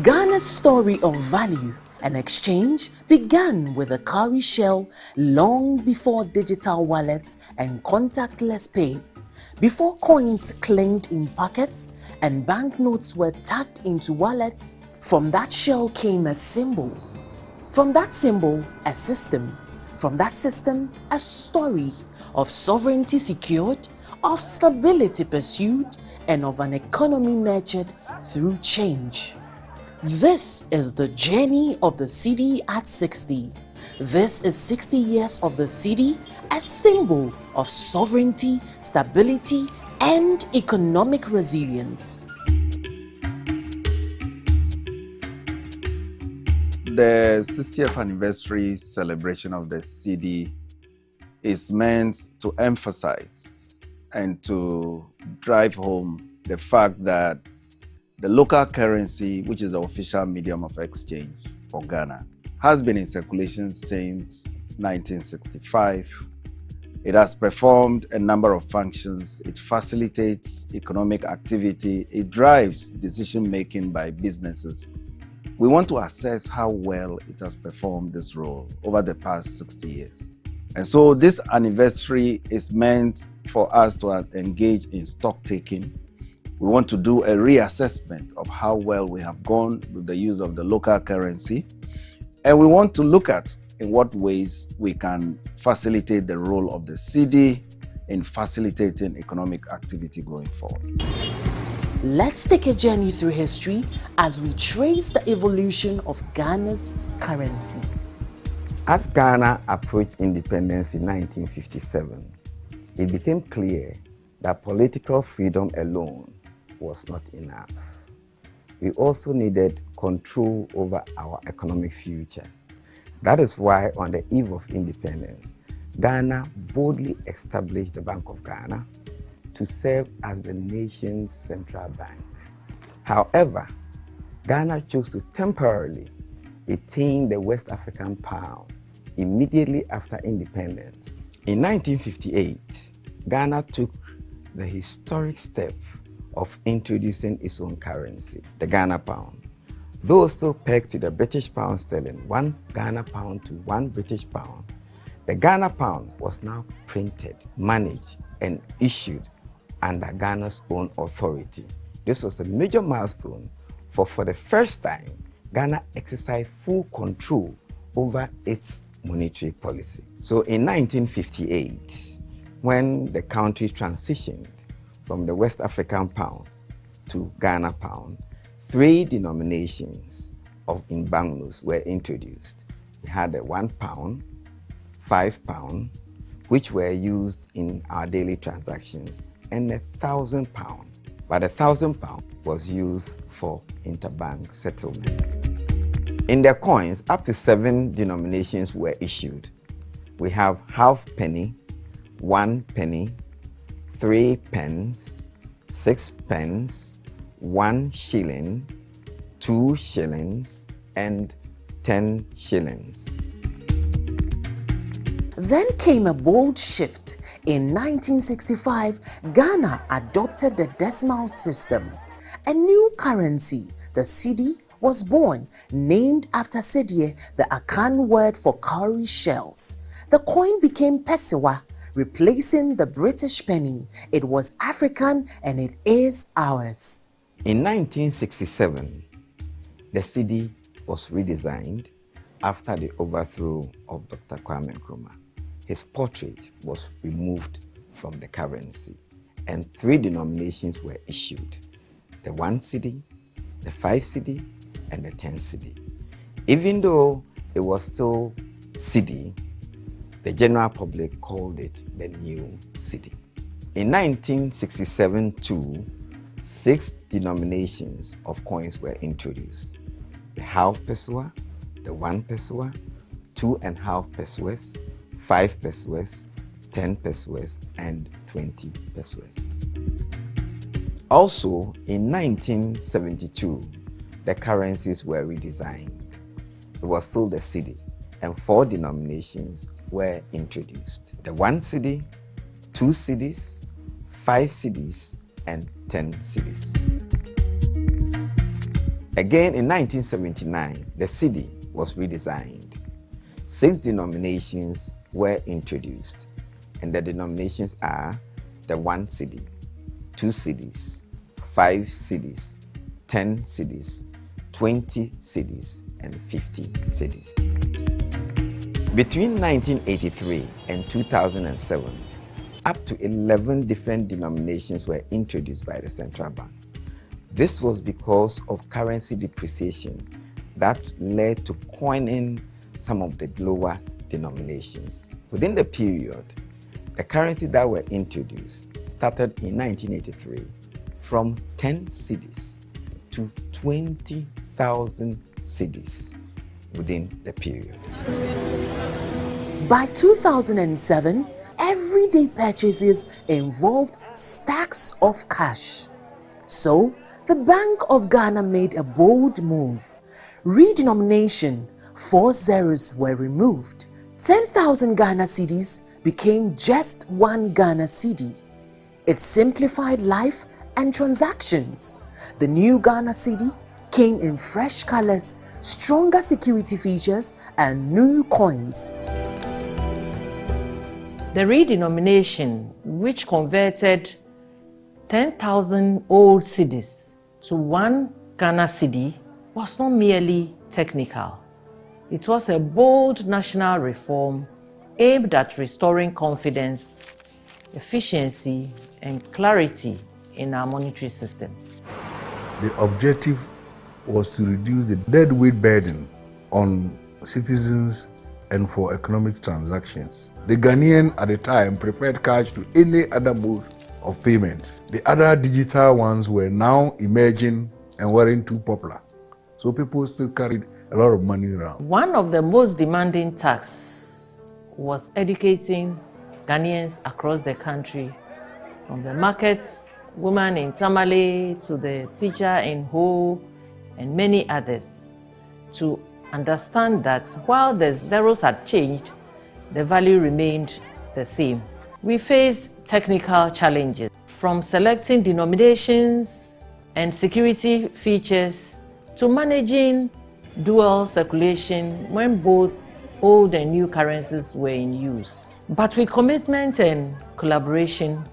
Ghana's story of value and exchange began with a cowrie shell long before digital wallets and contactless pay, before coins clinked in pockets and banknotes were tucked into wallets. From that shell came a symbol. From that symbol, a system. From that system, a story of sovereignty secured, of stability pursued, and of an economy nurtured through change. This is the journey of the cedi at 60. This is 60 years of the cedi, a symbol of sovereignty, stability, and economic resilience. The 60th anniversary celebration of the cedi is meant to emphasize and to drive home the fact that the local currency, which is the official medium of exchange for Ghana, has been in circulation since 1965. It has performed a number of functions. It facilitates economic activity. It drives decision-making by businesses. We want to assess how well it has performed this role over the past 60 years. And so this anniversary is meant for us to engage in stock taking. We want to do a reassessment of how well we have gone with the use of the local currency. And we want to look at in what ways we can facilitate the role of the cedi in facilitating economic activity going forward. Let's take a journey through history as we trace the evolution of Ghana's currency. As Ghana approached independence in 1957, it became clear that political freedom alone was not enough. We also needed control over our economic future. That is why on the eve of independence, Ghana boldly established the Bank of Ghana to serve as the nation's central bank. However, Ghana chose to temporarily retain the West African pound immediately after independence. In 1958, Ghana took the historic step of introducing its own currency, the Ghana pound. Though still pegged to the British pound sterling, 1 Ghana pound to 1 British pound, the Ghana pound was now printed, managed, and issued under Ghana's own authority. This was a major milestone, for the first time, Ghana exercised full control over its monetary policy. So in 1958, when the country transitioned from the West African pound to Ghana pound, 3 denominations in banknotes were introduced. We had the 1 pound, 5 pound, which were used in our daily transactions, and 1,000 pound. But 1,000 pound was used for interbank settlement. In the coins, up to 7 denominations were issued. We have half penny, 1 penny, 3 pence, 6 pence, 1 shilling, 2 shillings, and 10 shillings. Then came a bold shift. In 1965, Ghana adopted the decimal system. A new currency, the cedi, was born, named after Cedie, the Akan word for cowrie shells. The coin became Pesewa, replacing the British penny. It was African and it is ours. In 1967, the cedi was redesigned after the overthrow of Dr. Kwame Nkrumah. His portrait was removed from the currency and 3 denominations were issued: the 1 cedi, the 5 cedi, and the 10 cedi. Even though it was still cedi, the general public called it the new cedi. In 1967 too, 6 denominations of coins were introduced: the half pesewa, the 1 pesewa, 2.5 pesewas, 5 pesewas, 10 pesewas, and 20 pesewas. Also, in 1972, the currencies were redesigned. It was still the cedi, and 4 denominations were introduced: the 1 cedi, 2 cedis, 5 cedis, and 10 cedis. Again, in 1979, the cedi was redesigned. 6 denominations were introduced, and the denominations are the 1 cedi, 2 cedis, 5 cedis, 10 cedis, 20 cedis, and 50 cedis. Between 1983 and 2007, up to 11 different denominations were introduced by the central bank. This was because of currency depreciation that led to coining some of the lower denominations. Within the period, the currencies that were introduced started in 1983 from 10 cedis to 20,000 cedis within the period. By 2007, everyday purchases involved stacks of cash. So, the Bank of Ghana made a bold move. Redenomination, 4 zeros were removed. 10,000 Ghana cedis became just 1 Ghana cedi. It simplified life and transactions. The new Ghana cedi came in fresh colors, stronger security features, and new coins. The redenomination, which converted 10,000 old cedis to 1 Ghana cedi, was not merely technical. It was a bold national reform aimed at restoring confidence, efficiency, and clarity in our monetary system. The objective was to reduce the deadweight burden on citizens and for economic transactions. The Ghanaian at the time preferred cash to any other mode of payment. The other digital ones were now emerging and weren't too popular. So people still carried a lot of money around. One of the most demanding tasks was educating Ghanaians across the country, from the markets, women in Tamale, to the teacher in Ho, and many others, to understand that while the zeros had changed, the value remained the same. We faced technical challenges, from selecting denominations and security features to managing dual circulation when both old and new currencies were in use. But with commitment and collaboration,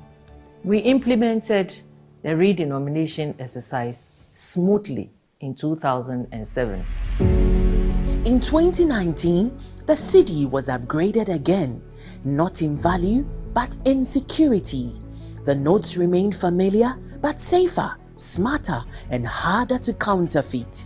we implemented the redenomination exercise smoothly in 2007. In 2019, the cedi was upgraded again, not in value, but in security. The notes remained familiar, but safer, smarter, and harder to counterfeit.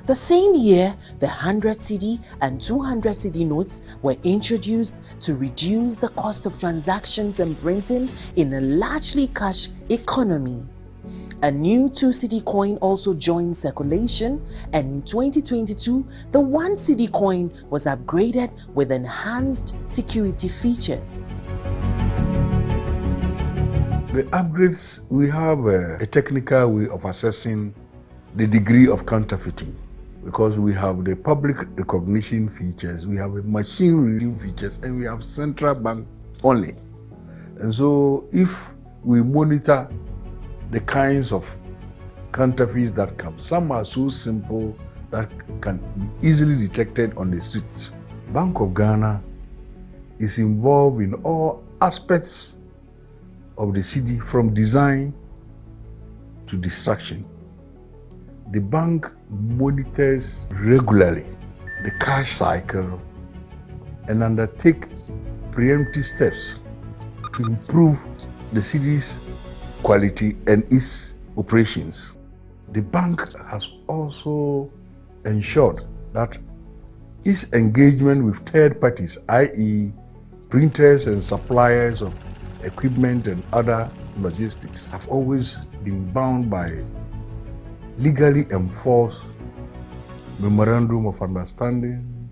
The same year, the 100 cedi and 200 cedi notes were introduced to reduce the cost of transactions and printing in a largely cash economy. A new 2 cedi coin also joined circulation, and in 2022, the 1 cedi coin was upgraded with enhanced security features. The upgrades, we have a technical way of assessing the degree of counterfeiting, because we have the public recognition features, we have machine reading features, and we have central bank only. And so if we monitor the kinds of counterfeits that come, some are so simple that can be easily detected on the streets. Bank of Ghana is involved in all aspects of the cedi, from design to destruction. The bank monitors regularly the cash cycle and undertake preemptive steps to improve the cedi's quality and its operations. The bank has also ensured that its engagement with third parties, i.e. printers and suppliers of equipment and other logistics, have always been bound by legally enforced memorandum of understanding,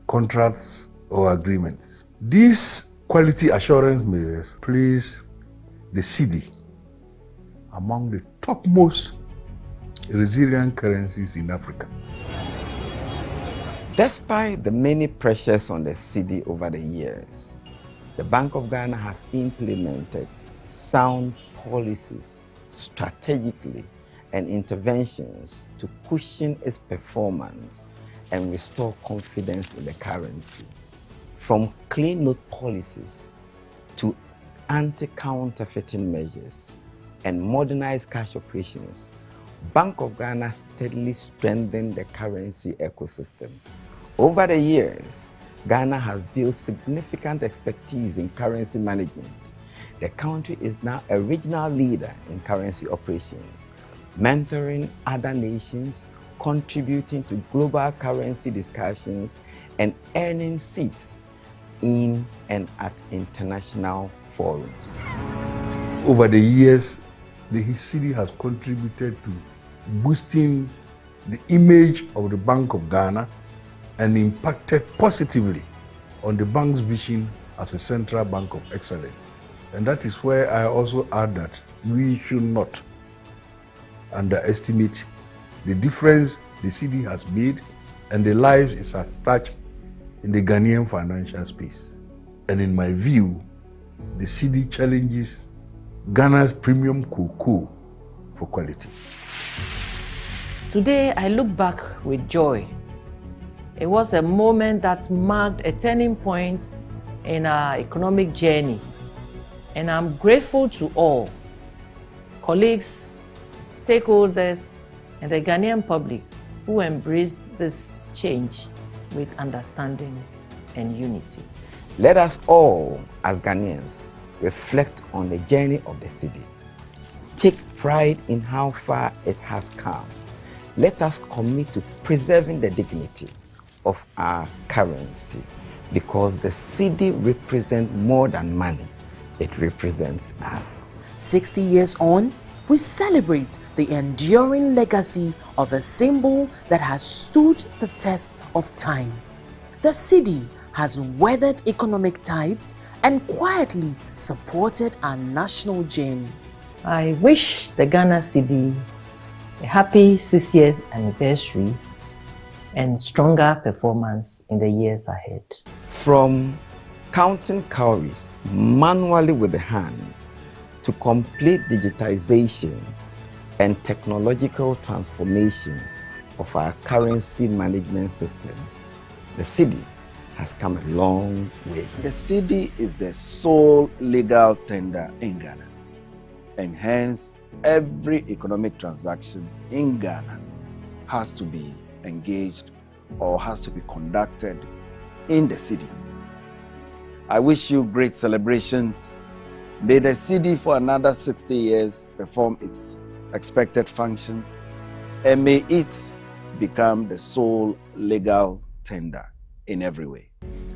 contracts, or agreements. These quality assurance measures place the cedi among the topmost resilient currencies in Africa. Despite the many pressures on the cedi over the years, the Bank of Ghana has implemented sound policies strategically and interventions to cushion its performance and restore confidence in the currency. From clean note policies to anti-counterfeiting measures and modernized cash operations, Bank of Ghana steadily strengthened the currency ecosystem. Over the years, Ghana has built significant expertise in currency management. The country is now a regional leader in currency operations, mentoring other nations, contributing to global currency discussions, and earning seats in and at international forums. Over the years, the city has contributed to boosting the image of the Bank of Ghana and impacted positively on the bank's vision as a central bank of excellence. And that is where I also add that we should not underestimate the difference the city has made and the lives it has touched in the Ghanaian financial space. And in my view, the city challenges Ghana's premium cocoa for quality. Today, I look back with joy. It was a moment that marked a turning point in our economic journey. And I'm grateful to all, colleagues, stakeholders, and the Ghanaian public who embraced this change with understanding and unity. Let us all, as Ghanaians, reflect on the journey of the city. Take pride in how far it has come. Let us commit to preserving the dignity of our currency, because the city represents more than money. It represents us. 60 years on, we celebrate the enduring legacy of a symbol that has stood the test of time. The city has weathered economic tides and quietly supported our national journey. I wish the Ghana city a happy 60th anniversary and stronger performance in the years ahead. From counting calories manually with the hand to complete digitization and technological transformation of our currency management system, the city has come a long way. The cedi is the sole legal tender in Ghana, and hence every economic transaction in Ghana has to be engaged or has to be conducted in the cedi. I wish you great celebrations. May the cedi for another 60 years perform its expected functions, and may it become the sole legal tender in every way.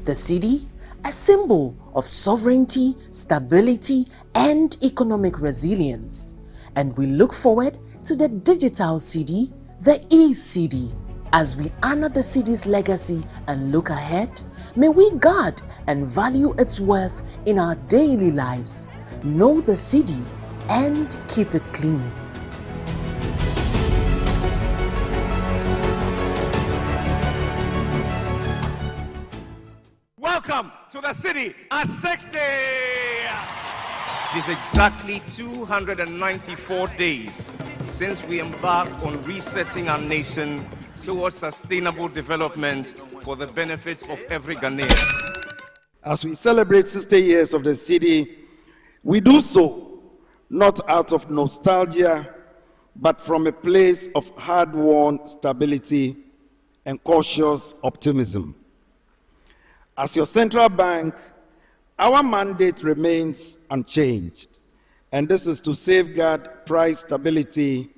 The cedi, a symbol of sovereignty, stability, and economic resilience. And we look forward to the digital cedi, the e-cedi. As we honor the city's legacy and look ahead, may we guard and value its worth in our daily lives. Know the cedi and keep it clean. Welcome to the cedi at 60. It is exactly 294 days since we embarked on resetting our nation towards sustainable development for the benefit of every Ghanaian. As we celebrate 60 years of the cedi, we do so not out of nostalgia, but from a place of hard-won stability and cautious optimism. As your central bank, our mandate remains unchanged, and this is to safeguard price stability,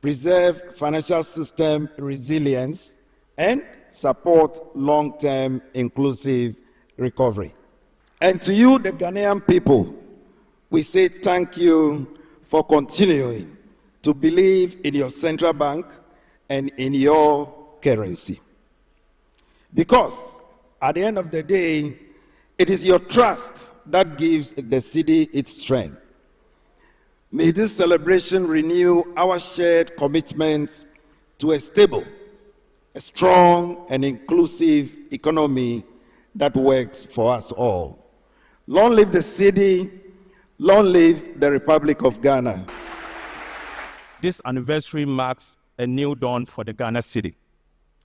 preserve financial system resilience, and support long-term inclusive recovery. And to you, the Ghanaian people, we say thank you for continuing to believe in your central bank and in your currency. Because at the end of the day, it is your trust that gives the cedi its strength. May this celebration renew our shared commitment to a stable, a strong, and inclusive economy that works for us all. Long live the cedi, long live the Republic of Ghana. This anniversary marks a new dawn for the Ghana city.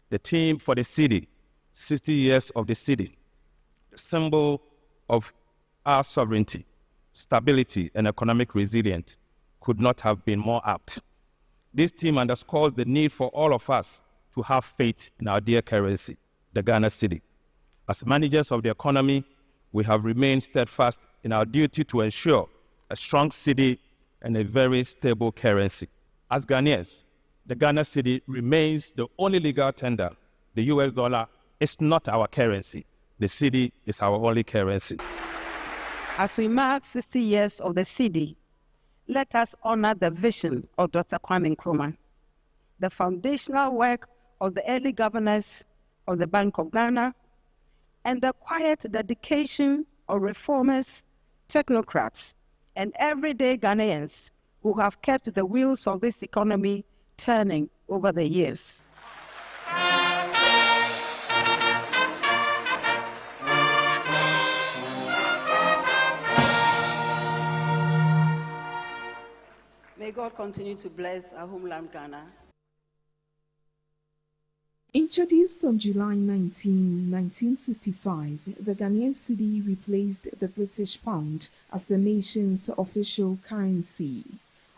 The theme for the city, 60 years of the city, the symbol of our sovereignty, stability, and economic resilience, could not have been more apt. This theme underscores the need for all of us to have faith in our dear currency, the Ghana cedi. As managers of the economy, we have remained steadfast in our duty to ensure a strong cedi and a very stable currency. As Ghanaians, the Ghana cedi remains the only legal tender. The US dollar is not our currency. The cedi is our only currency. As we mark 60 years of the cedi, let us honor the vision of Dr. Kwame Nkrumah, the foundational work of the early governors of the Bank of Ghana, and the quiet dedication of reformers, technocrats, and everyday Ghanaians who have kept the wheels of this economy turning over the years. May God continue to bless our homeland, Ghana. Introduced on July 19, 1965, the Ghanaian cedi replaced the British pound as the nation's official currency.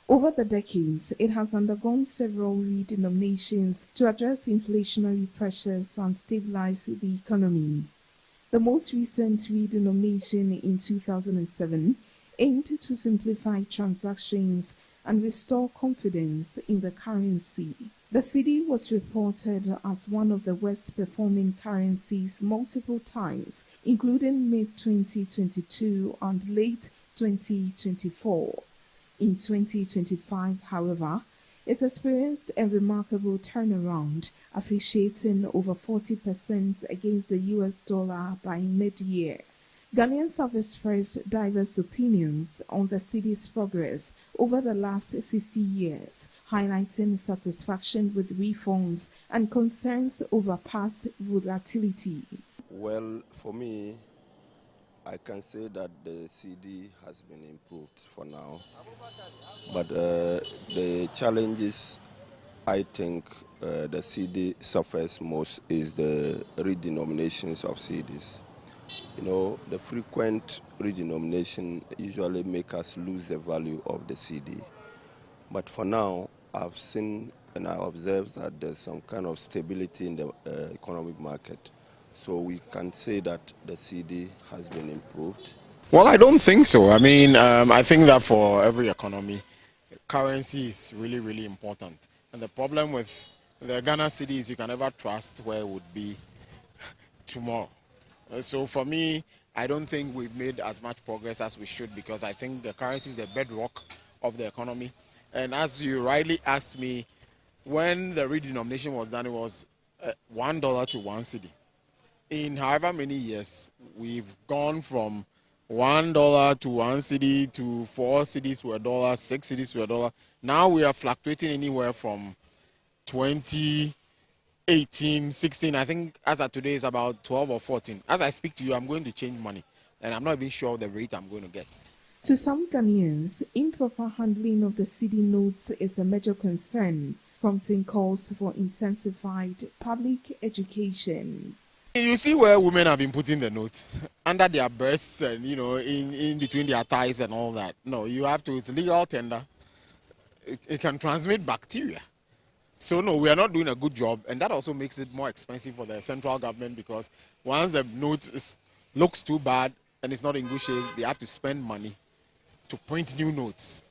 Over the decades, it has undergone several redenominations to address inflationary pressures and stabilize the economy. The most recent redenomination in 2007 aimed to simplify transactions and restore confidence in the currency. The cedi was reported as one of the worst-performing currencies multiple times, including mid-2022 and late 2024. In 2025, however, it experienced a remarkable turnaround, appreciating over 40% against the US dollar by mid-year. Ghanaians have expressed diverse opinions on the cedi's progress over the last 60 years, highlighting satisfaction with reforms and concerns over past volatility. Well, for me, I can say that the cedi has been improved for now, but the challenges I think the cedi suffers most is the redenominations of cedis. You know, the frequent redenomination usually make us lose the value of the cedi. But for now, I've seen and I observed that there's some kind of stability in the economic market. So we can say that the cedi has been improved. Well, I don't think so. I mean, I think that for every economy, currency is really, really important. And the problem with the Ghana cedi is you can never trust where it would be tomorrow. So for me, I don't think we've made as much progress as we should, because I think the currency is the bedrock of the economy. And as you rightly asked me, when the redenomination was done, it was $1 to 1 cedi. In however many years, we've gone from $1 to 1 cedi to 4 cedis to $1, 6 cedis to $1. Now we are fluctuating anywhere from 20, 18, 16, I think as of today is about 12 or 14. As I speak to you, I'm going to change money, and I'm not even sure the rate I'm going to get. To some Ghanaians, improper handling of the cedi notes is a major concern, prompting calls for intensified public education. You see where women have been putting the notes under their breasts and, you know, in between their thighs and all that. No, you have to, it's legal tender. It can transmit bacteria. So no, we are not doing a good job, and that also makes it more expensive for the central government, because once the note looks too bad and it's not in good shape, they have to spend money to print new notes.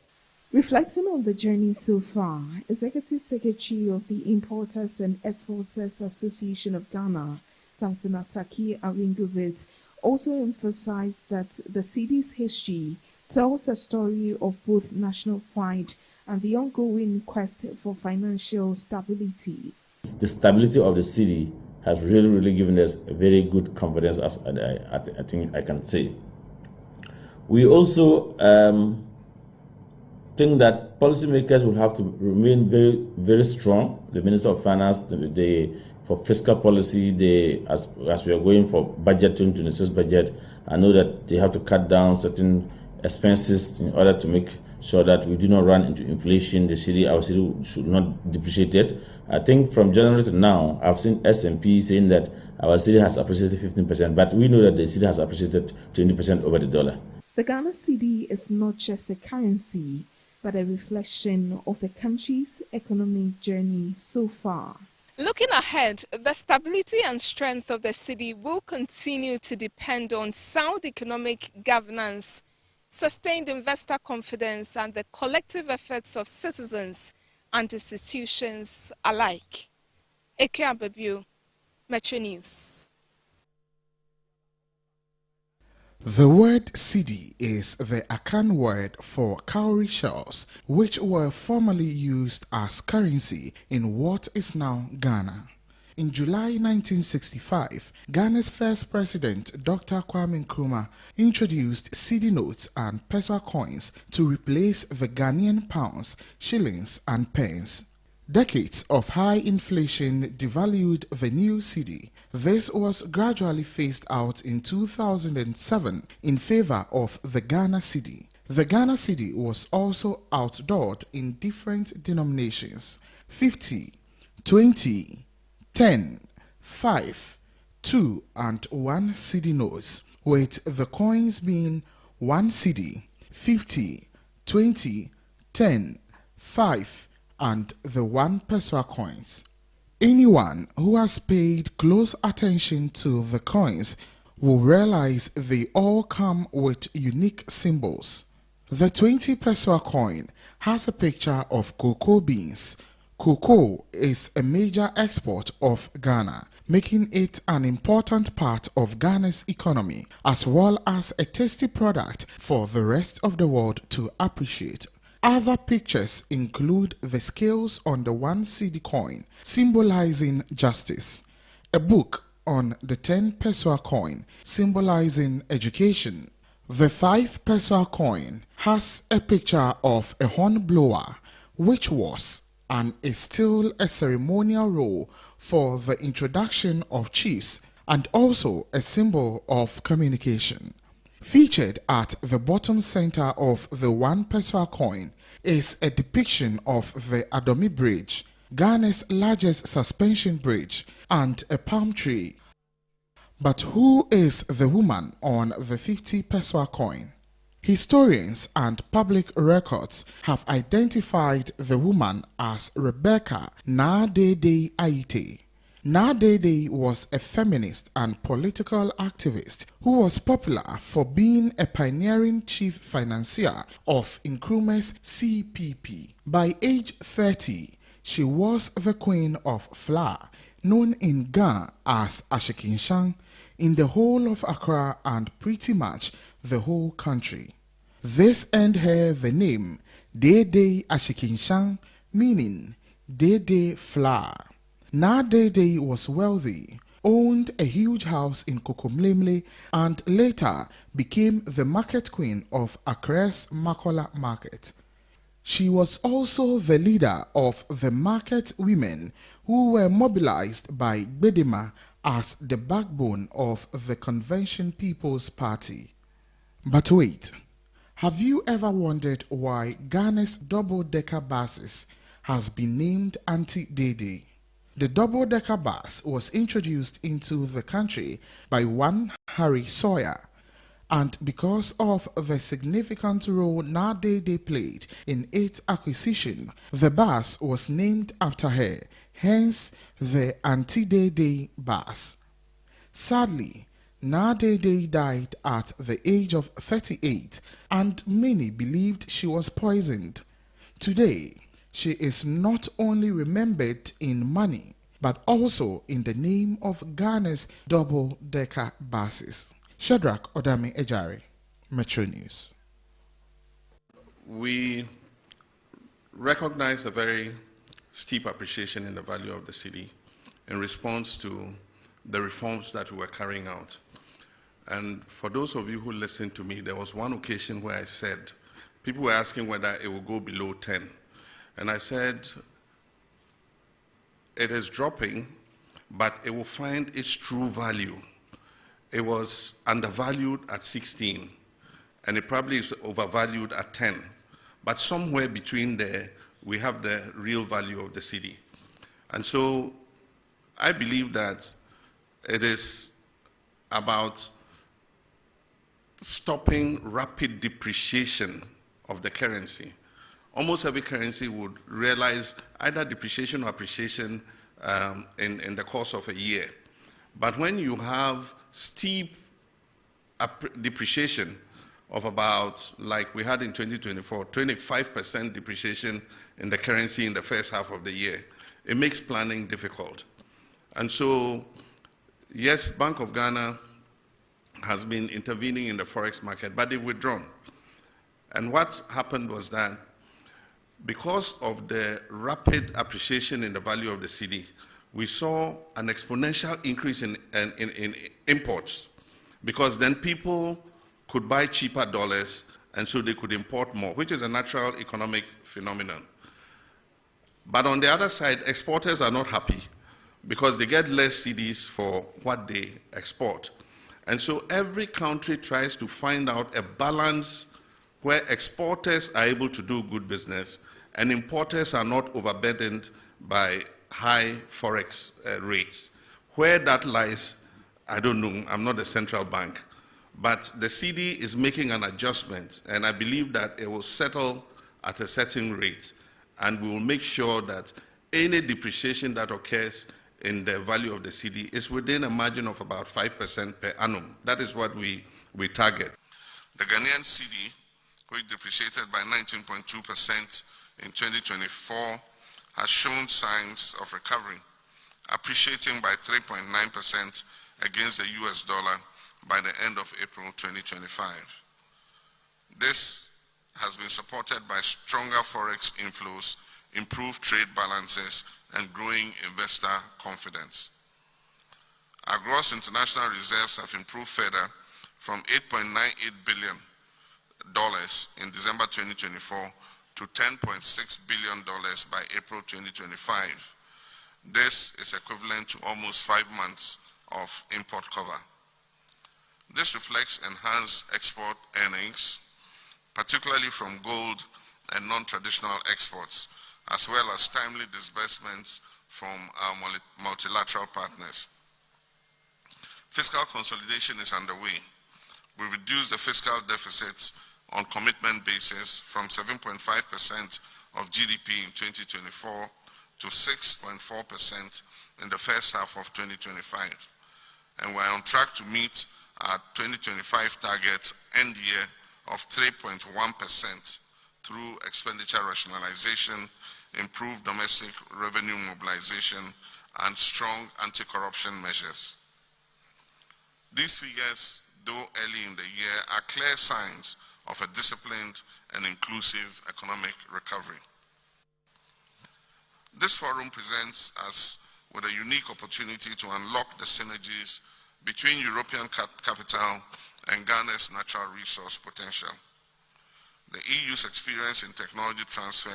Reflecting on the journey so far, Executive Secretary of the Importers and Exporters Association of Ghana, Samson Asaki Aringubit, also emphasized that the cedi's history tells a story of both national pride and the ongoing quest for financial stability. The stability of the cedi has really given us a very good confidence, as I think I can say. We also think that policymakers will have to remain very strong. The Minister of Finance, for fiscal policy, as we are going for budget 2026 budget, I know that they have to cut down certain expenses in order to make so that we do not run into inflation. Our city should not depreciate it. I think from January to now, I've seen S&P saying that our city has appreciated 15%, but we know that the city has appreciated 20% over the dollar. The Ghana cedi is not just a currency, but a reflection of the country's economic journey so far. Looking ahead, the stability and strength of the cedi will continue to depend on sound economic governance, sustained investor confidence, and the collective efforts of citizens and institutions alike. Eke Ababu, Metro News. The word cedi is the Akan word for cowrie shells, which were formerly used as currency in what is now Ghana. In July 1965, Ghana's first president, Dr. Kwame Nkrumah, introduced cedi notes and peso coins to replace the Ghanaian pounds, shillings, and pence. Decades of high inflation devalued the new cedi. This was gradually phased out in 2007 in favor of the Ghana cedi. The Ghana cedi was also outdoored in different denominations: 50, 20, 10, 5, 2, and 1 cedi notes, with the coins being 1 cedi, 50, 20, 10, 5, and the 1 peso coins. Anyone who has paid close attention to the coins will realize they all come with unique symbols. The 20 peso coin has a picture of cocoa beans. Cocoa is a major export of Ghana, making it an important part of Ghana's economy, as well as a tasty product for the rest of the world to appreciate. Other pictures include the scales on the 1 cedi coin, symbolizing justice, a book on the 10 peso coin, symbolizing education. The 5 peso coin has a picture of a horn blower, which was and is still a ceremonial role for the introduction of chiefs and also a symbol of communication. Featured at the bottom center of the 1 peso coin is a depiction of the Adomi Bridge, Ghana's largest suspension bridge, and a palm tree. But who is the woman on the 50 peso coin? Historians and public records have identified the woman as Rebecca Nadede Aite. Nadede was a feminist and political activist who was popular for being a pioneering chief financier of Nkrumah's CPP. By age 30, she was the queen of flour, known in Ghana as Ashikinshang, in the whole of Accra and pretty much the whole country. This earned her the name Dede Ashikinshang, meaning Dede flour. Nadede was wealthy, owned a huge house in Kokomlemle, and later became the market queen of Accra's Makola market. She was also the leader of the market women who were mobilized by Gbedema as the backbone of the Convention People's Party. But wait, have you ever wondered why Ghana's double-decker buses has been named Auntie Dede? The double-decker bus was introduced into the country by one Harry Sawyer, and because of the significant role Nadede played in its acquisition, the bus was named after her, hence the Auntie Dede bus. Sadly, Nadede died at the age of 38, and many believed she was poisoned. Today, she is not only remembered in money, but also in the name of Ghana's double-decker buses. Shadrach Odami Ejari, Metro News. We recognize a very steep appreciation in the value of the cedi in response to the reforms that we were carrying out. And for those of you who listened to me, there was one occasion where I said, people were asking whether it will go below 10. And I said, it is dropping, but it will find its true value. It was undervalued at 16, and it probably is overvalued at 10. but somewhere between there, we have the real value of the cedi. And so I believe that it is about stopping rapid depreciation of the currency. Almost every currency would realize either depreciation or appreciation in the course of a year. But when you have steep depreciation of about, like we had in 2024, 25% depreciation in the currency in the first half of the year, it makes planning difficult. And so, yes, Bank of Ghana has been intervening in the forex market, but they've withdrawn. And what happened was that because of the rapid appreciation in the value of the cedi, we saw an exponential increase in imports, because then people could buy cheaper dollars and so they could import more, which is a natural economic phenomenon. But on the other side, exporters are not happy because they get less cedis for what they export. And so every country tries to find out a balance where exporters are able to do good business and importers are not overburdened by high forex rates. Where that lies, I don't know. I'm not a central bank. But the cedi is making an adjustment, and I believe that it will settle at a certain rate, and we will make sure that any depreciation that occurs in the value of the cedi is within a margin of about 5% per annum. That is what we target. The Ghanaian cedi, which depreciated by 19.2% in 2024, has shown signs of recovery, appreciating by 3.9% against the US dollar by the end of April 2025. This has been supported by stronger forex inflows, improved trade balances, and growing investor confidence. Our gross international reserves have improved further from $8.98 billion in December 2024 to $10.6 billion by April 2025. This is equivalent to almost 5 months of import cover. This reflects enhanced export earnings, particularly from gold and non-traditional exports, as well as timely disbursements from our multilateral partners. Fiscal consolidation is underway. We reduced the fiscal deficits on commitment basis from 7.5% of GDP in 2024 to 6.4% in the first half of 2025. And we're on track to meet our 2025 target end year of 3.1% through expenditure rationalization, improved domestic revenue mobilization, and strong anti-corruption measures. These figures, though early in the year, are clear signs of a disciplined and inclusive economic recovery. This forum presents us with a unique opportunity to unlock the synergies between European capital and Ghana's natural resource potential. The EU's experience in technology transfer,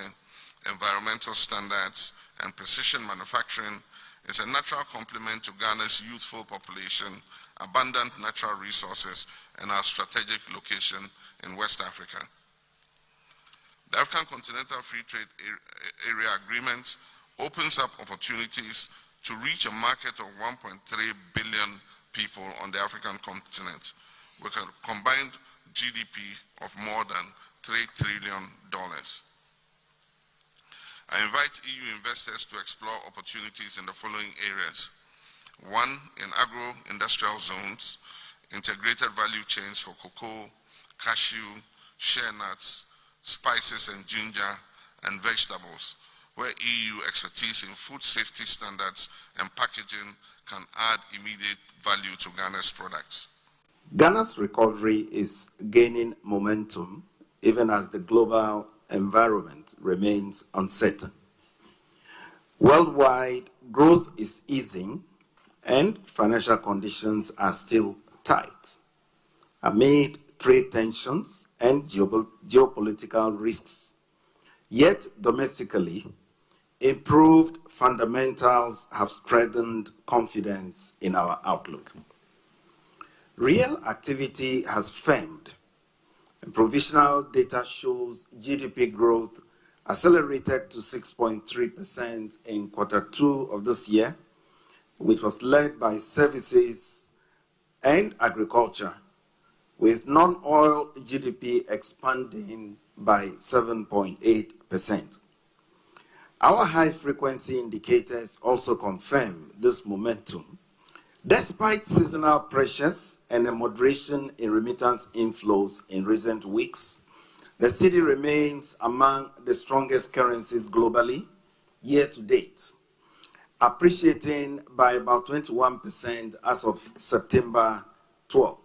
environmental standards, and precision manufacturing is a natural complement to Ghana's youthful population, abundant natural resources, and our strategic location in West Africa. The African Continental Free Trade Area Agreement opens up opportunities to reach a market of 1.3 billion people on the African continent with a combined GDP of more than $3 trillion. I invite EU investors to explore opportunities in the following areas. 1, in agro-industrial zones, integrated value chains for cocoa, cashew, shea nuts, spices and ginger, and vegetables, where EU expertise in food safety standards and packaging can add immediate value to Ghana's products. Ghana's recovery is gaining momentum even as the global environment remains uncertain. Worldwide growth is easing and financial conditions are still tight. Amid trade tensions and geopolitical risks, yet domestically, improved fundamentals have strengthened confidence in our outlook. Real activity has firmed, And provisional data shows GDP growth accelerated to 6.3% in Q2 of this year, which was led by services and agriculture, with non-oil GDP expanding by 7.8%. Our high-frequency indicators also confirm this momentum. Despite seasonal pressures and a moderation in remittance inflows in recent weeks, the cedi remains among the strongest currencies globally year to date, appreciating by about 21% as of September 12th.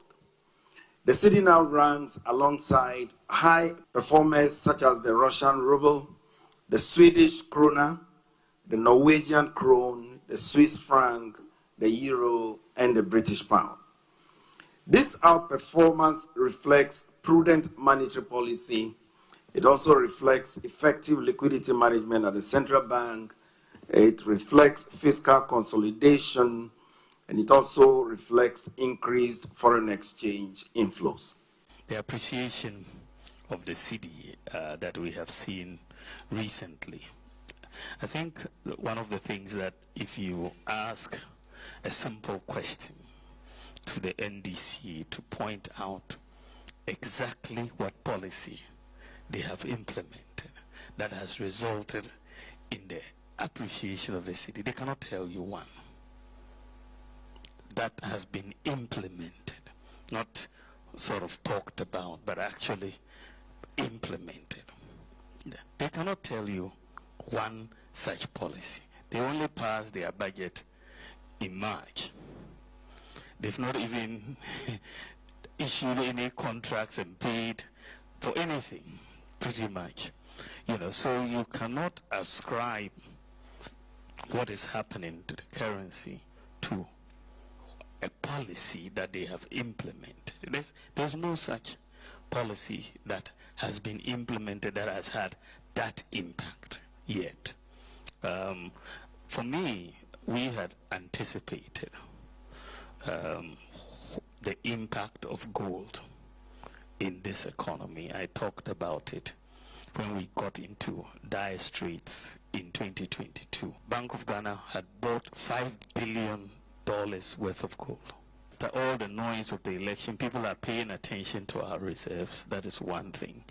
The cedi now ranks alongside high performers such as the Russian ruble, the Swedish krona, the Norwegian krone, the Swiss franc, the euro, and the British pound. This outperformance reflects prudent monetary policy. It also reflects effective liquidity management at the central bank. It reflects fiscal consolidation, and it also reflects increased foreign exchange inflows. The appreciation of the cedi that we have seen recently, I think one of the things that if you ask a simple question to the NDC to point out exactly what policy they have implemented that has resulted in the appreciation of the cedi, they cannot tell you one that has been implemented, not sort of talked about, but actually implemented. They cannot tell you one such policy. They only passed their budget in March. They've not even issued any contracts and paid for anything, pretty much. You know, so you cannot ascribe what is happening to the currency to a policy that they have implemented. There's no such policy that has been implemented that has had that impact yet. For me, we had anticipated the impact of gold in this economy. I talked about it when we got into dire straits in 2022. Bank of Ghana had bought $5 billion worth of gold. After all the noise of the election, people are paying attention to our reserves. That is one thing,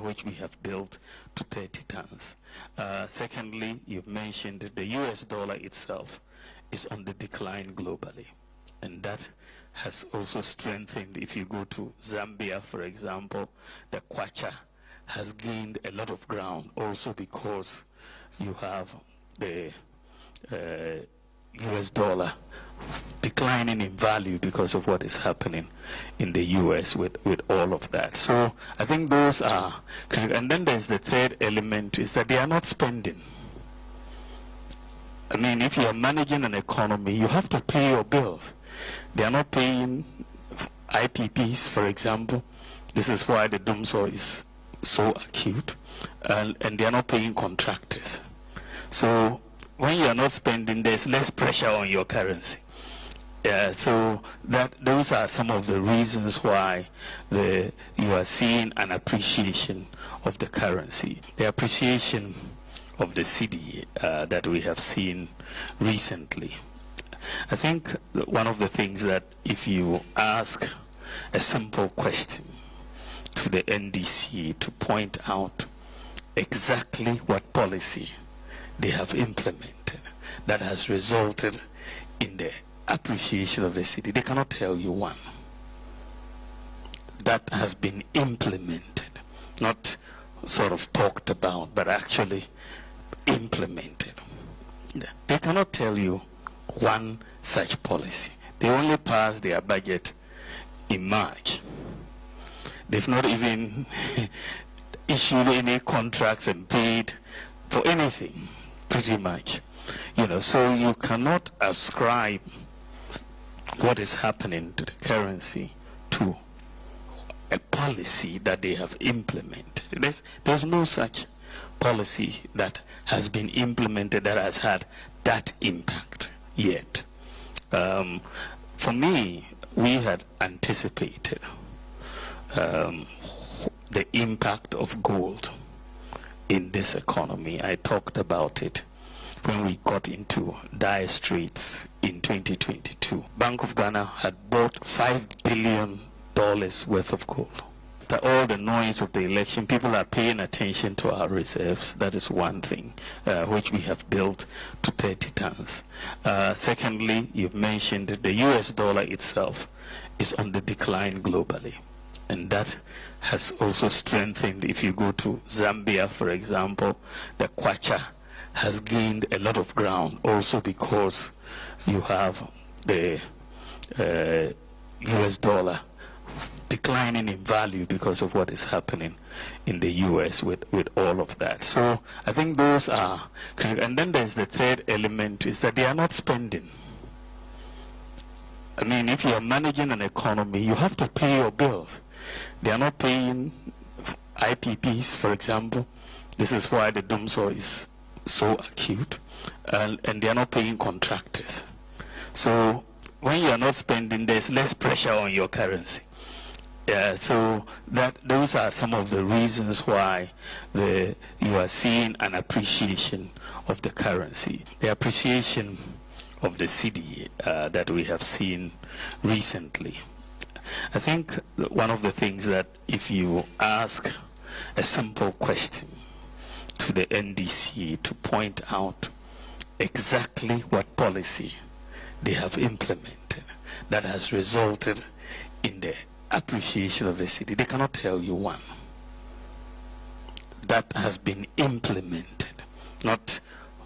which we have built to 30 tons. Secondly, you've mentioned that the US dollar itself is on the decline globally, and that has also strengthened. If you go to Zambia, for example, the kwacha has gained a lot of ground also because you have the US dollar declining in value because of what is happening in the US with all of that. So I think those are, and then there's the third element, is that they are not spending. I mean, if you are managing an economy, you have to pay your bills. They are not paying IPPs, for example. This is why the doomsday is so acute, and they are not paying contractors. So when you are not spending, there's less pressure on your currency. So those are some of the reasons why you are seeing an appreciation of the currency. The appreciation of the cedi that we have seen recently. I think one of the things that if you ask a simple question to the NDC to point out exactly what policy they have implemented that has resulted in the appreciation of the cedi, they cannot tell you one that has been implemented, not sort of talked about, but actually implemented. They cannot tell you one such policy. They only passed their budget in March. They've not even issued any contracts and paid for anything, pretty much. You know, so you cannot ascribe what is happening to the currency to a policy that they have implemented. There's no such policy that has been implemented that has had that impact yet. For me, we had anticipated the impact of gold in this economy. I talked about it when we got into dire straits in 2022. Bank of Ghana had bought $5 billion worth of gold. After all the noise of the election, people are paying attention to our reserves. That is one thing, which we have built to 30 tons. Secondly, you've mentioned that the US dollar itself is on the decline globally. And that has also strengthened. If you go to Zambia, for example, the kwacha has gained a lot of ground also because you have the US dollar declining in value because of what is happening in the US with all of that. So I think those are critical. And then there's the third element, is that they are not spending. I mean, if you are managing an economy, you have to pay your bills. They are not paying IPPs, for example. This is why the doomsday is so acute. And they are not paying contractors. So when you are not spending, there's less pressure on your currency. So those are some of the reasons why you are seeing an appreciation of the currency. The appreciation of the cedi that we have seen recently. I think one of the things that if you ask a simple question to the NDC to point out exactly what policy they have implemented that has resulted in the appreciation of the cedi, they cannot tell you one that has been implemented, not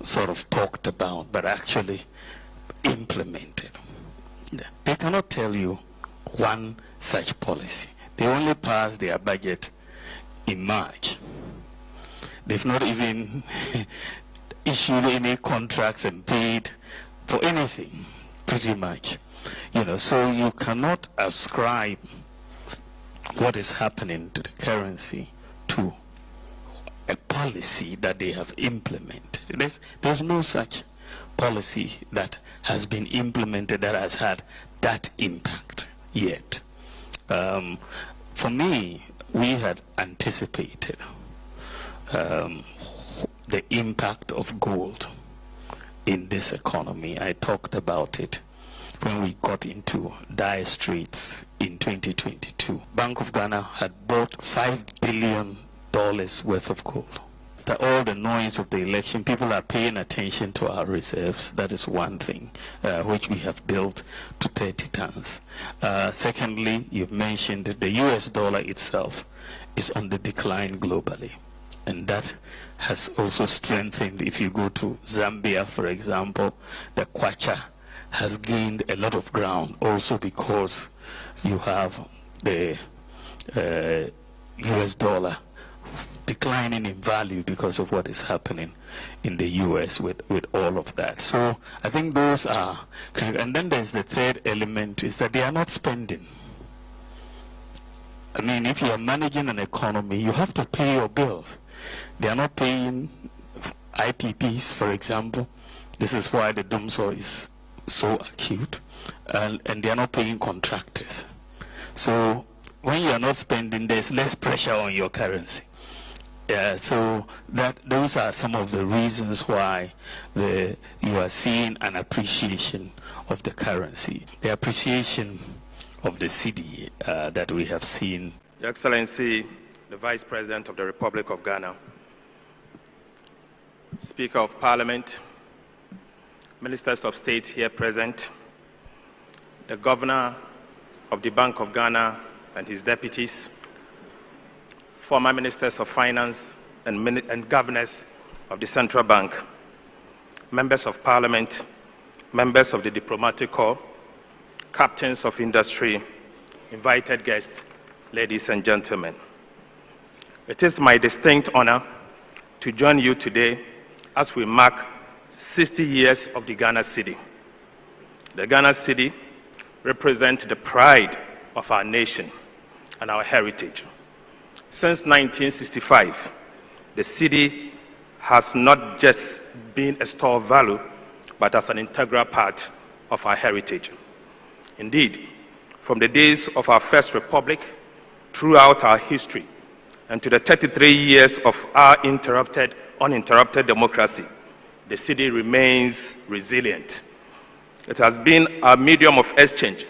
sort of talked about, but actually implemented. They cannot tell you one such policy. They only passed their budget in March. They've not even issued any contracts and paid for anything, pretty much. You know, so you cannot ascribe what is happening to the currency to a policy that they have implemented. There's no such policy that has been implemented that has had that impact yet. For me, we had anticipated the impact of gold in this economy. I talked about it when we got into dire straits in 2022. Bank of Ghana had bought $5 billion worth of gold. After all the noise of the election, people are paying attention to our reserves. That is one thing, which we have built to 30 tons. Secondly, you've mentioned that the US dollar itself is on the decline globally. And that has also strengthened. If you go to Zambia, for example, the kwacha has gained a lot of ground also because you have the US dollar declining in value because of what is happening in the US with all of that. So I think those are critical. And then there's the third element, is that they are not spending. I mean, if you are managing an economy, you have to pay your bills. They are not paying IPPs, for example. This is why the doomsday is so acute. And they are not paying contractors. So when you are not spending, there's less pressure on your currency. So those are some of the reasons why you are seeing an appreciation of the currency. The appreciation of the cedi that we have seen. Your Excellency, the Vice President of the Republic of Ghana, Speaker of Parliament, Ministers of State here present, the Governor of the Bank of Ghana and his deputies, former Ministers of Finance and Governors of the Central Bank, Members of Parliament, Members of the Diplomatic Corps, Captains of Industry, invited guests, ladies and gentlemen. It is my distinct honor to join you today as we mark 60 years of the Ghana cedi. The Ghana cedi represents the pride of our nation and our heritage. Since 1965, the cedi has not just been a store of value, but as an integral part of our heritage. Indeed, from the days of our first republic throughout our history, and to the 33 years of our uninterrupted democracy, the city remains resilient. It has been a medium of exchange,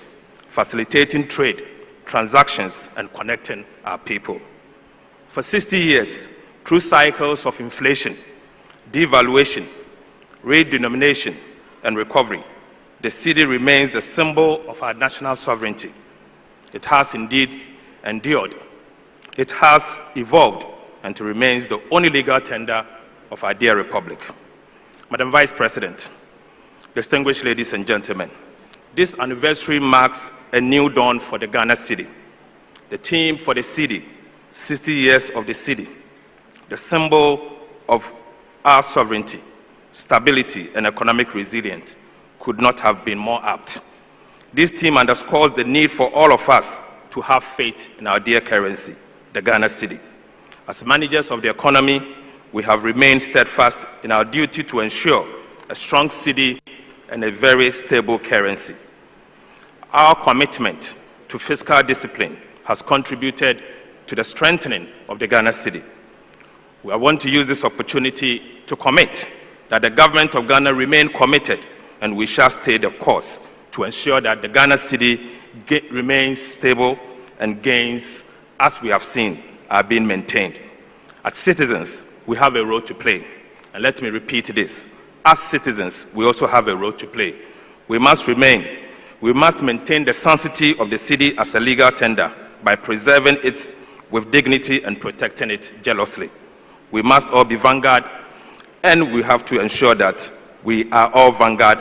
facilitating trade, transactions, and connecting our people. For 60 years, through cycles of inflation, devaluation, redenomination, and recovery, the city remains the symbol of our national sovereignty. It has indeed endured. It has evolved and remains the only legal tender of our dear republic. Madam Vice President, distinguished ladies and gentlemen, this anniversary marks a new dawn for the Ghana city. The theme for the city, 60 years of the city, the symbol of our sovereignty, stability, and economic resilience, could not have been more apt. This theme underscores the need for all of us to have faith in our dear currency, the Ghana cedi. As managers of the economy, we have remained steadfast in our duty to ensure a strong cedi and a very stable currency. Our commitment to fiscal discipline has contributed to the strengthening of the Ghana cedi. I want to use this opportunity to commit that the government of Ghana remain committed, and we shall stay the course to ensure that the Ghana cedi remains stable and gains, as we have seen, are being maintained. As citizens, we have a role to play. And let me repeat this. As citizens, we also have a role to play. We must maintain the sanctity of the cedi as a legal tender by preserving it with dignity and protecting it jealously. We must all be vanguard, and we have to ensure that we are all vanguard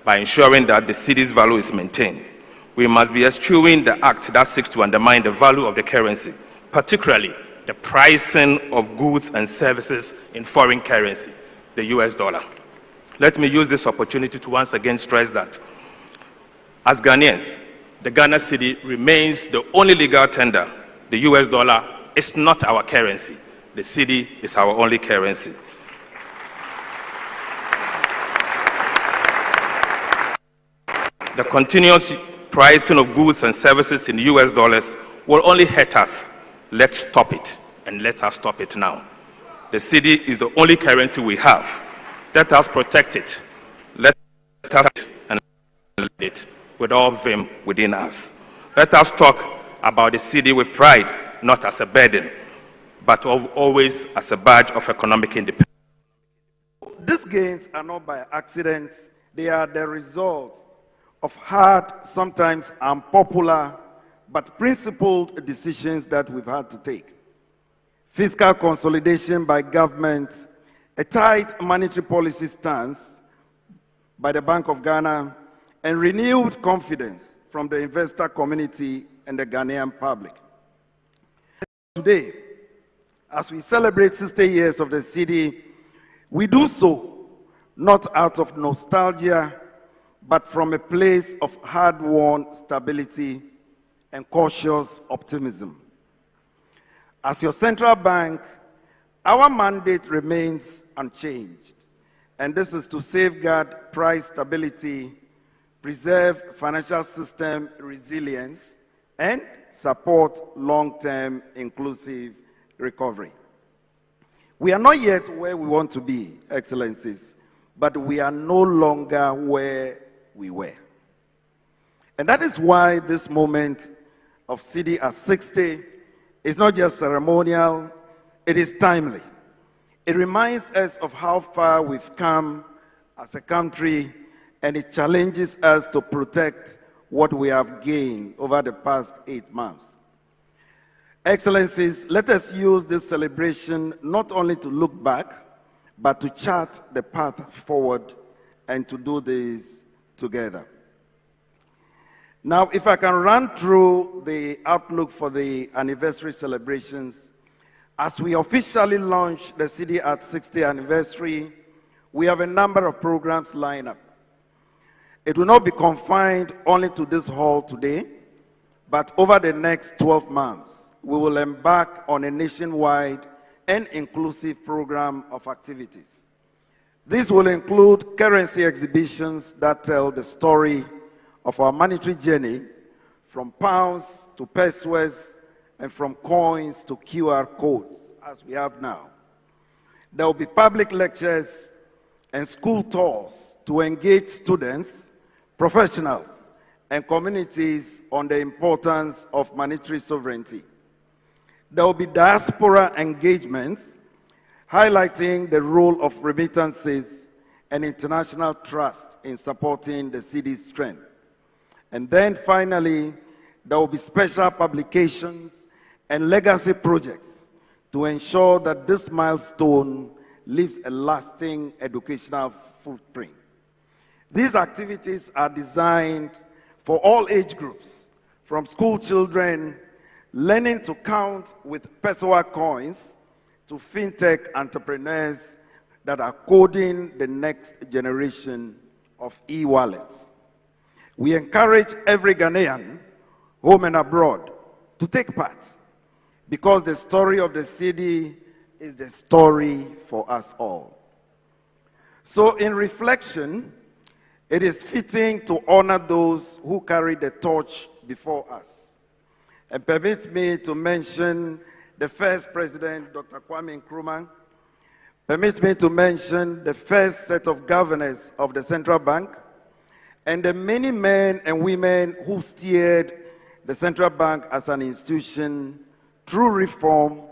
by ensuring that the cedi's value is maintained. We must be eschewing the act that seeks to undermine the value of the currency, particularly the pricing of goods and services in foreign currency, the US dollar. Let me use this opportunity to once again stress that as Ghanaians, the Ghana cedi remains the only legal tender. The US dollar is not our currency. The cedi is our only currency. The continuous pricing of goods and services in US dollars will only hurt us. Let's stop it, and let us stop it now. The cedi is the only currency we have. Let us protect it. Let us and lead it with all vim within us. Let us talk about the cedi with pride, not as a burden, but always as a badge of economic independence. These gains are not by accident. They are the result of hard, sometimes unpopular, but principled decisions that we've had to take. Fiscal consolidation by government, a tight monetary policy stance by the Bank of Ghana, and renewed confidence from the investor community and the Ghanaian public. Today, as we celebrate 60 years of the cedi, we do so not out of nostalgia, but from a place of hard-won stability and cautious optimism. As your central bank, our mandate remains unchanged, and this is to safeguard price stability, preserve financial system resilience, and support long-term inclusive recovery. We are not yet where we want to be, Excellencies, but we are no longer where we were. And that is why this moment of cedi at 60 is not just ceremonial, it is timely. It reminds us of how far we've come as a country, and it challenges us to protect what we have gained over the past 8 months. Excellencies, let us use this celebration not only to look back, but to chart the path forward and to do this together. Now, if I can run through the outlook for the anniversary celebrations, as we officially launch the cedi at 60th anniversary, we have a number of programs lined up. It will not be confined only to this hall today, but over the next 12 months, we will embark on a nationwide and inclusive program of activities. This will include currency exhibitions that tell the story of our monetary journey from pounds to pesos and from coins to QR codes, as we have now. There will be public lectures and school tours to engage students, professionals, and communities on the importance of monetary sovereignty. There will be diaspora engagements highlighting the role of remittances and international trust in supporting the city's strength. And then finally, there will be special publications and legacy projects to ensure that this milestone leaves a lasting educational footprint. These activities are designed for all age groups, from school children learning to count with Pessoa coins to fintech entrepreneurs that are coding the next generation of e-wallets. We encourage every Ghanaian, home and abroad, to take part, because the story of the city is the story for us all. So in reflection, it is fitting to honor those who carry the torch before us. And permit me to mention the first president, Dr. Kwame Nkrumah. Permit me to mention the first set of governors of the Central Bank, and the many men and women who steered the Central Bank as an institution through reform,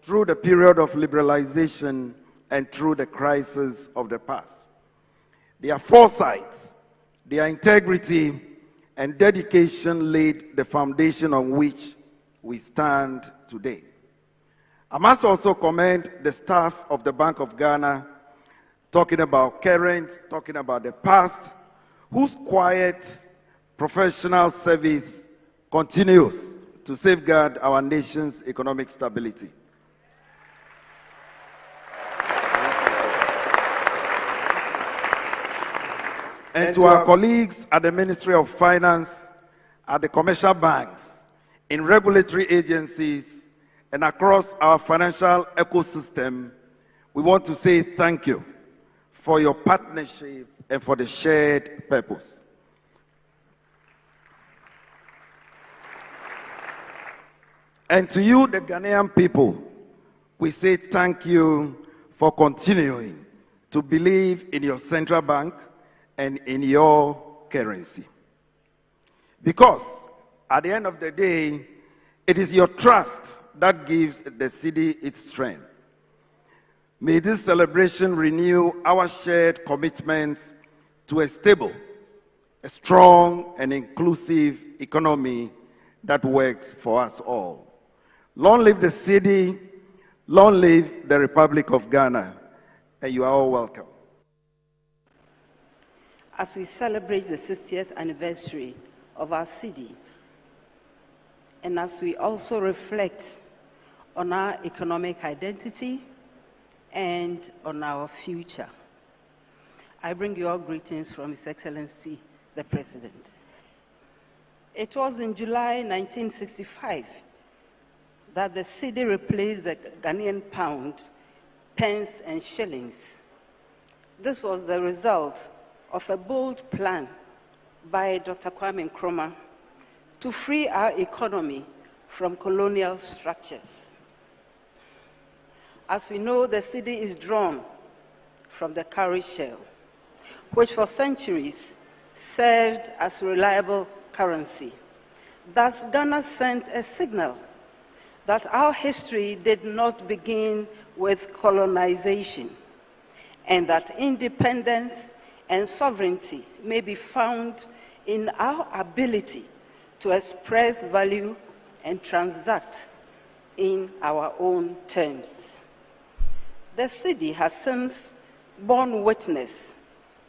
through the period of liberalization, and through the crisis of the past. Their foresight, their integrity, and dedication laid the foundation on which we stand today. I must also commend the staff of the Bank of Ghana, talking about current, talking about the past, whose quiet, professional service continues to safeguard our nation's economic stability. And to our colleagues at the Ministry of Finance, at the commercial banks, in regulatory agencies, and across our financial ecosystem, we want to say thank you for your partnership and for the shared purpose. And to you, the Ghanaian people, we say thank you for continuing to believe in your central bank and in your currency. Because at the end of the day, it is your trust that gives the city its strength. May this celebration renew our shared commitment to a stable, a strong, and inclusive economy that works for us all. Long live the city, long live the Republic of Ghana, and you are all welcome. As we celebrate the 60th anniversary of our city, and as we also reflect on our economic identity and on our future, I bring you all greetings from His Excellency, the President. It was in July 1965 that the city replaced the Ghanaian pound, pence, and shillings. This was the result of a bold plan by Dr. Kwame Nkrumah to free our economy from colonial structures. As we know, the city is drawn from the cowrie shell, which for centuries served as reliable currency. Thus, Ghana sent a signal that our history did not begin with colonization, and that independence and sovereignty may be found in our ability to express value and transact in our own terms. The city has since borne witness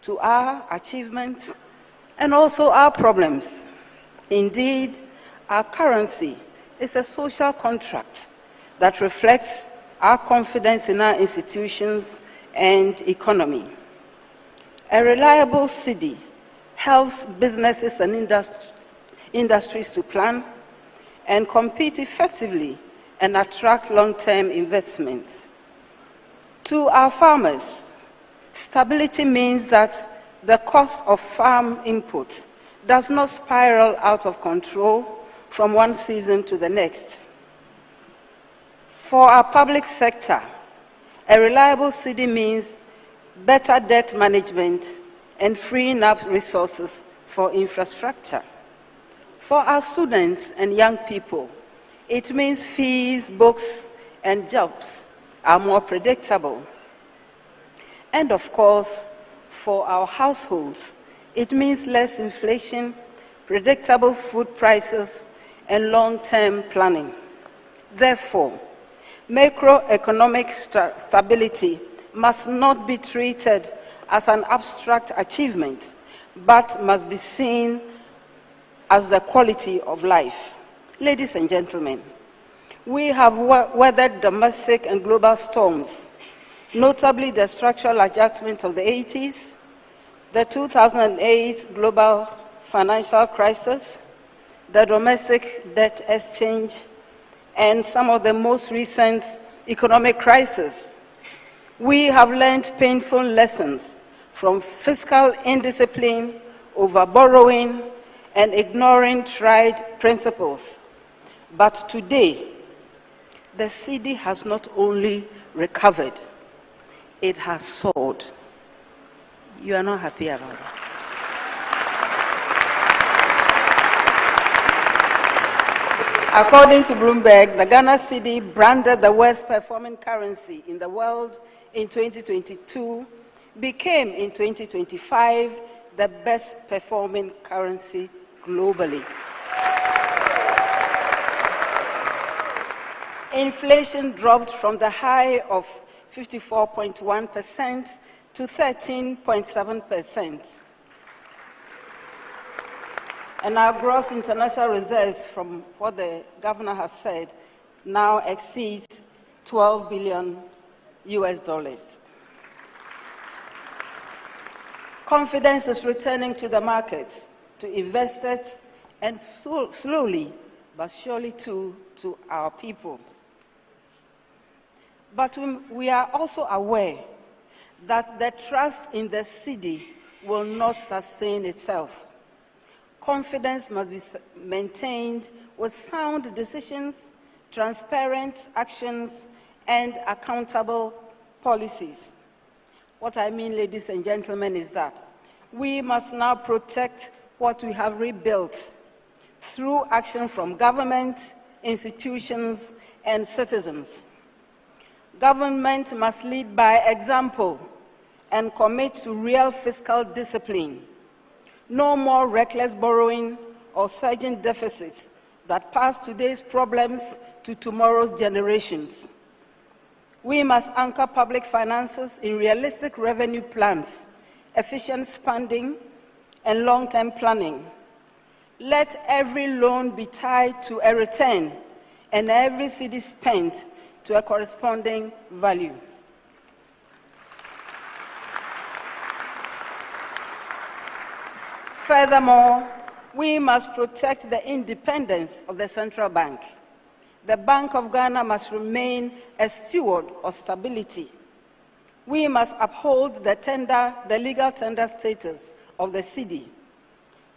to our achievements and also our problems. Indeed, our currency is a social contract that reflects our confidence in our institutions and economy. A reliable city helps businesses and industries to plan and compete effectively and attract long-term investments. To our farmers, stability means that the cost of farm inputs does not spiral out of control from one season to the next. For our public sector, a reliable cedi means better debt management and freeing up resources for infrastructure. For our students and young people, it means fees, books, and jobs are more predictable. And of course, for our households, it means less inflation, predictable food prices, and long-term planning. Therefore, macroeconomic stability must not be treated as an abstract achievement, but must be seen as the quality of life. Ladies and gentlemen, we have weathered domestic and global storms, notably the structural adjustment of the 80s, the 2008 global financial crisis, the domestic debt exchange, and some of the most recent economic crises. We have learned painful lessons from fiscal indiscipline, over-borrowing, and ignoring tried principles. But today, the cedi has not only recovered, it has soared. You are not happy about it. According to Bloomberg, the Ghana cedi, branded the worst performing currency in the world in 2022, became in 2025 the best performing currency globally. Inflation dropped from the high of 54.1% to 13.7%. And our gross international reserves, from what the governor has said, now exceeds $12 billion. Confidence is returning to the markets, to investors, and slowly but surely to our people. But we are also aware that the trust in the cedi will not sustain itself. Confidence must be maintained with sound decisions, transparent actions, and accountable policies. What I mean, ladies and gentlemen, is that we must now protect what we have rebuilt through action from government, institutions, and citizens. Government must lead by example and commit to real fiscal discipline. No more reckless borrowing or surging deficits that pass today's problems to tomorrow's generations. We must anchor public finances in realistic revenue plans, efficient spending, and long-term planning. Let every loan be tied to a return and every cedi spent to a corresponding value. Furthermore, we must protect the independence of the central bank. The Bank of Ghana must remain a steward of stability. We must uphold the legal tender status of the cedi.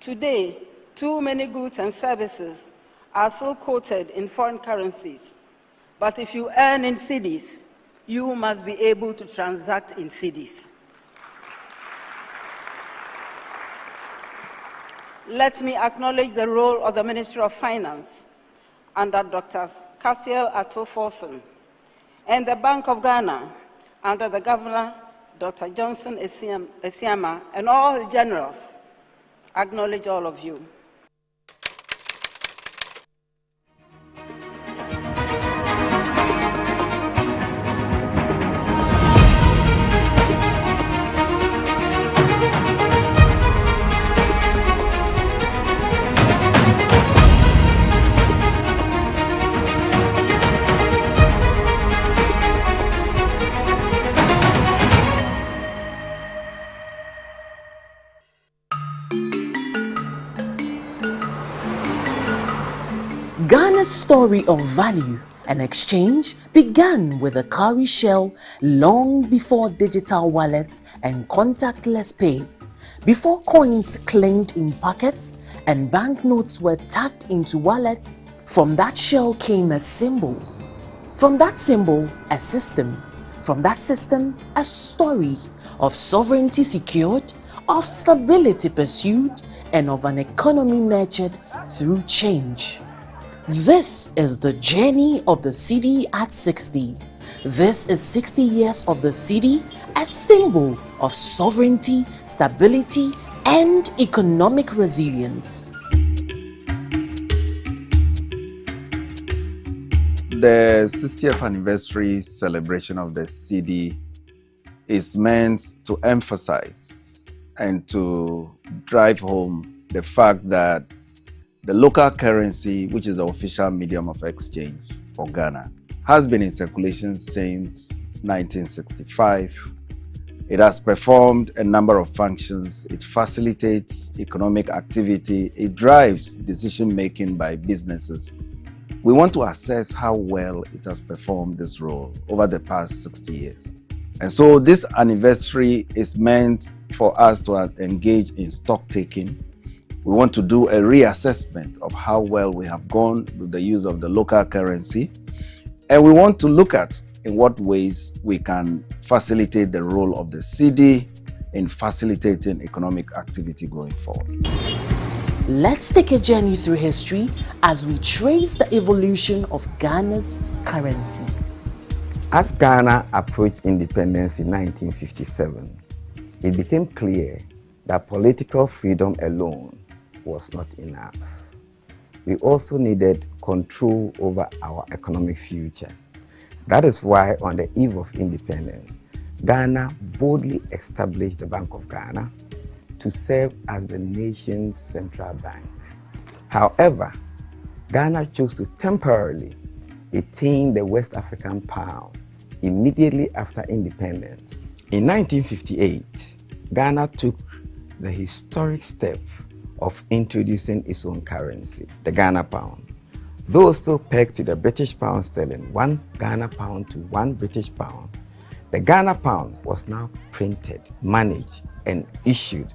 Today, too many goods and services are still quoted in foreign currencies. But if you earn in cedis, you must be able to transact in cedis. Let me acknowledge the role of the Ministry of Finance under Dr. Cassiel Ato-Forson and the Bank of Ghana under the Governor, Dr. Johnson Esiama, and all the generals. I acknowledge all of you. Ghana's story of value and exchange began with a cowrie shell long before digital wallets and contactless pay, before coins clinked in pockets and banknotes were tucked into wallets. From that shell came a symbol, From that symbol, a system. From that system, a story of sovereignty secured, of stability pursued, and of an economy nurtured through change. This is the journey of the city at 60. This is 60 years of the city, a symbol of sovereignty, stability, and economic resilience. The 60th anniversary celebration of the CD is meant to emphasize and to drive home the fact that the local currency, which is the official medium of exchange for Ghana, has been in circulation since 1965. It has performed a number of functions. It facilitates economic activity. It drives decision-making by businesses. We want to assess how well it has performed this role over the past 60 years. And so this anniversary is meant for us to engage in stock taking. We want to do a reassessment of how well we have gone with the use of the local currency. And we want to look at in what ways we can facilitate the role of the CD in facilitating economic activity going forward. Let's take a journey through history as we trace the evolution of Ghana's currency. As Ghana approached independence in 1957, it became clear that political freedom alone was not enough. We also needed control over our economic future. That is why on the eve of independence, Ghana boldly established the Bank of Ghana to serve as the nation's central bank. However, Ghana chose to temporarily retain the West African pound immediately after independence. In 1958, Ghana took the historic step of introducing its own currency, the Ghana pound. Though still pegged to the British pound sterling, 1 Ghana pound to 1 British pound, the Ghana pound was now printed, managed, and issued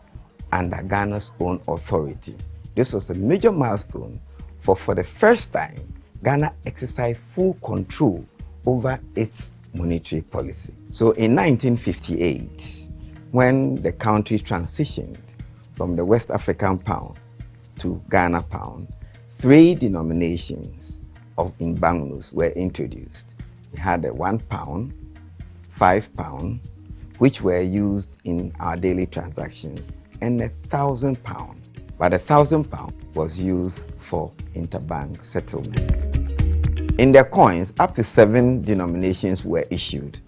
under Ghana's own authority. This was a major milestone for the first time, Ghana exercised full control over its monetary policy. So in 1958, when the country transitioned from the West African pound to Ghana pound, 3 denominations of Imbangnus were introduced. We had the 1 pound, 5 pound, which were used in our daily transactions, and 1,000 pound. But 1,000 pound was used for interbank settlement. In the coins, up to 7 denominations were issued.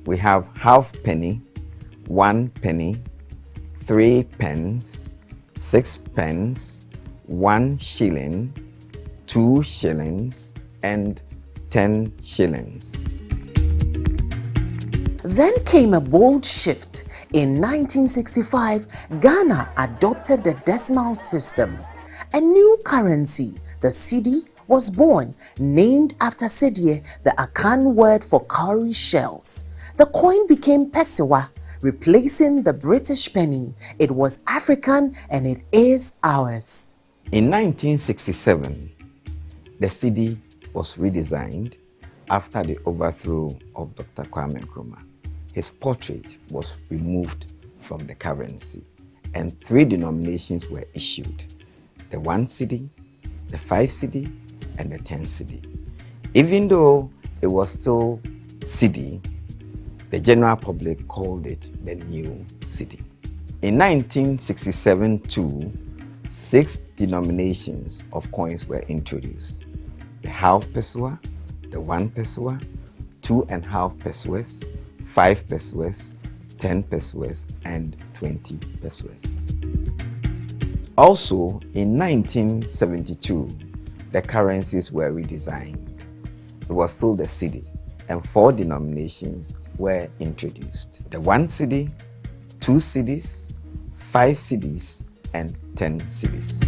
We have half penny, 1 penny, 3 pence, 6 pence, 1 shilling, 2 shillings, and 10 shillings. Then came a bold shift. In 1965, Ghana adopted the decimal system. A new currency, the cedi, was born, named after Cedie, the Akan word for cowrie shells. The coin became Pesewa, replacing the British penny. It was African and it is ours. In 1967, the cedi was redesigned after the overthrow of Dr. Kwame Nkrumah. His portrait was removed from the currency and 3 denominations were issued: the 1 cedi, the 5 cedi, and the 10 cedi. Even though it was still cedi, the general public called it the new cedi. In 1967 too, 6 denominations of coins were introduced: the half pesewa, the 1 pesewa, 2.5 pesewas, 5 pesewas, 10 pesewas, and 20 pesewas. Also, in 1972, the currencies were redesigned. It was still the cedi, and 4 denominations were introduced: the 1 cedi, 2 cedis, 5 cedis, and 10 cedis.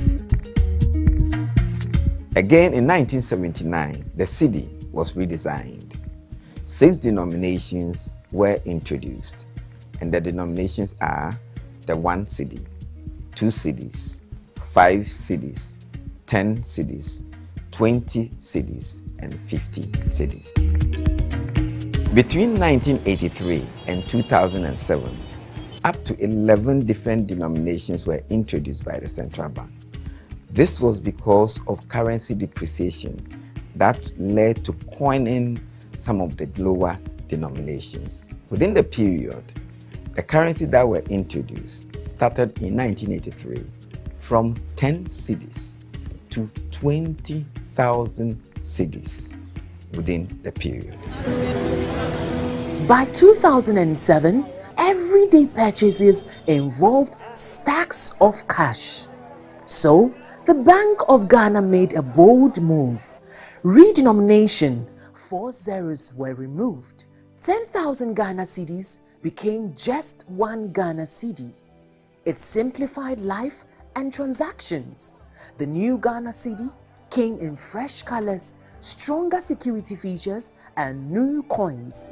Again, in 1979, the cedi was redesigned. 6 denominations were introduced, and the denominations are the 1 cedi, 2 cedis, 5 cedis, 10 cedis, 20 cedis, cities. Between 1983 and 2007, up to 11 different denominations were introduced by the central bank. This was because of currency depreciation that led to coining some of the lower denominations. Within the period, the currencies that were introduced started in 1983 from 10 cedis to 20,000 cedis within the period. By 2007, everyday purchases involved stacks of cash. So, the Bank of Ghana made a bold move. Redenomination, 4 zeros were removed. 10,000 Ghana cedis became just 1 Ghana cedi. It simplified life and transactions. The new Ghana cedi came in fresh colors, stronger security features, and new coins.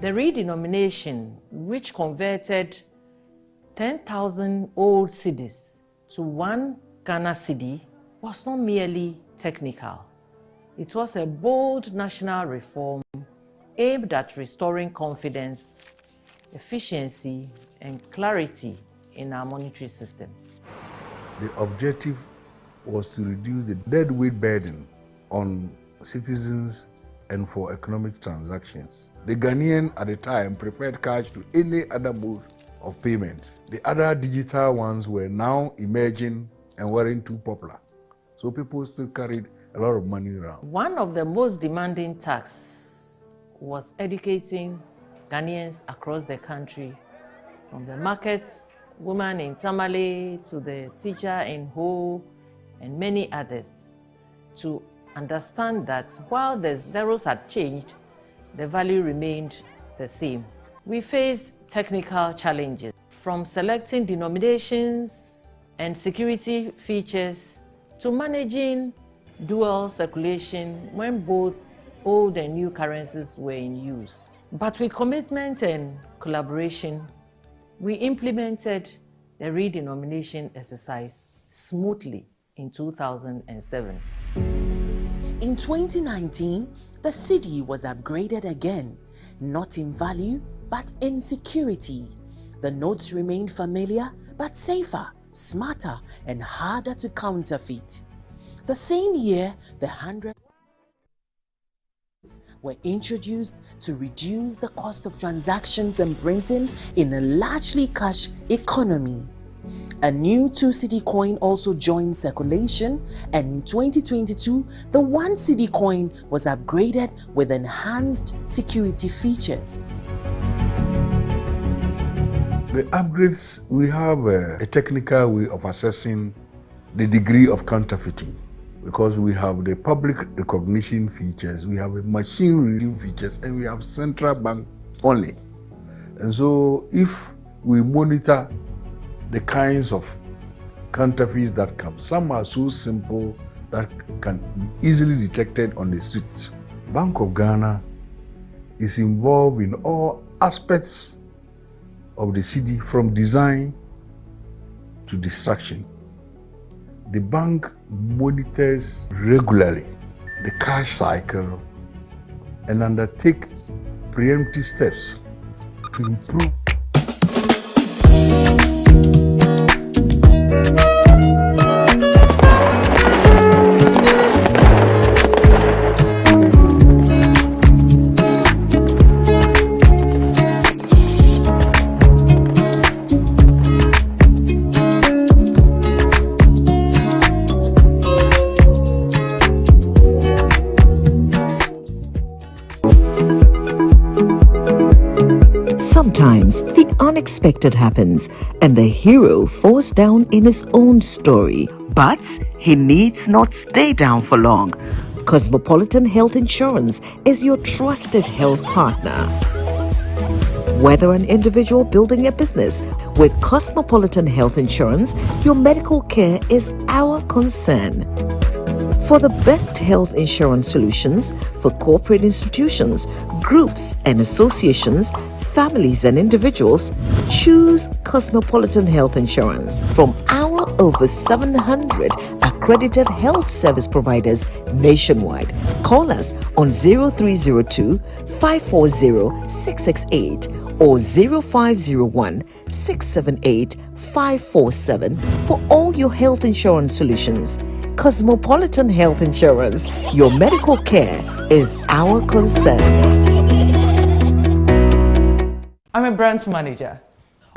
The redenomination, which converted 10,000 old cedis to 1 Ghana cedi, was not merely technical. It was a bold national reform aimed at restoring confidence, efficiency, and clarity in our monetary system. The objective was to reduce the deadweight burden on citizens and for economic transactions. The Ghanaian at the time preferred cash to any other mode of payment. The other digital ones were now emerging and weren't too popular. So people still carried a lot of money around. One of the most demanding tasks was educating Ghanaians across the country, from the markets, women in Tamale, to the teacher in Ho, and many others, to understand that while the zeros had changed, the value remained the same. We faced technical challenges, from selecting denominations and security features to managing dual circulation when both old and new currencies were in use. But with commitment and collaboration, we implemented the redenomination exercise smoothly in 2007. In 2019, the cedi was upgraded again, not in value, but in security. The notes remained familiar, but safer, smarter, and harder to counterfeit. The same year, the 100 were introduced to reduce the cost of transactions and printing in a largely cash economy. A new 2 cedi coin also joined circulation, and in 2022, the 1 cedi coin was upgraded with enhanced security features. The upgrades, we have a technical way of assessing the degree of counterfeiting, because we have the public recognition features, we have machine reading features, and we have central bank only. And so if we monitor the kinds of counterfeits that come, some are so simple that can be easily detected on the streets. Bank of Ghana is involved in all aspects of the cedi, from design to destruction. The bank monitors regularly the cash cycle and undertake preemptive steps to improve. Sometimes the unexpected happens and the hero falls down in his own story. But he needs not stay down for long. Cosmopolitan Health Insurance is your trusted health partner. Whether an individual building a business, with Cosmopolitan Health Insurance, your medical care is our concern. For the best health insurance solutions for corporate institutions, groups and associations, families and individuals, choose Cosmopolitan Health Insurance. From our over 700 accredited health service providers nationwide. Call us on 0302 540 668 or 0501 678 547 for all your health insurance solutions. Cosmopolitan Health Insurance, your medical care is our concern. I'm a brand manager.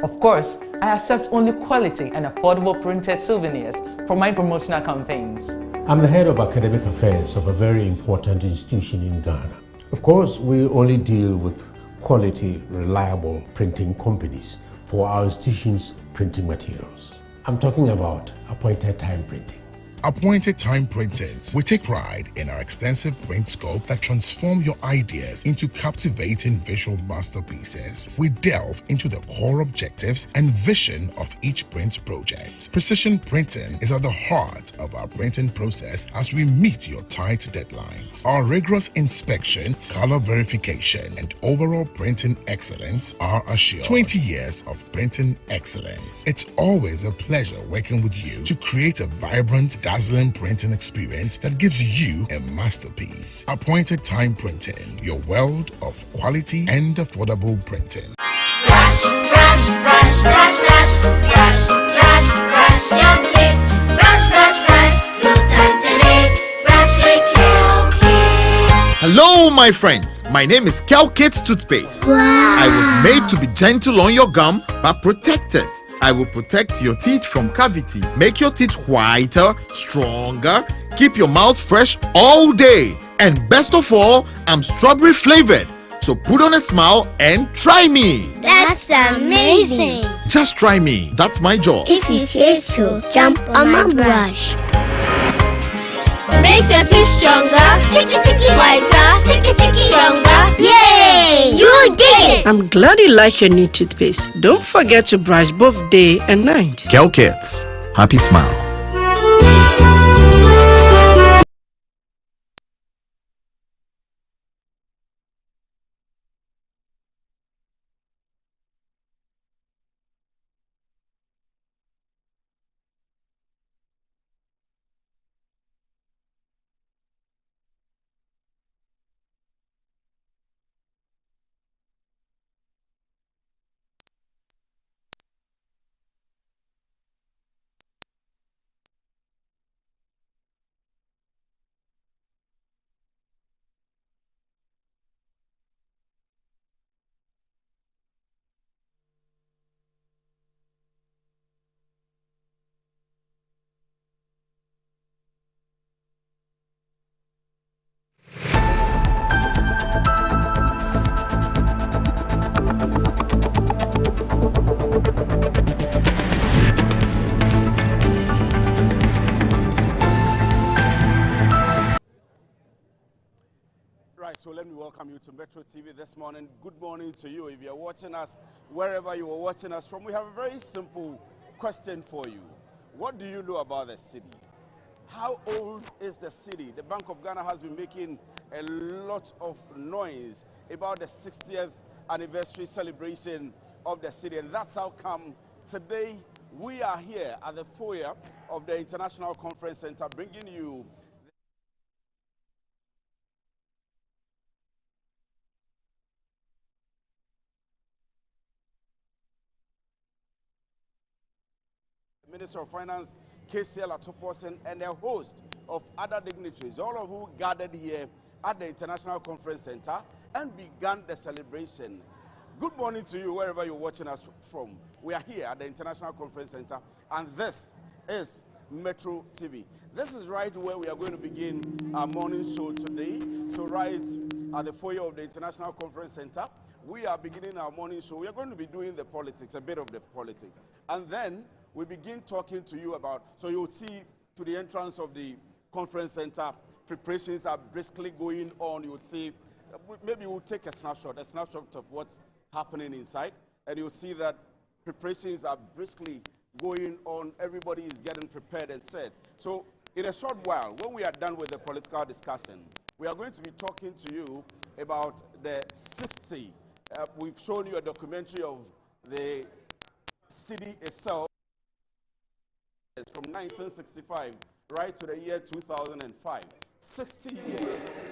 Of course, I accept only quality and affordable printed souvenirs for my promotional campaigns. I'm the head of academic affairs of a very important institution in Ghana. Of course, we only deal with quality, reliable printing companies for our institution's printing materials. I'm talking about appointed time printing. Appointed Time Printings. We take pride in our extensive print scope that transform your ideas into captivating visual masterpieces. We delve into the core objectives and vision of each print project. Precision printing is at the heart of our printing process as we meet your tight deadlines. Our rigorous inspection, color verification, and overall printing excellence are assured. 20 years of printing excellence. It's always a pleasure working with you to create a vibrant, dazzling printing experience that gives you a masterpiece. Appointed Time Printing, your world of quality and affordable printing. Brush, brush, brush, brush, brush, brush, brush, brush your teeth. Brush, brush, brush, 2 times a day. Brush with Kel-Kit. Hello, my friends. My name is Kel-Kit Toothpaste. Wow. I was made to be gentle on your gum, but protected. I will protect your teeth from cavity, make your teeth whiter, stronger, keep your mouth fresh all day. And best of all, I'm strawberry flavored. So put on a smile and try me. That's amazing. Just try me. That's my job. If you say so, jump on my brush. Makes your teeth stronger, chicky chicky whiter, chicky chicky stronger. Yay! You did it! I'm glad you like your new toothpaste. Don't forget to brush both day and night. Kel-Kit, happy smile. So let me welcome you to Metro TV this morning. Good morning to you. If you're watching us, wherever you are watching us from, we have a very simple question for you. What do you know about the city? How old is the city? The Bank of Ghana has been making a lot of noise about the 60th anniversary celebration of the city, and that's how come today we are here at the foyer of the International Conference Center bringing you Minister of Finance, KCL Atoforsen, and a host of other dignitaries, all of who gathered here at the International Conference Center and began the celebration. Good morning to you, wherever you're watching us from. We are here at the International Conference Center, and this is Metro TV. This is right where we are going to begin our morning show today. So right at the foyer of the International Conference Center, we are beginning our morning show. We are going to be doing the politics, a bit of the politics. And then we begin talking to you about, so you'll see to the entrance of the conference center, preparations are briskly going on. You'll see, maybe we'll take a snapshot of what's happening inside, and you'll see that preparations are briskly going on. Everybody is getting prepared and set. So in a short while, when we are done with the political discussion, we are going to be talking to you about the 60. We've shown you a documentary of the city itself. from 1965 right to the year 2005. 60 years.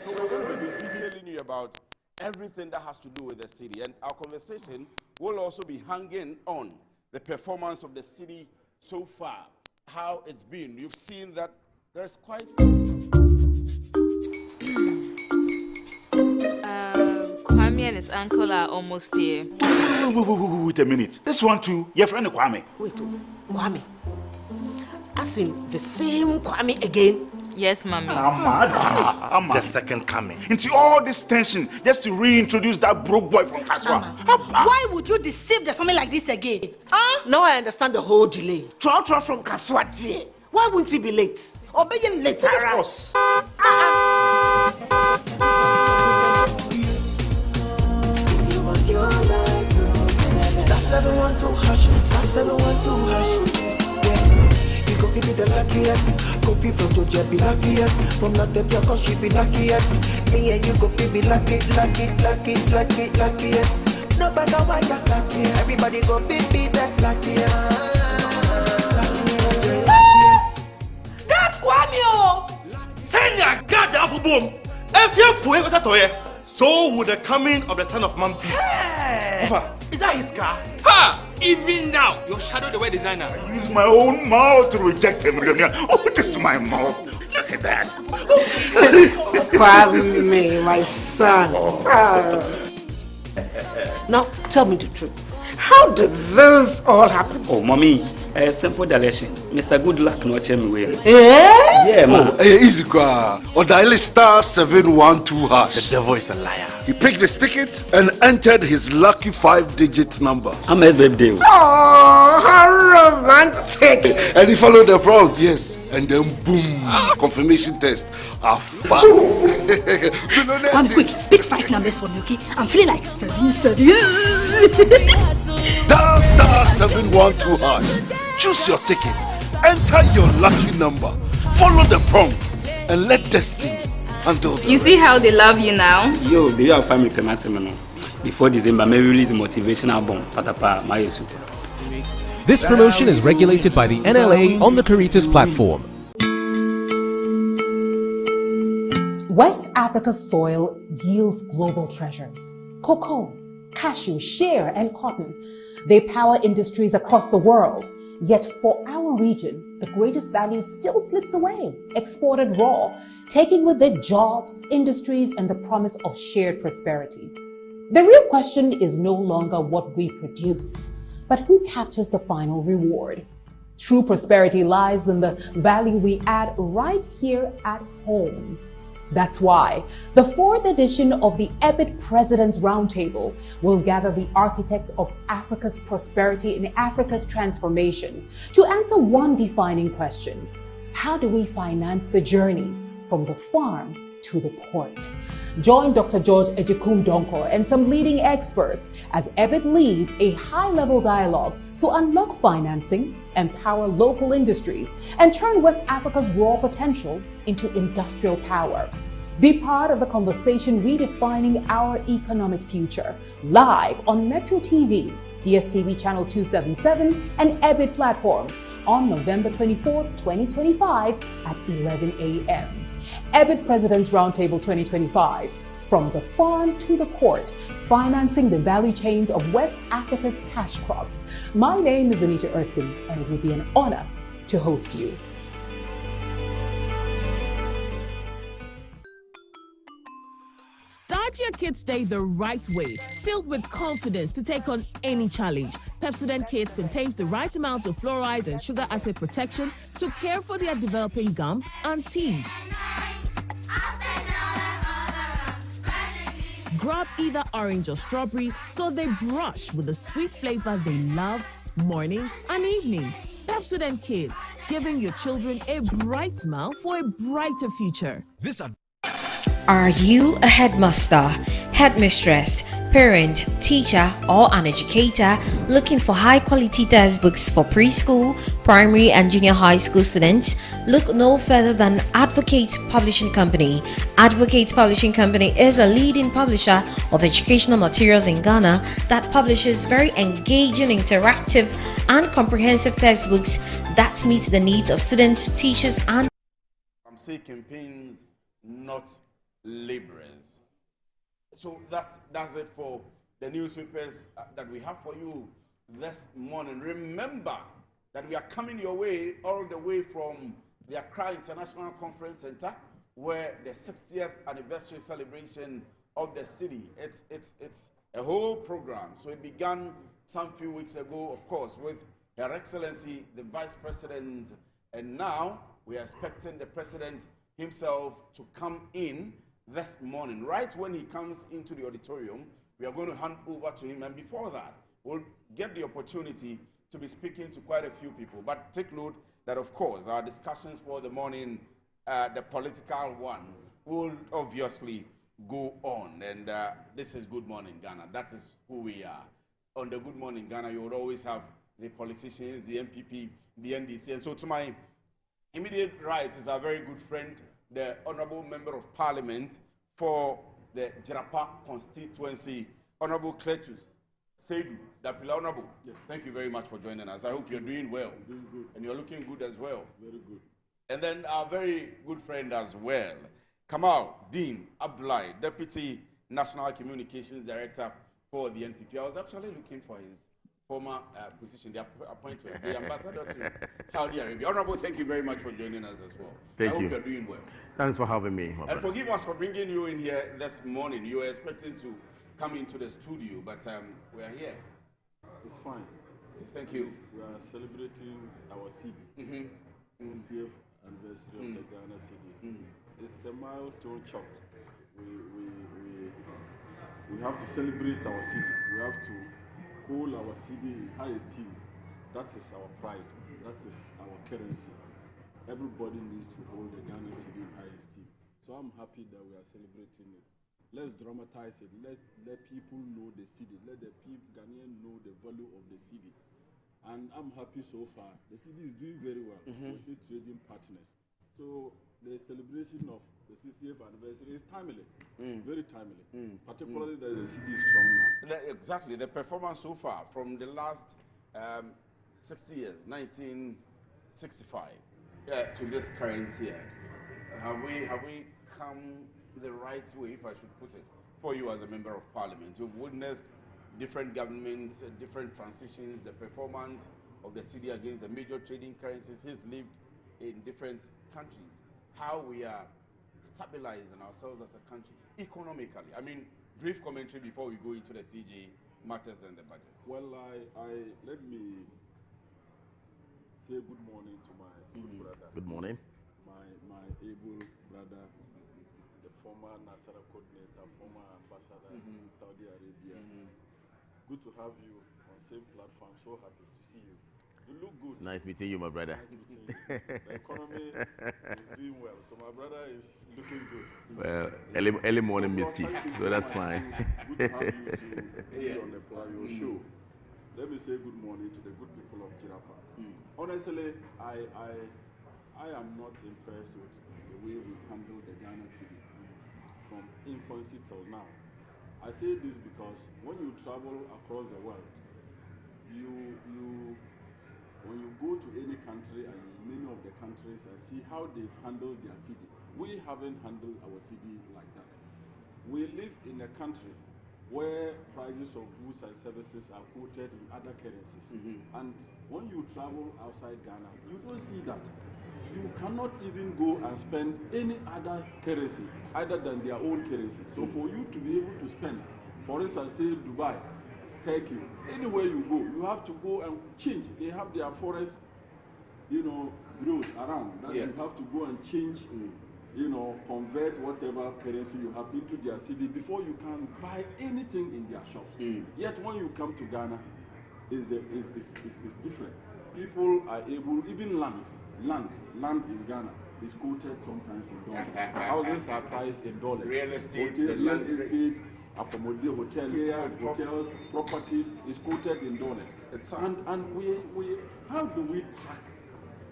So we're going to be detailing you about everything that has to do with the city. And our conversation will also be hanging on the performance of the city so far, how it's been. You've seen that there's quite... Kwame and his uncle are almost here. Wait a minute. This one too, your friend Kwame. Wait, Kwame? As in the same Kwame again? Yes, Mommy. The second coming. Into all this tension just to reintroduce that broke boy from Kaswa. Why would you deceive the family like this again? Now I understand the whole delay. Troll from Kaswa. Why wouldn't he be late? Or be late? Of course. You go be the luckiest. Copy from Georgia be luckiest. From not the cause she be luckiest. Me and you go be luckiest. No bugger why you luckiest. Everybody go be that luckiest. God Kwame! Send your God down for boom. If you put it toy, so would the coming of the Son of Man be. Is that his car? Ha! Even now, your shadow the way designer. I use my own mouth to reject him. Oh, this is my mouth. Look at that. Kwame, my son. Now, tell me the truth. How did this all happen? Oh, Mommy, simple direction. Mr. Goodluck no check me way. Yeah, man. Easy cry. Or dial star 712 hash. The devil is a liar. He picked his ticket and entered his lucky 5-digit number. I'm his birthday. Oh, how romantic. And he followed the prompt, yes. And then boom, confirmation test. One quick, pick 5 numbers for me, okay? I'm feeling like 7. Dial star 712 hash. Choose your ticket. Enter your lucky number. Follow the prompt and let destiny handle the You see how they love you now? Yo, do you have family payment seminar? Before December, maybe release a motivational album. Patapa, my super. This promotion is regulated by the NLA on the Caritas platform. West Africa's soil yields global treasures. Cocoa, cashew, shea, and cotton. They power industries across the world. Yet for our region, the greatest value still slips away, exported raw, taking with it jobs, industries, and the promise of shared prosperity. The real question is no longer what we produce, but who captures the final reward. True prosperity lies in the value we add right here at home. That's why the 4th edition of the EBIT President's Roundtable will gather the architects of Africa's prosperity and Africa's transformation to answer one defining question. How do we finance the journey from the farm to the port? Join Dr. George Ejikum Donkor and some leading experts as EBIT leads a high-level dialogue to unlock financing, empower local industries, and turn West Africa's raw potential into industrial power. Be part of the conversation redefining our economic future, live on Metro TV, DSTV Channel 277, and EBIT platforms on November 24, 2025 at 11 a.m. EBIT President's Roundtable 2025. From the farm to the port, financing the value chains of West Africa's cash crops. My name is Anita Erskine, and it will be an honor to host you. Start your kids' day the right way, filled with confidence to take on any challenge. Pepsodent Kids contains the right amount of fluoride and sugar acid protection to care for their developing gums and teeth. Grab either orange or strawberry so they brush with the sweet flavor they love morning and evening. Pepsodent Kids, giving your children a bright smile for a brighter future. Are you a headmaster, headmistress, Parent, teacher, or an educator looking for high-quality textbooks for preschool, primary, and junior high school students, look no further than Advocate Publishing Company. Advocate Publishing Company is a leading publisher of educational materials in Ghana that publishes very engaging, interactive, and comprehensive textbooks that meet the needs of students, teachers, and campaigns, not laborers. So that's it for the newspapers that we have for you this morning. Remember that we are coming your way all the way from the Accra International Conference Center, where the 60th anniversary celebration of the city. It's a whole program. So it began some few weeks ago, of course, with Her Excellency the Vice President, and now we are expecting the President himself to come in this morning. Right when he comes into the auditorium, we are going to hand over to him, and before that, we'll get the opportunity to be speaking to quite a few people. But take note that, of course, our discussions for the morning, the political one, will obviously go on. And this is Good Morning Ghana. That is who we are. On the Good Morning Ghana, you would always have the politicians, the MPP, the NDC. And so to my immediate right is our very good friend, the Honorable Member of Parliament for the Jirapa constituency, Honorable Cletus Seidu Dapila. Honorable, yes. Thank you very much for joining us. I hope you're doing well. I'm doing good. And you're looking good as well. Very good. And then our very good friend as well, Kamal Dean Abdullahi, Deputy National Communications Director for the NPP. I was actually looking for his former position, the appointment, the ambassador to Saudi Arabia. Honorable, thank you very much for joining us as well. Thank you. I hope you're doing well. Thanks for having me. And forgive us for bringing you in here this morning. You were expecting to come into the studio, but we are here. It's fine. Thank you. We are celebrating our city, 60th anniversary of the Ghana city. It's a milestone chop. We have to celebrate our city. We have to hold our city in high esteem. That is our pride. That is our currency. Everybody needs to hold the Ghana city in high esteem. So I'm happy that we are celebrating it. Let's dramatize it. Let people know the city. Let the people, Ghanaians, know the value of the city. And I'm happy so far. The city is doing very well with its trading partners. So the celebration of the 60th anniversary is timely, very timely, particularly that the city is strong now. Exactly. The performance so far from the last 60 years, 1965, to this current year, have we come the right way, if I should put it, for you as a member of parliament? You've witnessed different governments, different transitions, the performance of the city against the major trading currencies. He's lived in different countries. How we are stabilizing ourselves as a country economically. I mean, brief commentary before we go into the CJ matters and the budget. Well, let me say good morning to my good brother. Good morning. My able brother, the former Nasara coordinator, former ambassador in Saudi Arabia. Good to have you on the same platform. So happy to see you. You look good. Nice meeting you, my brother. Nice meeting you. The economy is doing well, so my brother is looking good. Well, early morning mischief, so that's fine. Good to have you to be on your show. Let me say good morning to the good people of Jirapa. Honestly, I am not impressed with the way we've handled the Ghana city from infancy till now. I say this because when you travel across the world, when you go to any country and many of the countries and see how they've handled their city, we haven't handled our city like that. We live in a country where prices of goods and services are quoted in other currencies. And when you travel outside Ghana, you don't see that. You cannot even go and spend any other currency other than their own currency. So for you to be able to spend, for instance, say Dubai, Turkey, anywhere you go, you have to go and change. They have their forex, bureaus around. That you have to go and change, convert whatever currency you have into their city before you can buy anything in their shops. Yet when you come to Ghana, it's different. People are able, even land in Ghana is quoted sometimes in dollars. Houses are priced in dollars. Real estate, real estate, accommodate hotels, properties is quoted in dollars. And we how do we track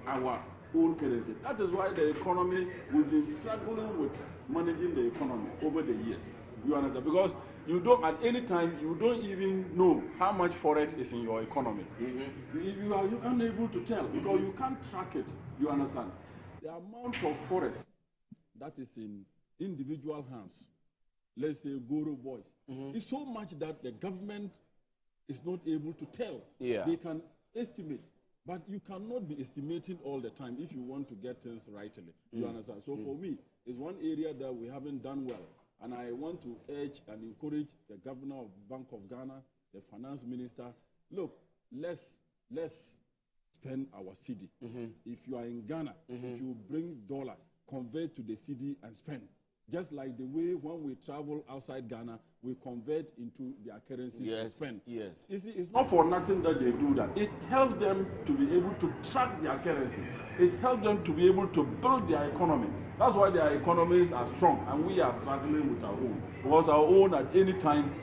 our own currency? That is why the economy, we've been struggling with managing the economy over the years. You understand? Because you don't, at any time, you don't even know how much forex is in your economy. You are unable to tell because you can't track it. You understand? The amount of forex that is in individual hands, let's say Goro boys, is so much that the government is not able to tell. They can estimate, but you cannot be estimating all the time if you want to get things rightly. You understand? So for me, it's one area that we haven't done well. And I want to urge and encourage the governor of Bank of Ghana, the finance minister, look, let's spend our cedi. If you are in Ghana, if you bring dollar, convert to the cedi and spend. Just like the way when we travel outside Ghana, we convert into their currencies to spend. You see, it's not for nothing that they do that. It helps them to be able to track their currency. It helps them to be able to build their economy. That's why their economies are strong, and we are struggling with our own. Because our own at any time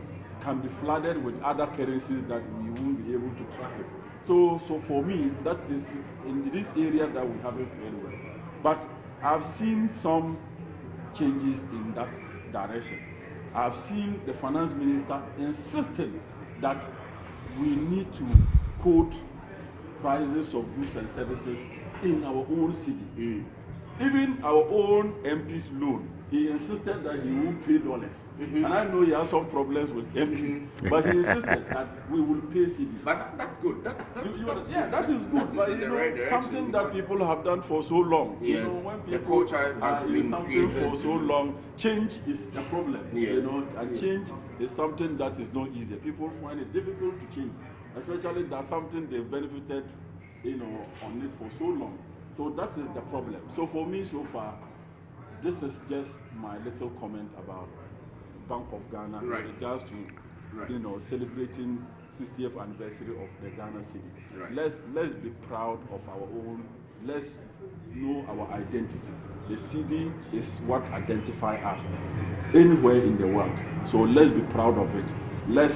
can be flooded with other currencies that we won't be able to track it. So for me, that is in this area that we haven't fared well. But I've seen some changes in that direction. I've seen the finance minister insisting that we need to quote prices of goods and services in our own city. Even our own MP's loan, he insisted that he won't pay dollars. And I know he has some problems with MPs, but he insisted that we will pay cedis. But that's good. That is good. But you know, something that people have done for so long. You know, when people are in something for so long, change is a problem. You know, and change is something that is not easy. People find it difficult to change, especially that something they've benefited, you know, on it for so long. So that is the problem. So for me, so far, this is just my little comment about Bank of Ghana in regards to, you know, celebrating 60th anniversary of the Ghana cedi. Let's be proud of our own. Let's know our identity. The cedi is what identifies us anywhere in the world. So let's be proud of it. Let's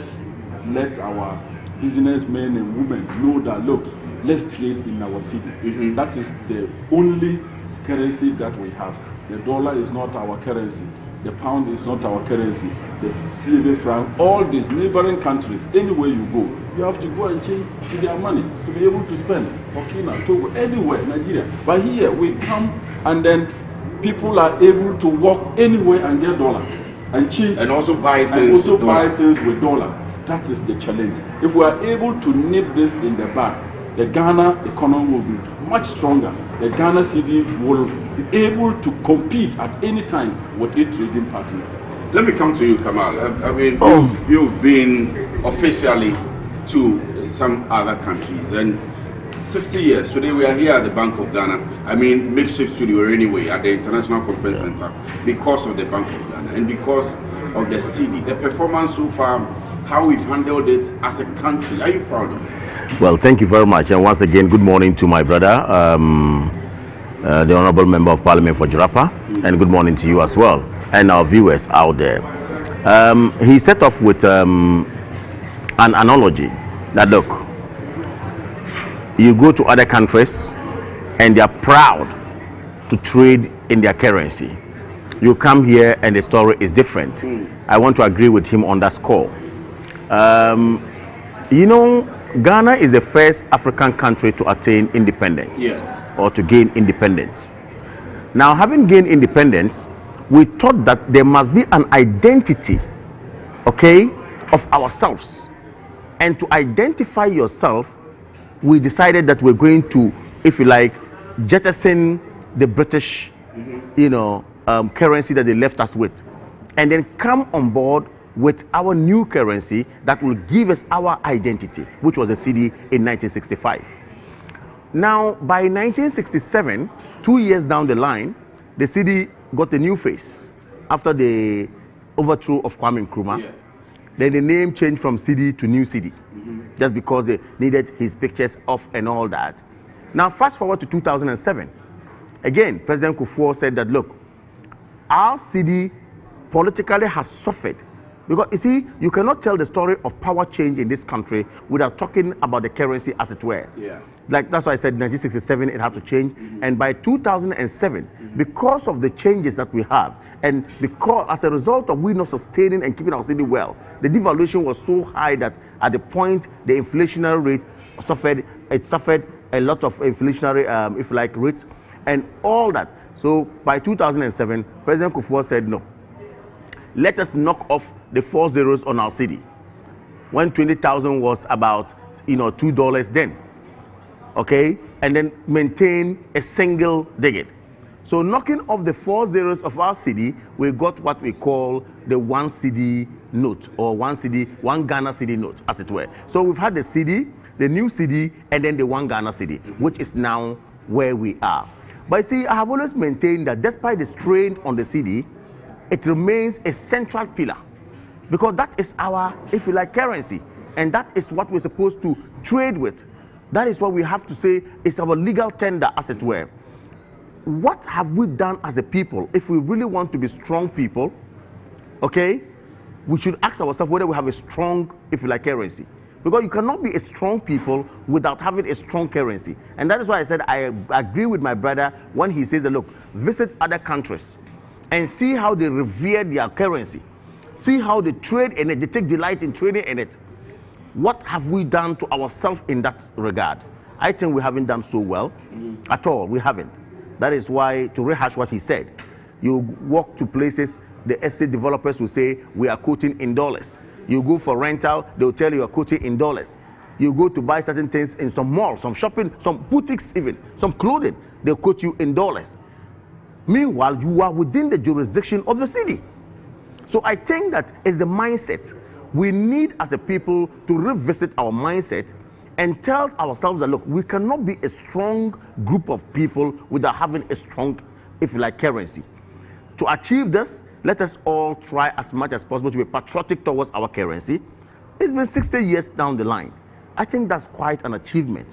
let our businessmen and women know that, look, let's trade in our cedi. That is the only currency that we have. The dollar is not our currency. The pound is not our currency. The Swiss franc, all these neighboring countries, anywhere you go, you have to go and change to their money to be able to spend. Burkina, Togo, anywhere, Nigeria. But here we come and then people are able to walk anywhere and get dollar and change. And also buy things with dollar. That is the challenge. If we are able to nip this in the bud, the Ghana economy will be much stronger. The Ghana cedi will be able to compete at any time with its trading partners. Let me come to you, Kamal. I mean, you've been officially to some other countries, and 60 years. Today we are here at the Bank of Ghana. I mean, makeshift studio anyway, at the International Conference Center, because of the Bank of Ghana and because of the cedi. The performance so far, how we've handled it as a country. Are you proud of it? Well, thank you very much, and once again, good morning to my brother, the Honorable Member of Parliament for Jirapa, and good morning to you as well, and our viewers out there. He set off with an analogy that, look, you go to other countries and they are proud to trade in their currency. You come here and the story is different. I want to agree with him on that score. You know, Ghana is the first African country to attain independence, or to gain independence. Now, having gained independence, we thought that there must be an identity, of ourselves. And to identify yourself, we decided that we're going to, if you like, jettison the British, currency that they left us with, and then come on board with our new currency that will give us our identity, which was the cedi in 1965. Now, by 1967, 2 years down the line, the cedi got a new face after the overthrow of Kwame Nkrumah. Then the name changed from cedi to new cedi, just because they needed his pictures off and all that. Now, fast forward to 2007. Again, President Kufuor said that, look, our cedi politically has suffered Because you see, you cannot tell the story of power change in this country without talking about the currency, as it were. Yeah. Like that's why I said 1967 it had to change, and by 2007, because of the changes that we have, and because as a result of we not sustaining and keeping our city well, the devaluation was so high that at the point the inflationary rate suffered a lot of inflationary, if you like, rates and all that. So by 2007, President Kufuor said no. Let us knock off the 4 zeros on our city. When 20,000 was about $2 then. Okay, and then maintain a single digit. So knocking off the 4 zeros of our city, we got what we call the 1 cedi note, or 1 Ghana cedi note, as it were. So we've had the cedi, the new cedi, and then the 1 Ghana cedi, which is now where we are. But see, I have always maintained that despite the strain on the cedi, it remains a central pillar, because that is our, if you like, currency, and that is what we're supposed to trade with. That is what we have to say is our legal tender, as it were. What have we done as a people? If we really want to be strong people, okay, we should ask ourselves whether we have a strong, if you like, currency. Because you cannot be a strong people without having a strong currency. And that is why I said I agree with my brother when he says that, look, visit other countries and see how they revere their currency. See how they trade in it, they take delight in trading in it. What have we done to ourselves in that regard? I think we haven't done so well at all. We haven't. That is why, to rehash what he said, you walk to places, the estate developers will say, we are quoting in dollars. You go for rental, they'll tell you are quoting in dollars. You go to buy certain things in some malls, some shopping, some boutiques even, some clothing, they'll quote you in dollars. Meanwhile, you are within the jurisdiction of the city. So I think that is the mindset. We need as a people to revisit our mindset and tell ourselves that, look, we cannot be a strong group of people without having a strong, if you like, currency. To achieve this, let us all try as much as possible to be patriotic towards our currency. It's been 60 years down the line. I think that's quite an achievement.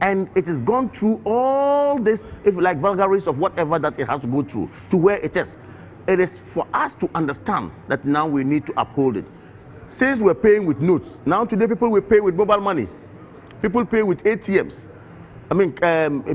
And it has gone through all this, if you like, vagaries of whatever that it has to go through to where it is. It is for us to understand that now we need to uphold it. Since we're paying with notes, now today people will pay with mobile money. People pay with ATMs. I mean,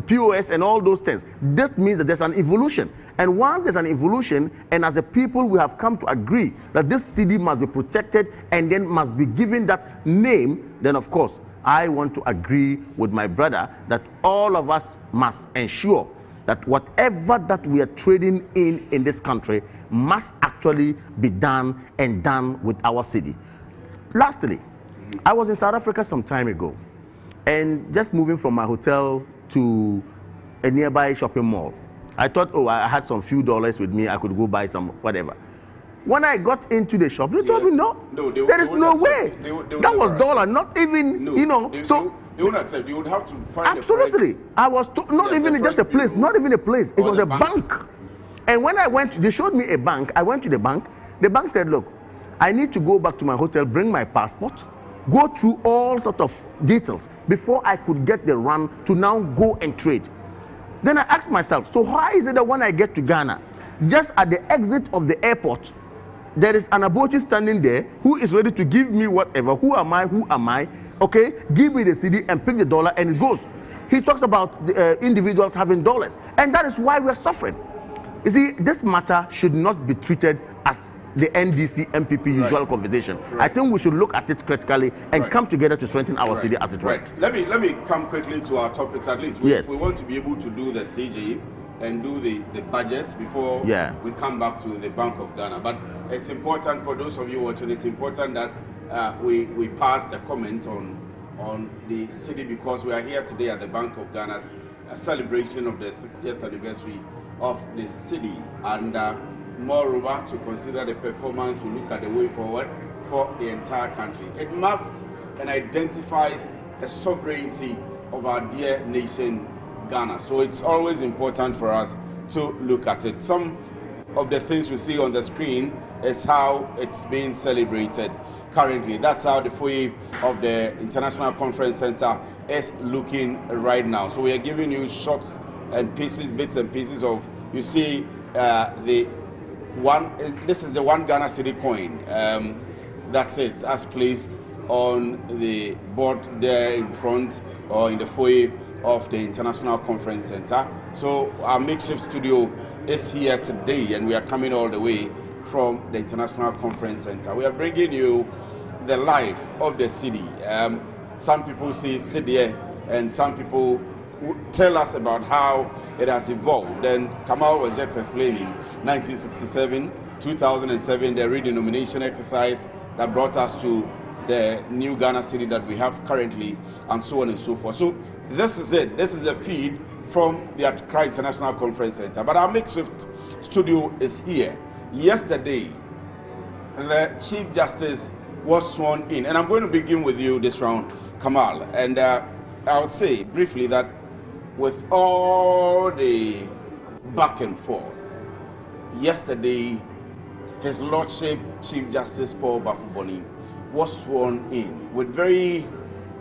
POS and all those things. That means that there's an evolution. And once there's an evolution, and as a people we have come to agree that this city must be protected and then must be given that name, then of course, I want to agree with my brother that all of us must ensure that whatever that we are trading in this country must actually be done and done with our city. Lastly, I was in South Africa some time ago, and just moving from my hotel to a nearby shopping mall, I thought, oh, I had some few dollars with me, I could go buy some whatever. When I got into the shop, they told me no, there is no way. That was dollar, not even, so they wouldn't accept. You would have to find absolutely. I was not even just a place, not even a place. It was a bank. And when I went, they showed me a bank. I went to the bank. The bank said, look, I need to go back to my hotel, bring my passport, go through all sorts of details before I could get the run to now go and trade. Then I asked myself, so why is it that when I get to Ghana, just at the exit of the airport, there is an Abochi standing there who is ready to give me whatever. Who am I? Okay, give me the cedi and pick the dollar and it goes. He talks about the, individuals having dollars, and that is why we are suffering. You see, this matter should not be treated as the NDC MPP usual conversation. I think we should look at it critically and come together to strengthen our city as it were. Let me come quickly to our topics. At least we want to be able to do the CJ and do the budget before we come back to the Bank of Ghana. But it's important for those of you watching, it's important that we pass the comments on the city, because we are here today at the Bank of Ghana's celebration of the 60th anniversary of the city, and moreover to consider the performance, to look at the way forward for the entire country. It marks and identifies the sovereignty of our dear nation Ghana. So it's always important for us to look at it. Some of the things we see on the screen is how it's being celebrated currently. That's how the foyer of the International Conference Center is looking right now. So we are giving you shots and pieces, bits and pieces of, you see this is the 1 Ghana cedi coin. That's it, as placed on the board there in front or in the foyer of the International Conference Center. So our makeshift studio is here today, and we are coming all the way from the International Conference Center. We are bringing you the life of the city. Some people say city, and some people tell us about how it has evolved. And Kamal was just explaining 1967, 2007, the redenomination exercise that brought us to the new Ghana city that we have currently, and so on and so forth. So this is it. This is a feed from the Accra International Conference Center. But our makeshift studio is here. Yesterday, the Chief Justice was sworn in. And I'm going to begin with you this round, Kamal. And I would say briefly that with all the back and forth, yesterday, His Lordship Chief Justice Paul Bafuboni was sworn in with very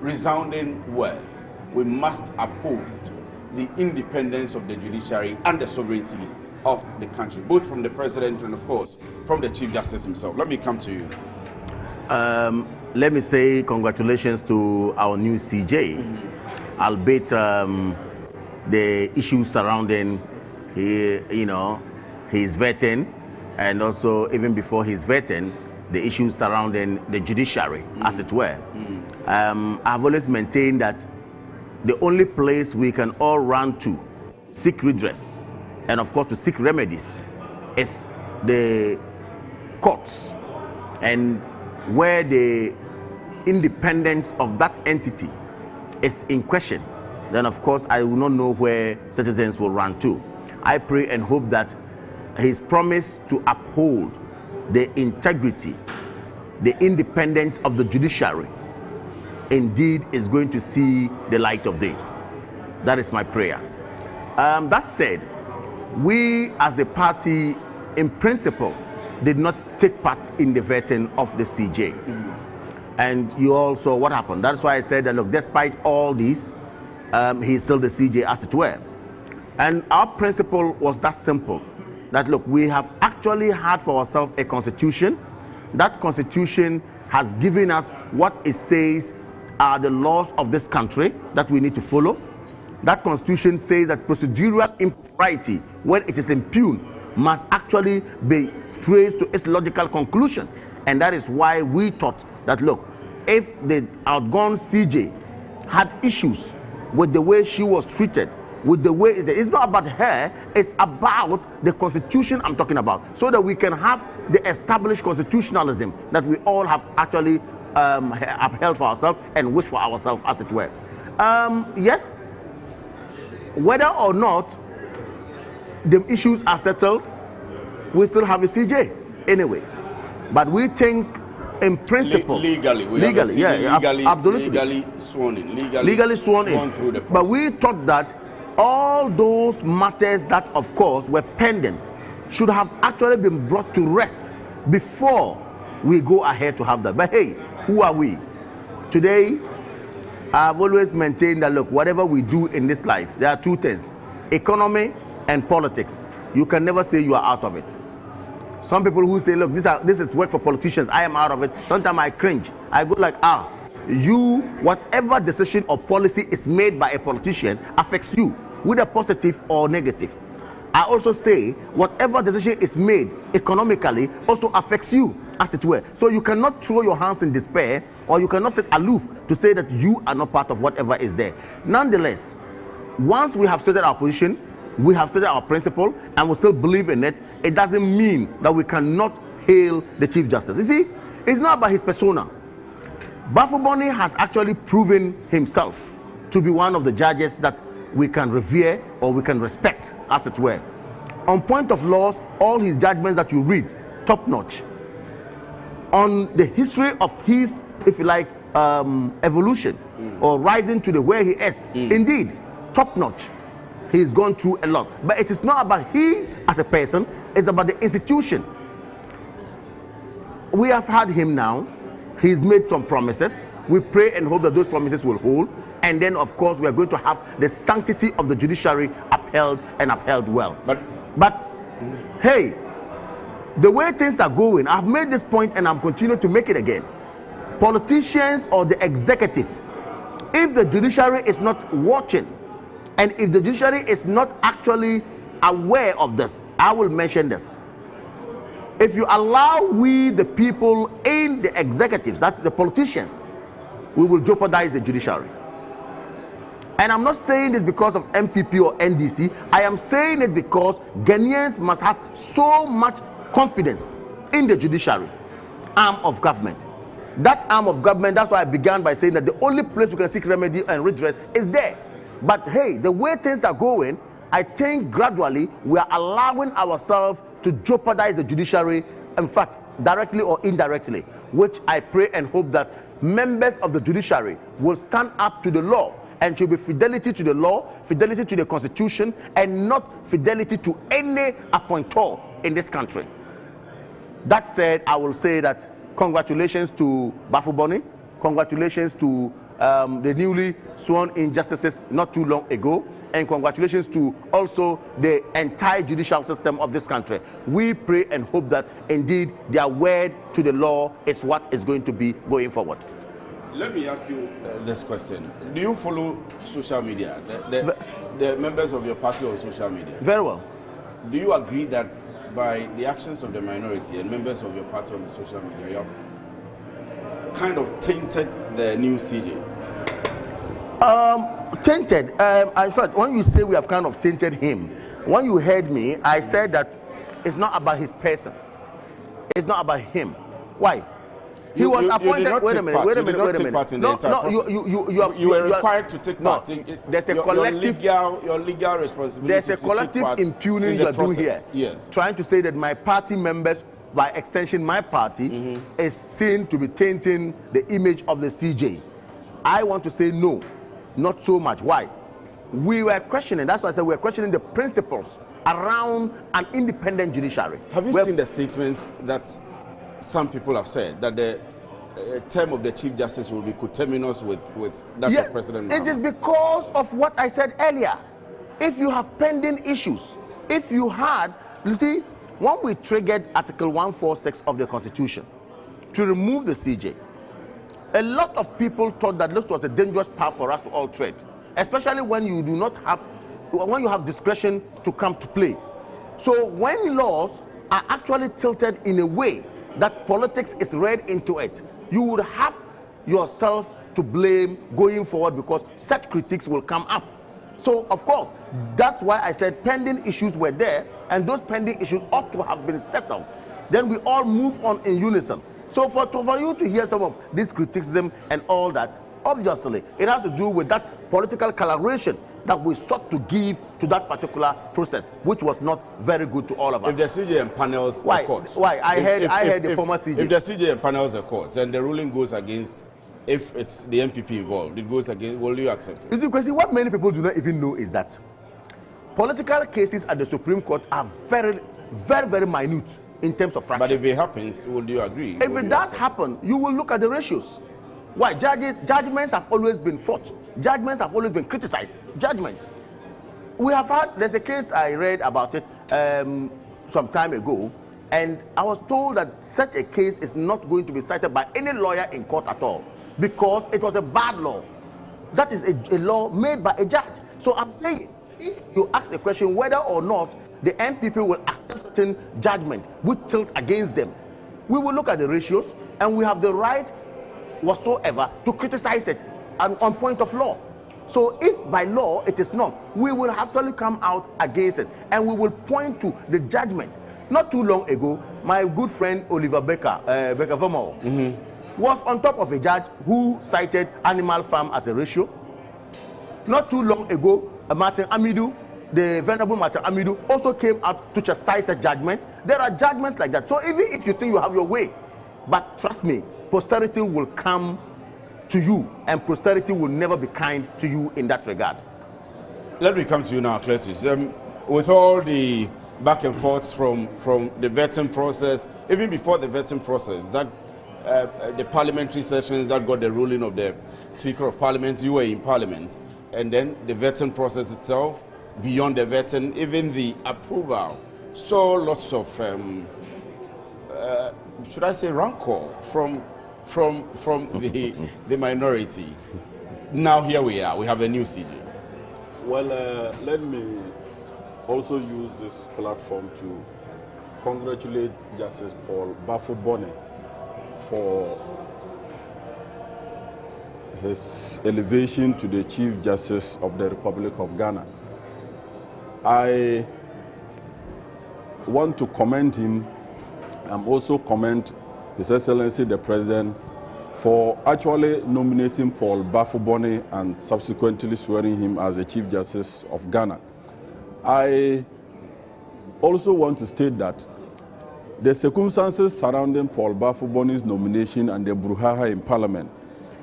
resounding words. We must uphold the independence of the judiciary and the sovereignty of the country, both from the president and, of course, from the Chief Justice himself. Let me come to you. Let me say congratulations to our new CJ, albeit the issues surrounding his vetting, and also even before his vetting, the issues surrounding the judiciary, as it were. I've always maintained that the only place we can all run to seek redress and, of course, to seek remedies is the courts. And where the independence of that entity is in question, then, of course, I will not know where citizens will run to. I pray and hope that his promise to uphold the integrity, the independence of the judiciary, indeed is going to see the light of day. That is my prayer. That said, we as a party, in principle, did not take part in the vetting of the CJ. And you all saw what happened. That's why I said that, look, despite all this, he's still the CJ, as it were. And our principle was that simple, that, look, we have actually had for ourselves a constitution. That constitution has given us what it says are the laws of this country that we need to follow. That constitution says that procedural impropriety, when it is impugned, must actually be traced to its logical conclusion. And that is why we thought that, look, if the outgone CJ had issues with the way she was treated, with the way it's not about her, it's about the constitution I'm talking about, so that we can have the established constitutionalism that we all have actually upheld for ourselves and wish for ourselves, as it were. Yes, whether or not the issues are settled, we still have a CJ anyway. But we think, in principle, legally sworn in, legally sworn in. Through the process. But we thought that all those matters that, of course, were pending should have actually been brought to rest before we go ahead to have that. But hey, who are we? Today, I've always maintained that, look, whatever we do in this life, there are two things: economy and politics. You can never say you are out of it. Some people who say, look, this is work for politicians, I am out of it. Sometimes I cringe. I go like, whatever decision or policy is made by a politician affects you, whether positive or negative. I also say whatever decision is made economically also affects you, as it were. So you cannot throw your hands in despair, or you cannot sit aloof to say that you are not part of whatever is there. Nonetheless, once we have stated our position, we have stated our principle, and we still believe in it, it doesn't mean that we cannot hail the Chief Justice. You see, it's not about his persona. Bafuboni has actually proven himself to be one of the judges that we can revere or we can respect, as it were. On point of laws, all his judgments that you read, top notch. On the history of his, if you like, evolution or rising to the where he is, indeed, top notch. He's gone through a lot. But it is not about he as a person, it's about the institution. We have had him now. He's made some promises. We pray and hope that those promises will hold. And then, of course, we are going to have the sanctity of the judiciary upheld and upheld well. But hey, the way things are going, I've made this point and I'm continuing to make it again. Politicians or the executive, if the judiciary is not watching and if the judiciary is not actually aware of this, I will mention this. If you allow we, the people in the executives, that's the politicians, we will jeopardize the judiciary. And I'm not saying this because of MPP or NDC. I am saying it because Ghanaians must have so much confidence in the judiciary arm of government. That arm of government, that's why I began by saying that the only place we can seek remedy and redress is there. But hey, the way things are going, I think gradually we are allowing ourselves to jeopardize the judiciary, in fact, directly or indirectly, which I pray and hope that members of the judiciary will stand up to the law and should be fidelity to the law, fidelity to the constitution, and not fidelity to any appointor in this country. That said, I will say that congratulations to Bafuboni, congratulations to the newly sworn in justices not too long ago, and congratulations to also the entire judicial system of this country. We pray and hope that indeed their word to the law is what is going to be going forward. Let me ask you this question. Do you follow social media, the members of your party on social media? Very well. Do you agree that by the actions of the minority and members of your party on the social media, you have kind of tainted the new CJ? Tainted. In fact, when you say we have kind of tainted him, when you heard me, I said that it's not about his person. It's not about him. Why? He was appointed. Wait a minute. You were required to take part. There's a collective. Your legal responsibility. There's a collective impugning you are doing here. Yes. Trying to say that my party members, by extension, my party, is seen to be tainting the image of the CJ. I want to say no, not so much. Why? We were questioning. That's why I said we were questioning the principles around an independent judiciary. Have you seen the statements that some people have said that the term of the Chief Justice will be coterminous with that of President Mahama? It is because of what I said earlier. If you have pending issues, if you had, you see, when we triggered Article 146 of the Constitution to remove the CJ, a lot of people thought that this was a dangerous path for us to all tread, especially when you do not have, when you have discretion to come to play. So when laws are actually tilted in a way that politics is read into it, you would have yourself to blame going forward because such critiques will come up. So, of course, that's why I said pending issues were there, and those pending issues ought to have been settled. Then we all move on in unison. So for you to hear some of this criticism and all that, obviously, it has to do with that political collaboration that we sought to give to that particular process, which was not very good to all of us. If the CJ empanels the court. Why? I heard the former CJ. If the CJ empanels the court and the ruling goes against, if it's the MPP involved, it goes against, will you accept it? Because what many people do not even know is that political cases at the Supreme Court are very, very, very minute in terms of fraction. But if it happens, would you agree? If it does happen, you will look at the ratios. Why? Judgments have always been fought. Judgments have always been criticized. Judgments. We have had, there's a case I read about it some time ago, and I was told that such a case is not going to be cited by any lawyer in court at all because it was a bad law. That is a law made by a judge. So I'm saying, if you ask the question whether or not the MPP will accept certain judgment which tilts against them, we will look at the ratios and we have the right whatsoever to criticize it on point of law. So if by law it is not, we will actually come out against it and we will point to the judgment. Not too long ago, my good friend Oliver Becker Vermoe, was on top of a judge who cited Animal Farm as a ratio. Not too long ago, Martin Amidu, the Venerable Martin Amidu, also came out to chastise a judgment. There are judgments like that. So even if you think you have your way, but trust me, posterity will come to you and posterity will never be kind to you in that regard. Let me come to you now, Cletus. With all the back and forths from the vetting process, even before the vetting process, that the parliamentary sessions that got the ruling of the Speaker of Parliament, you were in Parliament, and then the vetting process itself, beyond the vetting, even the approval, saw lots of should I say, rancor from the minority. Now here we are. We have a new CJ. Well, let me also use this platform to congratulate Justice Paul Bafo-Boneh for his elevation to the Chief Justice of the Republic of Ghana. I want to commend him and also commend His Excellency the President for actually nominating Paul Bafo-Boneh and subsequently swearing him as the Chief Justice of Ghana. I also want to state that the circumstances surrounding Paul Bafo-Boneh's nomination and the brouhaha in Parliament,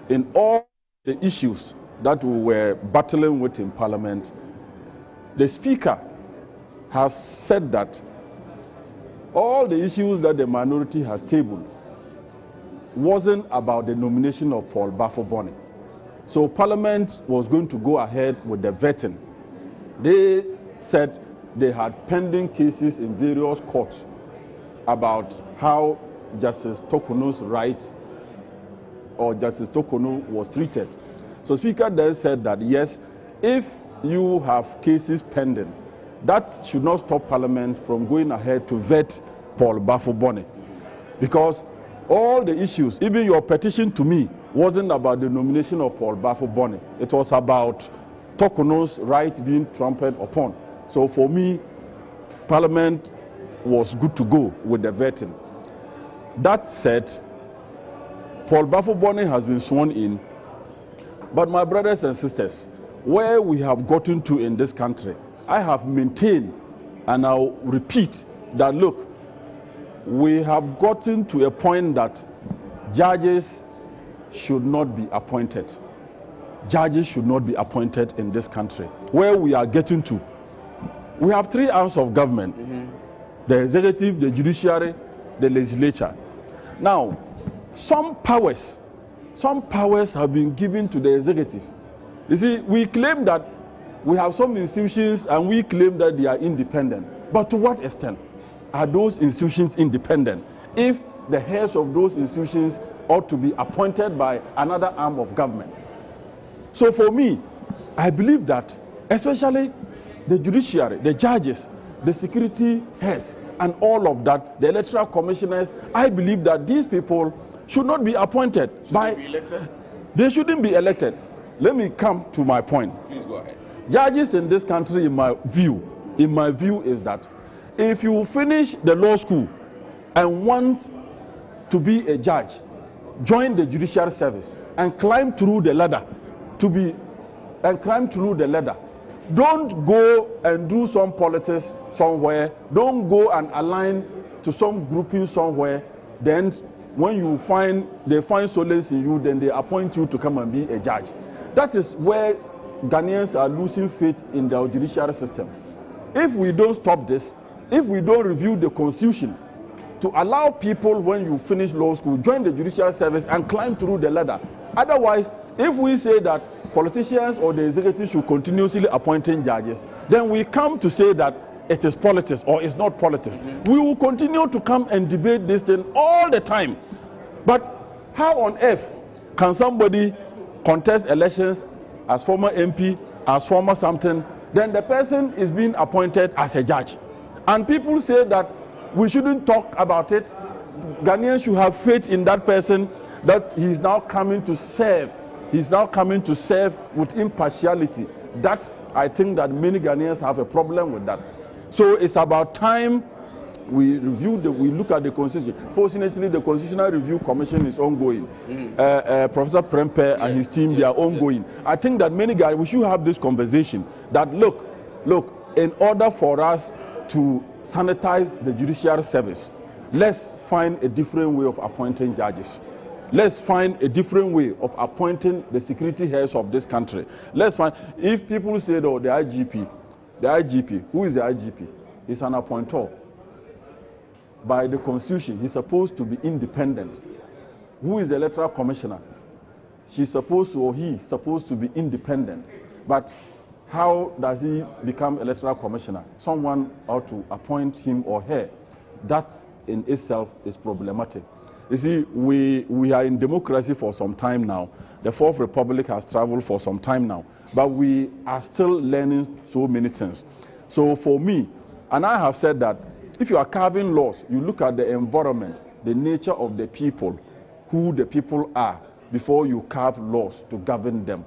in all the issues that we were battling with in Parliament, the Speaker has said that all the issues that the minority has tabled wasn't about the nomination of Paul Bafo-Boneh. So Parliament was going to go ahead with the vetting. They said they had pending cases in various courts about how Justice Tokono's rights or Justice Tokono was treated. So Speaker then said that yes, if you have cases pending, that should not stop Parliament from going ahead to vet Paul Bafo-Boneh. Because all the issues, even your petition to me, wasn't about the nomination of Paul Bafo-Boneh. It was about Tokono's right being trampled upon. So for me, Parliament was good to go with the vetting. That said, Paul Bafo-Boneh has been sworn in, but my brothers and sisters, where we have gotten to in this country, I have maintained, and I'll repeat, that look, we have gotten to a point that judges should not be appointed. Judges should not be appointed in this country. Where we are getting to, we have three arms of government, the executive, the judiciary, the legislature. Now, some powers have been given to the executive. You see, we claim that we have some institutions and we claim that they are independent. But to what extent are those institutions independent if the heads of those institutions ought to be appointed by another arm of government? So for me, I believe that especially the judiciary, the judges, the security heads, and all of that, the electoral commissioners, I believe that these people should not be appointed They shouldn't be elected. Let me come to my point. Please go ahead. Judges in this country, in my view, is that if you finish the law school and want to be a judge, join the judicial service and climb through the ladder Don't go and do some politics somewhere. Don't go and align to some grouping somewhere. Then when they find solace in you, then they appoint you to come and be a judge. That is where Ghanaians are losing faith in the judicial system. If we don't stop this, if we don't review the constitution to allow people, when you finish law school, join the judicial service and climb through the ladder. Otherwise, if we say that politicians or the executive should continuously appointing judges, then we come to say that it is politics or it's not politics. We will continue to come and debate this thing all the time. But how on earth can somebody contest elections as former MP, as former something, then the person is being appointed as a judge? And people say that we shouldn't talk about it. Ghanaians should have faith in that person, that he is now coming to serve. He's now coming to serve with impartiality. That, I think that many Ghanaians have a problem with that. So it's about time we look at the Constitution. Fortunately, the Constitutional Review Commission is ongoing. Professor Prempe and his team, they are ongoing. I think that many guys, we should have this conversation that look, in order for us to sanitize the judicial service, let's find a different way of appointing judges. Let's find a different way of appointing the security heads of this country. Let's find, if people say, oh, the IGP, who is the IGP? He's an appointer. By the Constitution, he's supposed to be independent. Who is the electoral commissioner? He's supposed to be independent. But how does he become electoral commissioner? Someone ought to appoint him or her. That in itself is problematic. You see, we are in democracy for some time now. The Fourth Republic has traveled for some time now, but we are still learning so many things. So for me, and I have said that if you are carving laws, you look at the environment, the nature of the people, who the people are, before you carve laws to govern them.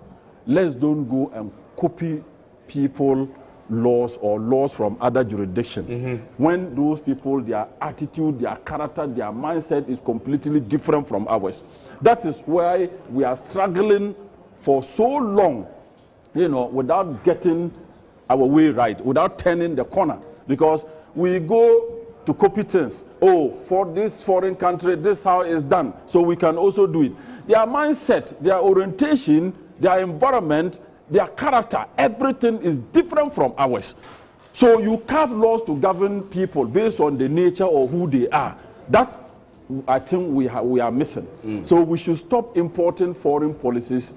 Let's don't go and copy people laws or laws from other jurisdictions. When those people, their attitude, their character, their mindset is completely different from ours. That is why we are struggling for so long, you know, without getting our way right, without turning the corner. Because we go to copy things. Oh, for this foreign country, this is how it's done, so we can also do it. Their mindset, their orientation, their environment, their character, everything is different from ours. So you carve laws to govern people based on the nature of who they are. That, I think, we are missing. So we should stop importing foreign policies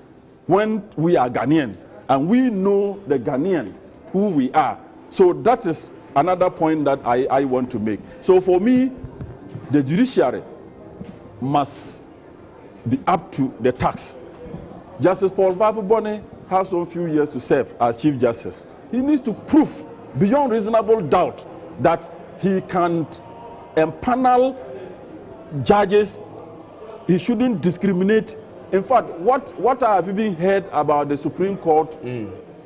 when we are Ghanaian and we know the Ghanaian, who we are. So that is another point that I want to make. So for me, the judiciary must be up to the task. Justice Paul Bafubone has some few years to serve as Chief Justice. He needs to prove beyond reasonable doubt that he can empanel judges. He shouldn't discriminate. In fact, what I have even heard about the Supreme Court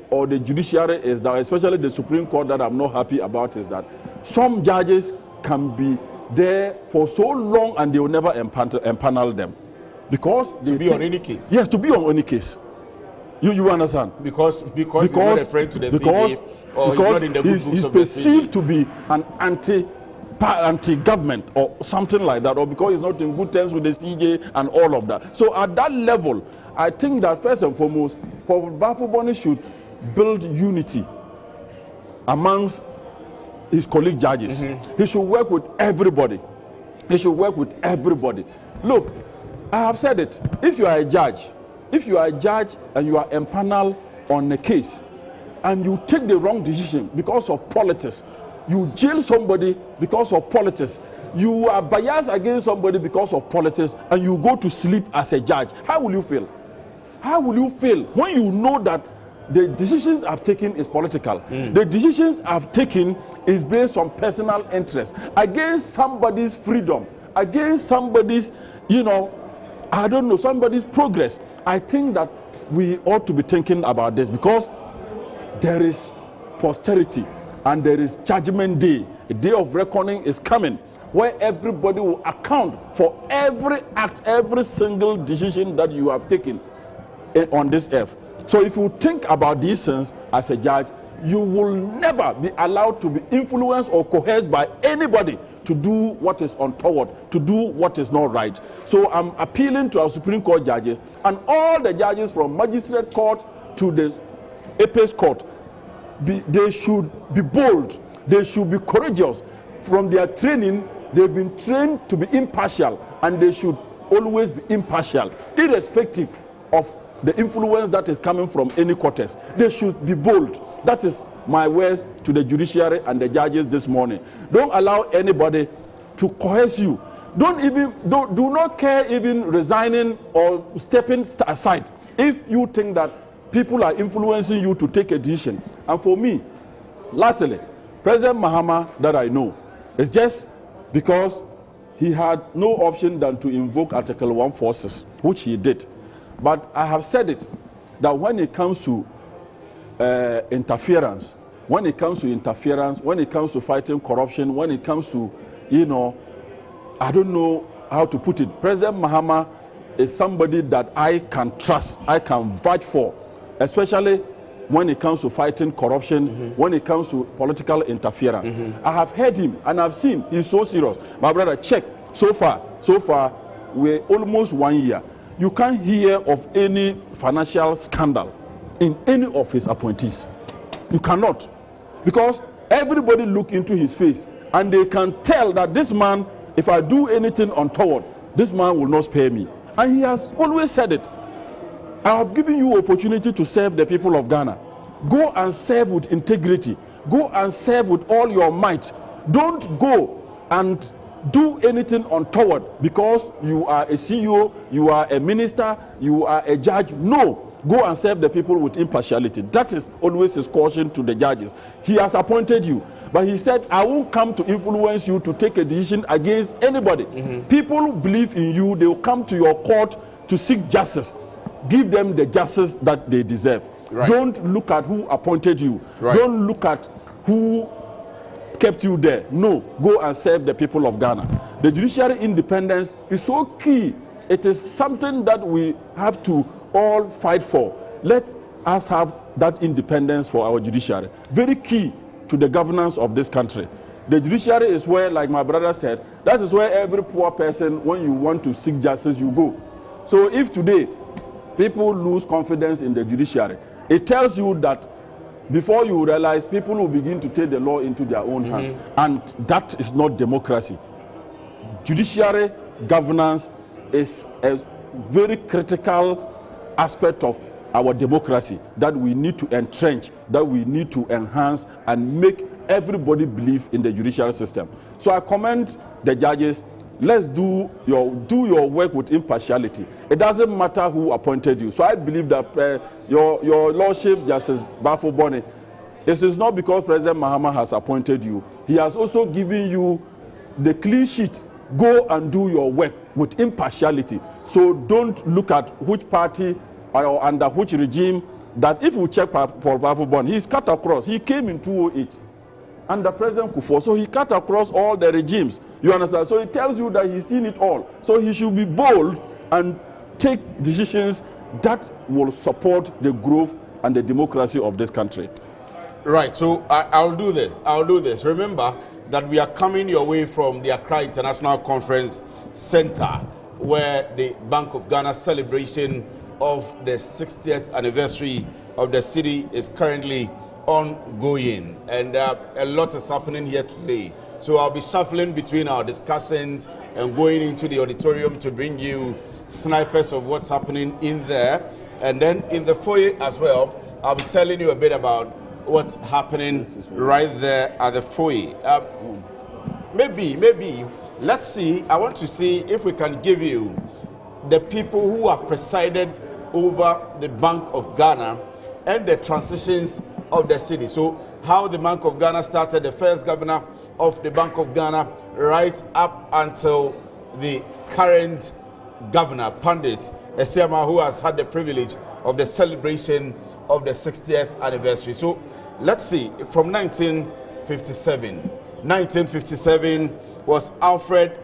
or the judiciary is that, especially the Supreme Court, that I'm not happy about, is that some judges can be there for so long and they will never empanel them. Because to be on any case. Yes, to be on any case. You understand? Because he's not a friend to the CJ, or he's not in the good books he's of the perceived to be an anti-government or something like that, or because he's not in good terms with the CJ and all of that. So at that level, I think that first and foremost, Paul Bafubone should build unity amongst his colleague judges. He should work with everybody. He should work with everybody. Look, I have said it. If you are a judge, and you are empaneled on a case, and you take the wrong decision because of politics, you jail somebody because of politics, you are biased against somebody because of politics, and you go to sleep as a judge, how will you feel? How will you feel when you know that the decisions I've taken is political? The decisions I've taken is based on personal interest, against somebody's freedom, against somebody's, I don't know, somebody's progress. I think that we ought to be thinking about this, because there is posterity and there is judgment day. A day of reckoning is coming, where everybody will account for every act, every single decision that you have taken on this earth. So if you think about these things as a judge, you will never be allowed to be influenced or coerced by anybody to do what is untoward, to do what is not right. So I'm appealing to our Supreme Court judges and all the judges from Magistrate Court to the Apex Court. They should be bold. They should be courageous. From their training, they've been trained to be impartial, and they should always be impartial, irrespective of the influence that is coming from any quarters. They should be bold. That is my words to the judiciary and the judges this morning. Don't allow anybody to coerce you. Do not care even resigning or stepping aside if you think that people are influencing you to take a decision. And for me, lastly, President Mahama, that I know, is just because he had no option than to invoke Article 1 forces, which he did. But I have said it, that when it comes to interference, when it comes to fighting corruption, when it comes to, I don't know how to put it, President Mahama is somebody that I can trust, I can vouch for, especially when it comes to fighting corruption, when it comes to political interference. I have heard him and I've seen he's so serious. My brother, check. So far, we're almost 1 year. You can't hear of any financial scandal in any of his appointees. You cannot. Because everybody look into his face and they can tell that this man, if I do anything untoward, this man will not spare me. And he has always said it. I have given you opportunity to serve the people of Ghana. Go and serve with integrity. Go and serve with all your might. Don't go and do anything untoward because you are a CEO, you are a minister, you are a judge. No. Go and serve the people with impartiality. That is always his caution to the judges. He has appointed you, but he said, I won't come to influence you to take a decision against anybody. People believe in you. They will come to your court to seek justice. Give them the justice that they deserve. Right. Don't look at who appointed you. Right. Don't look at who kept you there. No, go and serve the people of Ghana. The judiciary independence is so key. It is something that we have to all fight for. Let us have that independence for our judiciary. Very key to the governance of this country. The judiciary is where, like my brother said, that is where every poor person, when you want to seek justice, you go. So if today people lose confidence in the judiciary, it tells you that before you realize, people will begin to take the law into their own hands. And that is not democracy. Judiciary governance is a very critical aspect of our democracy that we need to entrench, that we need to enhance and make everybody believe in the judicial system. So I commend the judges. Let's do your work with impartiality. It doesn't matter who appointed you. So I believe that your Lordship, Justice Bafo-Bonny, it is not because President Mahama has appointed you. He has also given you the clean sheet. Go and do your work with impartiality. So don't look at which party or under which regime. That if you check Paul Bafo-Bonny, he's cut across. He came in 2008 under President Kufuor. So he cut across all the regimes. You understand? So it tells you that he's seen it all. So he should be bold and take decisions that will support the growth and the democracy of this country. Right. So I'll do this. I'll do this. Remember that we are coming your way from the Accra International Conference Center, where the Bank of Ghana celebration of the 60th anniversary of the city is currently ongoing, and a lot is happening here today. So I'll be shuffling between our discussions and going into the auditorium to bring you snipers of what's happening in there, and then in the foyer as well, I'll be telling you a bit about what's happening right there at the foyer. Maybe let's see. I want to see if we can give you the people who have presided over the Bank of Ghana and the transitions of the city. So how the Bank of Ghana started, the first governor of the Bank of Ghana, right up until the current governor, Pandit Esiama, who has had the privilege of the celebration of the 60th anniversary. So let's see, from 1957. 1957 was Alfred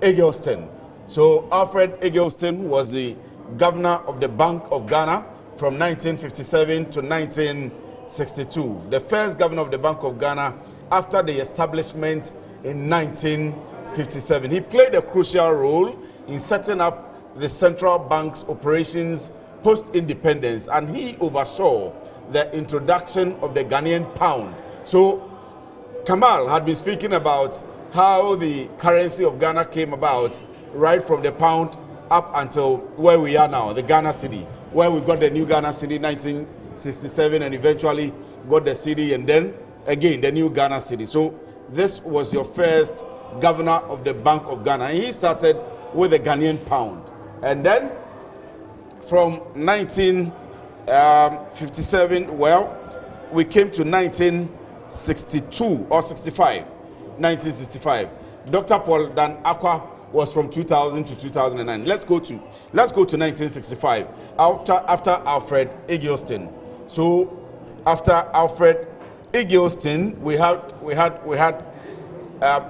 Eggleston. So Alfred Eggleston was the governor of the Bank of Ghana from 1957 to 1962. The first governor of the Bank of Ghana after the establishment in 1957. He played a crucial role in setting up the central bank's operations post-independence, and he oversaw the introduction of the Ghanaian pound. So Kamal had been speaking about how the currency of Ghana came about, right from the pound up until where we are now, the Ghana cedi, where we got the new Ghana cedi in 1967 and eventually got the cedi and then again the new Ghana cedi. So this was your first governor of the Bank of Ghana, and he started with the Ghanaian pound. And then from 1957, well, we came to 1962 or 65, 1965. Dr. Paul Dan Aqua was from 2000 to 2009. Let's go to 1965. After Alfred Eggleston. So after Alfred Eggleston, we had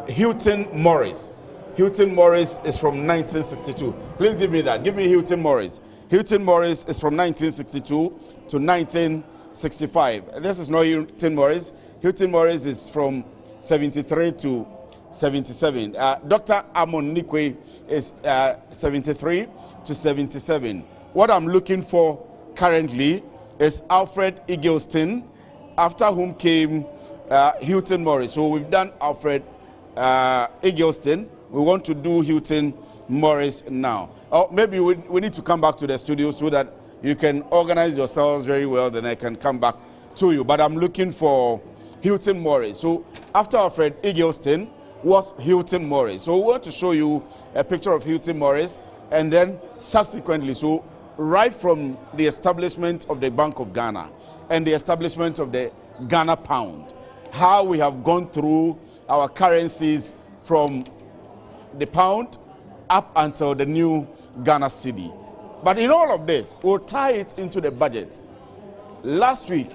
Hilton Morris. Hilton Morris is from 1962. Please give me that. Give me Hilton Morris. Hilton Morris is from 1962 to 1965. This is not Hilton Morris. Hilton Morris is from 73 to 77. Dr. Amon Nikwe is 73 to 77. What I'm looking for currently is Alfred Eggleston, after whom came Hilton Morris. So we've done Alfred Eggleston. We want to do Hilton Morris now. Or maybe we need to come back to the studio so that you can organize yourselves very well, then I can come back to you. But I'm looking for Hilton Morris. So after Alfred Eggleston, was Hilton Morris. So we want to show you a picture of Hilton Morris, and then subsequently, so right from the establishment of the Bank of Ghana and the establishment of the Ghana pound, how we have gone through our currencies from the pound up until the new Ghana cedi. But in all of this, we'll tie it into the budget. Last week,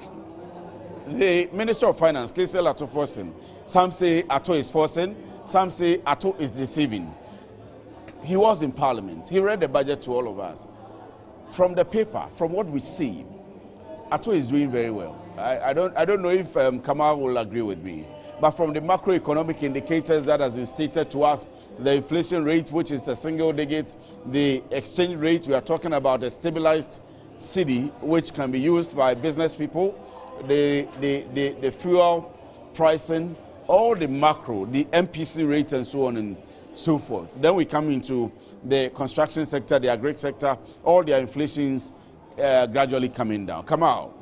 the Minister of Finance, KCL Ato Forsen, some say Ato is forcing, some say Ato is deceiving. He was in Parliament. He read the budget to all of us. From the paper, from what we see, Ato is doing very well. I don't know if Kamal will agree with me. But from the macroeconomic indicators that has been stated to us, the inflation rate, which is a single digit, the exchange rate, we are talking about a stabilized cedi, which can be used by business people, the fuel pricing, all the macro, the MPC rate and so on and so forth. Then we come into the construction sector, the agri sector, all their inflations gradually coming down. Kamal,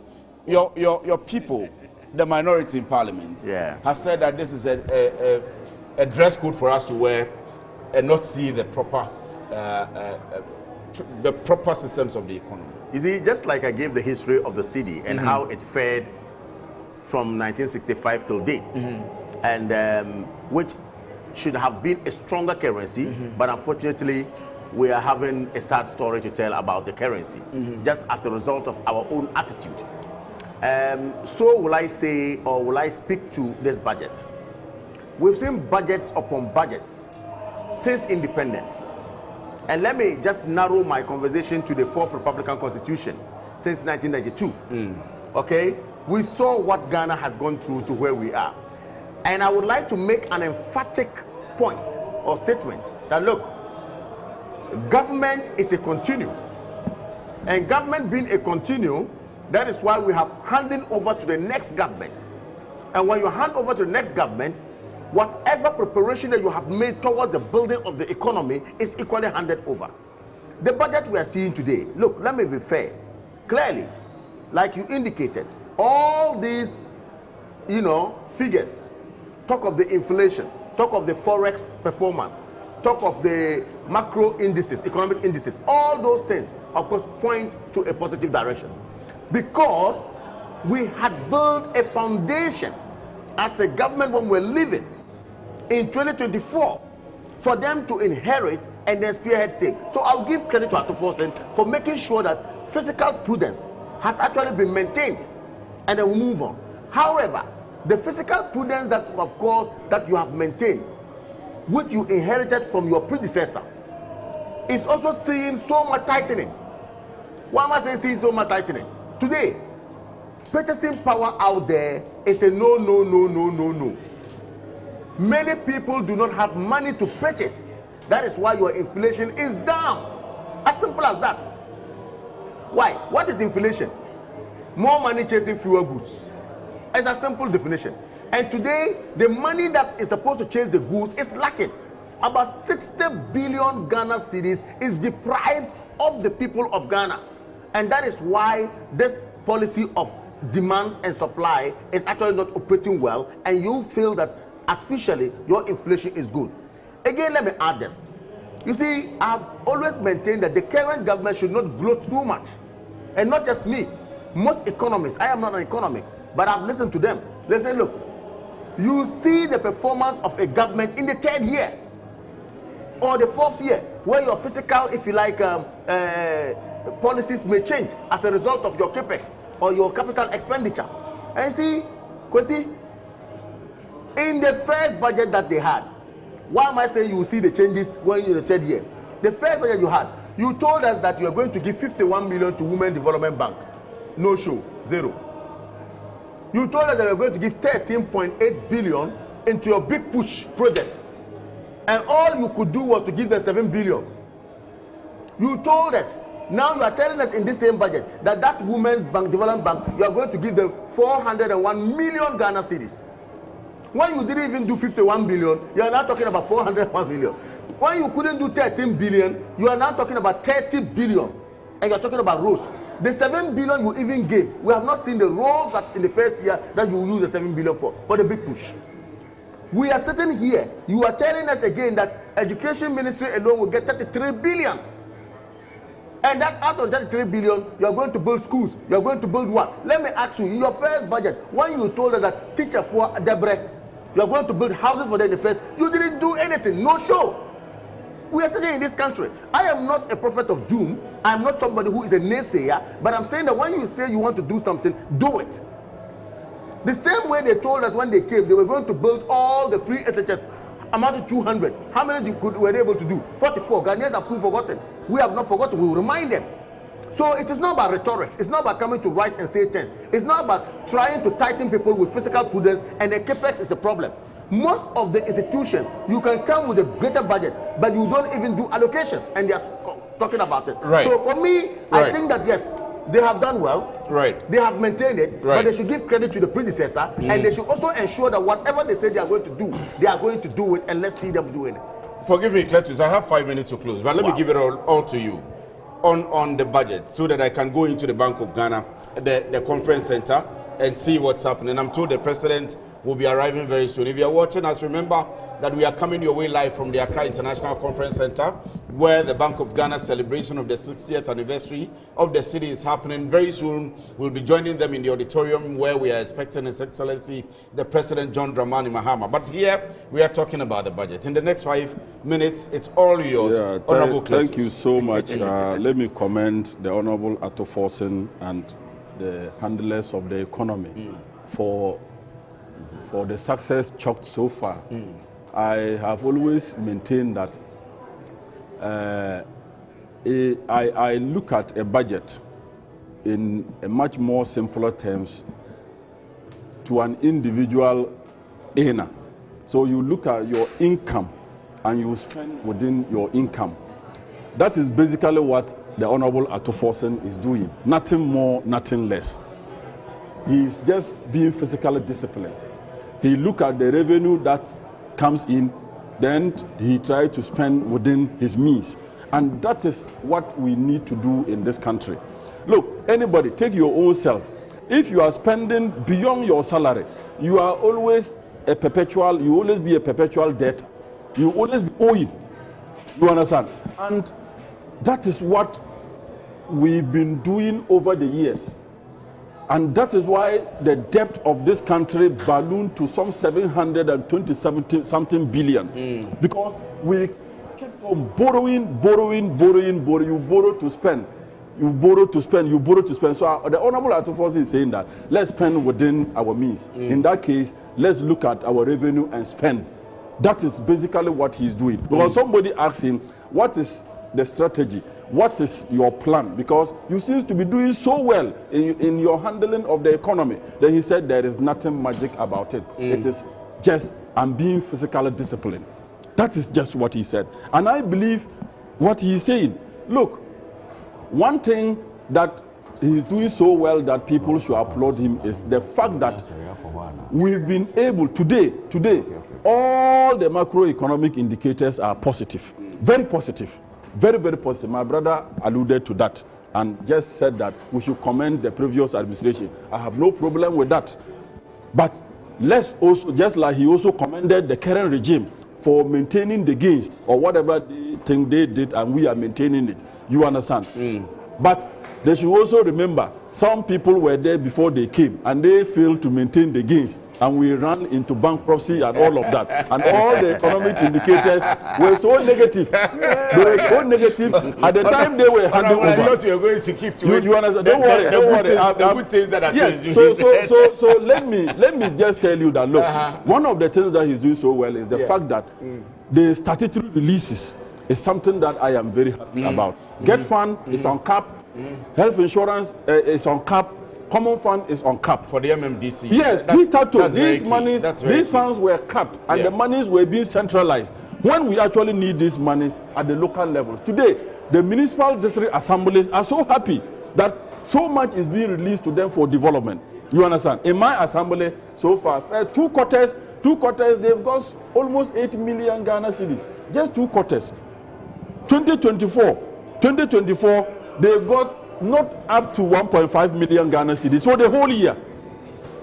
your people, the minority in Parliament, have said that this is a dress code for us to wear and not see the proper systems of the economy. You see, just like I gave the history of the cedi and how it fared from 1965 till date, and which should have been a stronger currency, but unfortunately, we are having a sad story to tell about the currency, just as a result of our own attitude. So will I say, or will I speak to this budget? We've seen budgets upon budgets since independence. And let me just narrow my conversation to the Fourth Republican Constitution since 1992. Okay? We saw what Ghana has gone through to where we are. And I would like to make an emphatic point or statement that, look, government is a continuum. And government being a continuum, that is why we have handed over to the next government. And when you hand over to the next government, whatever preparation that you have made towards the building of the economy is equally handed over. The budget we are seeing today, look, let me be fair. Clearly, like you indicated, all these, figures, talk of the inflation, talk of the forex performance, talk of the macro indices, economic indices, all those things, of course, point to a positive direction. Because we had built a foundation as a government when we're living in 2024 for them to inherit and then spearhead sake. So I'll give credit to Ato Forsen for making sure that fiscal prudence has actually been maintained, and then we move on. However, the fiscal prudence that, of course, that you have maintained, which you inherited from your predecessor, is also seeing so much tightening. Why am I saying seeing so much tightening? Today, purchasing power out there is a no. Many people do not have money to purchase. That is why your inflation is down. As simple as that. Why? What is inflation? More money chasing fewer goods. It's a simple definition. And today, the money that is supposed to chase the goods is lacking. About 60 billion Ghana cedis is deprived of the people of Ghana. And that is why this policy of demand and supply is actually not operating well, and you feel that artificially your inflation is good. Again, let me add this. You see, I've always maintained that the current government should not gloat too much. And not just me. Most economists, I am not an economist, but I've listened to them. They say, look, you see the performance of a government in the third year or the fourth year, where your fiscal, if you like, policies may change as a result of your capex or your capital expenditure. And see, Kwesi, in the first budget that they had, why am I saying you will see the changes when you're in the third year? The first budget you had, you told us that you are going to give 51 million to Women Development Bank. No show, zero. You told us that you are going to give 13.8 billion into your big push project. And all you could do was to give them 7 billion. You told us, now you are telling us in this same budget that Women's Bank Development Bank, you are going to give them 401 million Ghana cedis. When you didn't even do 51 billion, you are now talking about 401 million. When you couldn't do 13 billion, you are now talking about 30 billion. And you are talking about roads. The 7 billion you even gave, we have not seen the roads that in the first year that you will use the 7 billion for the big push. We are sitting here. You are telling us again that education ministry alone will get 33 billion. And that out of 33 billion, you are going to build schools. You are going to build what? Let me ask you, in your first budget, when you told us that teacher for Debre, you are going to build houses for them in the first, you didn't do anything, no show. We are sitting in this country. I am not a prophet of doom. I am not somebody who is a naysayer, but I'm saying that when you say you want to do something, do it. The same way they told us when they came, they were going to build all the free SHS, amount to 200. How many were they able to do? 44. Ghanaians have soon forgotten. We have not forgotten. We will remind them. So it is not about rhetoric. It's not about coming to write and say things. It's not about trying to tighten people with physical prudence, and the capex is a problem. Most of the institutions, you can come with a greater budget, but you don't even do allocations, and they are talking about it. Right. So for me, right. I think that yes, they have done well. Right. They have maintained it, right. but they should give credit to the predecessor, and they should also ensure that whatever they say they are going to do, they are going to do it, and let's see them doing it. Forgive me, Cletus, I have 5 minutes to close, but let me give it all to you on the budget so that I can go into the Bank of Ghana, the conference center, and see what's happening. I'm told the president will be arriving very soon. If you are watching us, remember that we are coming your way live from the Accra International Conference Center, where the Bank of Ghana celebration of the 60th anniversary of the city is happening. Very soon, we'll be joining them in the auditorium where we are expecting His Excellency, the President John Dramani Mahama. But here, we are talking about the budget. In the next 5 minutes, it's all yours. Yeah, Honorable thank you so much. Let me commend the Honorable Ato Forson and the handlers of the economy for the success chalked so far. I have always maintained that I look at a budget in a much more simpler terms to an individual earner. So you look at your income and you spend within your income. That is basically what the Honorable Ato Forson is doing. Nothing more, nothing less. He's just being physically disciplined. He look at the revenue that comes in, then he tries to spend within his means. And that is what we need to do in this country. Look, anybody, take your own self. If you are spending beyond your salary, you are always a perpetual, you always be a perpetual debt. You always be owing. You understand? And that is what we've been doing over the years. And that is why the debt of this country ballooned to some 720-something billion. Because we kept on borrowing. You borrow to spend. You borrow to spend. So the Honorable Ato Forson is saying that let's spend within our means. In that case, let's look at our revenue and spend. That is basically what he's doing. Because somebody asked him, what is the strategy? What is your plan? Because you seem to be doing so well in your handling of the economy. Then he said there is nothing magic about it. It is just, I'm being physically disciplined. That is just what he said. And I believe what he is saying. Look, one thing that he's doing so well that people should applaud him is the fact that we've been able today, all the macroeconomic indicators are positive. Very positive. Very, very positive. My brother alluded to that and just said that we should commend the previous administration. I have no problem with that. But let's also, just like he also commended the current regime for maintaining the gains or whatever they think they did, and we are maintaining it. You understand? But they should also remember some people were there before they came and they failed to maintain the gains, and we ran into bankruptcy and all of that. And all the economic indicators were so negative. They were so negative at the time they were handing over. I thought you were going to keep to it. You understand? Don't worry. The good things that are yes. So let me just tell you that look, one of the things that he's doing so well is the fact that the statutory releases is something that I am very happy about. Get Fund is on cap. Health insurance is on cap. Common Fund is on cap. For the MMDC. Yes, we started. These funds were capped and the monies were being centralized. When we actually need these monies at the local levels. Today, the municipal district assemblies are so happy that so much is being released to them for development. You understand? In my assembly, so far, two quarters, they've got almost 8 million Ghana cedis. Just 2 quarters. 2024, they've got not up to 1.5 million Ghana cedis for the whole year.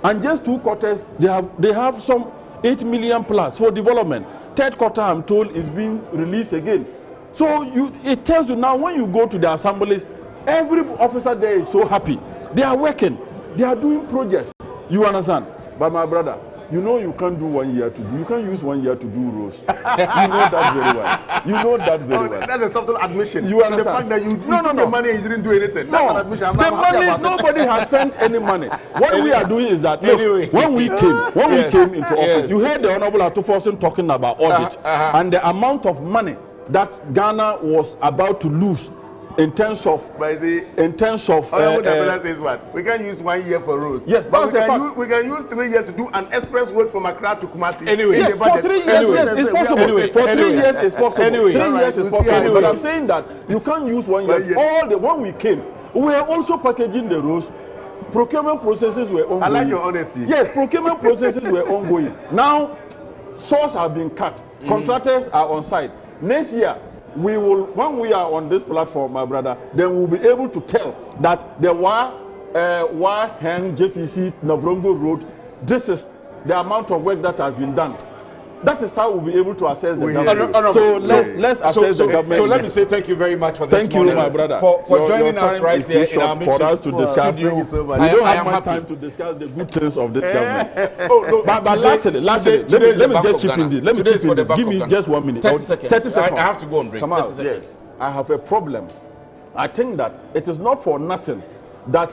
And just 2 quarters, they have some 8 million plus for development. Third quarter, I'm told, is being released again. So it tells you now when you go to the assemblies, every officer there is so happy. They are working. They are doing projects. You understand? But my brother, you know you can't do 1 year to do. You can't use 1 year to do roads. You know that very well. You know that very well. That's a subtle admission. You understand? The fact that you took the money and you didn't do anything. No, that's an admission. I'm the not happy money, about nobody has spent any money. What we are doing is that, Anyway. look, when we came into office, you heard the Honorable Atuforsen talking about audit and the amount of money that Ghana was about to lose in terms of says what? We can use 1 year for roads. Yes, but we can use 3 years to do an express road from Accra to Kumasi. Anyway, yes, for 3 years, yes, it's possible. For 3 years, it's possible. 3 years is possible. But I'm saying that you can't use 1 year. When we came, we were also packaging the roads. Procurement processes were ongoing. I like your honesty. Yes, procurement processes were ongoing. Now, sources have been cut. Contractors are on site. Next year, we will, when we are on this platform, my brother, then we'll be able to tell that the Hang JFC Navrongo Road, this is the amount of work that has been done. That is how we'll be able to assess the government. So let's assess the government. So let me say thank you very much for this morning. Thank you, my brother. For joining us right here in our for us to discuss. studio. We don't have much time to discuss the good things of this government. But lastly, let me just chip in this. Let me chip in this. Give me just 1 minute. 30 seconds. 30 seconds. I have to go on break. 30 seconds. Yes, I have a problem. I think that it is not for nothing that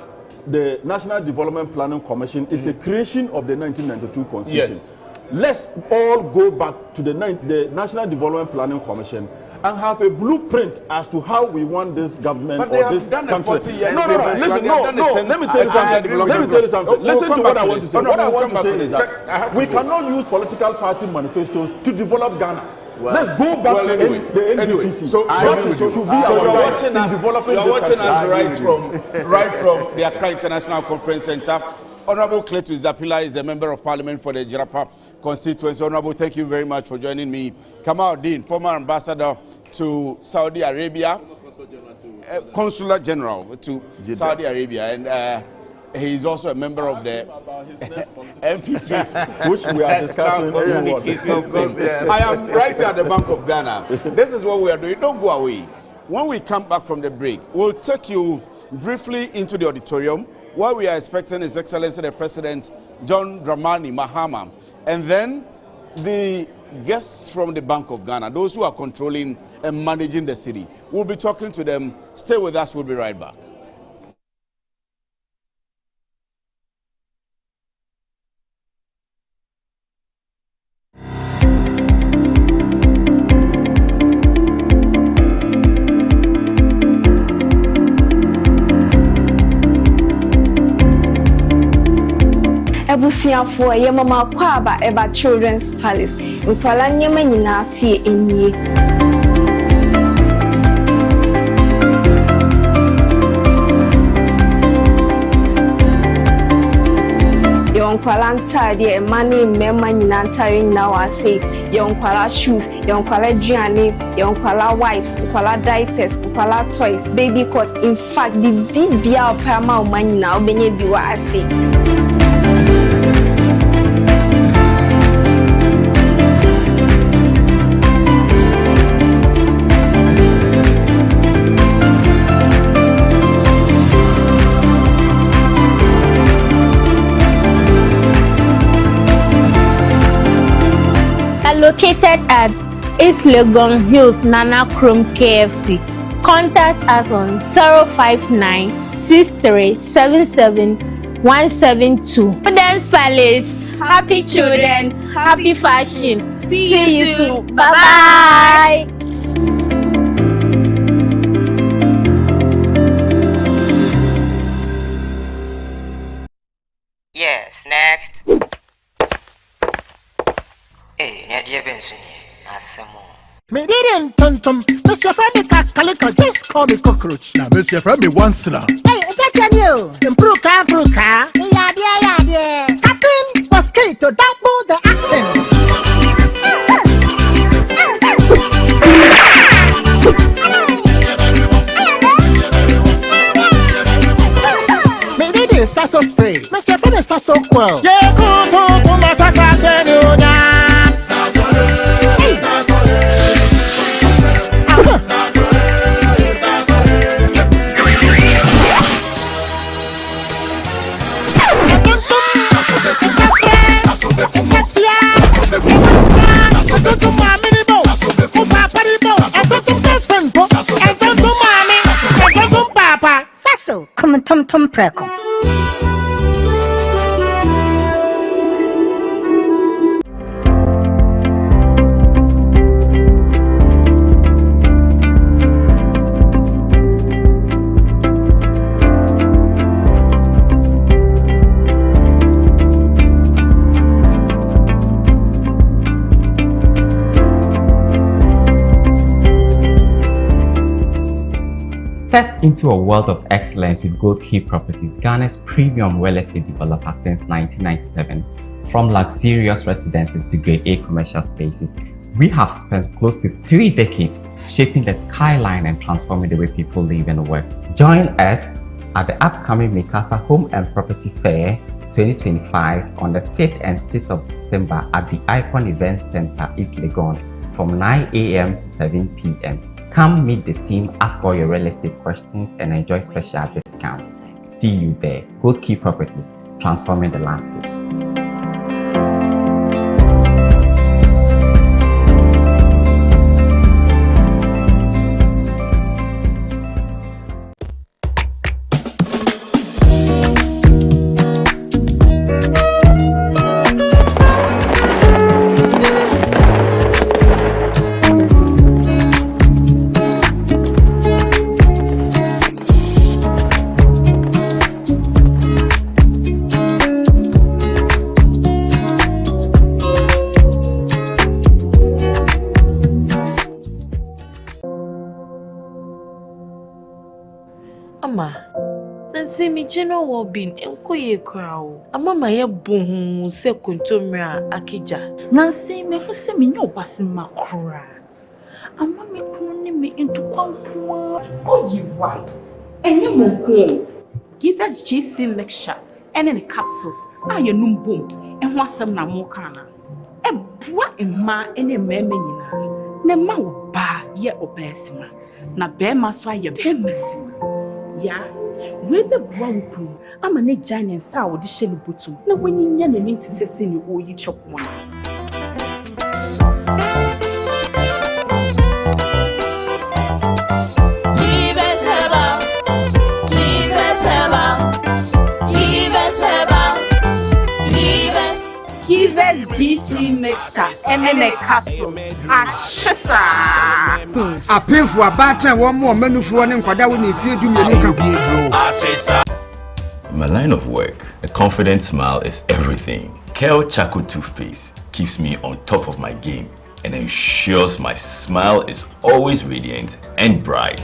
the National Development Planning Commission is a creation of the 1992 Constitution. Yes. Let's all go back to the National Development Planning Commission and have a blueprint as to how we want this government or this country. But they have done a 40-year No, listen, let me tell you something. Listen to what I want to say. What I want to say is that we cannot use political party manifestos to develop Ghana. Let's go back to the NDPC. So you're watching us right from the Accra International Conference Center. Honorable Cletus Dapila is a member of parliament for the Jirapa constituency. Honorable, thank you very much for joining me. Kamal Dean, former ambassador to Saudi Arabia, Consular General to Saudi Arabia, and he is also a member of the MPPs, which we are discussing. I am right here at the Bank of Ghana. This is what we are doing. Don't go away. When we come back from the break, we'll take you briefly into the auditorium, where we are expecting His Excellency the President John Dramani Mahama, and then the guests from the Bank of Ghana, those who are controlling and managing the city. We'll be talking to them. Stay with us. We'll be right back. Ebusiafo ye mama kwaba eba Children's Palace. Nkwala nyema nyina fie enyi. Yonkwala ntade mani mema nyina ntare nyina wase. Yonkwala shoes, yonkwala duane, yonkwala wipes, yonkwala diapers, yonkwala toys, baby coat. In fact, bibia opama omanyina obenye biwa ase. Located at East Legon Hills, Nana Krom KFC. Contact us on 059-6377-172. Children's Palace. Happy children, happy fashion. See you soon. Bye-bye. Yes, next. Hey, Nadia Benson, me didn't tum. Mr. Friendly Calico, just call me cockroach. Now, Mr. Friendly once now. Hey, that's you. Improve car. Yeah. Captain Mosquito, double the accent. Me did Sasso spray. Me say for the Sasso quell. Yeah, to my Sasso Nunya. Sasso, come tum preko. Step into a world of excellence with Gold Key Properties, Ghana's premium real estate developer since 1997. From luxurious residences to grade A commercial spaces, we have spent close to 3 decades shaping the skyline and transforming the way people live and work. Join us at the upcoming Mikasa Home and Property Fair 2025 on the 5th and 6th of December at the Icon Event Center, East Legon from 9 a.m. to 7 p.m. Come meet the team, ask all your real estate questions, and enjoy special discounts. See you there. Gold Key Properties, transforming the landscape. General well-being enkoye kwao amama ye bohu se kontomra akija nansi me hu se me nyo basima kura amama kunu ni me into kwankwa oyiwa enye monko give us GC mixture and in capsules aye numbom enho asem na mo kana ebua emma ene meme nyina na ma wo ba ye obesima na be ma so aye bemasima ya we be bua wuku ama ne giant sa wo de hye ne botum na wanyinya na ninti sese ne oyi chopmo GC mixture and capsule achisa apin for abata one more menu for one kwada we fie du mienu ka In my line of work, a confident smile is everything. Kel Charcoal toothpaste keeps me on top of my game and ensures my smile is always radiant and bright.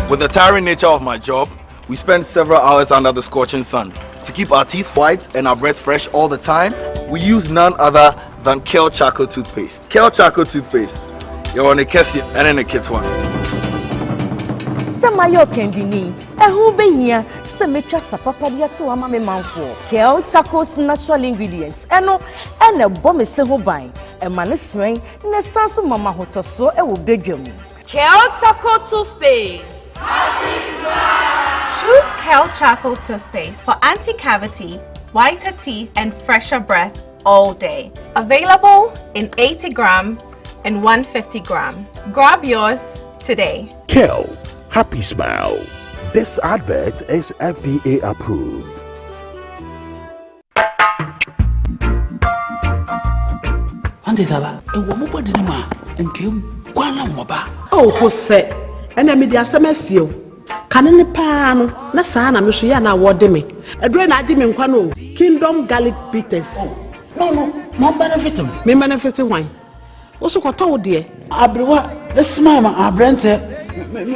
With the tiring nature of my job, we spend several hours under the scorching sun. To keep our teeth white and our breath fresh all the time, we use none other than Kel Charcoal toothpaste. Kel Charcoal toothpaste. You're on a Kessie and in a kit one. Samayo kendini ehu be hia se metwa sapapa dia to ama me manfo Kel Charcoal's natural ingredients eno ene bom se ho ban e ma ne sren ne sanso mama hotoso e wo bedwam. Kel Charcoal toothpaste. Choose Kel Charcoal toothpaste for anti-cavity, whiter teeth and fresher breath all day. Available in 80 gram and 150 gram. Grab yours today. Kel, happy smile. This advert is FDA approved. Ante saba, ewo mo bodi ma nke kwana mo ba. Oh, ko se. Ena me di asemesio. Kanene pa no na saa na me so ya na wode me. Edre na adi me nkwa no. Kingdom garlic bitters. No, mo benefit me. Me benefit wine. Oso ko to wo de. Abrewa, this man abrante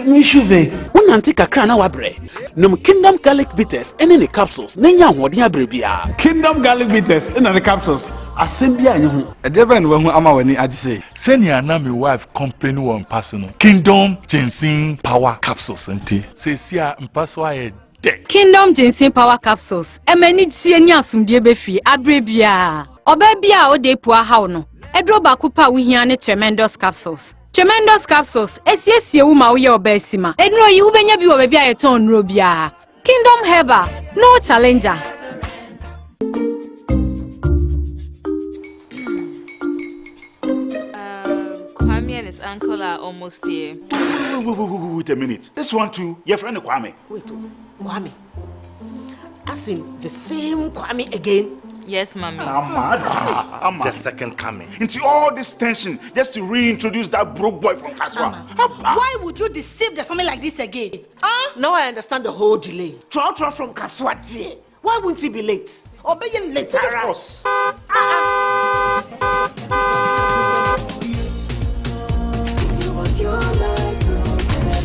me shuve. Won anti kakra na wabre. No Kingdom garlic bitters ene ne capsules. Nenya hoden abrebia. Kingdom garlic bitters ene ne capsules. Asembia nye ho. Edeben we hu ama wani agise. Senior na my wife company one personal. Kingdom ginseng power capsules nti. Se sia mpaso aye dead. Kingdom Ginseng Power Capsules. Emeni chieni asumdie befi abrebia. Obebia ode pua haw no. Edro baako pa wohia ne Tremendous Capsules. Tremendous Capsules esiesie wo ma wo ye obesima. Enro yi wo benya bi wo bebia ye ton nro bia. Kingdom Herbal, no challenger. Kwame and his uncle are almost here. Wait a minute. This one too, your friend Kwame. Wait, Kwame. As in the same Kwame again? Yes, Mommy. The second coming. Into all this tension just to reintroduce that broke boy from Kaswa. Why would you deceive the family like this again? Now I understand the whole delay. Troll from Kaswa. Why wouldn't he be late? Or be later? Of course.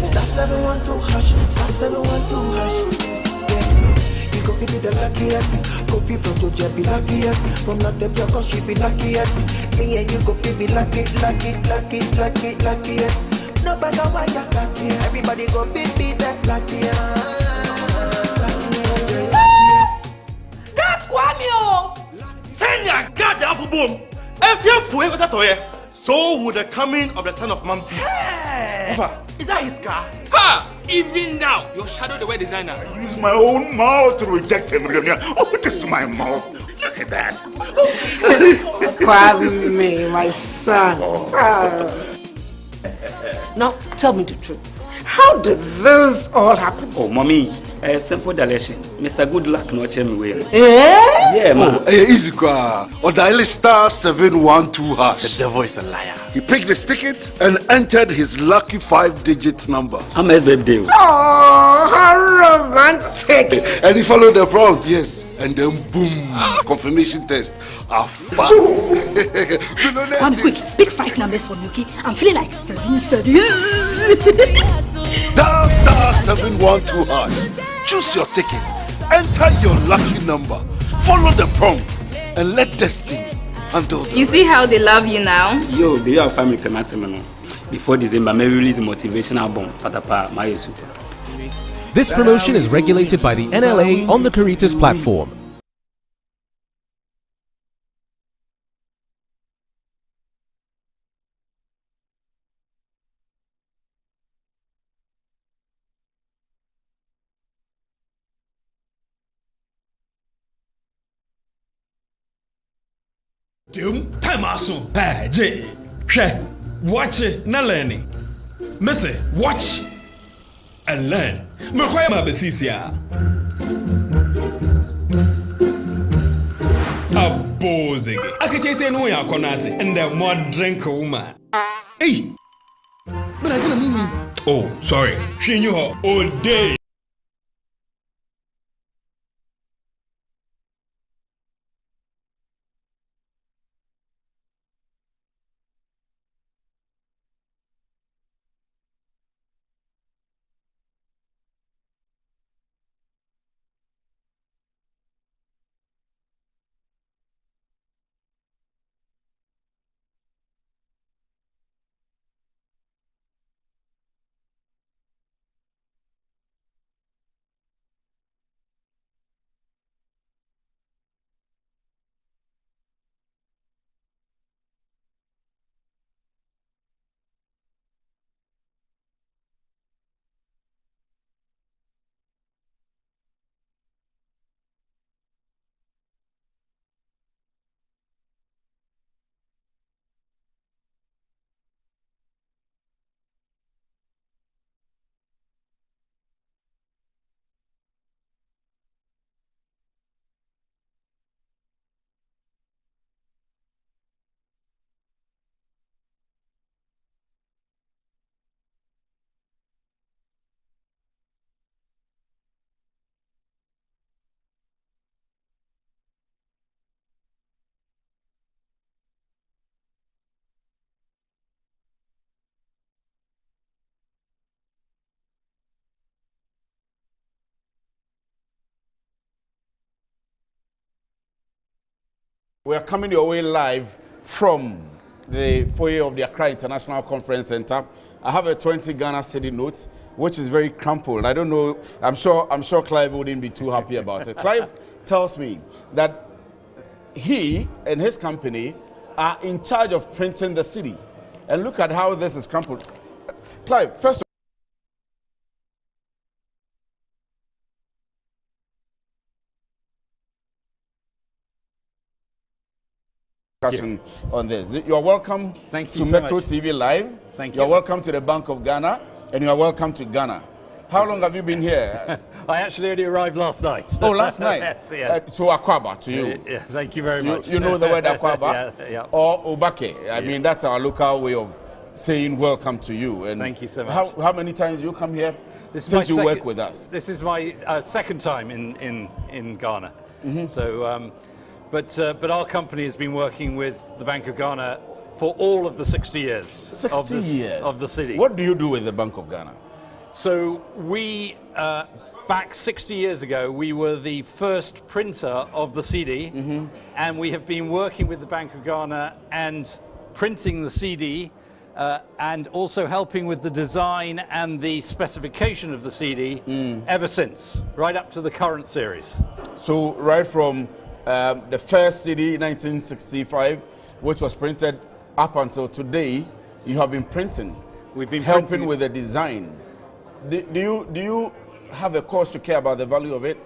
Star 712 hash, star 712 hash. You go be the luckiest. Copy from Georgia be luckiest. From not the block, she be luckiest. Me and you go be lucky, luckiest. No matter why you're luckiest. Everybody go be the luckiest. That's Kwame! Send your goddamn boom. If you put it away, so would the coming of the son of man be. Is that his car? Ha! Even now, your shadow the way designer. I use my own mouth to reject him. Oh, this is my mouth. Look at that. Kwame, my son. Now, tell me the truth. How did this all happen? Oh, mommy, a simple dilation. Mr. Good Luck no me way. Yeah, man. Easy car. Or dial star 712 hash. The devil is a liar. He picked his ticket and entered his lucky 5-digit number. I'm his baby. Oh, how romantic. And he followed the prompt. Yes. And then boom, confirmation test. One quick, pick 5 numbers for me, okay? I'm feeling like 7. Dial star 712 hash. Choose your ticket. Enter your lucky number. Follow the prompt and let destiny handle the You see how they love you now? Yo, be your family payment. Before December, may release a motivational album. Patapa, my super. This promotion is regulated by the NLA on the Caritas platform. Time aso. Hey, Jay. Watch it, na learning. Missy, watch and learn. Mekwaya ma besisia. Abozege. Akache say no ya konate and the more drink woman. Hey. But I didn't mean. Oh, sorry. She knew her all day. We are coming your way live from the foyer of the Accra International Conference Center. I have a 20 Ghana cedi note which is very crumpled. I don't know. I'm sure Clive wouldn't be too happy about it. Clive tells me that he and his company are in charge of printing the CD. And look at how this is crumpled. Clive, first of discussion on this. You are welcome to Metro TV Live. Thank you. You are welcome to the Bank of Ghana, and you are welcome to Ghana. How long have you been here? I actually only arrived last night. Oh, last night? Yes, yeah. So Akwaba to you. Yeah, thank you very much. You know the word Akwaba? Yeah. Or Obake. I mean, that's our local way of saying welcome to you. And thank you so much. How many times you come here since you work with us? This is my second time in Ghana. So, but our company has been working with the Bank of Ghana for all of the 60 years. 60 years of the city. What do you do with the Bank of Ghana? So we, back 60 years ago, we were the first printer of the CD, and we have been working with the Bank of Ghana and printing the CD, and also helping with the design and the specification of the CD ever since, right up to the current series. So right from the first CD in 1965, which was printed, up until today, you have been printing. We've been helping with the design. Do you have a cause to care about the value of it?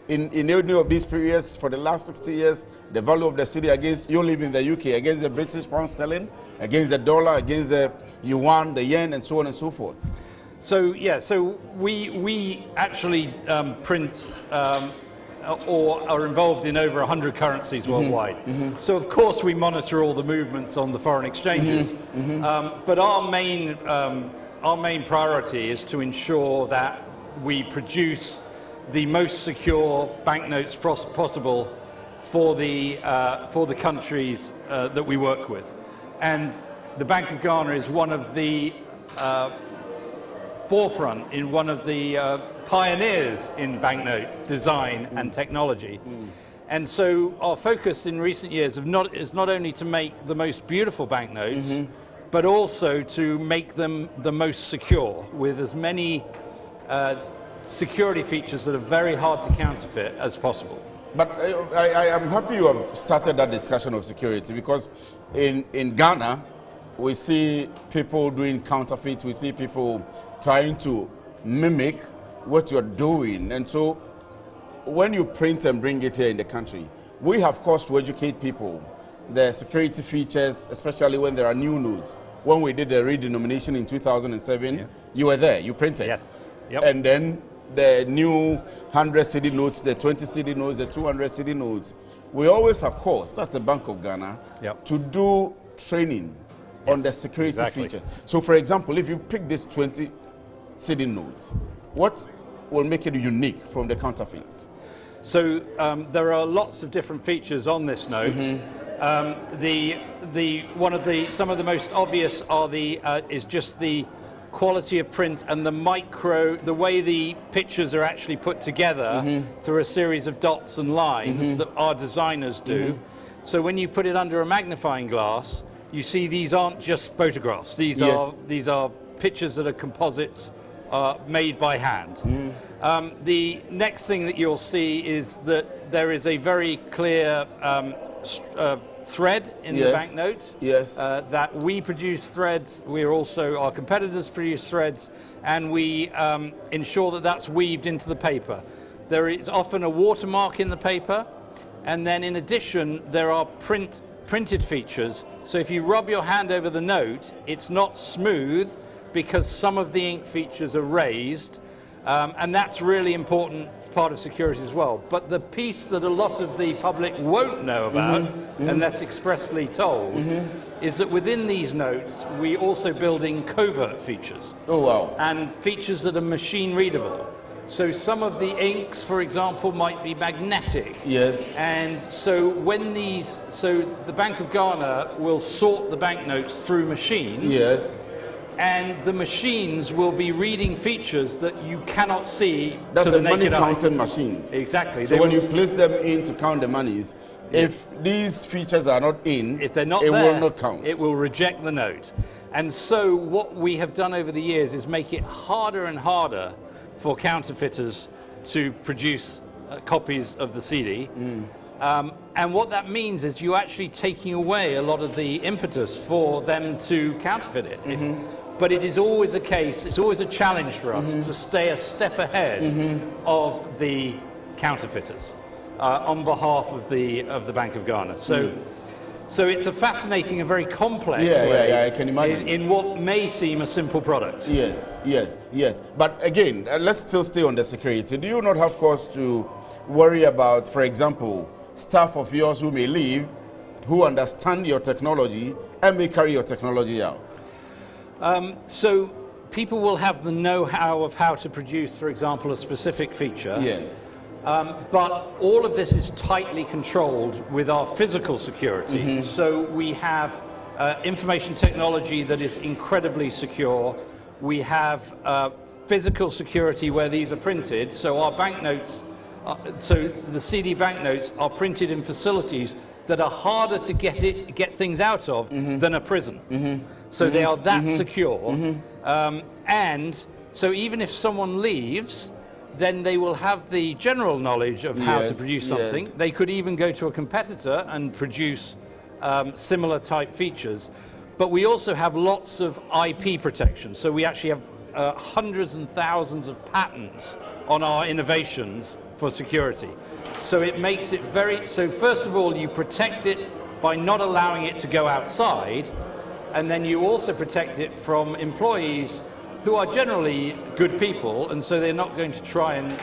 In any of these periods for the last 60 years, the value of the city against, you live in the UK, against the British pound sterling, against the dollar, against the yuan, the yen, and so on and so forth? So yeah, so we actually print or are involved in over 100 currencies worldwide. So of course we monitor all the movements on the foreign exchanges, but our main priority is to ensure that we produce the most secure banknotes possible for the countries that we work with. And the Bank of Ghana is one of the forefront, in one of the pioneers in banknote design and technology. And so our focus in recent years is not only to make the most beautiful banknotes, but also to make them the most secure, with as many security features that are very hard to counterfeit as possible. But I am happy you have started that discussion of security, because in Ghana, we see people doing counterfeits, we see people trying to mimic what you're doing. And so when you print and bring it here in the country, we have cause to educate people the security features, especially when there are new notes. When we did the redenomination in 2007, you were there, you printed. Yes. And then the new 100 CD notes, the 20 CD notes, the 200 CD notes. We always have cause, that's the Bank of Ghana, to do training on the security feature. So for example, if you pick this 20 CD notes, what will make it unique from the counterfeits? So there are lots of different features on this note. Some of the most obvious are is just the quality of print and the way the pictures are actually put together through a series of dots and lines that our designers do. So when you put it under a magnifying glass, you see these aren't just photographs. These are pictures that are composites made by hand. The next thing that you'll see is that there is a very clear thread in the banknote. That we produce threads. Our competitors produce threads, and we ensure that that's weaved into the paper. There is often a watermark in the paper, and then in addition there are printed features. So if you rub your hand over the note, it's not smooth because some of the ink features are raised, and that's really important part of security as well. But the piece that a lot of the public won't know about, unless expressly told, is that within these notes we also build in covert features. Oh wow. And features that are machine readable. So some of the inks, for example, might be magnetic. Yes. And so the Bank of Ghana will sort the banknotes through machines. Yes. And the machines will be reading features that you cannot see That's to the the money naked eye. counting machines. Exactly. So when you place them in to count the monies, If these features are not in, if they're not it there, will not count. It will reject the note. And so what we have done over the years is make it harder and harder for counterfeiters to produce copies of the CD. And what that means is you're actually taking away a lot of the impetus for them to counterfeit it. But it is always a case, it's always a challenge for us to stay a step ahead of the counterfeiters on behalf of the Bank of Ghana. So it's a fascinating and very complex way I can imagine. in what may seem a simple product. Yes. But again, let's still stay on the security. Do you not have cause to worry about, for example, staff of yours who may leave, who understand your technology and may carry your technology out? So people will have the know-how of how to produce, for example, a specific feature. Yes. But all of this is tightly controlled with our physical security. So we have information technology that is incredibly secure. We have physical security where these are printed. So our banknotes, so the CD banknotes are printed in facilities that are harder to get things out of than a prison. So they are that secure. And so even if someone leaves, then they will have the general knowledge of how to produce something. They could even go to a competitor and produce similar type features. But we also have lots of IP protection. So we actually have hundreds and thousands of patents on our innovations for security. So it makes it so first of all, you protect it by not allowing it to go outside, and then you also protect it from employees who are generally good people, and so they're not going to try and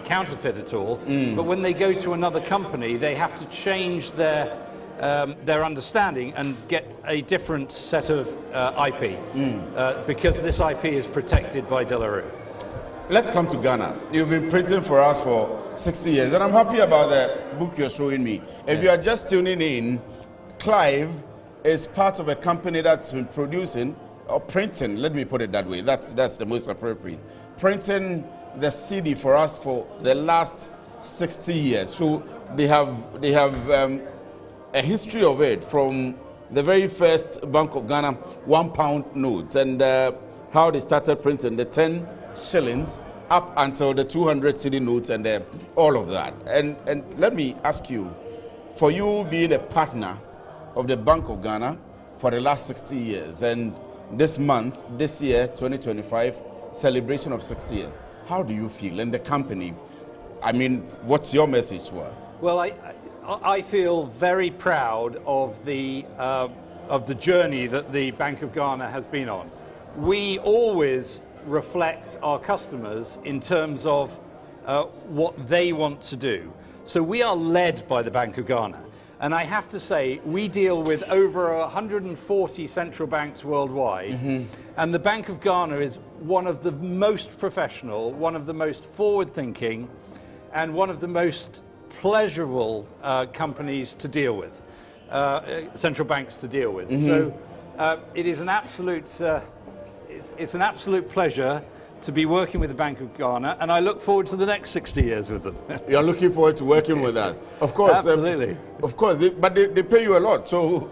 counterfeit at all. But when they go to another company, they have to change their understanding and get a different set of IP, because this IP is protected by De La Rue. Let's come to Ghana. You've been printing for us for 60 years, and I'm happy about the book you're showing me. If you are just tuning in, Clive is part of a company that's been producing, or printing, let me put it that way, that's the most appropriate, printing the CD for us for the last 60 years. So they have a history of it from the very first Bank of Ghana £1 notes, and how they started printing the 10 shillings up until the 200 CD notes and all of that. And let me ask you, for you being a partner of the Bank of Ghana for the last 60 years, and this month, this year, 2025, celebration of 60 years, how do you feel? And the company, I mean, what's your message to us? Well, I feel very proud of the journey that the Bank of Ghana has been on. We always reflect our customers in terms of what they want to do. So we are led by the Bank of Ghana. And I have to say, we deal with over 140 central banks worldwide. And the Bank of Ghana is one of the most professional, one of the most forward-thinking, and one of the most pleasurable companies to deal with, central banks to deal with. So it is an absolute, it's an absolute pleasure to be working with the Bank of Ghana, and I look forward to the next 60 years with them. You're looking forward to working with us, of course. Absolutely. Of course, but they pay you a lot, so.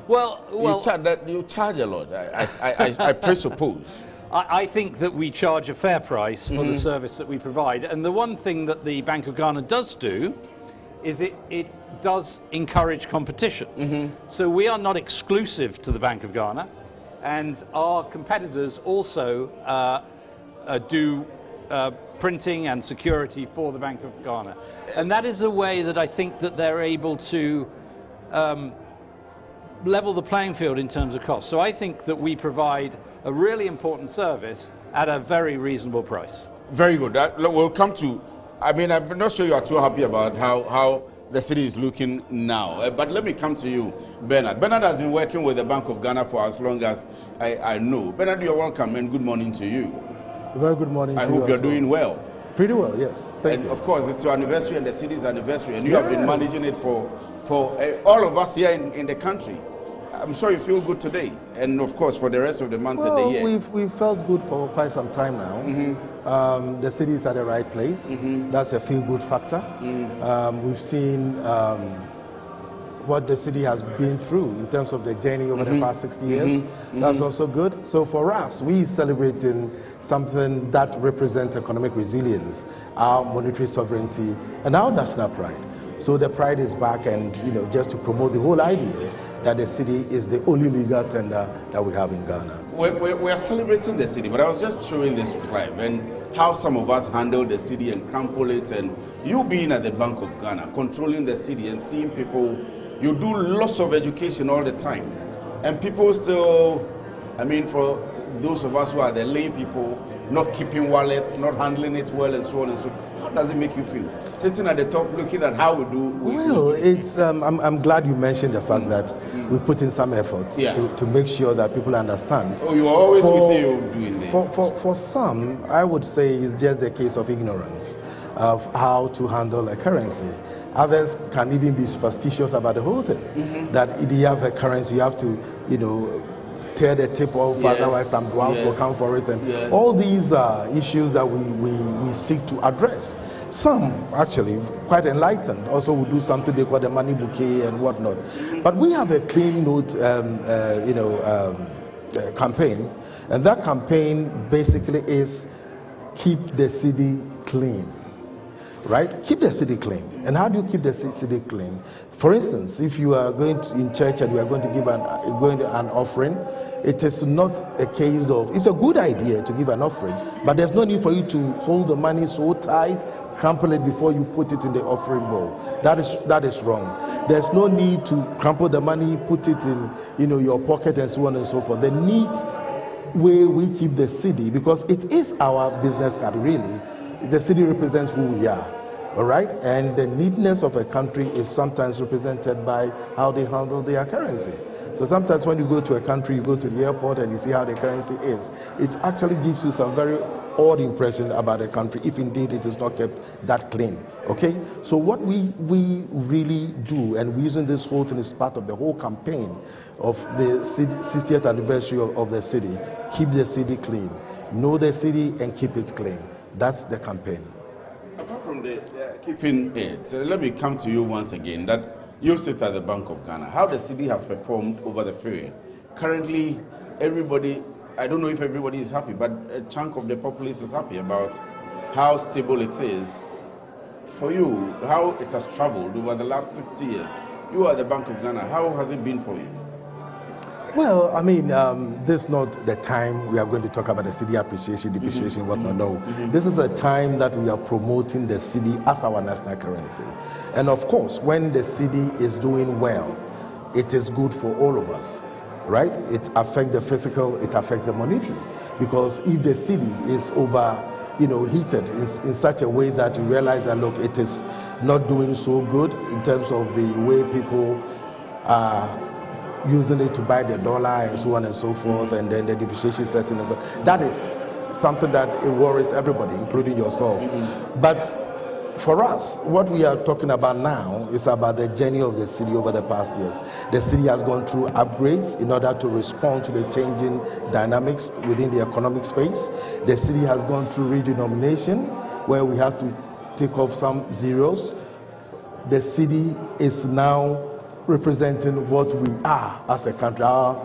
well, you charge a lot. I presuppose. I think that we charge a fair price for the service that we provide, and the one thing that the Bank of Ghana does do is it does encourage competition. So we are not exclusive to the Bank of Ghana. And our competitors also do printing and security for the Bank of Ghana. And that is a way that I think that they're able to level the playing field in terms of cost. So I think that we provide a really important service at a very reasonable price. Very good. We'll come to, I mean, I'm not sure you are too happy about how the city is looking now. But let me come to you, Bernard. Bernard has been working with the Bank of Ghana for as long as I know. Bernard, you're welcome and good morning to you. Very good morning to you. I hope you're doing well. Pretty well, yes. Thank you. Of course, it's your anniversary and the city's anniversary, and you have been managing it for all of us here in the country. I'm sure you feel good today, and of course for the rest of the month and the year. We've felt good for quite some time now. The city is at the right place. That's a feel-good factor. We've seen what the city has been through in terms of the journey over the past 60 years. That's also good. So for us, we celebrating something that represents economic resilience, our monetary sovereignty, and our national pride. So the pride is back, and just to promote the whole idea that the city is the only legal tender that we have in Ghana. We're celebrating the city, but I was just showing this to Clive and how some of us handle the city and crumple it, and you being at the Bank of Ghana, controlling the city and seeing people, you do lots of education all the time, and people still, for those of us who are the lay people, not keeping wallets, not handling it well, and so on and so on. How does it make you feel? Sitting at the top, looking at how we do. It's. I'm glad you mentioned the fact that we put in some effort to make sure that people understand. Oh, you always will say you're doing this. For some, I would say it's just a case of ignorance of how to handle a currency. Others can even be superstitious about the whole thing. That if you have a currency, you have to, tear the tip off, otherwise some dwarfs will come for it. And all these are issues that we seek to address. Some, actually, quite enlightened, also will do something they call the money bouquet and whatnot. But we have a clean note, campaign, and that campaign basically is keep the city clean. Right? Keep the city clean. And how do you keep the city clean? For instance, if you are going in church and you are going to give an offering, it is not a case of, it's a good idea to give an offering, but there's no need for you to hold the money so tight, crumple it before you put it in the offering bowl. That is wrong. There's no need to crumple the money, put it in your pocket and so on and so forth. The neat way we keep the city, because it is our business card really. The city represents who we are, all right? And the neatness of a country is sometimes represented by how they handle their currency. So sometimes when you go to a country, you go to the airport and you see how the currency is, it actually gives you some very odd impression about a country if indeed it is not kept that clean, okay? So what we really do, and we're using this whole thing as part of the whole campaign of the 60th anniversary of the city, keep the city clean. Know the city and keep it clean. That's the campaign. Apart from the keeping it, so let me come to you once again, that you sit at the Bank of Ghana. How the city has performed over the period. Currently, everybody, I don't know if everybody is happy, but a chunk of the populace is happy about how stable it is. For you, how it has traveled over the last 60 years. You are the Bank of Ghana. How has it been for you? Well, this is not the time we are going to talk about the city appreciation, depreciation, whatnot. No. This is a time that we are promoting the city as our national currency. And of course, when the city is doing well, it is good for all of us, right? It affects the physical, it affects the monetary. Because if the city is heated in such a way that you realize that, look, it is not doing so good in terms of the way people are using it to buy the dollar and so on and so forth, and then the depreciation sets in and so on. That is something that it worries everybody, including yourself. But for us, what we are talking about now is about the journey of the city over the past years. The city has gone through upgrades in order to respond to the changing dynamics within the economic space. The city has gone through redenomination, where we have to take off some zeros. The city is now representing what we are as a country, our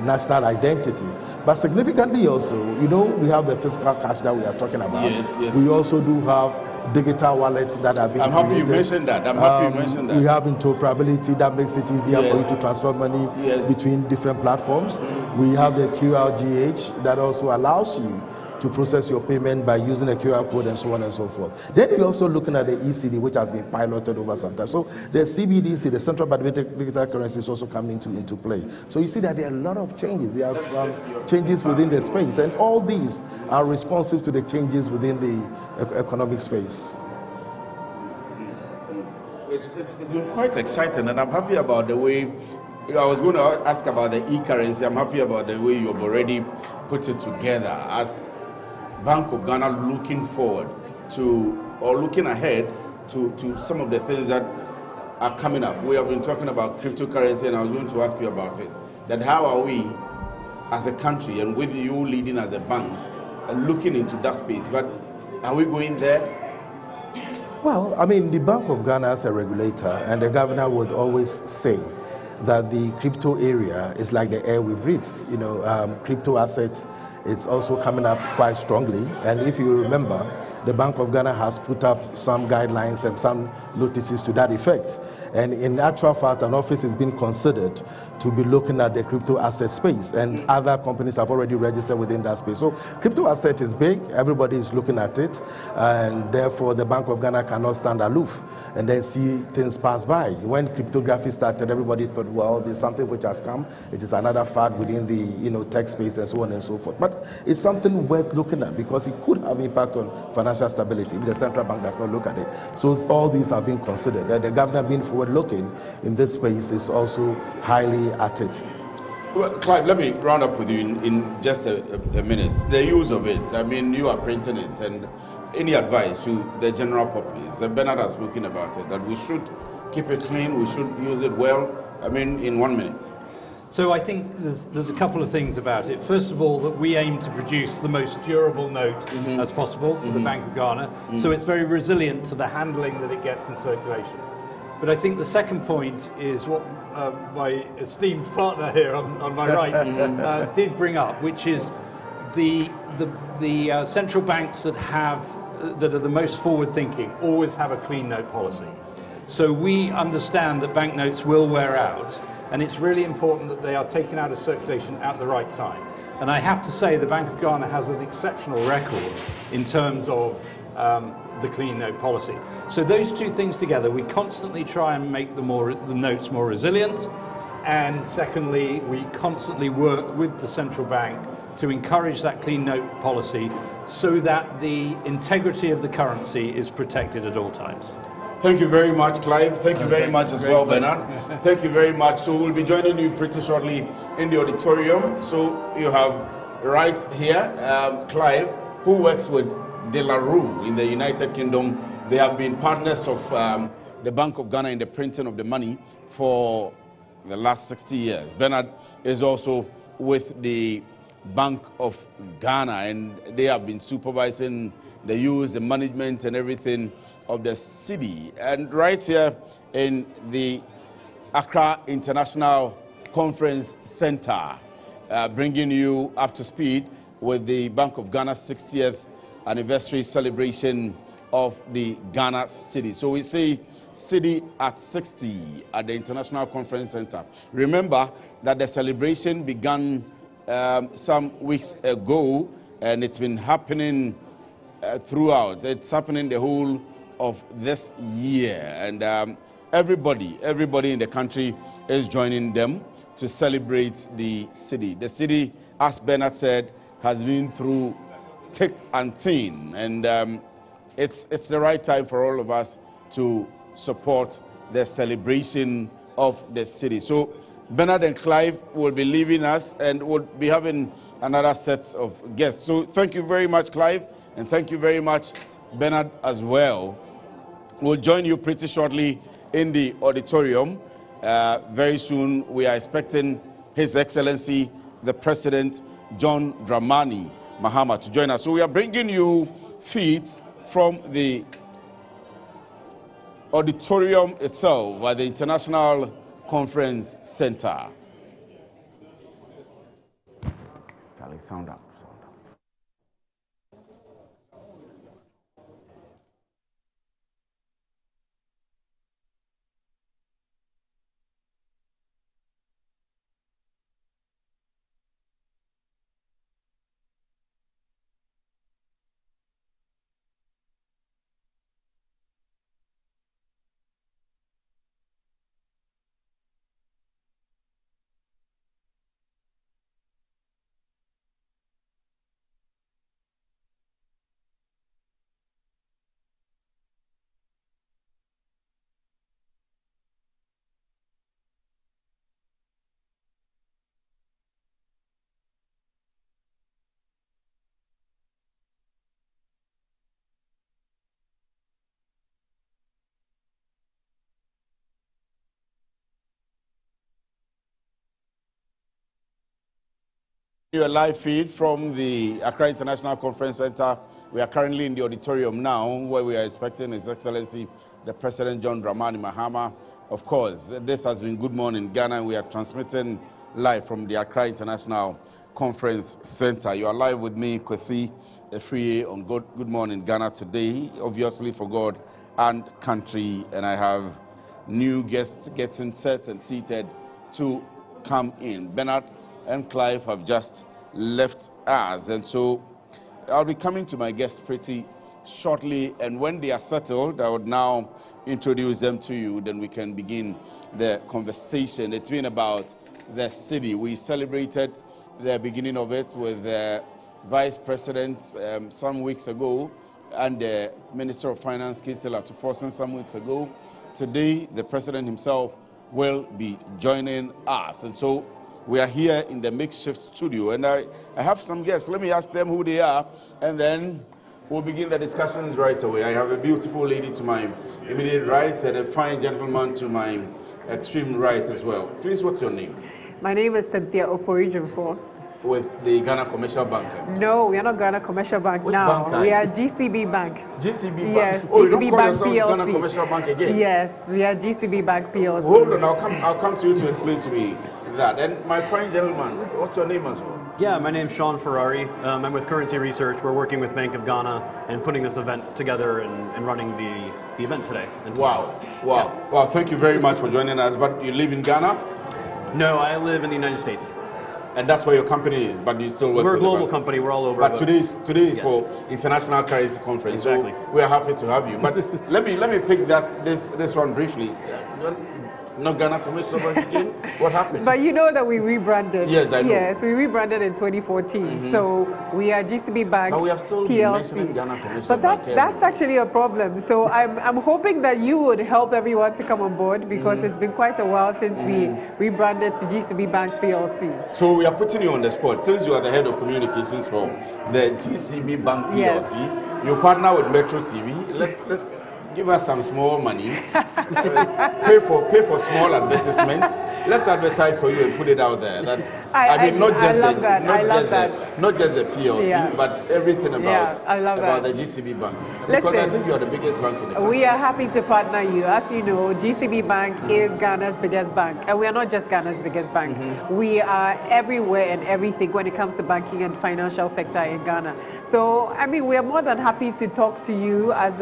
national identity. But significantly also, we have the fiscal cash that we are talking about. Yes. We also do have digital wallets that have been I'm happy you mentioned that. We have interoperability that makes it easier for you to transfer money between different platforms. We have the QRGH that also allows you to process your payment by using a QR code and so on and so forth. Then we're also looking at the ECD, which has been piloted over some time. So the CBDC, the Central Bank Digital Currency, is also coming into play. So you see that there are a lot of changes. There are some changes within the space, and all these are responsive to the changes within the economic space. It's been quite exciting, and I'm happy about the way. I was going to ask about the e-currency. I'm happy about the way you've already put it together as Bank of Ghana looking forward to, or looking ahead to some of the things that are coming up. We have been talking about cryptocurrency, and I was going to ask you about it. That how are we, as a country, and with you leading as a bank, looking into that space? But are we going there? Well, I mean, the Bank of Ghana as a regulator, and the governor would always say that the crypto area is like the air we breathe. You know, crypto assets, it's also coming up quite strongly. And if you remember, the Bank of Ghana has put up some guidelines and some notices to that effect. And in actual fact, an office is being considered to be looking at the crypto asset space, and other companies have already registered within that space. So crypto asset is big, everybody is looking at it, and therefore the Bank of Ghana cannot stand aloof and then see things pass by. When cryptography started, everybody thought, well, there's something which has come. It is another fad within the tech space and so on and so forth. But it's something worth looking at because it could have impact on financial stability if the central bank does not look at it. So all these are being considered. The governor being forward-looking in this space is also highly at it. Well, Clive, let me round up with you in just a minute. The use of it, I mean, you are printing it, and any advice to the general populace? Bernard has spoken about it, that we should keep it clean, we should use it well, I mean, in 1 minute. So I think there's a couple of things about it. First of all, that we aim to produce the most durable note as possible for the Bank of Ghana, so it's very resilient to the handling that it gets in circulation. But I think the second point is what my esteemed partner here on my right did bring up, which is the central banks that are the most forward-thinking always have a clean note policy. So we understand that banknotes will wear out, and it's really important that they are taken out of circulation at the right time. And I have to say the Bank of Ghana has an exceptional record in terms of the clean note policy. So those two things together, we constantly try and make the notes more resilient, and secondly, we constantly work with the central bank to encourage that clean note policy so that the integrity of the currency is protected at all times. Thank you very much, Clive. Thank you very much as well, Bernard. Thank you very much. So we'll be joining you pretty shortly in the auditorium. So you have right here, Clive, who works with De La Rue in the United Kingdom. They have been partners of the Bank of Ghana in the printing of the money for the last 60 years. Bernard is also with the Bank of Ghana, and they have been supervising the use, the management, and everything of the city. And right here in the Accra International Conference Center, bringing you up to speed with the Bank of Ghana's 60th anniversary celebration of the Ghana City. So we say City at 60 at the International Conference Center. Remember that the celebration began some weeks ago, and it's been happening throughout. It's happening the whole of this year, and everybody in the country is joining them to celebrate the city. The city, as Bernard said, has been through thick and thin, and it's the right time for all of us to support the celebration of the city. So Bernard and Clive will be leaving us, and we'll be having another set of guests. So thank you very much, Clive, and thank you very much, Bernard, as well. We'll join you pretty shortly in the auditorium. Very soon, we are expecting His Excellency, the President, John Dramani Mahama, to join us. So we are bringing you feeds from the auditorium itself at the International Conference Center. Charlie, sound up. A live feed from the Accra International Conference Center. We are currently in the auditorium now, where we are expecting His Excellency, the President John Dramani Mahama. Of course, this has been Good Morning Ghana, and we are transmitting live from the Accra International Conference Center. You are live with me, Kwesi Efriye, on Good Morning Ghana today, obviously for God and country, and I have new guests getting set and seated to come in. Bernard and Clive have just left us, and so I'll be coming to my guests pretty shortly, and when they are settled, I would now introduce them to you, then we can begin the conversation. It's been about the city. We celebrated the beginning of it with the Vice President some weeks ago, and the Minister of Finance, Kisela Tuforsen, some weeks ago. Today, the President himself will be joining us, and so we are here in the makeshift studio, and I have some guests. Let me ask them who they are, and then we'll begin the discussions right away. I have a beautiful lady to my immediate right and a fine gentleman to my extreme right as well. Please, what's your name? My name is Cynthia Oforijumfo. With the Ghana Commercial Bank? No, we are not Ghana Commercial Bank. Which now. Bank We are GCB Bank. GCB Bank? Yes, Oh, you GCB don't call Bank yourself PLC. Ghana Commercial Bank again? Yes, we are GCB Bank PLC. Hold on, I'll come to you to explain to me that. And my fine gentleman, what's your name as well? Yeah, my name's Sean Ferrari. I'm with Currency Research. We're working with Bank of Ghana and putting this event together and running the event today. Wow. Well, thank you very much for joining us. But you live in Ghana? No, I live in the United States. And that's where your company is, but you still work We're a with the global bank. company. We're all over. But today is yes. for International Currency Conference, Exactly. so we are happy to have you. But let me pick this one briefly. Not Ghana Commercial Bank again? What happened? But you know that we rebranded. Yes, I know. Yes, we rebranded in 2014. So we are GCB Bank But we have still been PLC. mentioning Ghana Commercial But Bank. that's actually a problem. So I'm hoping that you would help everyone to come on board, because it's been quite a while since we rebranded to GCB Bank PLC. So we are putting you on the spot. Since you are the head of communications for the GCB Bank PLC, you partner with Metro TV. Let's give us some small money. pay for small advertisement. Let's advertise for you and put it out there. Not just the PLC, but everything about the GCB Bank. Because I think you are the biggest bank in the country. We are happy to partner you. As you know, GCB Bank is Ghana's biggest bank, and we are not just Ghana's biggest bank. We are everywhere and everything when it comes to banking and financial sector in Ghana. So, I mean, we are more than happy to talk to you as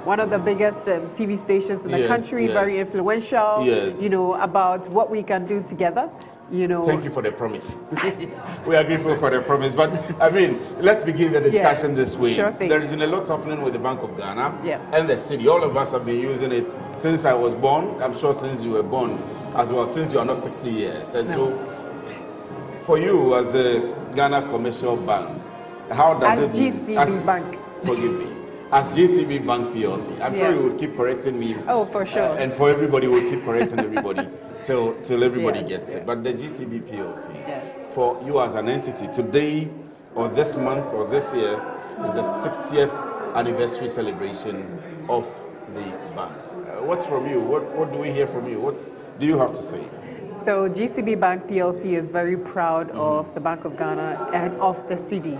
one of the biggest TV stations in the country, very influential, you know, about what we can do together. You know. Thank you for the promise. We are grateful for the promise. But I mean, let's begin the discussion this way. Sure thing. There has been a lot happening with the Bank of Ghana Yeah. and the city. All of us have been using it since I was born. I'm sure since you were born as well, since you are not 60 years. And so, for you as a Ghana Commercial Bank, how does it GCB as Bank. Forgive me. As GCB Bank PLC, I'm sure you will keep correcting me. Oh, for sure. And for everybody, we'll keep correcting everybody till everybody gets it. But the GCB PLC, for you as an entity, today or this month or this year is the 60th anniversary celebration of the bank. What's from you? What do we hear from you? What do you have to say? So GCB Bank PLC is very proud of the Bank of Ghana and of the city.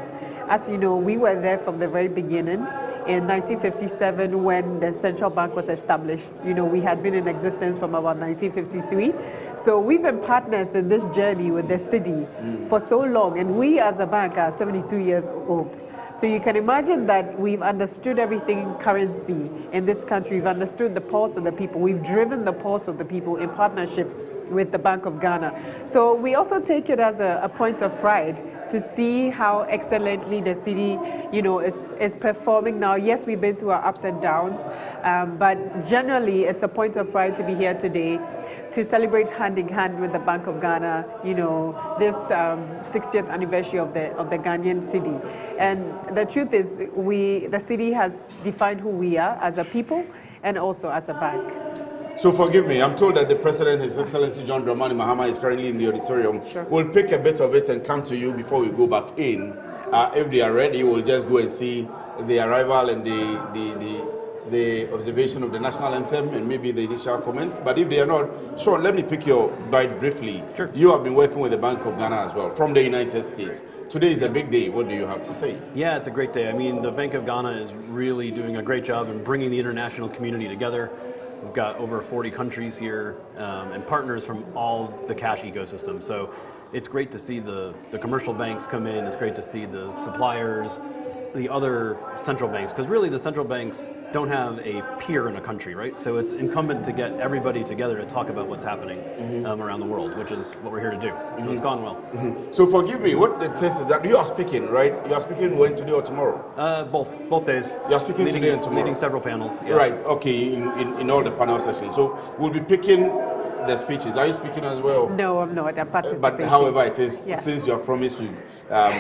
As you know, we were there from the very beginning. In 1957, when the central bank was established, you know, we had been in existence from about 1953. So we've been partners in this journey with the city for so long, and we as a bank are 72 years old. So you can imagine that we've understood everything currency in this country. We've understood the pulse of the people. We've driven the pulse of the people in partnership with the Bank of Ghana. So we also take it as a point of pride to see how excellently the city, you know, is performing now. Yes, we've been through our ups and downs, but generally it's a point of pride to be here today to celebrate hand in hand with the Bank of Ghana, you know, this 60th anniversary of the Ghanaian city. And the truth is, the city has defined who we are as a people and also as a bank. So forgive me, I'm told that the President, His Excellency John Dramani Mahama, is currently in the auditorium. Sure. We'll pick a bit of it and come to you before we go back in. If they are ready, we'll just go and see the arrival and the the observation of the national anthem and maybe the initial comments. But if they are not, Sean, let me pick your bite briefly. Sure. You have been working with the Bank of Ghana as well from the United States. Today is a big day. What do you have to say? Yeah, it's a great day. I mean, the Bank of Ghana is really doing a great job in bringing the international community together. We've got over 40 countries here and partners from all the cash ecosystem. So it's great to see the commercial banks come in. It's great to see the suppliers, the other central banks, because really the central banks don't have a peer in a country, right? So it's incumbent to get everybody together to talk about what's happening around the world, which is what we're here to do. So it's gone well. So forgive me, what the test is that you are speaking, right? You are speaking when, today or tomorrow? Both days. You are speaking today and tomorrow? Leading several panels. Yeah. Right, okay, in all the panel sessions. So we'll be picking the speeches. Are you speaking as well? No, I'm not. I'm participating. But however it is, Yeah. since you have promised to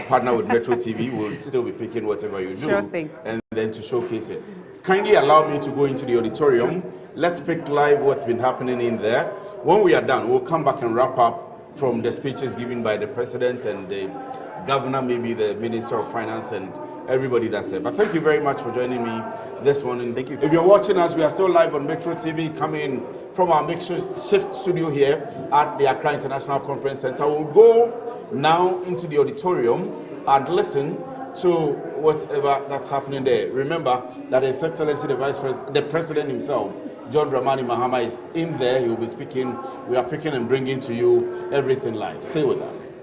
partner with Metro TV, we'll still be picking whatever you do. Sure thing. And then to showcase it. Kindly allow me to go into the auditorium. Let's pick live what's been happening in there. When we are done, we'll come back and wrap up from the speeches given by the president and the governor, maybe the Minister of Finance and everybody that's there. But thank you very much for joining me this morning. Thank you. If you're watching us, we are still live on Metro TV, coming from our makeshift studio here at the Accra International Conference Center. We'll go now into the auditorium and listen to whatever that's happening there. Remember that His Excellency the President himself, John Dramani Mahama, is in there. He will be speaking. We are picking and bringing to you everything live. Stay with us.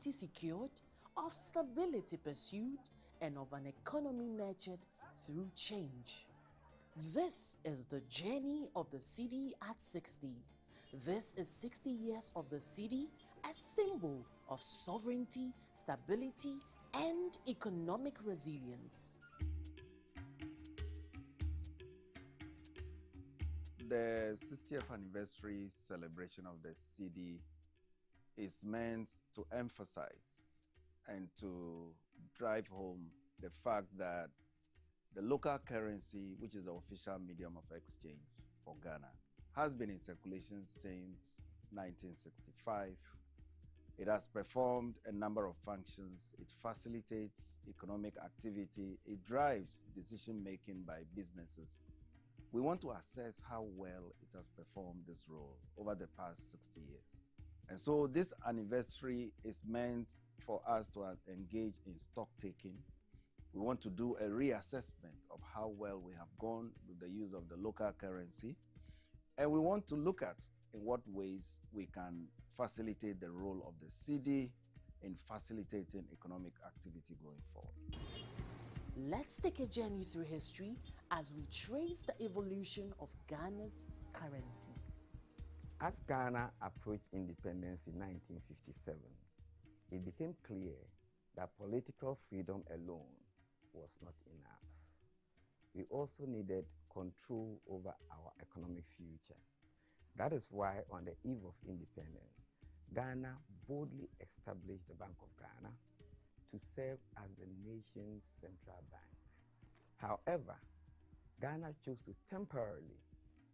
Secured, of stability pursued, and of an economy nurtured through change. This is the journey of the city at 60. This is 60 years of the city, a symbol of sovereignty, stability, and economic resilience. The 60th anniversary celebration of the city is meant to emphasize and to drive home the fact that the local currency, which is the official medium of exchange for Ghana, has been in circulation since 1965. It has performed a number of functions. It facilitates economic activity. It drives decision-making by businesses. We want to assess how well it has performed this role over the past 60 years. And so this anniversary is meant for us to engage in stock taking. We want to do a reassessment of how well we have gone with the use of the local currency. And we want to look at in what ways we can facilitate the role of the city in facilitating economic activity going forward. Let's take a journey through history as we trace the evolution of Ghana's currency. As Ghana approached independence in 1957, it became clear that political freedom alone was not enough. We also needed control over our economic future. That is why on the eve of independence, Ghana boldly established the Bank of Ghana to serve as the nation's central bank. However, Ghana chose to temporarily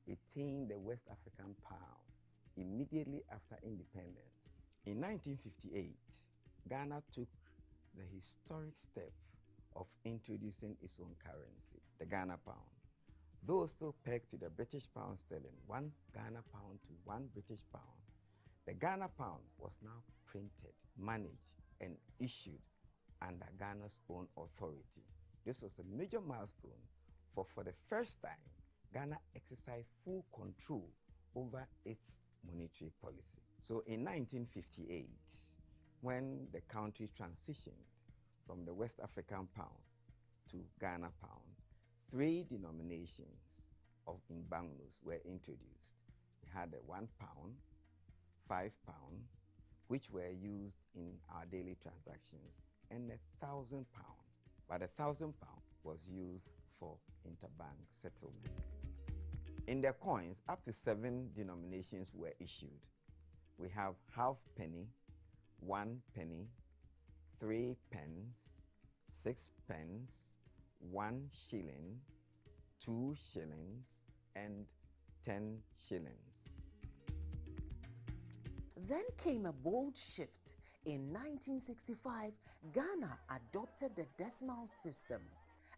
retain the West African pound immediately after independence. In 1958, Ghana took the historic step of introducing its own currency, the Ghana pound. Though still pegged to the British pound sterling, 1 Ghana pound to 1 British pound, the Ghana pound was now printed, managed, and issued under Ghana's own authority. This was a major milestone, for the first time, Ghana exercised full control over its monetary policy. So in 1958, when the country transitioned from the West African pound to Ghana pound, 3 denominations of Imbanglus were introduced. We had the 1 pound, 5 pound, which were used in our daily transactions, and 1,000 pound. But 1,000 pound was used for interbank settlement. In the coins, up to 7 denominations were issued. We have half penny, 1 penny, 3 pence, 6 pence, 1 shilling, 2 shillings, and 10 shillings. Then came a bold shift. In 1965, Ghana adopted the decimal system.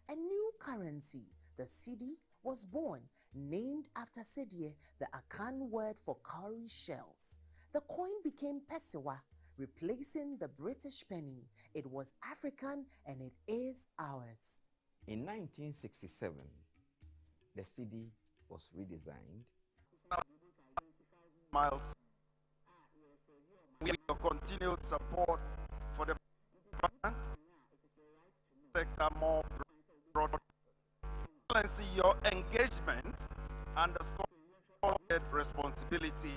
A new currency, the cedi, was born, named after cedie, the Akan word for cowrie shells. The coin became Pesiwa, replacing the British penny. It was African and it is ours. In 1967, the cedi was redesigned. Miles, with your continued support for the bank sector more broadly, your engagement underscores responsibility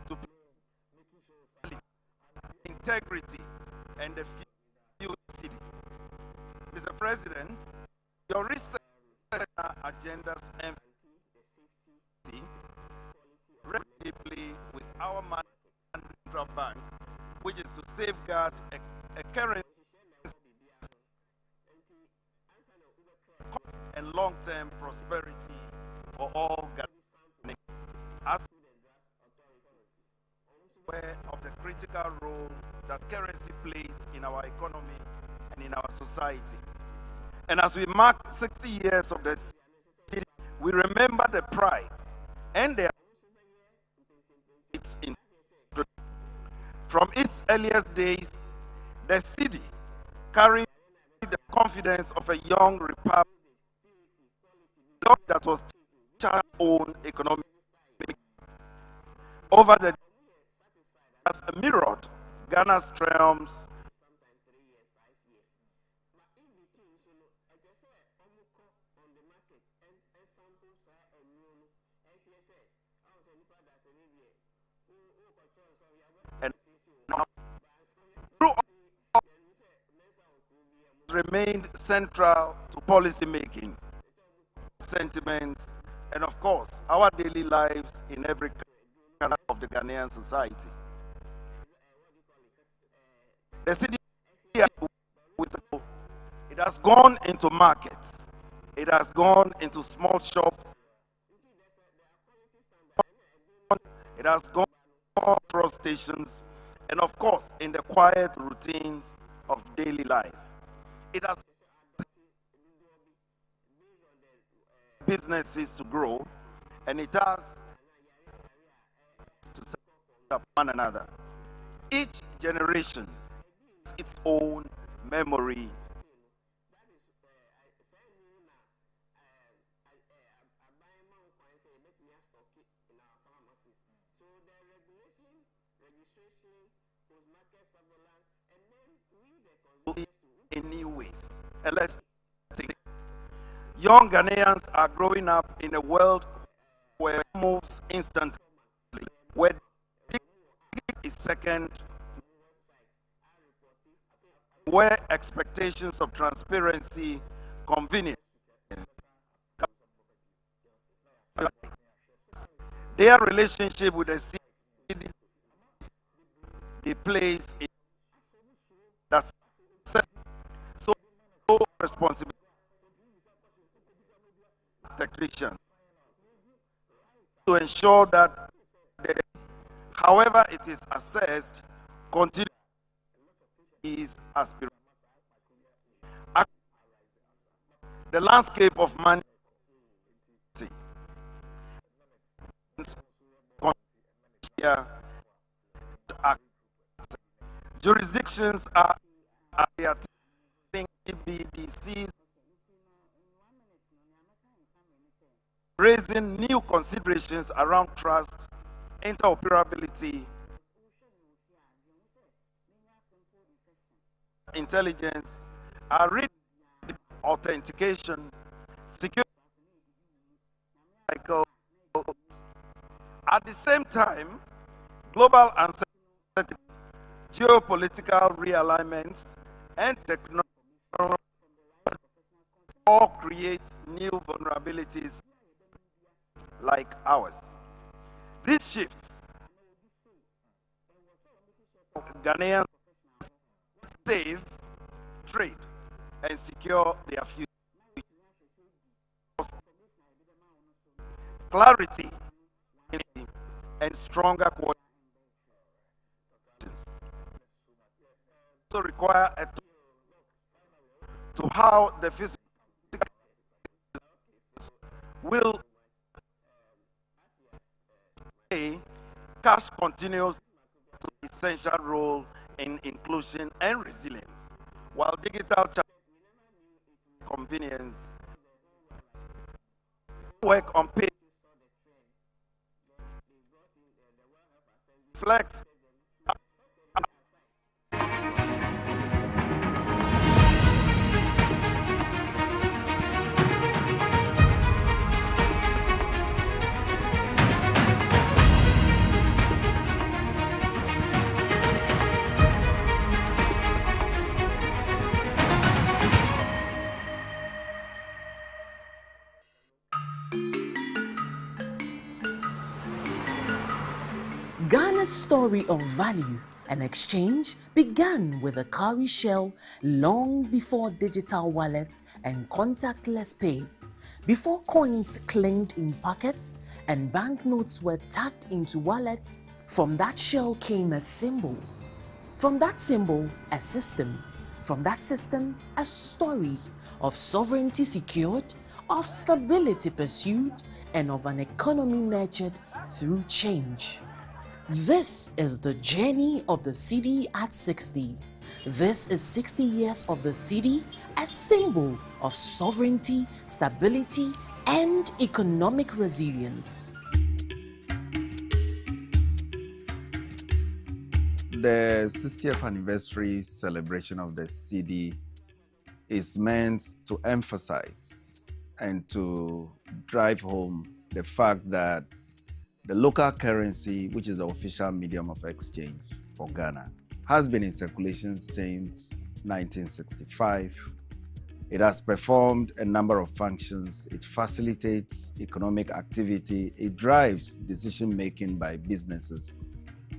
to integrity and the future city. Mr. President, your research agendas and deeply with our central bank, which is to safeguard a currency and long-term prosperity for all Ghanaians, as aware of the critical role that currency plays in our economy and in our society. And as we mark 60 years of the city, we remember the pride and the from its earliest days, the city carried the confidence of a young republic that was child-owned economic. Over the as mirrored Ghana's triumphs and remained central to policy making, sentiments, and of course, our daily lives in every corner of the Ghanaian society. The city it has gone into markets, it has gone into small shops, it has gone across stations, and of course, in the quiet routines of daily life. It has businesses to grow, and it has to serve one another. Each generation has its own memory. In new ways. And let's think. Young Ghanaians are growing up in a world where it moves instantly, where is second, where expectations of transparency, convenience, their relationship with the city, the place in that's so responsibility technicians to ensure that however it is assessed continues is aspiration. The landscape of money jurisdictions are BDCs raising new considerations around trust, interoperability, intelligence, are authentication, security cycle. At the same time, global uncertainty, geopolitical realignments, and technology all create new vulnerabilities like ours. These shifts, Ghanaians save, trade, and secure their future. Clarity and stronger coordination also require a to how the physical will cash continues to play essential role in inclusion and resilience, while digital convenience work on pay flex. Ghana's story of value and exchange began with a cowrie shell long before digital wallets and contactless pay, before coins clinked in pockets and banknotes were tucked into wallets. From that shell came a symbol. From that symbol, a system. From that system, a story of sovereignty secured, of stability pursued, and of an economy nurtured through change. This is the journey of the cedi at 60. This is 60 years of the cedi, a symbol of sovereignty, stability, and economic resilience. The 60th anniversary celebration of the cedi is meant to emphasize and to drive home the fact that the local currency, which is the official medium of exchange for Ghana, has been in circulation since 1965. It has performed a number of functions. It facilitates economic activity. It drives decision-making by businesses.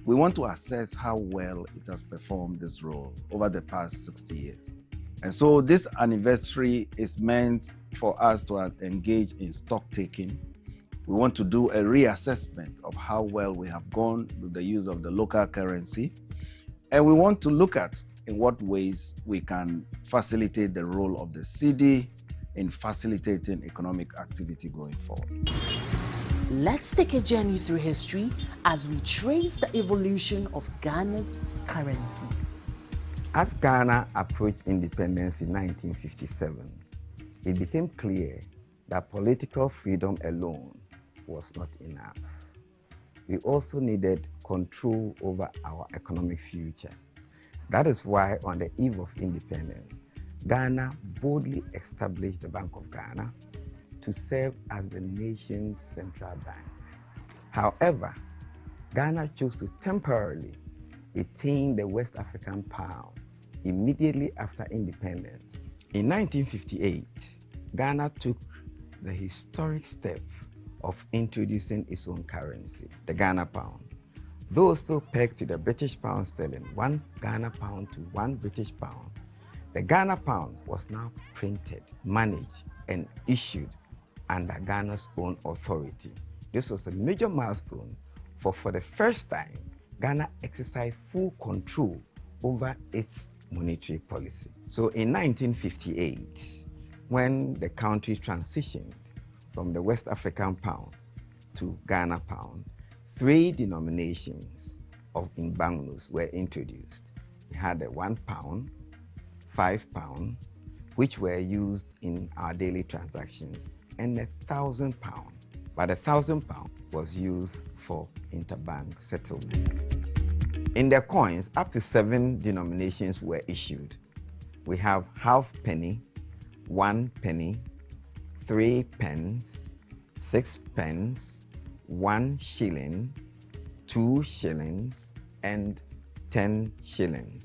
We want to assess how well it has performed this role over the past 60 years. And so this anniversary is meant for us to engage in stock-taking. We want to do a reassessment of how well we have gone with the use of the local currency. And we want to look at in what ways we can facilitate the role of the cedi in facilitating economic activity going forward. Let's take a journey through history as we trace the evolution of Ghana's currency. As Ghana approached independence in 1957, it became clear that political freedom alone was not enough. We also needed control over our economic future. That is why on the eve of independence, Ghana boldly established the Bank of Ghana to serve as the nation's central bank. However, Ghana chose to temporarily retain the West African pound immediately after independence. In 1958, Ghana took the historic step of introducing its own currency, the Ghana pound. Though still pegged to the British pound sterling, 1 Ghana pound to 1 British pound, the Ghana pound was now printed, managed, and issued under Ghana's own authority. This was a major milestone for the first time, Ghana exercised full control over its monetary policy. So in 1958, when the country transitioned from the West African pound to Ghana pound, 3 denominations in banknotes were introduced. We had the £1, £5, which were used in our daily transactions, and the £1,000. But the £1,000 was used for interbank settlement. In the coins, up to 7 denominations were issued. We have half penny, 1 penny, 3 pence, 6 pence, 1 shilling, 2 shillings, and 10 shillings.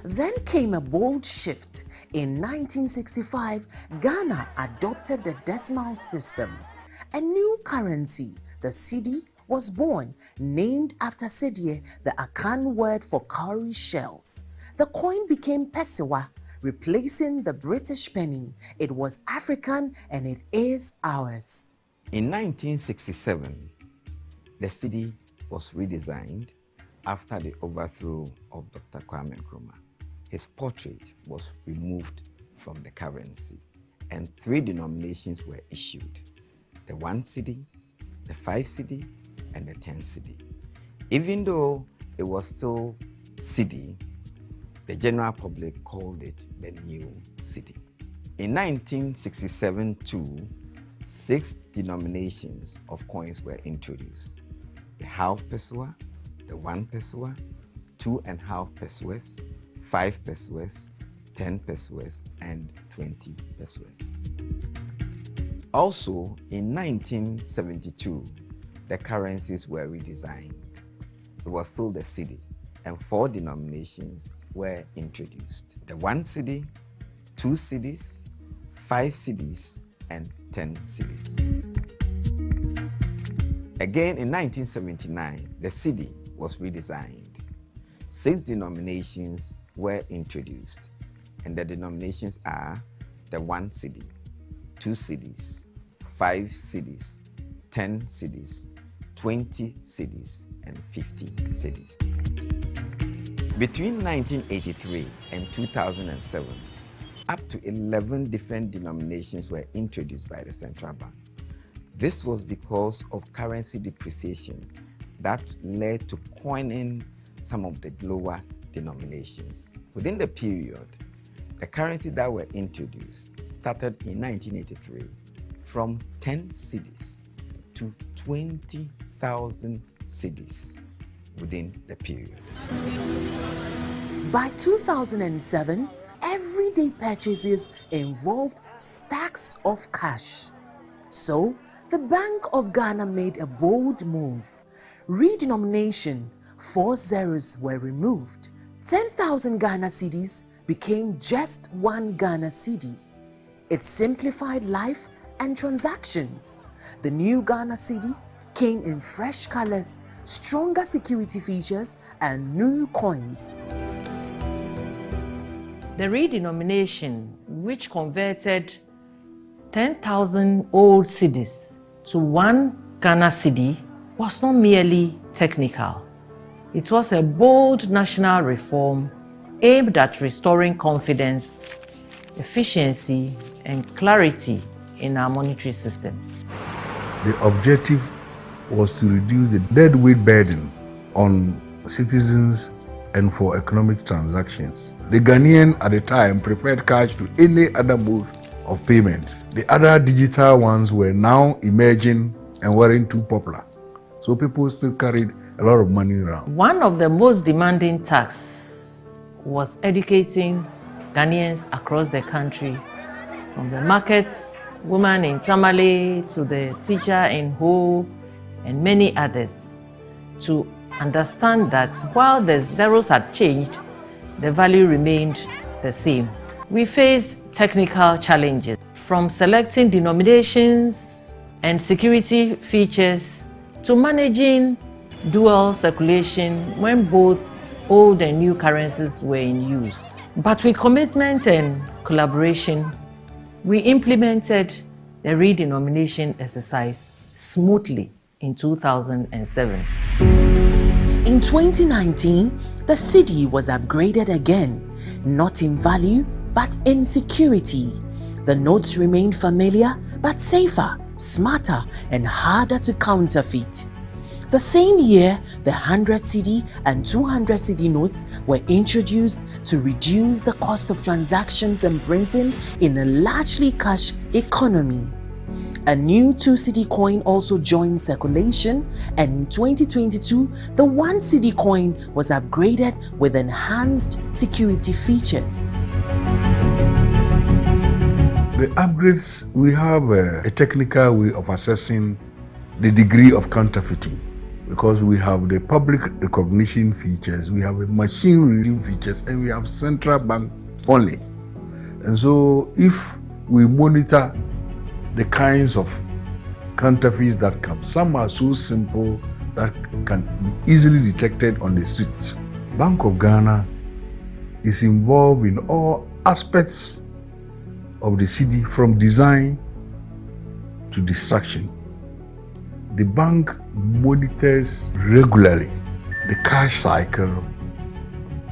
Then came a bold shift. In 1965, Ghana adopted the decimal system. A new currency, the cedi, was born, named after Sedie, the Akan word for cowrie shells. The coin became Pesiwa, replacing the British penny. It was African and it is ours. In 1967, the cedi was redesigned after the overthrow of Dr. Kwame Nkrumah. His portrait was removed from the currency and 3 denominations were issued: the 1 cedi, the 5 cedi, and the 10 cedi. Even though it was still cedi, the general public called it the new cedi. In 1967 too, 6 denominations of coins were introduced: the half pesewa, the 1 pesewa, 2.5 pesewas, 5 pesewas, 10 pesewas, and 20 pesewas. Also, in 1972, the currencies were redesigned. It was still the cedi, and 4 denominations were introduced: the 1 cedi, 2 cedis, 5 cedis, and 10 cedis. Again, in 1979, the cedi was redesigned. 6 denominations were introduced, and the denominations are the 1 cedi, 2 cedis, 5 cedis, 10 cedis, 20 cedis, and 50 cedis. Between 1983 and 2007, up to 11 different denominations were introduced by the central bank. This was because of currency depreciation that led to coining some of the lower denominations. Within the period, the currencies that were introduced started in 1983 from 10 cedis to 20,000 cedis within the period. By 2007, everyday purchases involved stacks of cash. So, the Bank of Ghana made a bold move. Redenomination, 4 zeros were removed. 10,000 Ghana cedis became just 1 Ghana cedi. It simplified life and transactions. The new Ghana cedi came in fresh colors, stronger security features, and new coins. The redenomination, which converted 10,000 old cedis to 1 Ghana cedi, was not merely technical. It was a bold national reform aimed at restoring confidence, efficiency, and clarity in our monetary system. The objective was to reduce the deadweight burden on citizens and for economic transactions. The Ghanaian at the time preferred cash to any other mode of payment. The other digital ones were now emerging and weren't too popular. So people still carried a lot of money around. One of the most demanding tasks was educating Ghanaians across the country, from the markets, women in Tamale, to the teacher in Ho, and many others, to understand that while the zeros had changed, the value remained the same. We faced technical challenges, from selecting denominations and security features to managing dual circulation when both old and new currencies were in use. But with commitment and collaboration, we implemented the redenomination exercise smoothly in 2007. In 2019, the cedi was upgraded again, not in value, but in security. The notes remained familiar, but safer, smarter, and harder to counterfeit. The same year, the 100 cedi and 200 cedi notes were introduced to reduce the cost of transactions and printing in a largely cash economy. A new 2 cedi coin also joined circulation, and in 2022, the 1 cedi coin was upgraded with enhanced security features. The upgrades, we have a technical way of assessing the degree of counterfeiting, because we have the public recognition features, we have a machine reading features, and we have central bank only. And so if we monitor the kinds of counterfeits that come, some are so simple that can be easily detected on the streets. Bank of Ghana is involved in all aspects of the city, from design to destruction. The bank monitors regularly the cash cycle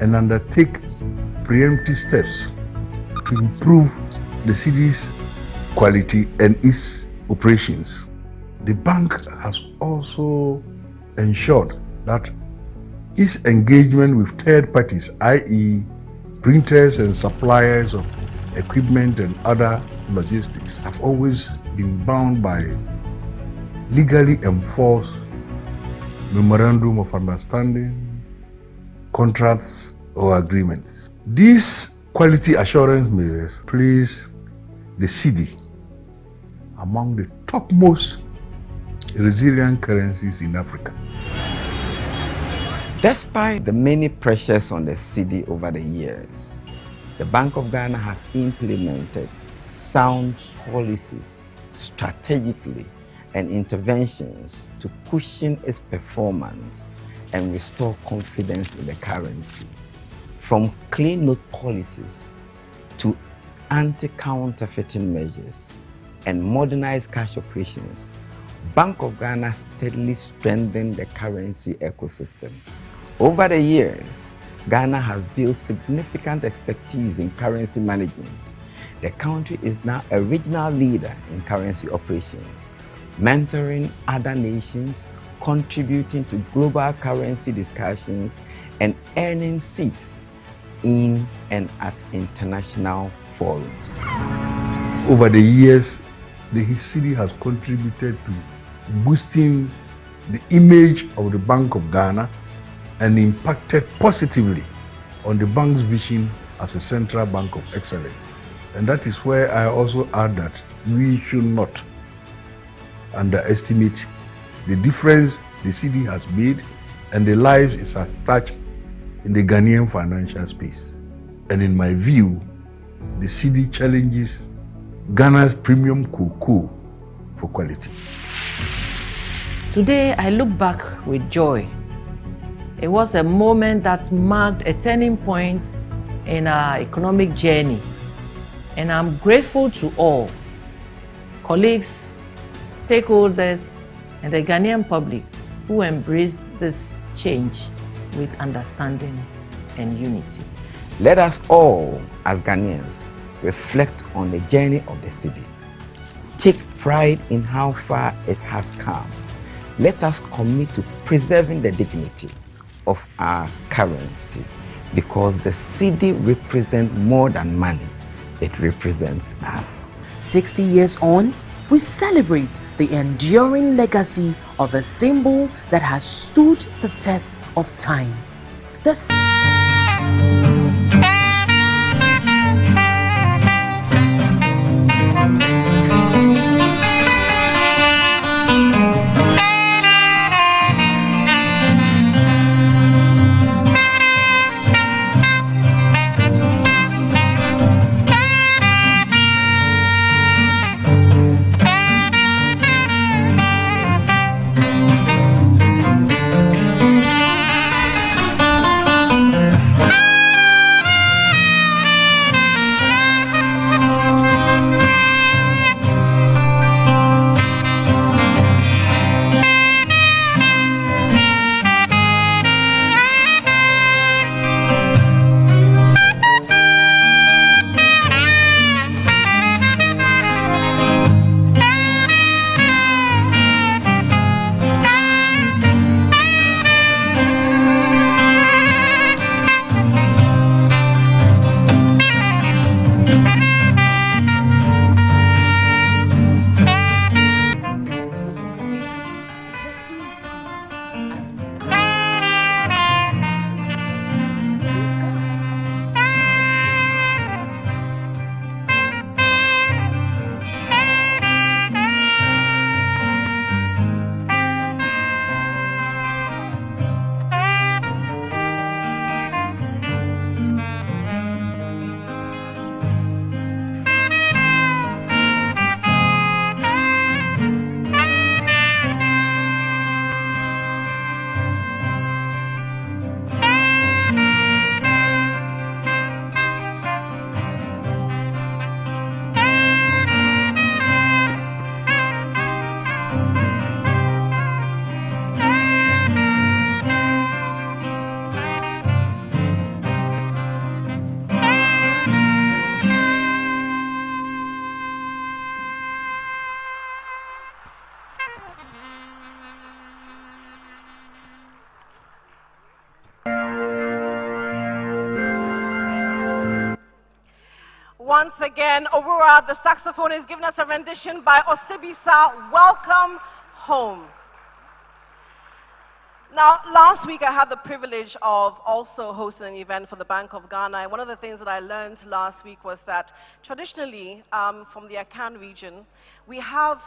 and undertake preemptive steps to improve the city's quality and its operations. The bank has also ensured that its engagement with third parties, i.e. printers and suppliers of equipment and other logistics, have always been bound by legally enforced memorandum of understanding, contracts or agreements. These quality assurance measures place the cedi among the topmost resilient currencies in Africa. Despite the many pressures on the cedi over the years, the Bank of Ghana has implemented sound policies strategically and interventions to cushion its performance and restore confidence in the currency. From clean note policies to anti-counterfeiting measures and modernized cash operations, Bank of Ghana steadily strengthened the currency ecosystem. Over the years, Ghana has built significant expertise in currency management. The country is now a regional leader in currency operations, mentoring other nations, contributing to global currency discussions, and earning seats in and at international forums. Over the years, the cedi has contributed to boosting the image of the Bank of Ghana and impacted positively on the bank's vision as a central bank of excellence. And that is where I also add that we should not underestimate the difference the cedi has made and the lives it has touched in the Ghanaian financial space. And in my view, the cedi challenges Ghana's premium cocoa for quality. Today, I look back with joy. It was a moment that marked a turning point in our economic journey. And I'm grateful to all, colleagues, stakeholders, and the Ghanaian public who embraced this change with understanding and unity. Let us all, as Ghanaians, reflect on the journey of the cedi. Take pride in how far it has come. Let us commit to preserving the dignity of our currency, because the cedi represents more than money. It represents us. 60 years on, we celebrate the enduring legacy of a symbol that has stood the test of time. once again, Aurora, the saxophone, is giving us a rendition by Osibisa, Welcome Home. Now, last week I had the privilege of also hosting an event for the Bank of Ghana. And one of the things that I learned last week was that traditionally, from the Akan region, we have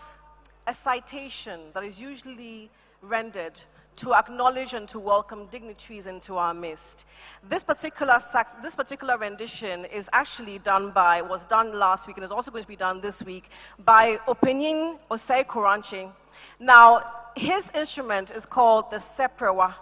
a citation that is usually rendered to acknowledge and to welcome dignitaries into our midst. This particular rendition is actually was done last week and is also going to be done this week by Opening Osei Koranche. Now, his instrument is called the seprewa.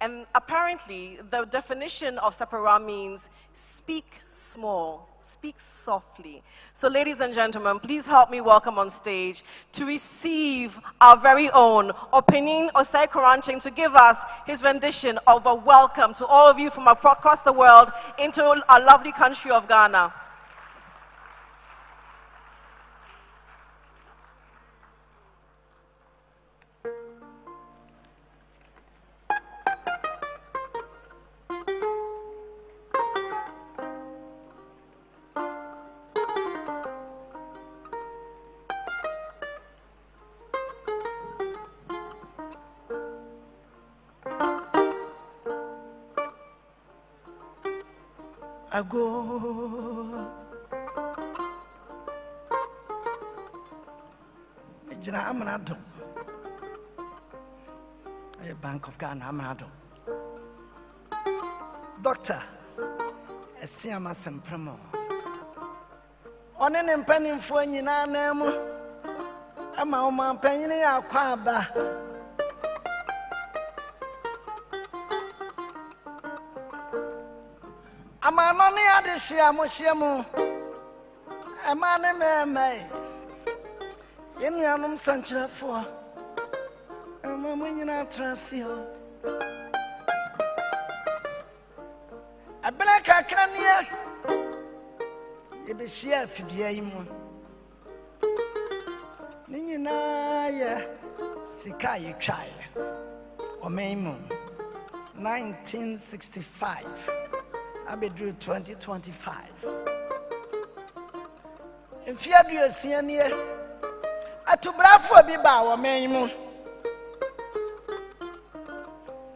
And apparently, the definition of seprewa means speak small, speak softly. So ladies and gentlemen, please help me welcome on stage to receive our very own Opening Osei Koranche to give us his rendition of a welcome to all of you from across the world into our lovely country of Ghana. Ago Ejina Amanado a Bank of Ghana Amanado Doctor Esiama Sempremo Onen mpanimfo nyina na mu ama o man panyini akwa aba Amanoni adishia mushiemu Amane meme Yenuanum sanchirafo Amamunyina trasio Abela kakrania Yebeshia fidua yimu Ninyina ye sika yitwae Omeimu 1965 Abedru 2025. In Fiadu Siania, Atubrafo Biba or Maimu.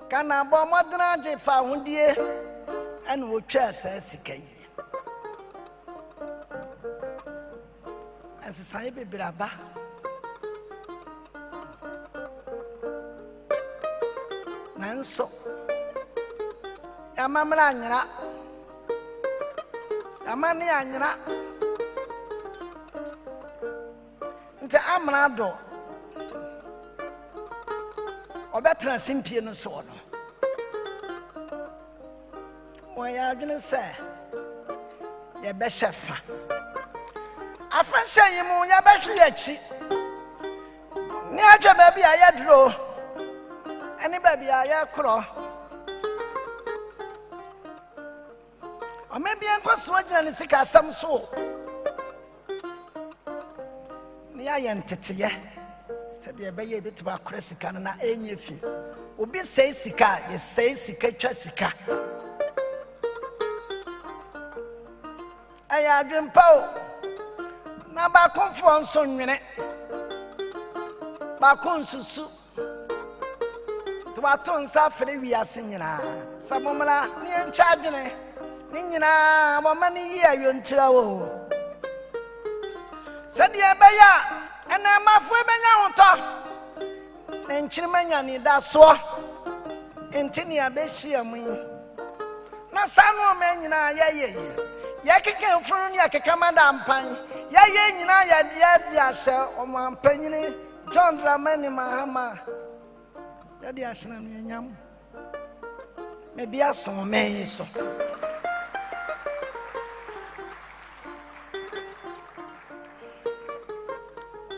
Kana Bomadra Jefa Wundie and Wuchas Sike. As a Saibi Braba Nanso Yamamra. Amani anyira nti amrado obetra simpie no so no oya adwene se ye be shefa afanhye yimu ye be hwe yachi ni atwa ba bia ye dro ani ba bia ye kro or maybe Uncle Swagin and Sika some so. Nian Tetia said the Bay bit about Cressican and any fee. Ubi say Sika, you say Sika Chessica. I dream Poe. Now back on for son minute. Back on Susu. To our tone safari we are singing. Samomala, near Chabine. Nina, many years until said the Abaya, and I'm a women out. Then Chimania need that so. And Tinia Beshia me. Na Sano Menina, ye. Yaki came from Yaka Madame Pine. Yay, ya shall on one penny. John Dramani Mahama. Yadi Ashan Yam. Maybe I saw me so.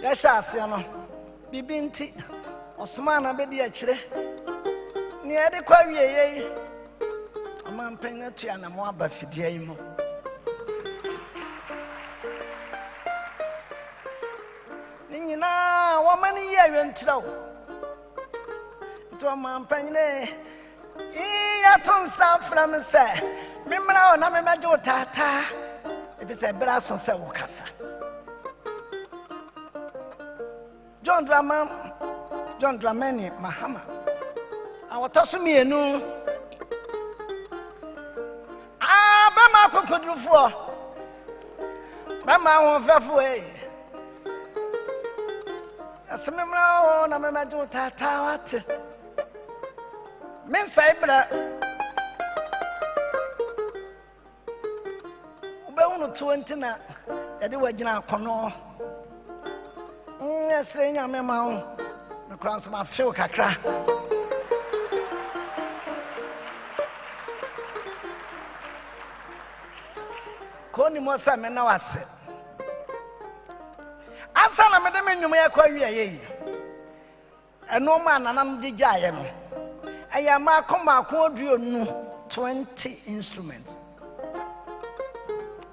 Yes, Asiano. Bibinti. Osmana Bedi Achre. Near the Quavier. A man paying a tiana more bafidiamo. Nina, 1 many years until. It's a man paying a Yaton South from say. Mimra, Namajo Tata. if it's a brass on Sawukasa. John Dramani Mahama. I was tossing me a new. Bama could do for Bama won't fair away. As a member of Namadu Tatawat. Men say, Bono 20 na, Eddie Wagina Cono. Yes, saying I'm a man, the cross of my field cacra. Koni Mosa Menawase. After a madam in your career, and no man and I'm the giant. I am a comma quadrium 20 instruments.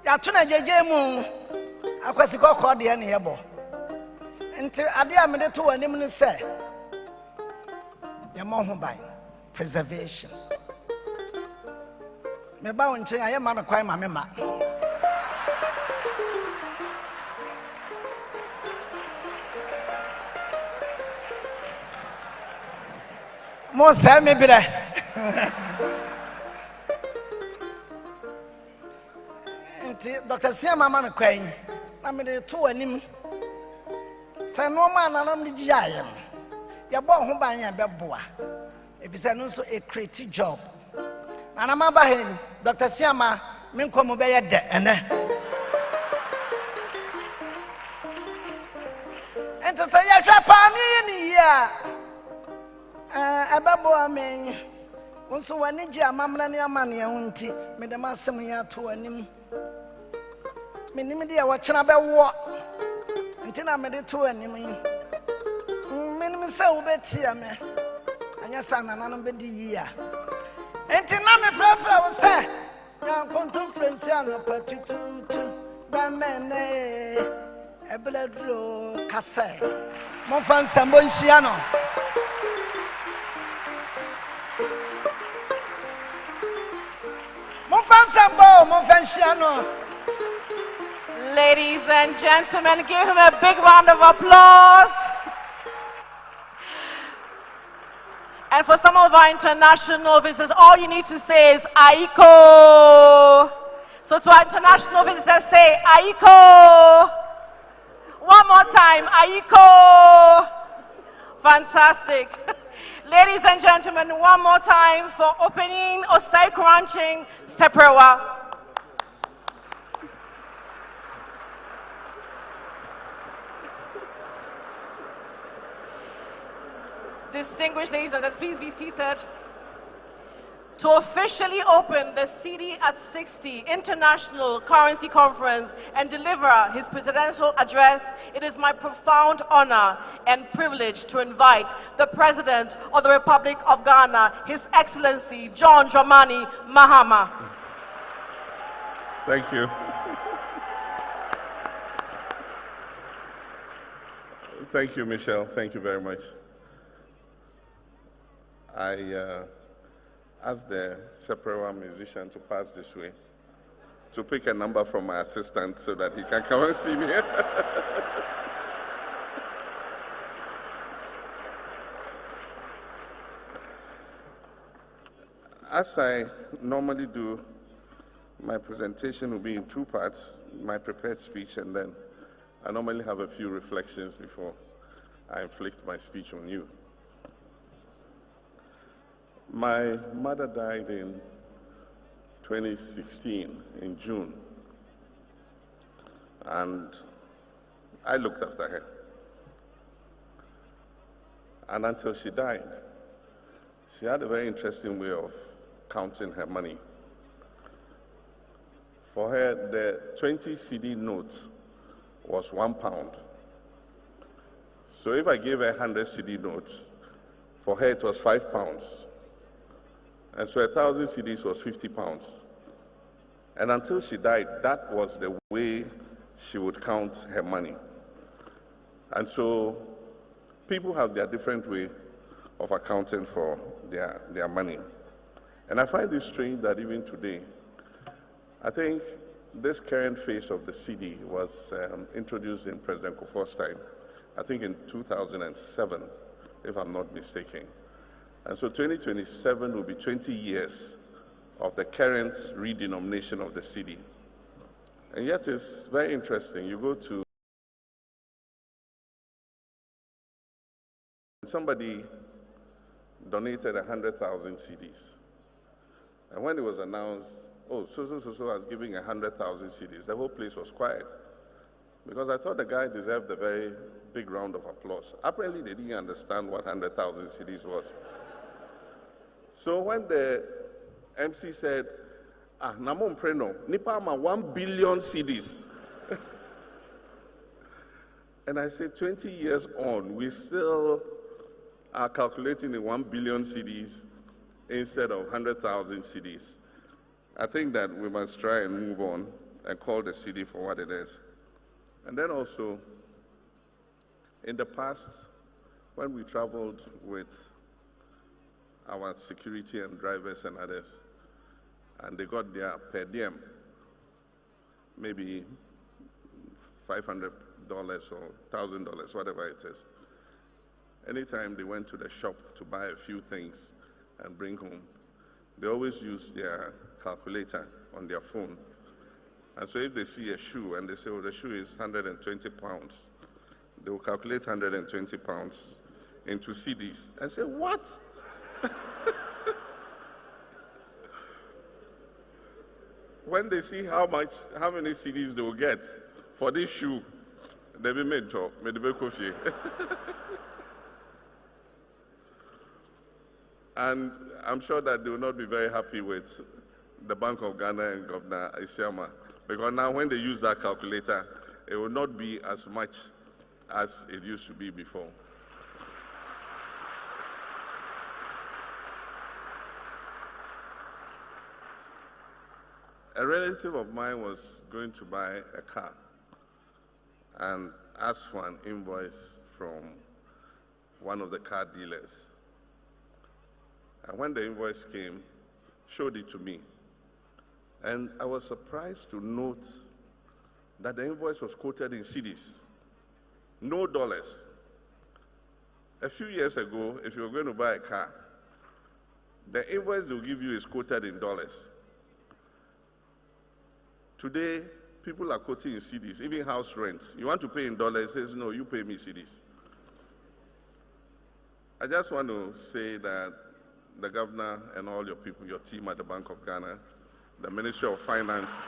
Yatuna Jemu, I was a cordian able. Until Adia made it to an imminent say, Yamohumbai, preservation. Me bound to I am a quite my member. More Sammy be there. Dr. Siama Mamma Quain, I made it to an him. Say no man, and I'm the giant. You're born home by a beboa. If it's also a creative job. And I'm about him, Dr. Siama, Minko Mobile de and to say, I shall find me a beboa me. Also, when Nija Mamlania Mania Unti, made a massamia to an him. Minimidi, watching about what until I made it to an him. Minimum so better, me. And your son and another year. Until now, my friend was say, now come to Franciano, Petitu, Bamene, a blood row, Casse, Monfan Sambonciano. Monfan Sambo, Monfanciano. Ladies and gentlemen, give him a big round of applause. And for some of our international visitors, all you need to say is Aiko. So to our international visitors, say Aiko. One more time, Aiko. Fantastic. Ladies and gentlemen, one more time for opening Osai Crunching Seprewa. Distinguished ladies and gentlemen, please be seated. To officially open the CD at 60 International Currency Conference and deliver his presidential address, it is my profound honor and privilege to invite the President of the Republic of Ghana, His Excellency John Dramani Mahama. Thank you. Thank you, Michelle. Thank you very much. I asked the Seprewa musician to pass this way to pick a number from my assistant so that he can come and see me. As I normally do, my presentation will be in two parts, my prepared speech, and then I normally have a few reflections before I inflict my speech on you. My mother died in 2016, in June, and I looked after her. And until she died, she had a very interesting way of counting her money. For her, the 20 CD note was £1. So if I gave her 100 CD notes, for her it was £5. And so 1,000 CDs was £50. And until she died, that was the way she would count her money. And so people have their different way of accounting for their money. And I find it strange that even today, I think this current face of the cedi was introduced in President Kufuor's time, I think in 2007, if I'm not mistaken. And so 2027 will be 20 years of the current redenomination of the cedi. And yet it's very interesting. You go to somebody donated 100,000 cedis. And when it was announced, oh, so was giving 100,000 cedis, the whole place was quiet. Because I thought the guy deserved a very big round of applause. Apparently they didn't understand what 100,000 cedis was. So when the MC said, Namon Preno, Nipama 1 billion cedis. And I said, 20 years on, we still are calculating in 1 billion cedis instead of 100,000 cedis. I think that we must try and move on and call the cedi for what it is. And then also, in the past, when we traveled with our security and drivers and others, and they got their per diem, maybe $500 or $1,000, whatever it is. Anytime they went to the shop to buy a few things and bring home, they always use their calculator on their phone. And so if they see a shoe and they say, oh, the shoe is 120 pounds, they will calculate 120 pounds into cedis and say, what? When they see how many cedis they will get for this shoe, they be made to coffee. And I'm sure that they will not be very happy with the Bank of Ghana and Governor Isiama, because now when they use that calculator, it will not be as much as it used to be before. A relative of mine was going to buy a car and asked for an invoice from one of the car dealers. And when the invoice came, showed it to me. And I was surprised to note that the invoice was quoted in cedis, no dollars. A few years ago, if you were going to buy a car, the invoice they'll give you is quoted in dollars. Today, people are quoting in cedis, even house rents. You want to pay in dollars, it says, no, you pay me cedis. I just want to say that the governor and all your people, your team at the Bank of Ghana, the Ministry of Finance,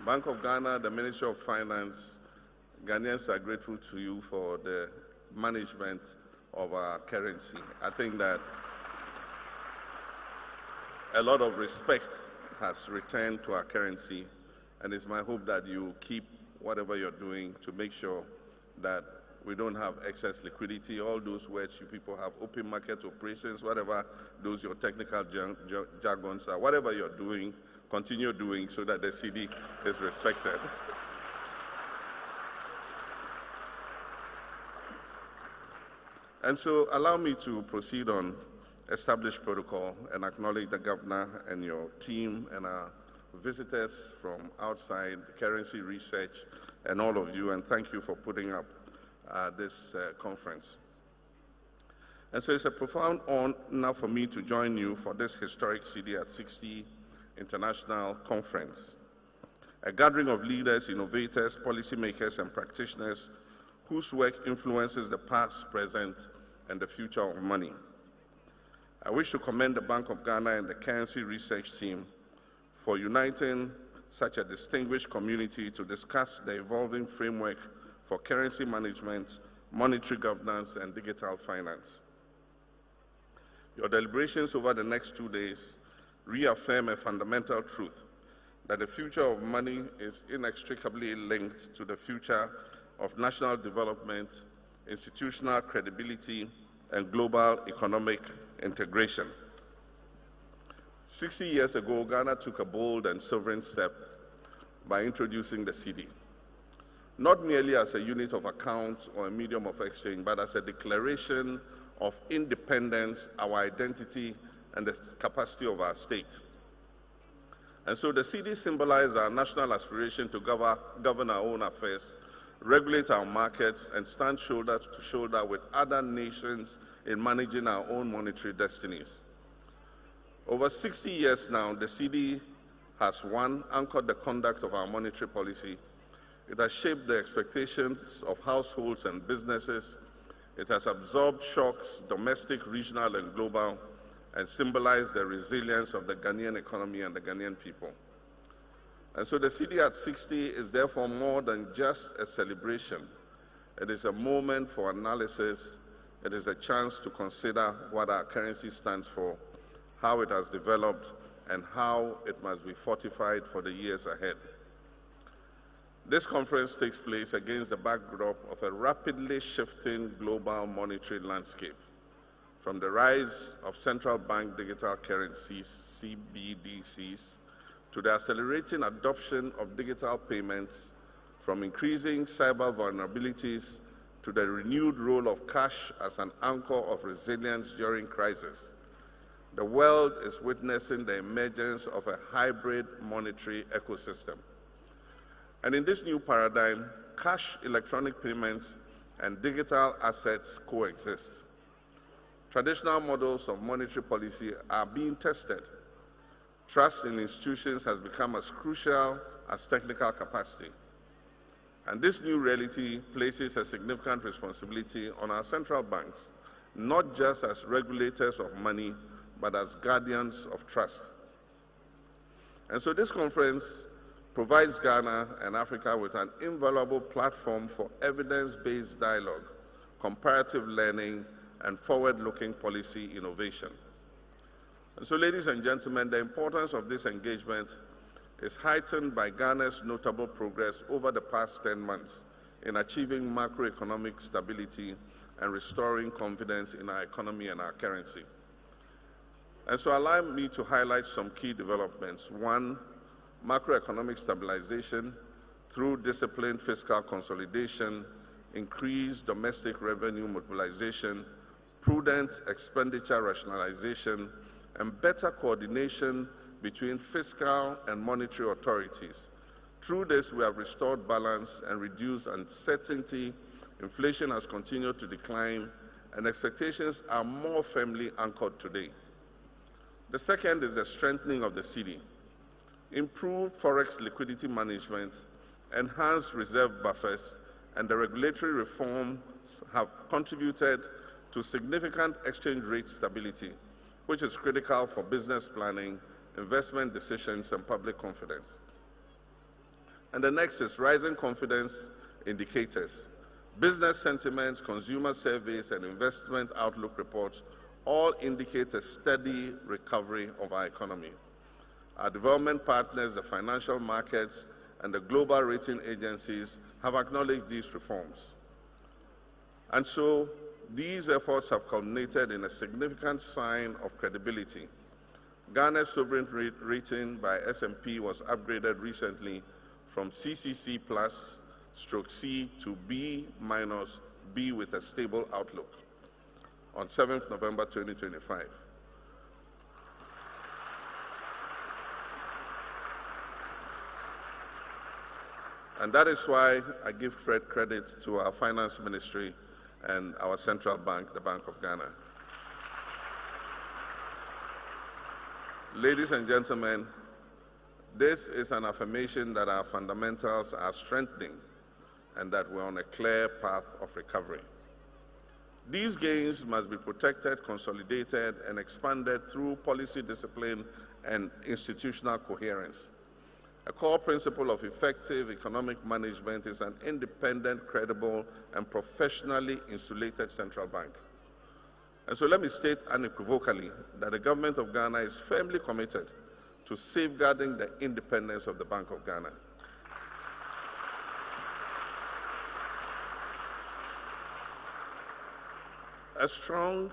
Bank of Ghana, the Ministry of Finance, Ghanaians are grateful to you for the management of our currency. I think that a lot of respect has returned to our currency, and it's my hope that you keep whatever you're doing to make sure that we don't have excess liquidity. All those words you people have, open market operations, whatever those your technical jargons are, whatever you're doing, continue doing so that the cedi is respected. And so allow me to proceed on established protocol and acknowledge the governor and your team and our visitors from outside, currency research, and all of you, and thank you for putting up this conference. And so it's a profound honor for me to join you for this historic cedi at 60 International Conference, a gathering of leaders, innovators, policymakers, and practitioners whose work influences the past, present, and the future of money. I wish to commend the Bank of Ghana and the Currency Research Team for uniting such a distinguished community to discuss the evolving framework for currency management, monetary governance, and digital finance. Your deliberations over the next 2 days reaffirm a fundamental truth, that the future of money is inextricably linked to the future of national development, institutional credibility, and global economic integration. 60 years ago, Ghana took a bold and sovereign step by introducing the cedi, not merely as a unit of account or a medium of exchange, but as a declaration of independence, our identity, and the capacity of our state. And so the cedi symbolizes our national aspiration to govern our own affairs, regulate our markets, and stand shoulder to shoulder with other nations in managing our own monetary destinies. Over 60 years now, the cedi has, one, anchored the conduct of our monetary policy. It has shaped the expectations of households and businesses. It has absorbed shocks, domestic, regional, and global, and symbolized the resilience of the Ghanaian economy and the Ghanaian people. And so the cedi at 60 is therefore more than just a celebration. It is a moment for analysis. It is a chance to consider what our currency stands for, how it has developed, and how it must be fortified for the years ahead. This conference takes place against the backdrop of a rapidly shifting global monetary landscape, from the rise of central bank digital currencies, CBDCs, to the accelerating adoption of digital payments, from increasing cyber vulnerabilities to the renewed role of cash as an anchor of resilience during crisis. The world is witnessing the emergence of a hybrid monetary ecosystem. And in this new paradigm, cash, electronic payments, and digital assets coexist. Traditional models of monetary policy are being tested. Trust in institutions has become as crucial as technical capacity. And this new reality places a significant responsibility on our central banks, not just as regulators of money, but as guardians of trust. And so this conference provides Ghana and Africa with an invaluable platform for evidence-based dialogue, comparative learning, and forward-looking policy innovation. And so, ladies and gentlemen, the importance of this engagement is heightened by Ghana's notable progress over the past 10 months in achieving macroeconomic stability and restoring confidence in our economy and our currency. And so allow me to highlight some key developments. One, macroeconomic stabilization through disciplined fiscal consolidation, increased domestic revenue mobilization, prudent expenditure rationalization, and better coordination between fiscal and monetary authorities. Through this, we have restored balance and reduced uncertainty. Inflation has continued to decline, and expectations are more firmly anchored today. The second is the strengthening of the cedi. Improved forex liquidity management, enhanced reserve buffers, and the regulatory reforms have contributed to significant exchange rate stability, which is critical for business planning, investment decisions, and public confidence. And the next is rising confidence indicators. Business sentiments, consumer surveys, and investment outlook reports all indicate a steady recovery of our economy. Our development partners, the financial markets, and the global rating agencies have acknowledged these reforms. And so these efforts have culminated in a significant sign of credibility. Ghana's sovereign rating by S&P was upgraded recently from CCC /C to B- B with a stable outlook on 7th November 2025. And that is why I give credit to our finance ministry and our central bank, the Bank of Ghana. Ladies and gentlemen, this is an affirmation that our fundamentals are strengthening and that we're on a clear path of recovery. These gains must be protected, consolidated, and expanded through policy discipline and institutional coherence. A core principle of effective economic management is an independent, credible, and professionally insulated central bank. And so let me state unequivocally that the government of Ghana is firmly committed to safeguarding the independence of the Bank of Ghana. A strong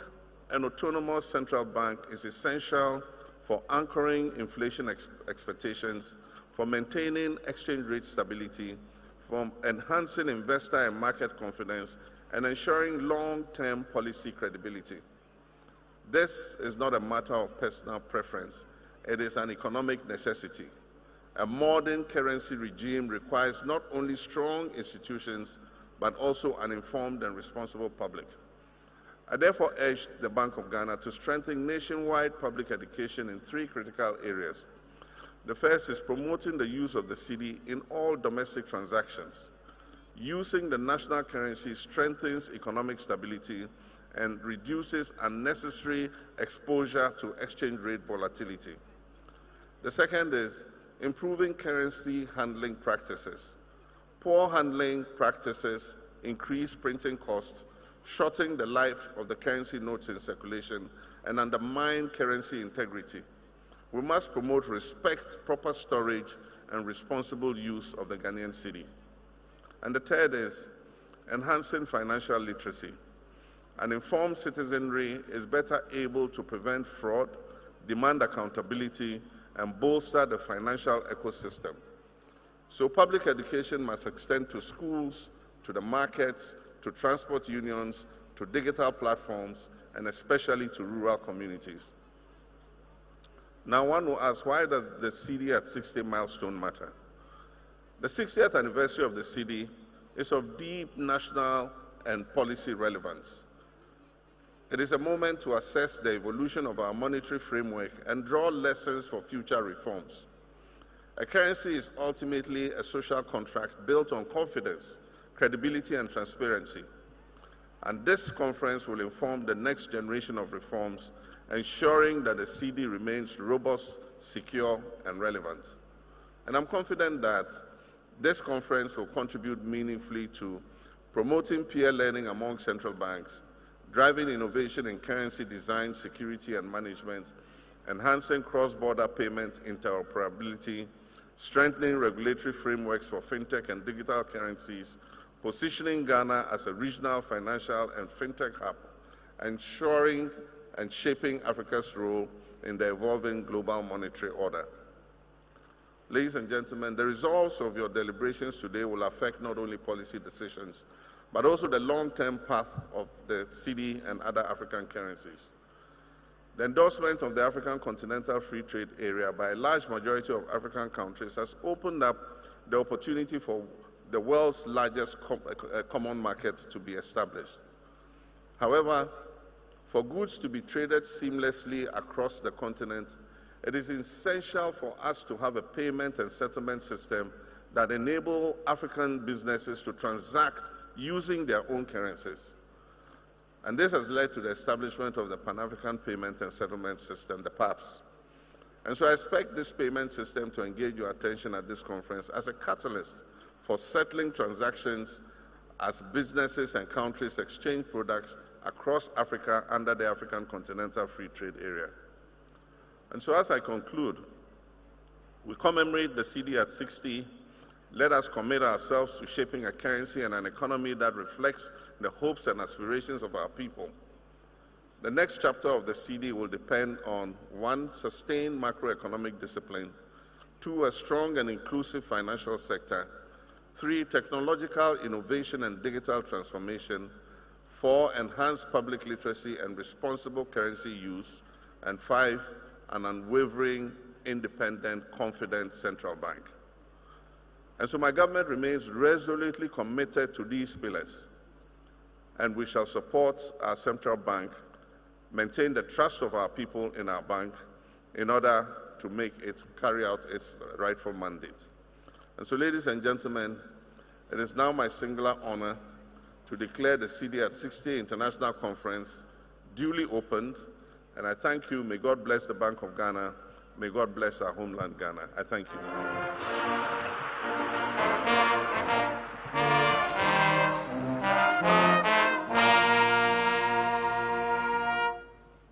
and autonomous central bank is essential for anchoring inflation expectations, for maintaining exchange rate stability, for enhancing investor and market confidence, and ensuring long-term policy credibility. This is not a matter of personal preference. It is an economic necessity. A modern currency regime requires not only strong institutions, but also an informed and responsible public. I therefore urge the Bank of Ghana to strengthen nationwide public education in 3 critical areas. The first is promoting the use of the cedi in all domestic transactions. Using the national currency strengthens economic stability and reduces unnecessary exposure to exchange rate volatility. The second is improving currency handling practices. Poor handling practices increase printing costs, shorten the life of the currency notes in circulation, and undermine currency integrity. We must promote respect, proper storage, and responsible use of the Ghanaian cedi. And the third is enhancing financial literacy. An informed citizenry is better able to prevent fraud, demand accountability, and bolster the financial ecosystem. So public education must extend to schools, to the markets, to transport unions, to digital platforms, and especially to rural communities. Now one will ask, why does the cedi at 60 milestone matter? The 60th anniversary of the cedi is of deep national and policy relevance. It is a moment to assess the evolution of our monetary framework and draw lessons for future reforms. A currency is ultimately a social contract built on confidence, credibility, and transparency. And this conference will inform the next generation of reforms, ensuring that the cedi remains robust, secure, and relevant. And I'm confident that this conference will contribute meaningfully to promoting peer learning among central banks, driving innovation in currency design, security, and management, enhancing cross-border payment interoperability, strengthening regulatory frameworks for fintech and digital currencies, positioning Ghana as a regional financial and fintech hub, ensuring and shaping Africa's role in the evolving global monetary order. Ladies and gentlemen, the results of your deliberations today will affect not only policy decisions, but also the long-term path of the cedi and other African currencies. The endorsement of the African Continental Free Trade Area by a large majority of African countries has opened up the opportunity for the world's largest common markets to be established. However, for goods to be traded seamlessly across the continent, it is essential for us to have a payment and settlement system that enable African businesses to transact using their own currencies. And this has led to the establishment of the Pan-African Payment and Settlement System, the PAPS. And so I expect this payment system to engage your attention at this conference as a catalyst for settling transactions as businesses and countries exchange products across Africa under the African Continental Free Trade Area. And so as I conclude, we commemorate the cedi at 60. Let us commit ourselves to shaping a currency and an economy that reflects the hopes and aspirations of our people. The next chapter of the cedi will depend on 1, sustained macroeconomic discipline, 2, a strong and inclusive financial sector, 3, technological innovation and digital transformation, 4, enhanced public literacy and responsible currency use, and 5, an unwavering, independent, confident central bank. And so my government remains resolutely committed to these pillars, and we shall support our central bank, maintain the trust of our people in our bank in order to make it carry out its rightful mandate. And so, ladies and gentlemen, it is now my singular honor to declare the cedi at 60 International Conference duly opened, and I thank you. May God bless the Bank of Ghana. May God bless our homeland, Ghana. I thank you.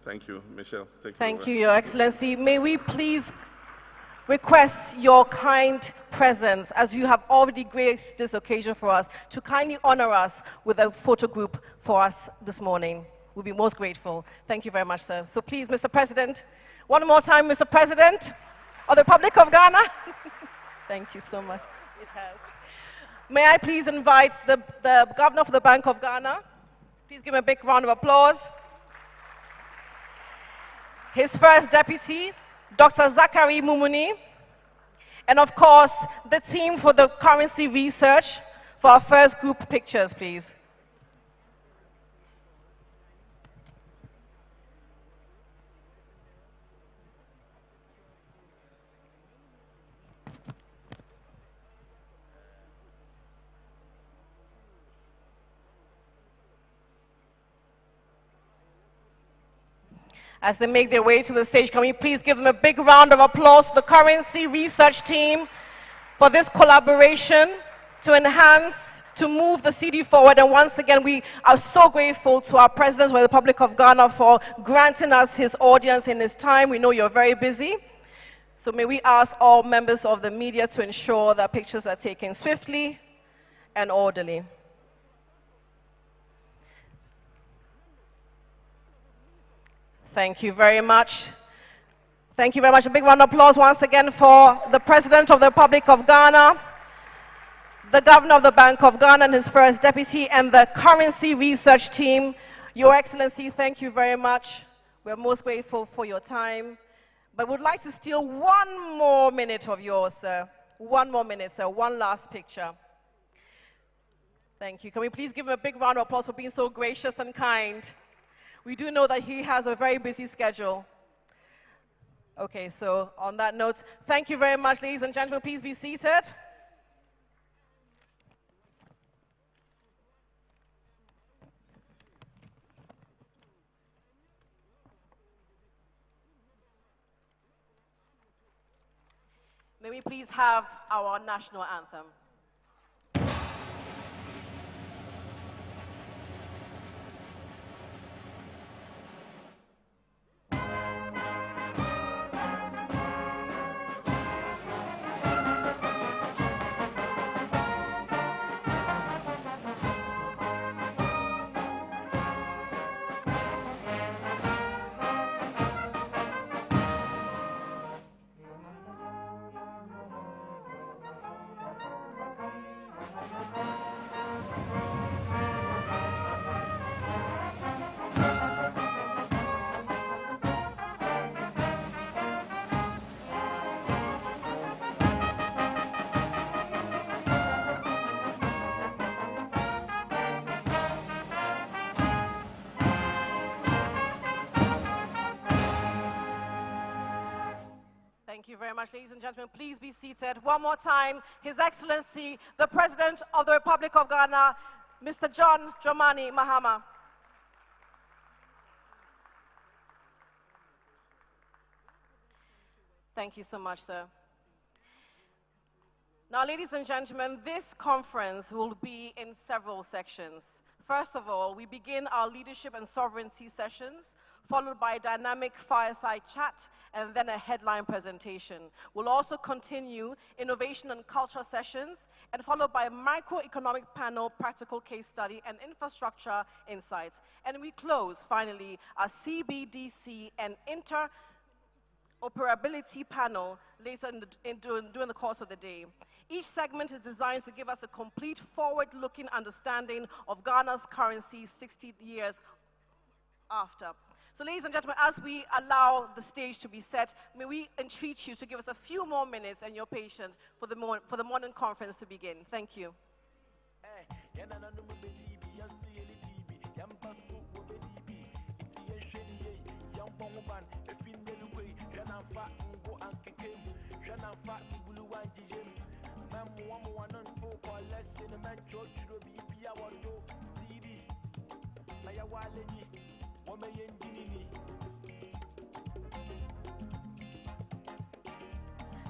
Thank you, Michelle. Thank you, Your Excellency. May we please request your kind presence, as you have already graced this occasion for us, to kindly honor us with a photo group for us this morning. We'll be most grateful. Thank you very much, sir. So please, Mr. President, one more time, Mr. President of the Republic of Ghana. Thank you so much. It has. May I please invite the Governor of the Bank of Ghana. Please give him a big round of applause. His first deputy, Dr. Zachary Mumuni. And of course, the team for the currency research for our first group pictures, please. As they make their way to the stage, can we please give them a big round of applause to the currency research team for this collaboration to enhance, to move the cedi forward. And once again, we are so grateful to our President of the Republic of Ghana for granting us his audience in his time. We know you're very busy. So may we ask all members of the media to ensure that pictures are taken swiftly and orderly. Thank you very much. Thank you very much. A big round of applause once again for the President of the Republic of Ghana, the Governor of the Bank of Ghana and his first deputy, and the currency research team. Your Excellency, thank you very much. We're most grateful for your time. But would like to steal one more minute of yours, sir. One more minute, sir. One last picture. Thank you. Can we please give him a big round of applause for being so gracious and kind? We do know that he has a very busy schedule. Okay, so on that note, thank you very much, ladies and gentlemen. Please be seated. May we please have our national anthem. Thank you very much, ladies and gentlemen. Please be seated. One more time, His Excellency, the President of the Republic of Ghana, Mr. John Dramani Mahama. Thank you so much, sir. Now, ladies and gentlemen, this conference will be in several sections. First of all, we begin our leadership and sovereignty sessions, followed by a dynamic fireside chat, and then a headline presentation. We'll also continue innovation and culture sessions, and followed by a microeconomic panel, practical case study, and infrastructure insights. And we close, finally, our CBDC and interoperability panel later during the course of the day. Each segment is designed to give us a complete forward-looking understanding of Ghana's currency 60 years after. So ladies and gentlemen, as we allow the stage to be set, may we entreat you to give us a few more minutes and your patience for the morning conference to begin. Thank you.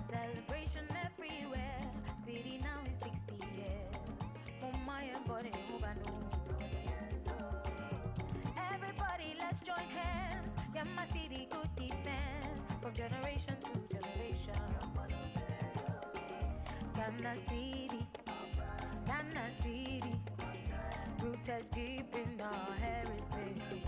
Celebration everywhere. City now is 60 years. Everybody, let's join hands. Get my city good defense from generation to generation. Ghana City, Ghana City, rooted deep in our heritage.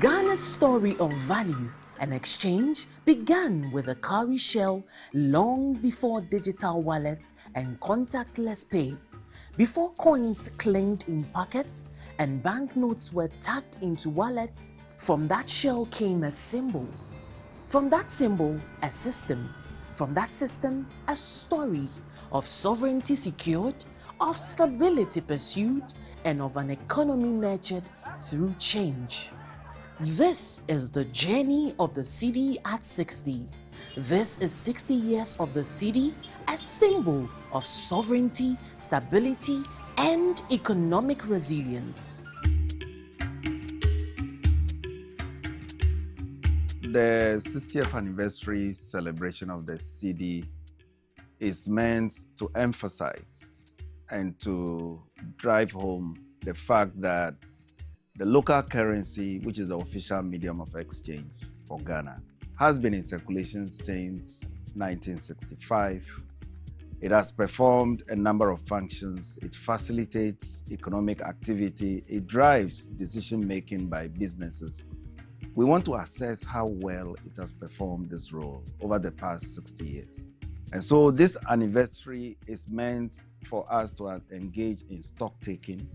Ghana's story of value and exchange began with a cowrie shell long before digital wallets and contactless pay, before coins claimed in pockets and banknotes were tucked into wallets. From that shell came a symbol. From that symbol, a system. From that system, a story of sovereignty secured, of stability pursued, and of an economy nurtured through change. This is the journey of the cedi at 60. This is 60 years of the cedi, a symbol of sovereignty, stability, and economic resilience. The 60th anniversary celebration of the cedi is meant to emphasize and to drive home the fact that the local currency, which is the official medium of exchange for Ghana, has been in circulation since 1965. It has performed a number of functions. It facilitates economic activity. It drives decision-making by businesses. We want to assess how well it has performed this role over the past 60 years. And so this anniversary is meant for us to engage in stock taking.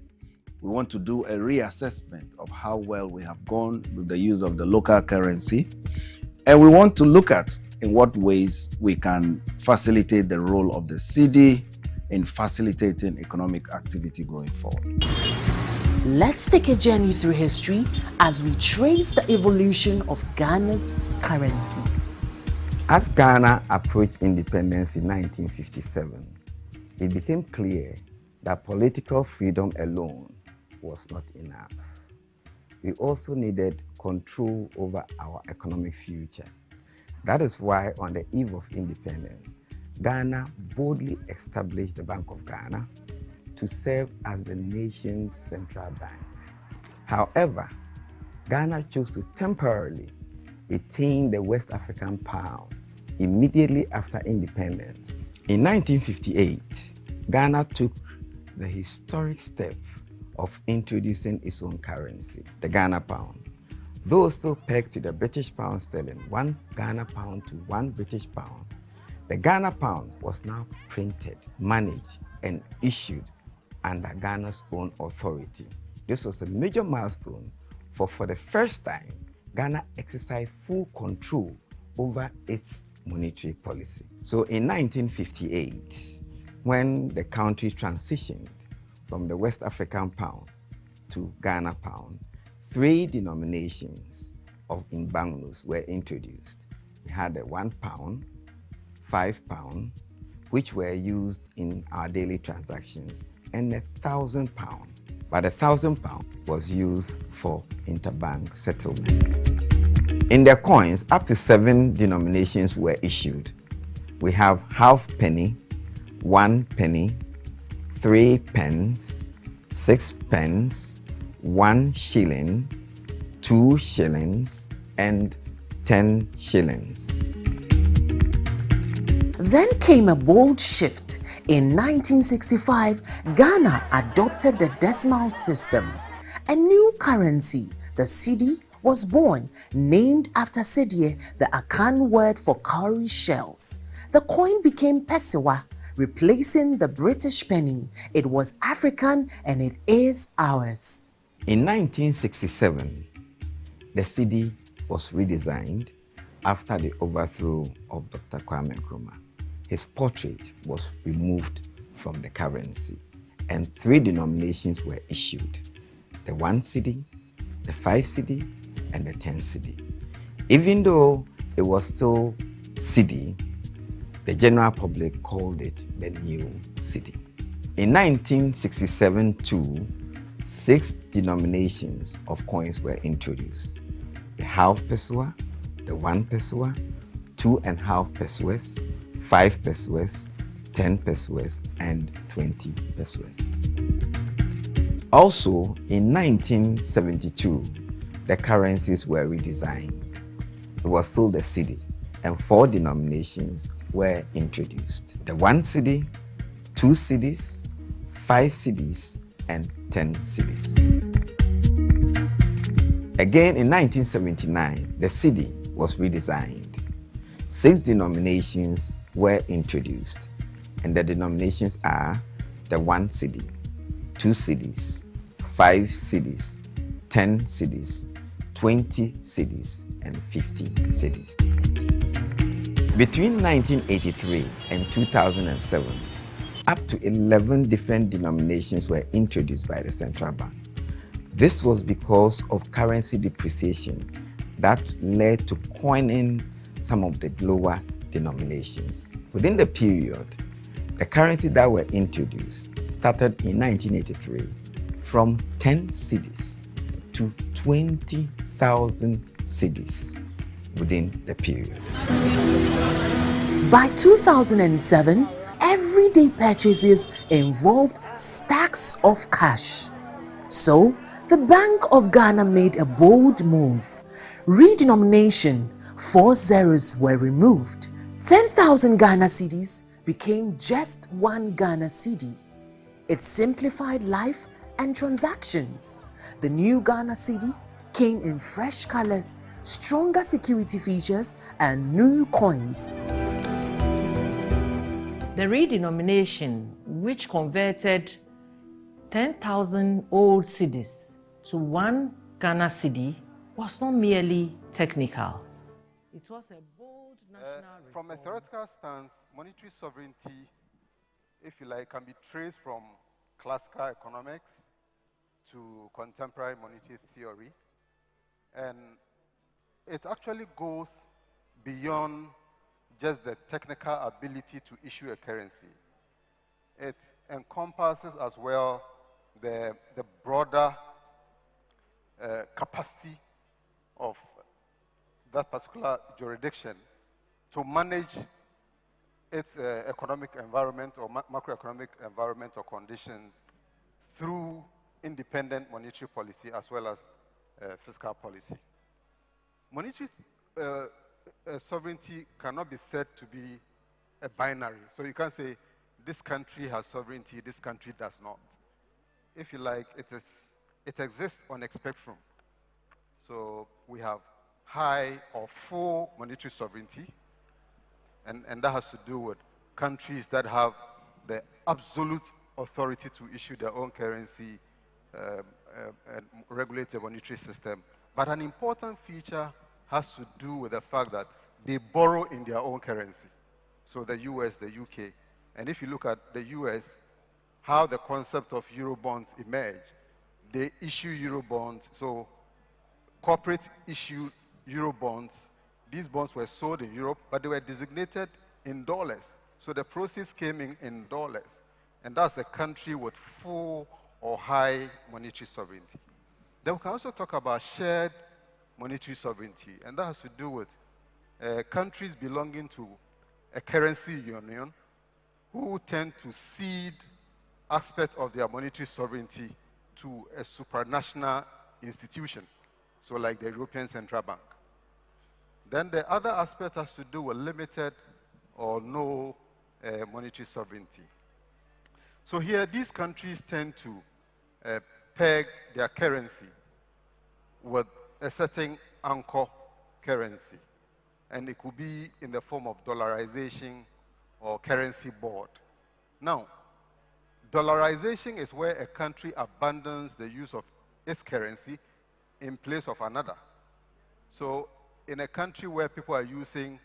We want to do a reassessment of how well we have gone with the use of the local currency. And we want to look at in what ways we can facilitate the role of the cedi in facilitating economic activity going forward. Let's take a journey through history as we trace the evolution of Ghana's currency. As Ghana approached independence in 1957, it became clear that political freedom alone was not enough. We also needed control over our economic future. That is why on the eve of independence, Ghana boldly established the Bank of Ghana to serve as the nation's central bank. However, Ghana chose to temporarily retain the West African pound immediately after independence. In 1958, Ghana took the historic step of introducing its own currency, the Ghana pound. Though still pegged to the British pound sterling, 1 Ghana pound to 1 British pound, the Ghana pound was now printed, managed, and issued under Ghana's own authority. This was a major milestone for the first time, Ghana exercised full control over its monetary policy. So in 1958, when the country transitioned from the West African pound to Ghana pound, 3 denominations in banknotes were introduced. We had the 1 pound, 5 pound, which were used in our daily transactions, and the 1,000 pound. But the 1,000 pound was used for interbank settlement. In the coins, up to 7 denominations were issued. We have half penny, 1 penny, 3 pence, 6 pence, 1 shilling, 2 shillings, and 10 shillings. Then came a bold shift. In 1965, Ghana adopted the decimal system. A new currency, the cedi, was born, named after cedie, the Akan word for cowrie shells. The coin became pesewa, replacing the British penny. It was African and it is ours. In 1967, the cedi was redesigned after the overthrow of Dr. Kwame Nkrumah. His portrait was removed from the currency and 3 denominations were issued: the 1 cedi, the 5 cedi, and the 10 cedi. Even though it was still cedi, the general public called it the new cedi. In 1967 too, 6 denominations of coins were introduced: the half pesewa, the 1 pesewa, 2.5 pesewas, 5 pesewas, 10 pesewas, and 20 pesewas. Also, in 1972, the currencies were redesigned. It was still the cedi, and 4 denominations were introduced: the 1 cedi, 2 cedis, 5 cedis, and 10 cedis. Again, in 1979, the cedi was redesigned. 6 denominations were introduced, and the denominations are the 1 cedi, 2 cedis, 5 cedis, 10 cedis, 20 cedis, and 15 cedis. Between 1983 and 2007, up to 11 different denominations were introduced by the central bank. This was because of currency depreciation that led to coining some of the lower denominations. Within the period, the currency that were introduced started in 1983 from 10 cedis to 20,000 cedis within the period. By 2007, everyday purchases involved stacks of cash. So, the Bank of Ghana made a bold move. Redenomination, 4 zeros were removed. 10,000 Ghana cedis became just 1 Ghana cedi. It simplified life and transactions. The new Ghana cedi came in fresh colors, stronger security features, and new coins. The redenomination, which converted 10,000 old cedis to 1 Ghana cedi, was not merely technical. It was a bold national reform. From a theoretical stance, monetary sovereignty, if you like, can be traced from classical economics to contemporary monetary theory. And it actually goes beyond just the technical ability to issue a currency. It encompasses as well the broader capacity of that particular jurisdiction to manage its economic environment or macroeconomic environment or conditions through independent monetary policy as well as fiscal policy. Monetary sovereignty cannot be said to be a binary. So you can't say this country has sovereignty, this country does not. If you like, it exists on a spectrum. So we have high or full monetary sovereignty, and that has to do with countries that have the absolute authority to issue their own currency and regulate the monetary system. But an important feature has to do with the fact that they borrow in their own currency. So the US, the UK. And if you look at the US, how the concept of Eurobonds emerged, they issue Eurobonds. So corporate issued Eurobonds. These bonds were sold in Europe, but they were designated in dollars. So the proceeds came in dollars. And that's a country with full or high monetary sovereignty. Then we can also talk about shared monetary sovereignty, and that has to do with countries belonging to a currency union who tend to cede aspects of their monetary sovereignty to a supranational institution, so like the European Central Bank. Then the other aspect has to do with limited or no monetary sovereignty. So here, these countries tend to peg their currency with a certain anchor currency. And it could be in the form of dollarization or currency board. Now, dollarization is where a country abandons the use of its currency in place of another. So in a country where people are using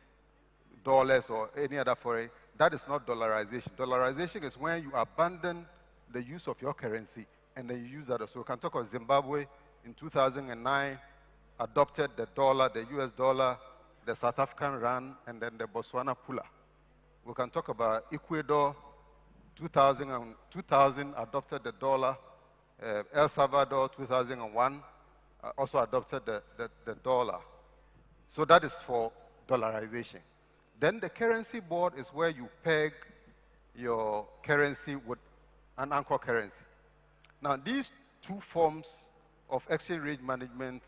dollars or any other foreign, that is not dollarization. Dollarization is when you abandon the use of your currency and then you use that. So we can talk of Zimbabwe in 2009, adopted the dollar, the US dollar, the South African rand, and then the Botswana pula. We can talk about Ecuador, 2000 adopted the dollar. El Salvador, 2001, also adopted the dollar. So that is for dollarization. Then the currency board is where you peg your currency with an anchor currency. Now, these two forms of exchange rate management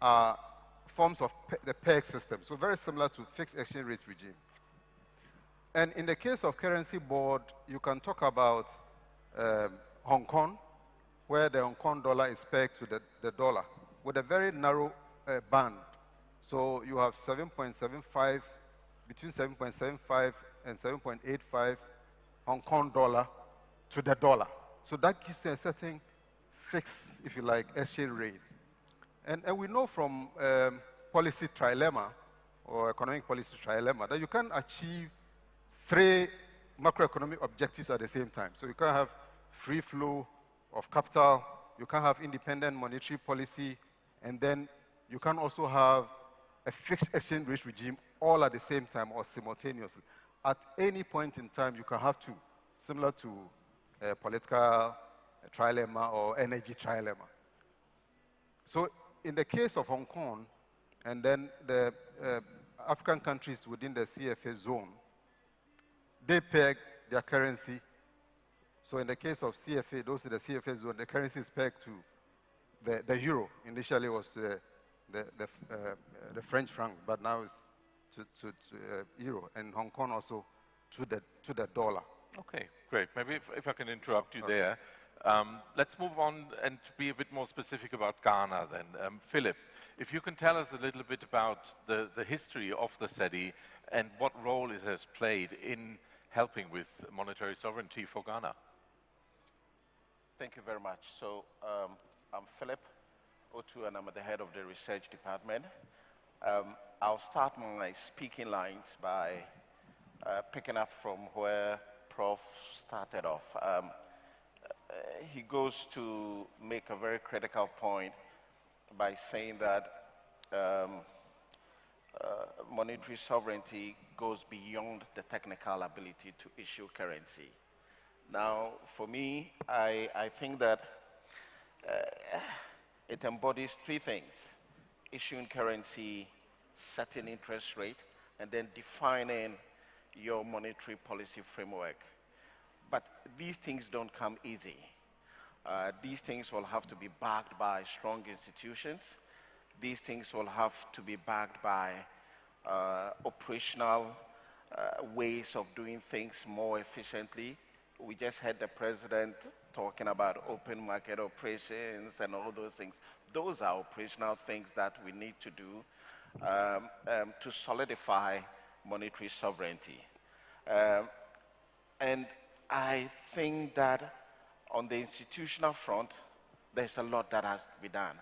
are forms of the peg system, so very similar to fixed exchange rate regime. And in the case of currency board, you can talk about Hong Kong, where the Hong Kong dollar is pegged to the dollar. with a very narrow band. So you have 7.75, between 7.75 and 7.85 Hong Kong dollar to the dollar. So that gives a certain fixed, if you like, exchange rate. And we know from policy trilemma, or economic policy trilemma, that you can achieve 3 macroeconomic objectives at the same time. So you can have free flow of capital, you can have independent monetary policy, and then you can also have a fixed exchange rate regime all at the same time or simultaneously. At any point in time, you can have 2, similar to political trilemma or energy trilemma. So in the case of Hong Kong, and then the African countries within the CFA zone, they peg their currency. So in the case of CFA, those in the CFA zone, the currency is pegged to the euro. Initially was the French franc, but now it's to euro, and Hong Kong also to the dollar. Okay, great. Maybe if I can interrupt you there. Let's move on and be a bit more specific about Ghana then. Philip, if you can tell us a little bit about the history of the cedi and what role it has played in helping with monetary sovereignty for Ghana. Thank you very much. So I'm Philip Otu, and I'm at the head of the research department. I'll start my speaking lines by picking up from where Prof started off. He goes to make a very critical point by saying that monetary sovereignty goes beyond the technical ability to issue currency. Now, for me, I think that it embodies 3 things: issuing currency, setting interest rate, and then defining your monetary policy framework. But these things don't come easy. These things will have to be backed by strong institutions. These things will have to be backed by operational ways of doing things more efficiently. We just heard the president talking about open market operations and all those things. Those are operational things that we need to do to solidify monetary sovereignty. And I think that on the institutional front, there's a lot that has to be done.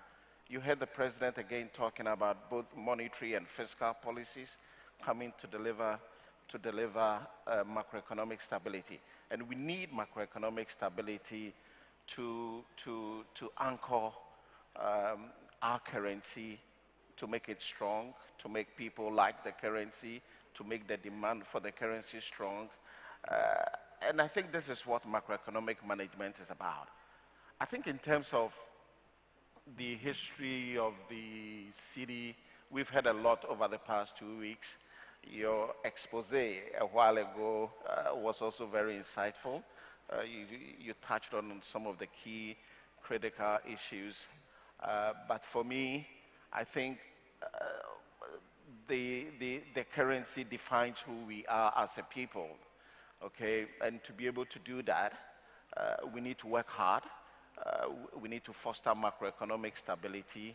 You heard the president again talking about both monetary and fiscal policies coming to deliver macroeconomic stability. And we need macroeconomic stability to anchor our currency, to make it strong, to make people like the currency, to make the demand for the currency strong. And I think this is what macroeconomic management is about. I think in terms of the history of the cedi, we've heard a lot over the past 2 weeks. Your expose a while ago was also very insightful. You touched on some of the key critical issues. But for me, I think the currency defines who we are as a people. Okay, and to be able to do that, we need to work hard. We need to foster macroeconomic stability.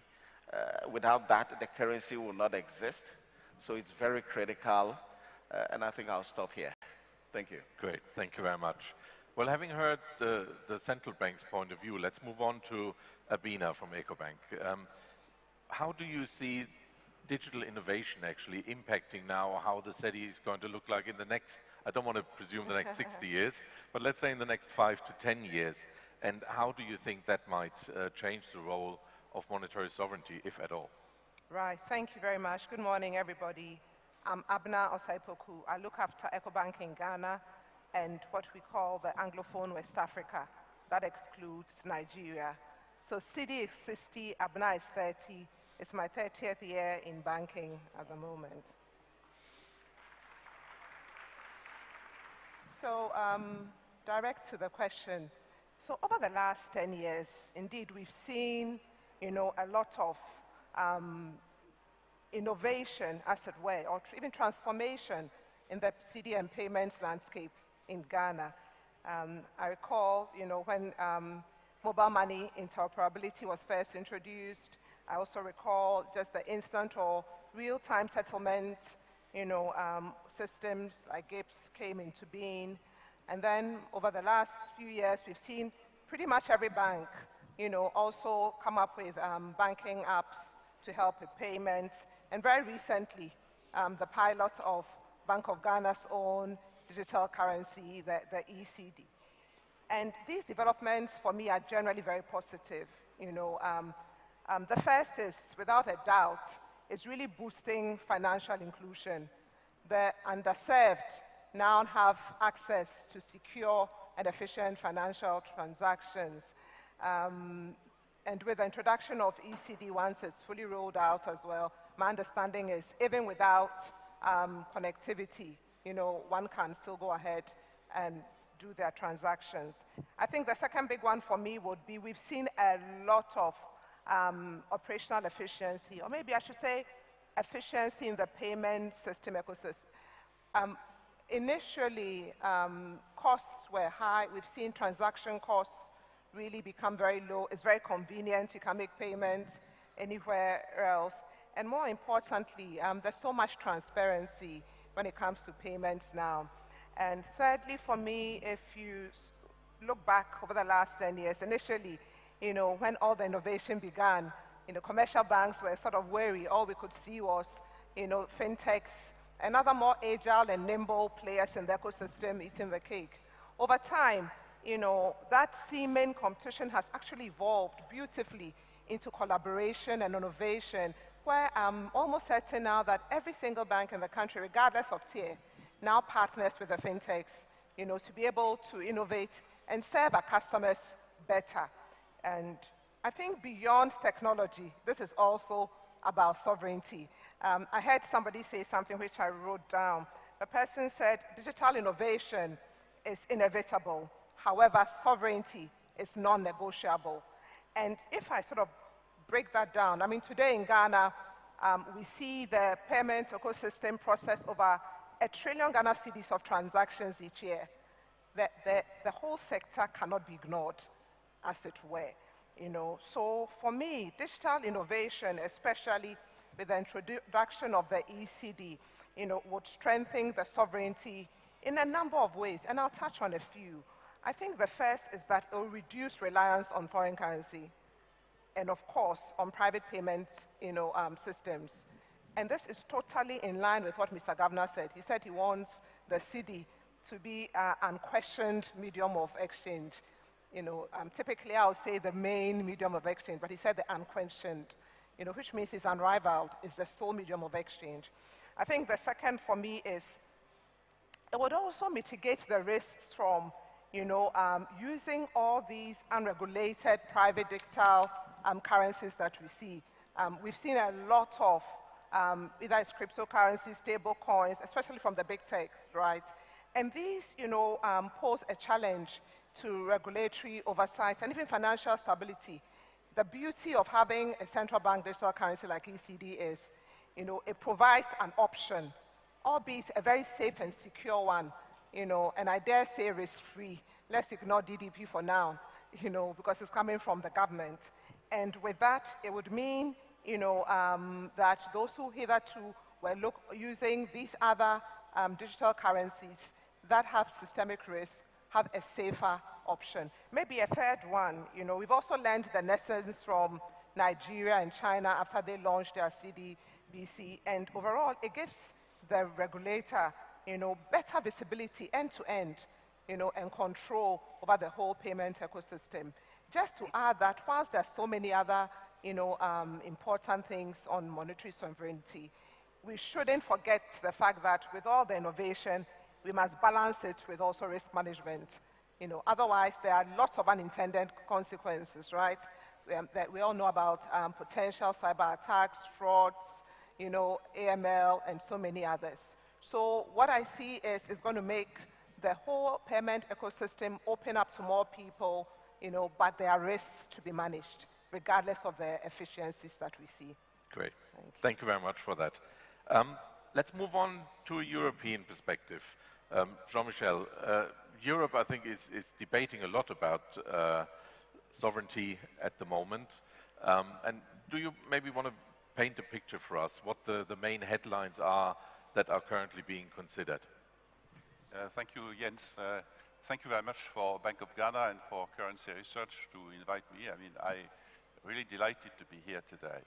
Without that, the currency will not exist. So it's very critical, and I think I'll stop here. Thank you. Great, thank you very much. Well, having heard the central bank's point of view, let's move on to Abina from Ecobank. How do you see digital innovation actually impacting now how the cedi is going to look like in the next, I don't want to presume the next 60 years, but let's say in the next 5 to 10 years, and how do you think that might change the role of monetary sovereignty, if at all? Right, thank you very much. Good morning, everybody. I'm Abna Osaipoku. I look after Ecobank in Ghana and what we call the Anglophone West Africa. That excludes Nigeria. So cedi is 60, Abna is 30. It's my 30th year in banking at the moment. So direct to the question. So over the last 10 years, indeed, we've seen, a lot of innovation, as it were, or even transformation in the cedi and payments landscape in Ghana. I recall, when mobile money interoperability was first introduced, I also recall just the instant or real-time settlement, systems like GIPS came into being. And then over the last few years, we've seen pretty much every bank, also come up with banking apps to help with payments. And very recently, the pilot of Bank of Ghana's own digital currency, the ECD. And these developments, for me, are generally very positive. The first is, without a doubt, is really boosting financial inclusion. The underserved now have access to secure and efficient financial transactions. And with the introduction of ECD, once it's fully rolled out as well, my understanding is even without connectivity, one can still go ahead and do their transactions. I think the second big one for me would be we've seen a lot of operational efficiency, or maybe I should say efficiency in the payment system ecosystem. Initially, costs were high. We've seen transaction costs really become very low. It's very convenient. You can make payments anywhere else. And more importantly, there's so much transparency when it comes to payments now. And thirdly, for me, if you look back over the last 10 years, initially, when all the innovation began, commercial banks were sort of wary. All we could see was, fintechs and other more agile and nimble players in the ecosystem eating the cake. Over time, that seeming competition has actually evolved beautifully into collaboration and innovation, where I'm almost certain now that every single bank in the country, regardless of tier, now partners with the fintechs, to be able to innovate and serve our customers better. And I think beyond technology, this is also about sovereignty. I heard somebody say something which I wrote down. The person said, digital innovation is inevitable. However, sovereignty is non-negotiable. And if I sort of break that down, today in Ghana, we see the payment ecosystem process over 1 trillion Ghana cedis of transactions each year. The whole sector cannot be ignored, as it were. So for me, digital innovation, especially with the introduction of the ECD, would strengthen the sovereignty in a number of ways, and I'll touch on a few. I think the first is that it will reduce reliance on foreign currency, and of course, on private payments, systems. And this is totally in line with what Mr. Governor said. He said he wants the cedi to be an unquestioned medium of exchange. Typically I would say the main medium of exchange, but he said the unquestioned, which means it's unrivaled, it's the sole medium of exchange. I think the second for me is it would also mitigate the risks from, using all these unregulated private digital currencies that we see. We've seen a lot of either it's cryptocurrencies, stable coins, especially from the big tech, right? And these, pose a challenge to regulatory oversight and even financial stability. The beauty of having a central bank digital currency like ECD is, it provides an option, albeit a very safe and secure one, and I dare say risk-free. Let's ignore DDP for now, because it's coming from the government. And with that, it would mean, that those who hitherto were using these other digital currencies that have systemic risk have a safer option. Maybe a third one, we've also learned the lessons from Nigeria and China after they launched their CDBC, and overall, it gives the regulator, better visibility end-to-end, and control over the whole payment ecosystem. Just to add that whilst there's so many other, important things on monetary sovereignty, we shouldn't forget the fact that with all the innovation, we must balance it with also risk management. Otherwise, there are lots of unintended consequences, right? That we all know about potential cyber attacks, frauds, AML, and so many others. So what I see is it's going to make the whole payment ecosystem open up to more people, but there are risks to be managed, regardless of the efficiencies that we see. Great. Thank you very much for that. Let's move on to a European perspective. Jean-Michel, Europe, I think, is debating a lot about sovereignty at the moment. And do you maybe want to paint a picture for us, what the main headlines are that are currently being considered? Thank you, Jens. Thank you very much for Bank of Ghana and for Currency Research to invite me. I mean, I'm really delighted to be here today.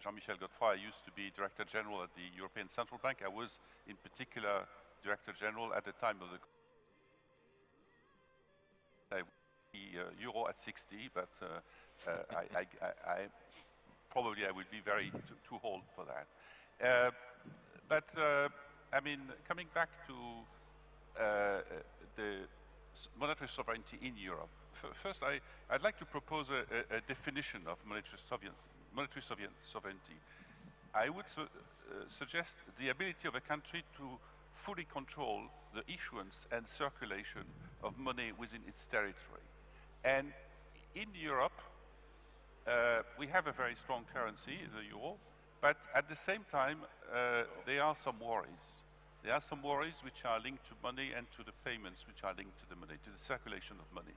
Jean-Michel Godefroy, I used to be Director General at the European Central Bank. I was, in particular, Director General at the time of the euro at 60, but I probably will be very too old for that. I mean, coming back to the monetary sovereignty in Europe, first I'd like to propose a definition of monetary sovereignty. I would suggest the ability of a country to fully control the issuance and circulation of money within its territory. And in Europe, we have a very strong currency, the euro, but at the same time, there are some worries. There are some worries which are linked to money and to the payments which are linked to the money, to the circulation of money.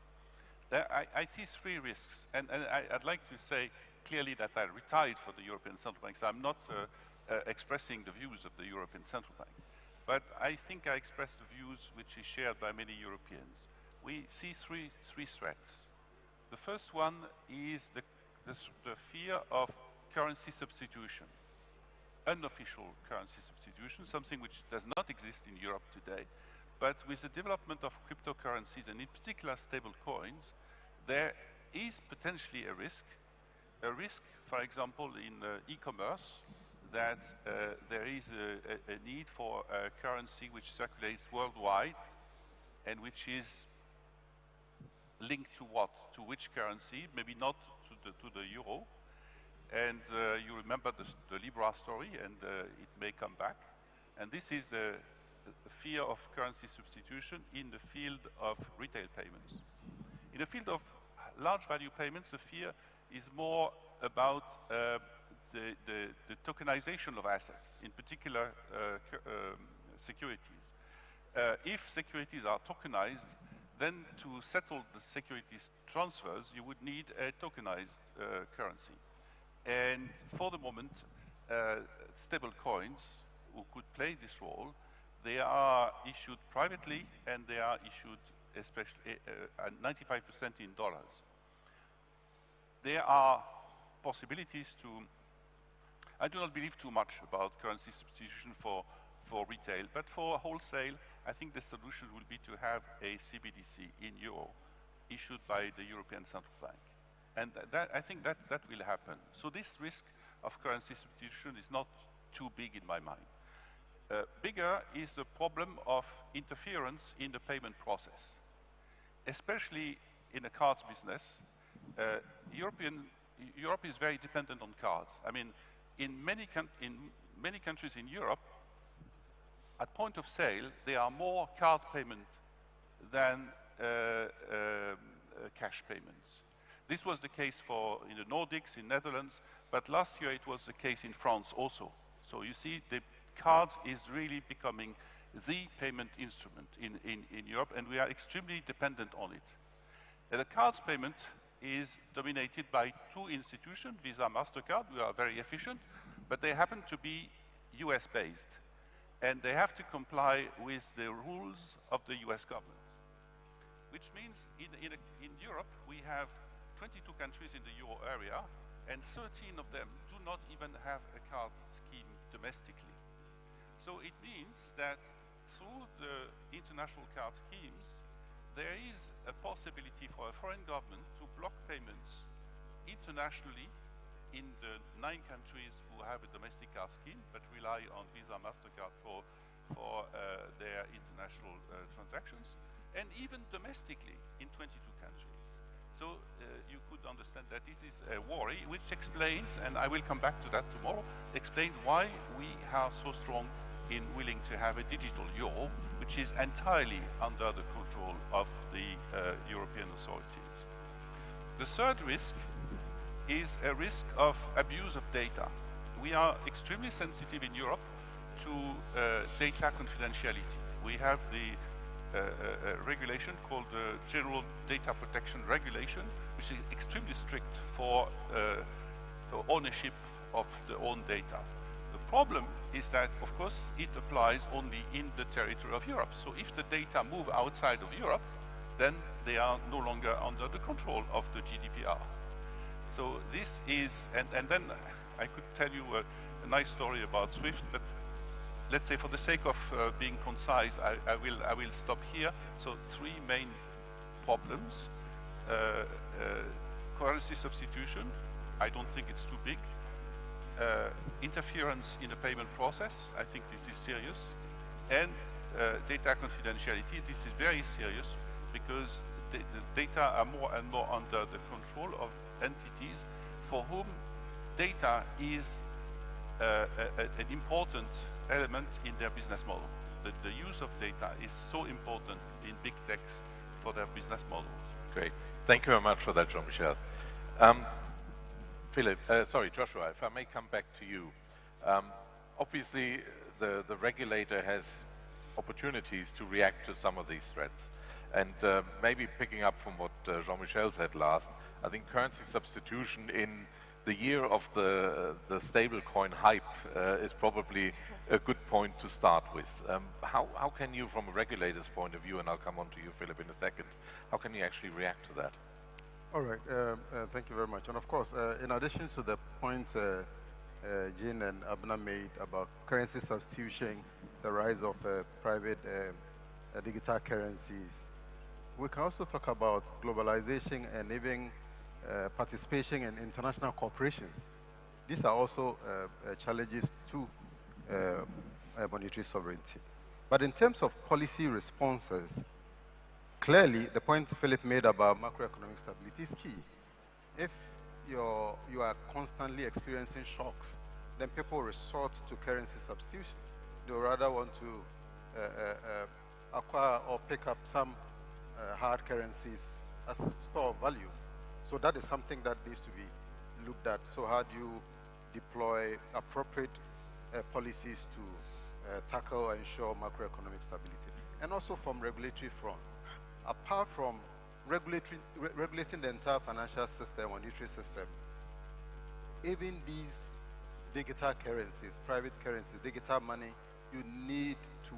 I see three risks, and I'd like to say clearly that I retired from the European Central Bank, so I'm not expressing the views of the European Central Bank. But I think I express the views which is shared by many Europeans. We see three threats. The first one is the fear of currency substitution, unofficial currency substitution, something which does not exist in Europe today. But with the development of cryptocurrencies, and in particular stable coins, there is potentially a risk, for example, in e-commerce, that there is a need for a currency which circulates worldwide and which is linked to what? To which currency? Maybe not to the euro. And you remember the Libra story, and it may come back. And this is a fear of currency substitution in the field of retail payments. In the field of large value payments, the fear is more about the tokenization of assets, in particular securities. If securities are tokenized, then to settle the securities transfers, you would need a tokenized currency. And for the moment, stable coins who could play this role, they are issued privately and they are issued especially 95% in dollars. There are possibilities to, I do not believe too much about currency substitution for retail, but for wholesale, I think the solution will be to have a CBDC in euro issued by the European Central Bank. And I think that will happen. So this risk of currency substitution is not too big in my mind. Bigger is the problem of interference in the payment process, especially in the cards business. Europe is very dependent on cards. I mean, in many countries in Europe, at point of sale, there are more card payment than cash payments. This was the case in the Nordics, in Netherlands, but last year it was the case in France also. So you see, the cards is really becoming the payment instrument in Europe, and we are extremely dependent on it. And the cards payment is dominated by two institutions, Visa, MasterCard, who are very efficient, but they happen to be US-based. And they have to comply with the rules of the US government. Which means in Europe, we have 22 countries in the euro area, and 13 of them do not even have a card scheme domestically. So it means that through the international card schemes, there is a possibility for a foreign government to block payments internationally in the 9 countries who have a domestic card scheme but rely on Visa, MasterCard for their international transactions, and even domestically in 22 countries. So you could understand that this is a worry which explains, and I will come back to that tomorrow, explain why we are so strong in willing to have a digital euro, which is entirely under the control of the European authorities. The third risk is a risk of abuse of data. We are extremely sensitive in Europe to data confidentiality. We have the regulation called the General Data Protection Regulation, which is extremely strict for ownership of the own data. The problem is that, of course, it applies only in the territory of Europe. So if the data move outside of Europe, then they are no longer under the control of the GDPR. So this is, and then I could tell you a nice story about SWIFT, but let's say for the sake of being concise, I will stop here. So three main problems. Currency substitution, I don't think it's too big. Interference in the payment process, I think this is serious. And data confidentiality, this is very serious because the data are more and more under the control of entities for whom data is an important element in their business model. The use of data is so important in big techs for their business models. Great. Thank you very much for that, Jean-Michel. Philip, sorry, Joshua, if I may come back to you. Obviously, the regulator has opportunities to react to some of these threats. And maybe picking up from what Jean-Michel said last, I think currency substitution in the year of the stablecoin hype is probably a good point to start with. How can you, from a regulator's point of view, and I'll come on to you, Philip, in a second, how can you actually react to that? All right, thank you very much. And of course, in addition to the points Jean and Abna made about currency substitution, the rise of private digital currencies, we can also talk about globalization and even participation in international corporations. These are also challenges to monetary sovereignty. But in terms of policy responses, clearly the point Philip made about macroeconomic stability is key. If you are constantly experiencing shocks, then people resort to currency substitution. They would rather want to acquire or pick up some hard currencies as store of value. So that is something that needs to be looked at. So how do you deploy appropriate policies to tackle and ensure macroeconomic stability? And also from regulatory front. Apart from regulating the entire financial system, monetary system, even these digital currencies, private currencies, digital money, you need to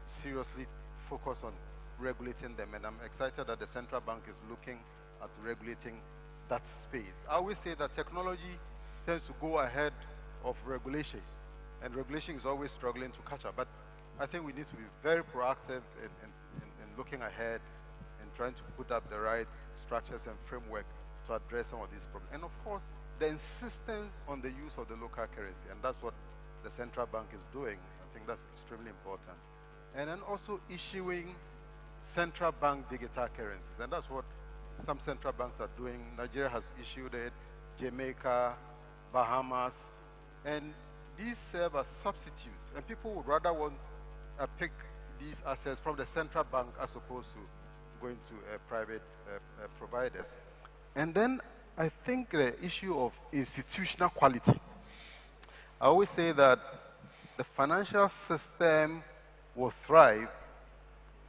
seriously focus on regulating them. And I'm excited that the central bank is looking at regulating that space. I always say that technology tends to go ahead of regulation, and regulation is always struggling to catch up. But I think we need to be very proactive in looking ahead and trying to put up the right structures and framework to address some of these problems. And of course, the insistence on the use of the local currency, and that's what the central bank is doing. I think that's extremely important. And then also issuing central bank digital currencies, and that's what some central banks are doing. Nigeria has issued it, Jamaica, Bahamas, and these serve as substitutes. And people would rather want to pick these assets from the central bank as opposed to going to private providers. And then I think the issue of institutional quality. I always say that the financial system will thrive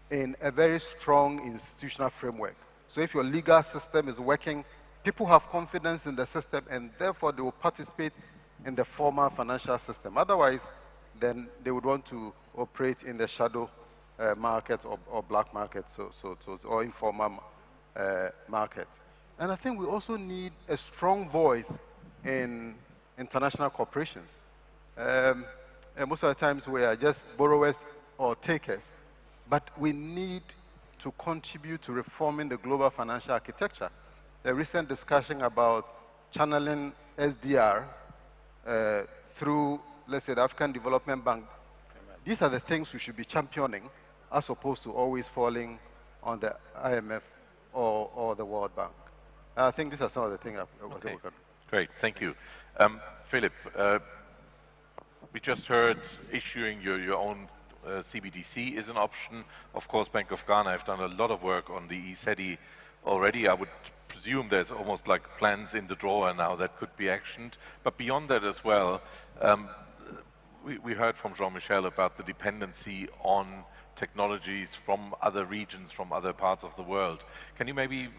in a very strong institutional framework. So if your legal system is working, people have confidence in the system, and therefore they will participate in the formal financial system. Otherwise, then they would want to operate in the shadow market or black market, or informal market. And I think we also need a strong voice in international corporations. And most of the times we are just borrowers or takers, but we need to contribute to reforming the global financial architecture. A recent discussion about channeling SDRs through, let's say, the African Development Bank. These are the things we should be championing as opposed to always falling on the IMF or the World Bank. I think these are some of the things I want to work on. Great, thank you. Philip, we just heard issuing your own CBDC is an option. Of course, Bank of Ghana have done a lot of work on the ECEDI already. I would presume there's almost like plans in the drawer now that could be actioned. But beyond that as well, we heard from Jean-Michel about the dependency on technologies from other regions, from other parts of the world. Can you maybe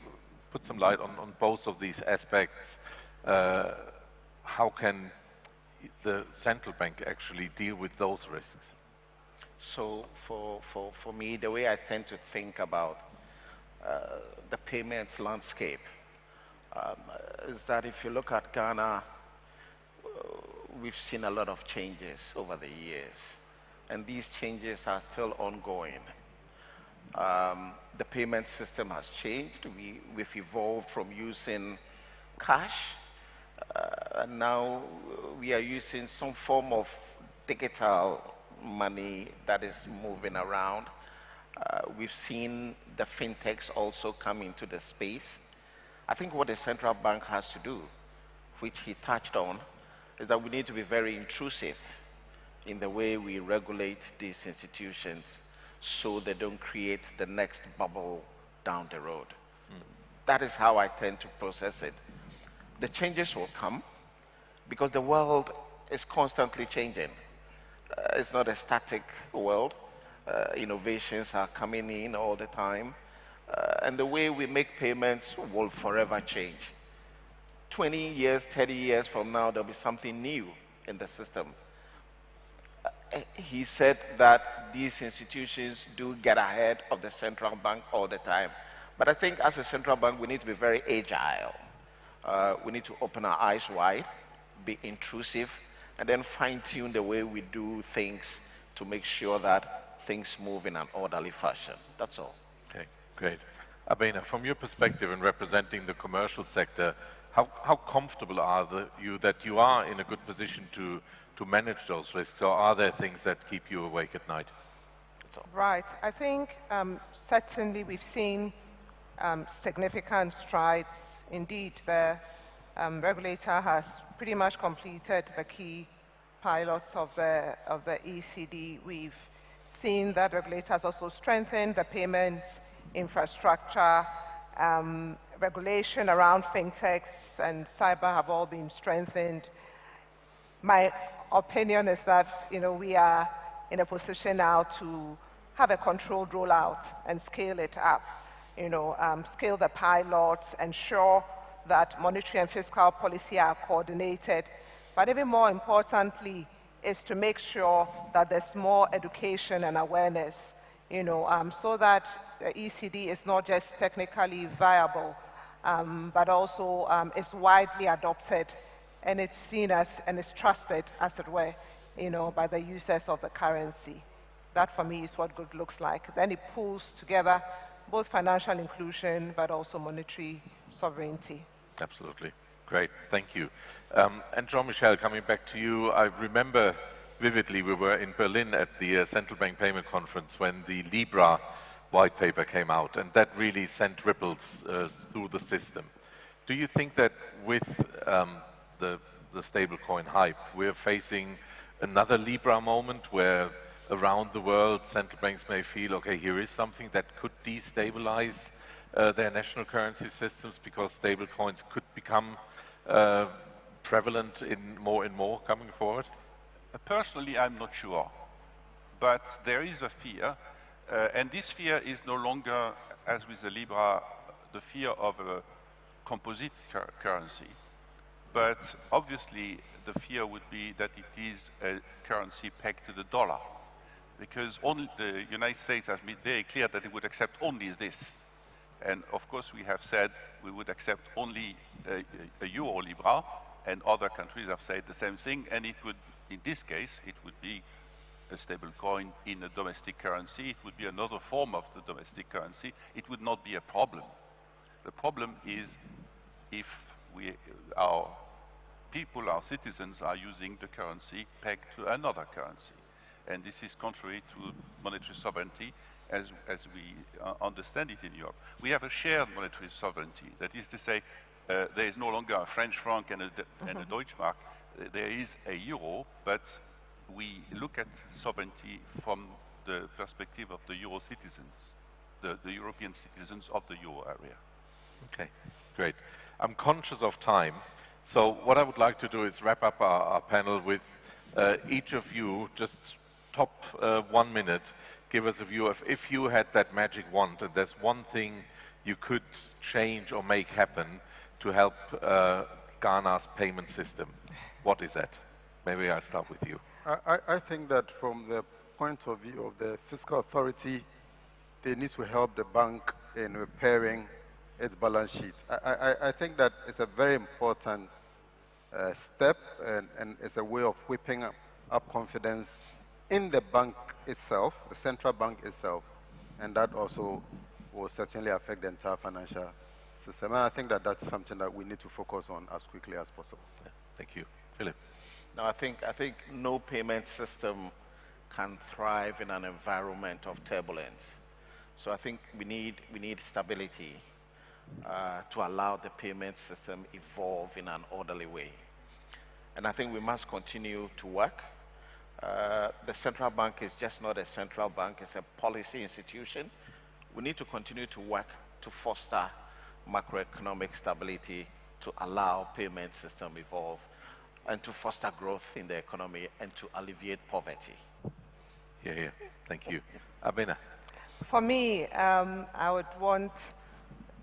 put some light on both of these aspects. How can the central bank actually deal with those risks? So for me, the way I tend to think about the payments landscape is that if you look at Ghana, we've seen a lot of changes over the years, and these changes are still ongoing. The payment system has changed. We've evolved from using cash, and now we are using some form of digital money that is moving around. We've seen the fintechs also come into the space. I think what the central bank has to do, which he touched on, is that we need to be very intrusive in the way we regulate these institutions so they don't create the next bubble down the road. That is how I tend to process it. The changes will come because the world is constantly changing. It's not a static world. Innovations are coming in all the time. And the way we make payments will forever change. 20 years, 30 years from now, there'll be something new in the system. He said that these institutions do get ahead of the central bank all the time. But I think as a central bank, we need to be very agile. We need to open our eyes wide, be intrusive, and then fine-tune the way we do things to make sure that things move in an orderly fashion. That's all. Okay, great. Abena, from your perspective in representing the commercial sector, how comfortable are you that you are in a good position to manage those risks, or are there things that keep you awake at night? Right. I think certainly we've seen significant strides. Indeed, the regulator has pretty much completed the key pilots of the ECD. We've seen that regulators also strengthened the payments infrastructure, regulation around fintechs and cyber have all been strengthened. My opinion is that we are in a position now to have a controlled rollout and scale it up. Scale the pilots, ensure that monetary and fiscal policy are coordinated, but even more importantly is to make sure that there's more education and awareness, so that the ECD is not just technically viable, but also is widely adopted, and it's seen as, and is trusted, as it were, by the users of the currency. That, for me, is what good looks like. Then it pulls together both financial inclusion, but also monetary sovereignty. Absolutely. Great. Thank you. And Jean-Michel, coming back to you, I remember vividly we were in Berlin at the Central Bank Payment Conference when the Libra white paper came out, and that really sent ripples through the system. Do you think that with the stablecoin hype, we're facing another Libra moment where around the world central banks may feel, okay, here is something that could destabilize their national currency systems because stablecoins could become prevalent in more coming forward? Personally, I'm not sure, but there is a fear, and this fear is no longer, as with the Libra, the fear of a composite currency, but obviously the fear would be that it is a currency pegged to the dollar, because only the United States has made very clear that it would accept only this, and of course we have said we would accept only a euro Libra, and other countries have said the same thing, and it would, in this case, it would be a stable coin in a domestic currency. It would be another form of the domestic currency. It would not be a problem. The problem is if our people, our citizens, are using the currency pegged to another currency. And this is contrary to monetary sovereignty as we understand it in Europe. We have a shared monetary sovereignty. That is to say, there is no longer a French franc and a Deutschmark. There is a euro, but we look at sovereignty from the perspective of the euro citizens, the European citizens of the euro area. Okay, great. I'm conscious of time, so what I would like to do is wrap up our panel with each of you, just top 1 minute, give us a view of if you had that magic wand and there's one thing you could change or make happen to help Ghana's payment system? What is that? Maybe I'll start with you. I think that from the point of view of the fiscal authority, they need to help the bank in repairing its balance sheet. I think that it's a very important step, and it's a way of whipping up confidence in the bank itself, the central bank itself, and that also will certainly affect the entire financial system. And I think that that's something that we need to focus on as quickly as possible. Yeah, thank you. Philip? No, I think no payment system can thrive in an environment of turbulence. So I think we need stability to allow the payment system evolve in an orderly way. And I think we must continue to work. The central bank is just not a central bank, it's a policy institution. We need to continue to work to foster macroeconomic stability, to allow payment system evolve, and to foster growth in the economy and to alleviate poverty. Yeah. Thank you. Abena? For me, I would want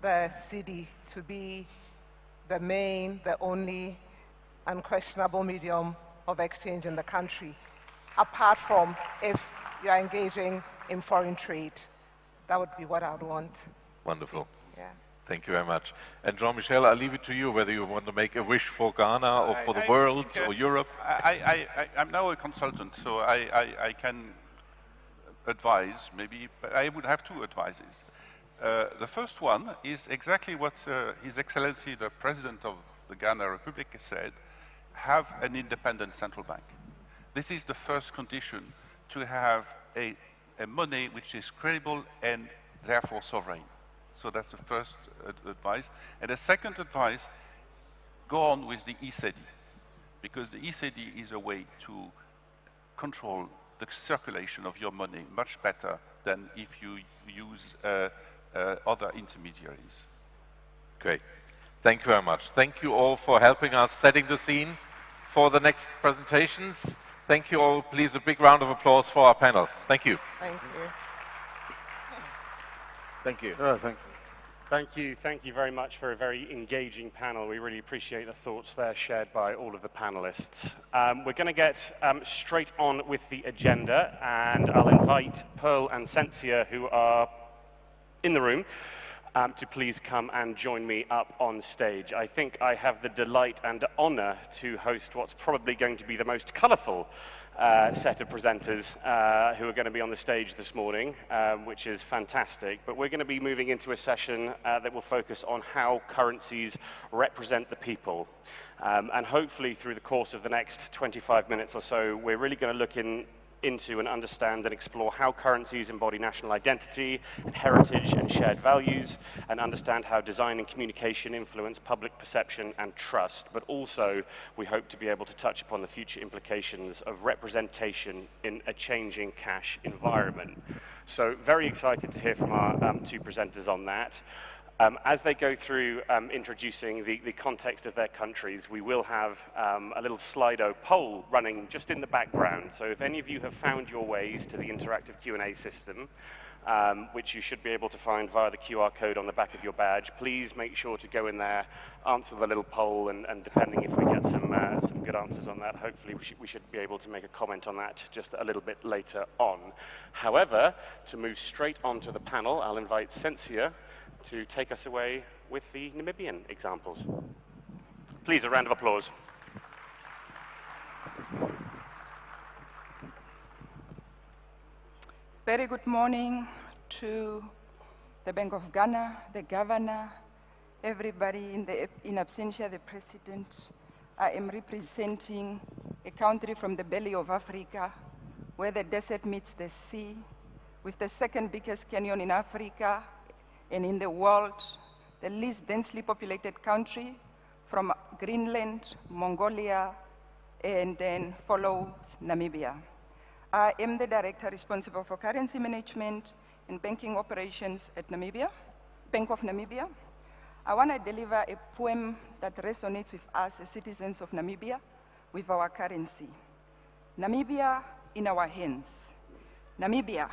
the cedi to be the main, the only unquestionable medium of exchange in the country, apart from if you are engaging in foreign trade. That would be what I would want. Wonderful. Yeah. Thank you very much. And Jean-Michel, I'll leave it to you whether you want to make a wish for Ghana or for the world or Europe. I'm now a consultant, so I can advise, maybe, but I would have two advices. The first one is exactly what His Excellency, the President of the Ghana Republic, said: have an independent central bank. This is the first condition to have a money which is credible and therefore sovereign. So that's the first advice. And the second advice, go on with the e-cedi, because the e-cedi is a way to control the circulation of your money much better than if you use other intermediaries. Great. Thank you very much. Thank you all for helping us setting the scene for the next presentations. Thank you all. Please, a big round of applause for our panel. Thank you. Thank you. Thank you. Thank you. Thank you very much for a very engaging panel. We really appreciate the thoughts there shared by all of the panelists. We're going to get straight on with the agenda, and I'll invite Pearl and Sensia, who are in the room, to please come and join me up on stage. I think I have the delight and honor to host what's probably going to be the most colorful set of presenters who are going to be on the stage this morning, which is fantastic. But we're going to be moving into a session that will focus on how currencies represent the people. And hopefully through the course of the next 25 minutes or so, we're really going to look into and understand and explore how currencies embody national identity and heritage and shared values, and understand how design and communication influence public perception and trust. But also, we hope to be able to touch upon the future implications of representation in a changing cash environment. So very excited to hear from our two presenters on that. As they go through introducing the context of their countries, we will have a little Slido poll running just in the background. So if any of you have found your ways to the interactive Q&A system, which you should be able to find via the QR code on the back of your badge, please make sure to go in there, answer the little poll, and depending if we get some good answers on that, hopefully we should be able to make a comment on that just a little bit later on. However, to move straight on to the panel, I'll invite Sensia to take us away with the Namibian examples. Please, a round of applause. Very good morning to the Bank of Ghana, the governor, everybody in absentia, the president. I am representing a country from the belly of Africa, where the desert meets the sea, with the second biggest canyon in Africa and in the world, the least densely populated country from Greenland, Mongolia, and then follows Namibia. I am the director responsible for currency management and banking operations at Namibia, Bank of Namibia. I want to deliver a poem that resonates with us as citizens of Namibia, with our currency. Namibia in our hands. Namibia,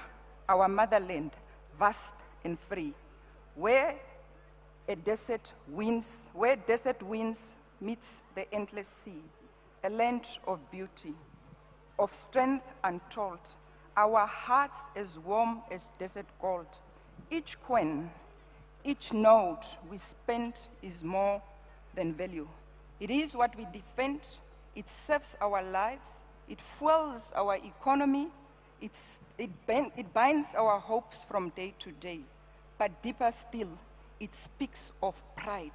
our motherland, vast and free, where where desert winds meets the endless sea, a land of beauty, of strength untold, our hearts as warm as desert gold. Each coin, each note we spend is more than value. It is what we defend, it serves our lives, it fuels our economy, it binds our hopes from day to day. But deeper still, it speaks of pride.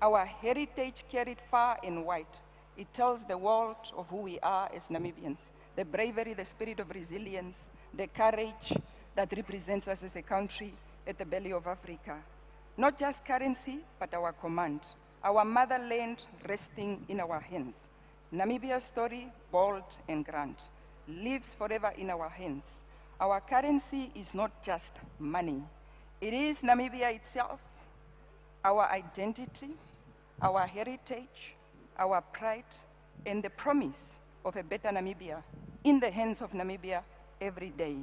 Our heritage carried far and wide. It tells the world of who we are as Namibians, the bravery, the spirit of resilience, the courage that represents us as a country at the belly of Africa. Not just currency, but our command, our motherland resting in our hands. Namibia's story, bold and grand, lives forever in our hands. Our currency is not just money. It is Namibia itself, our identity, our heritage, our pride, and the promise of a better Namibia in the hands of Namibia every day.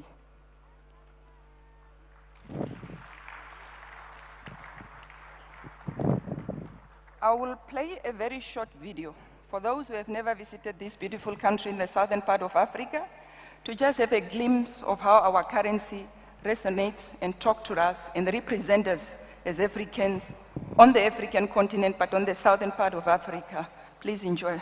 I will play a very short video for those who have never visited this beautiful country in the southern part of Africa, to just have a glimpse of how our currency resonates and talks to us and represents us as Africans on the African continent, but on the southern part of Africa. Please enjoy.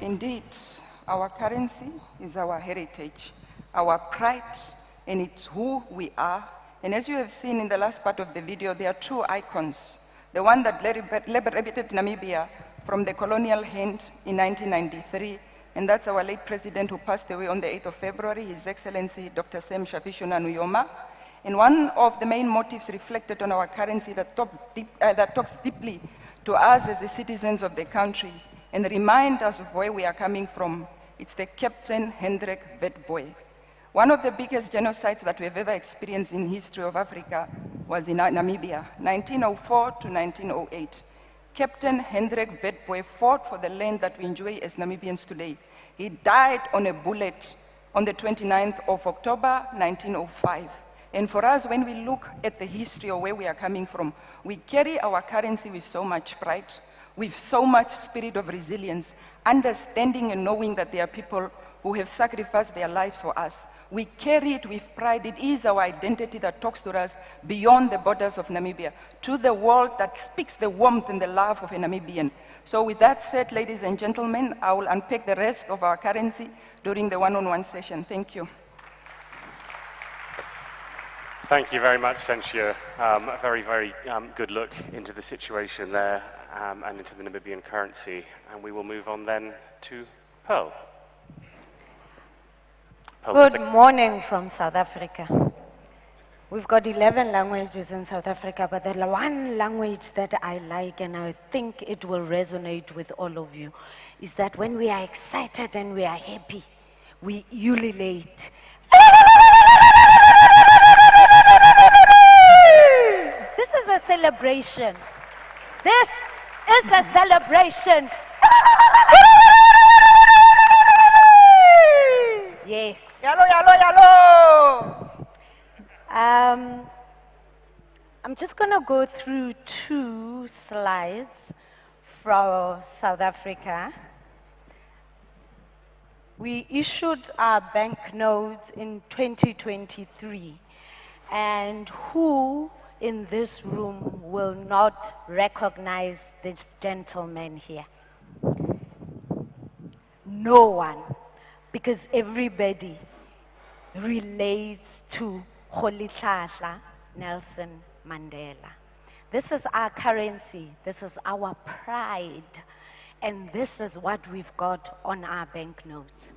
Indeed, our currency is our heritage, our pride, and it's who we are. And as you have seen in the last part of the video, there are two icons. The one that liberated Namibia from the colonial hand in 1993, and that's our late president who passed away on the 8th of February, His Excellency Dr. Sam Shafishuna Nujoma. And one of the main motives reflected on our currency that talks deeply to us as the citizens of the country and remind us of where we are coming from. It's the Captain Hendrik Witbooi. One of the biggest genocides that we've ever experienced in the history of Africa was in Namibia, 1904 to 1908. Captain Hendrik Witbooi fought for the land that we enjoy as Namibians today. He died on a bullet on the 29th of October, 1905. And for us, when we look at the history of where we are coming from, we carry our currency with so much pride, with so much spirit of resilience, understanding and knowing that there are people who have sacrificed their lives for us. We carry it with pride. It is our identity that talks to us beyond the borders of Namibia, to the world that speaks the warmth and the love of a Namibian. So with that said, ladies and gentlemen, I will unpack the rest of our currency during the one-on-one session. Thank you. Thank you very much, Sentia. A very, very good look into the situation there and into the Namibian currency. And we will move on then to Pearl. Good morning from South Africa. We've got 11 languages in South Africa, but the one language that I like and I think it will resonate with all of you is that when we are excited and we are happy, we ululate. This is a celebration. This is a celebration. Yes. Yalo, yalo, yalo. I'm just going to go through 2 slides from South Africa. We issued our banknotes in 2023, and who in this room will not recognize this gentleman here. No one, because everybody relates to Rolihlahla Nelson Mandela. This is our currency, this is our pride, and this is what we've got on our banknotes.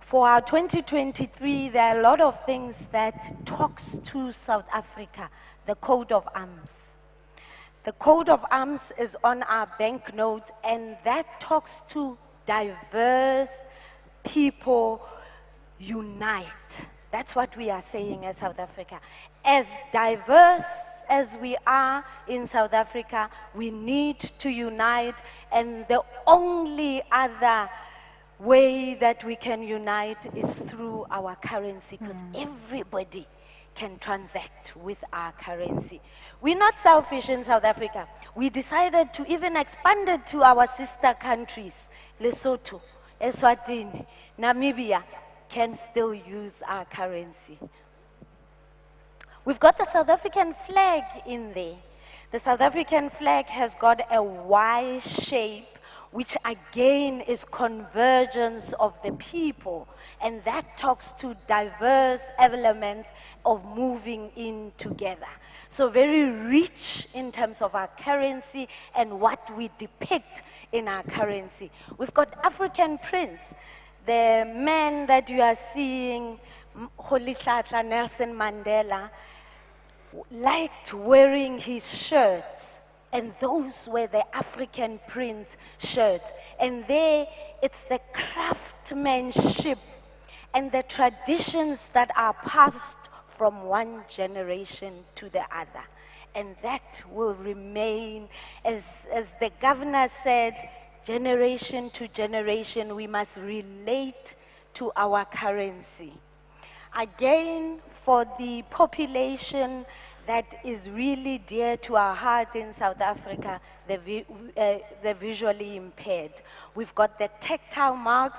For our 2023, there are a lot of things that talks to South Africa, the Code of Arms. The Code of Arms is on our banknotes, and that talks to diverse people unite. That's what we are saying as South Africa. As diverse as we are in South Africa, we need to unite, and the only other way that we can unite is through our currency, because everybody can transact with our currency. We're not selfish in South Africa. We decided to even expand it to our sister countries. Lesotho, Eswatini, Namibia can still use our currency. We've got the South African flag in there. The South African flag has got a Y shape, which again is convergence of the people, and that talks to diverse elements of moving in together. So very rich in terms of our currency and what we depict in our currency. We've got African prints. The man that you are seeing, Rolihlahla Nelson Mandela, liked wearing his shirts, and those were the African print shirts. And there, it's the craftsmanship and the traditions that are passed from one generation to the other. And that will remain, as the governor said, generation to generation, we must relate to our currency. Again, for the population that is really dear to our heart in South Africa, the visually impaired. We've got the tactile marks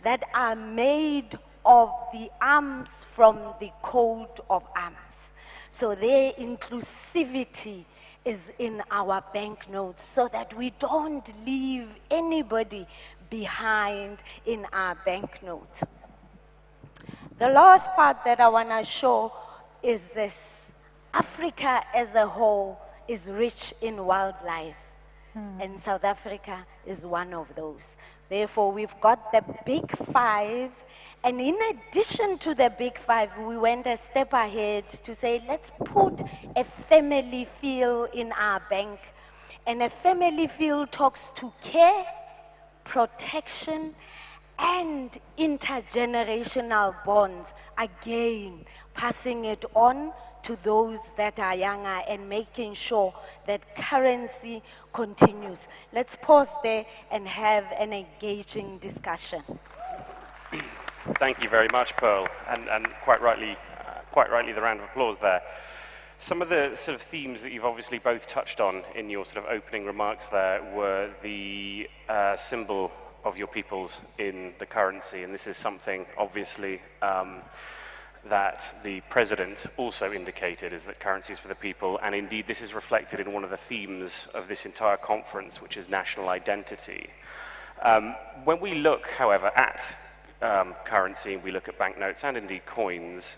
that are made of the arms from the Code of Arms. So their inclusivity is in our banknotes, so that we don't leave anybody behind in our banknote. The last part that I want to show is this. Africa as a whole is rich in wildlife, and South Africa is one of those. Therefore, we've got the big fives, and in addition to the big five, we went a step ahead to say, let's put a family feel in our bank. And a family feel talks to care, protection, and intergenerational bonds. Again, passing it on to those that are younger and making sure that currency continues. Let's pause there and have an engaging discussion. Thank you very much, Pearl, and quite rightly the round of applause there. Some of the sort of themes that you've obviously both touched on in your sort of opening remarks there were the symbol of your peoples in the currency, and this is something obviously that the President also indicated, is that currency is for the people, and indeed this is reflected in one of the themes of this entire conference, which is national identity. When we look, however, at currency, we look at banknotes and indeed coins,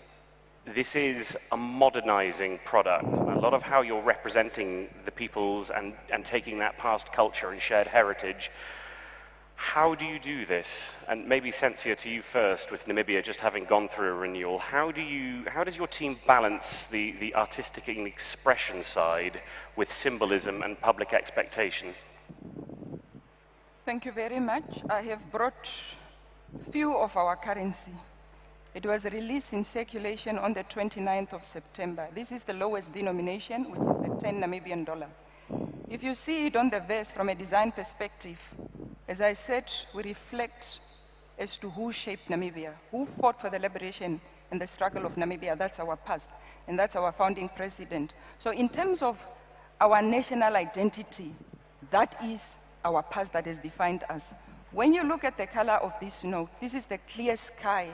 this is a modernizing product. A lot of how you're representing the peoples and taking that past culture and shared heritage. How do you do this? And maybe Sensia, to you first, with Namibia just having gone through a renewal, how does your team balance the artistic and expression side with symbolism and public expectation? Thank you very much. I have brought few of our currency. It was released in circulation on the 29th of September. This is the lowest denomination, which is the 10 Namibian dollar. If you see it on the verse from a design perspective, as I said, we reflect as to who shaped Namibia, who fought for the liberation and the struggle of Namibia. That's our past, and that's our founding president. So in terms of our national identity, that is our past that has defined us. When you look at the color of this note, this is the clear sky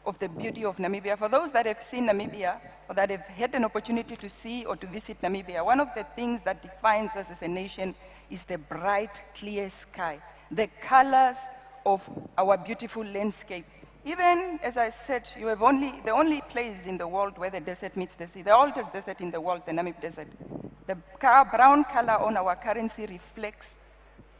of the beauty of Namibia. For those that have seen Namibia or that have had an opportunity to see or to visit Namibia, one of the things that defines us as a nation is the bright, clear sky, the colors of our beautiful landscape. Even, as I said, you have the only place in the world where the desert meets the sea, the oldest desert in the world, the Namib Desert. The brown color on our currency reflects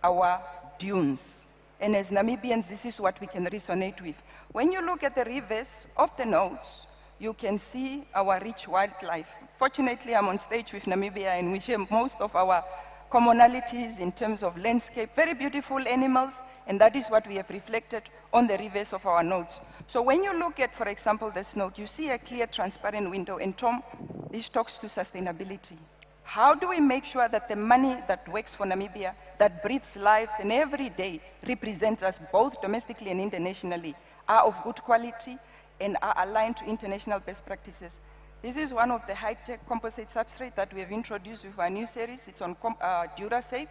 our dunes. And as Namibians, this is what we can resonate with. When you look at the reverse of the notes, you can see our rich wildlife. Fortunately, I'm on stage with Namibia, and we share most of our commonalities in terms of landscape, very beautiful animals, and that is what we have reflected on the reverse of our notes. So when you look at, for example, this note, you see a clear, transparent window, and Tom, this talks to sustainability. How do we make sure that the money that works for Namibia, that breathes lives and every day represents us both domestically and internationally, are of good quality and are aligned to international best practices? This is one of the high-tech composite substrates that we have introduced with our new series. It's on DuraSafe,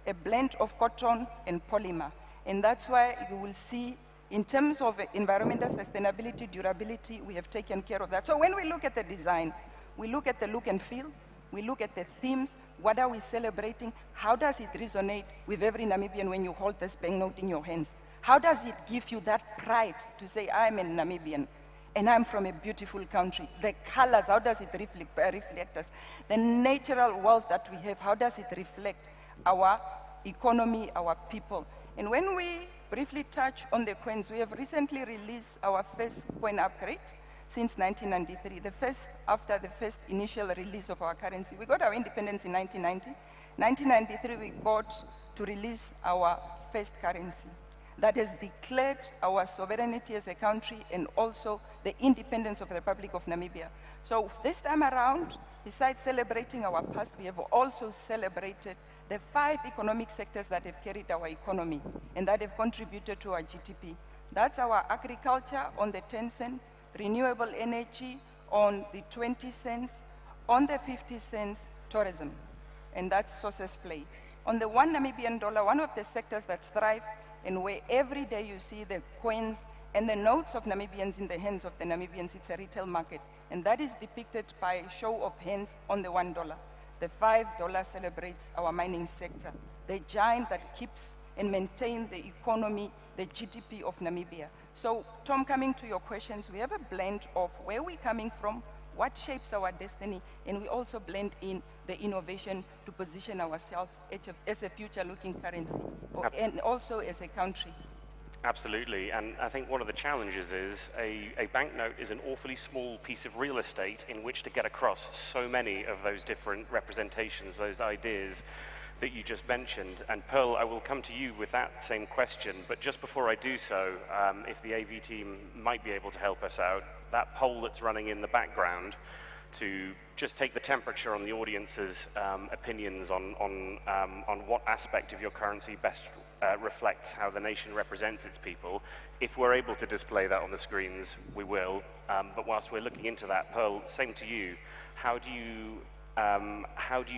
a blend of cotton and polymer. And that's why you will see, in terms of environmental sustainability, durability, we have taken care of that. So when we look at the design, we look at the look and feel, we look at the themes, what are we celebrating, how does it resonate with every Namibian when you hold this banknote in your hands? How does it give you that pride to say, I'm a Namibian, and I'm from a beautiful country? The colors, how does it reflect us? The natural wealth that we have, how does it reflect our economy, our people? And when we briefly touch on the coins, we have recently released our first coin upgrade since 1993, the first after the first initial release of our currency. We got our independence in 1990. 1993, we got to release our first currency that has declared our sovereignty as a country and also the independence of the Republic of Namibia. So this time around, besides celebrating our past, we have also celebrated the 5 economic sectors that have carried our economy and that have contributed to our GDP. That's our agriculture on the 10 cents, renewable energy on the 20 cents, on the 50 cents, tourism, and that's sources play. On the 1 Namibian dollar, one of the sectors that thrive and where every day you see the coins and the notes of Namibians in the hands of the Namibians, it's a retail market, and that is depicted by a show of hands on the $1. The $5 celebrates our mining sector, the giant that keeps and maintains the economy, the GDP of Namibia. So, Tom, coming to your questions, we have a blend of where we're coming from, what shapes our destiny, and we also blend in the innovation to position ourselves as a future-looking currency, and also as a country. Absolutely, and I think one of the challenges is a banknote is an awfully small piece of real estate in which to get across so many of those different representations, those ideas that you just mentioned. And Pearl, I will come to you with that same question, but just before I do so, if the AV team might be able to help us out, that poll that's running in the background to just take the temperature on the audience's opinions on what aspect of your currency best reflects how the nation represents its people. If we're able to display that on the screens, we will. But whilst we're looking into that, Pearl, same to you. How do you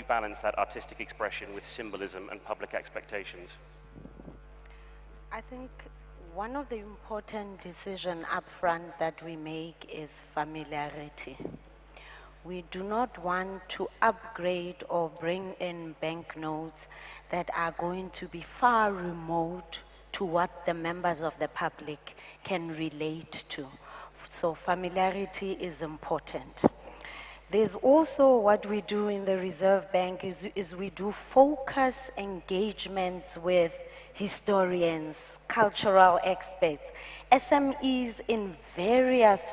balance that artistic expression with symbolism and public expectations? I think one of the important decisions up front that we make is familiarity. We do not want to upgrade or bring in banknotes that are going to be far remote to what the members of the public can relate to. So familiarity is important. There's also what we do in the Reserve Bank is we do focus engagements with historians, cultural experts, SMEs in various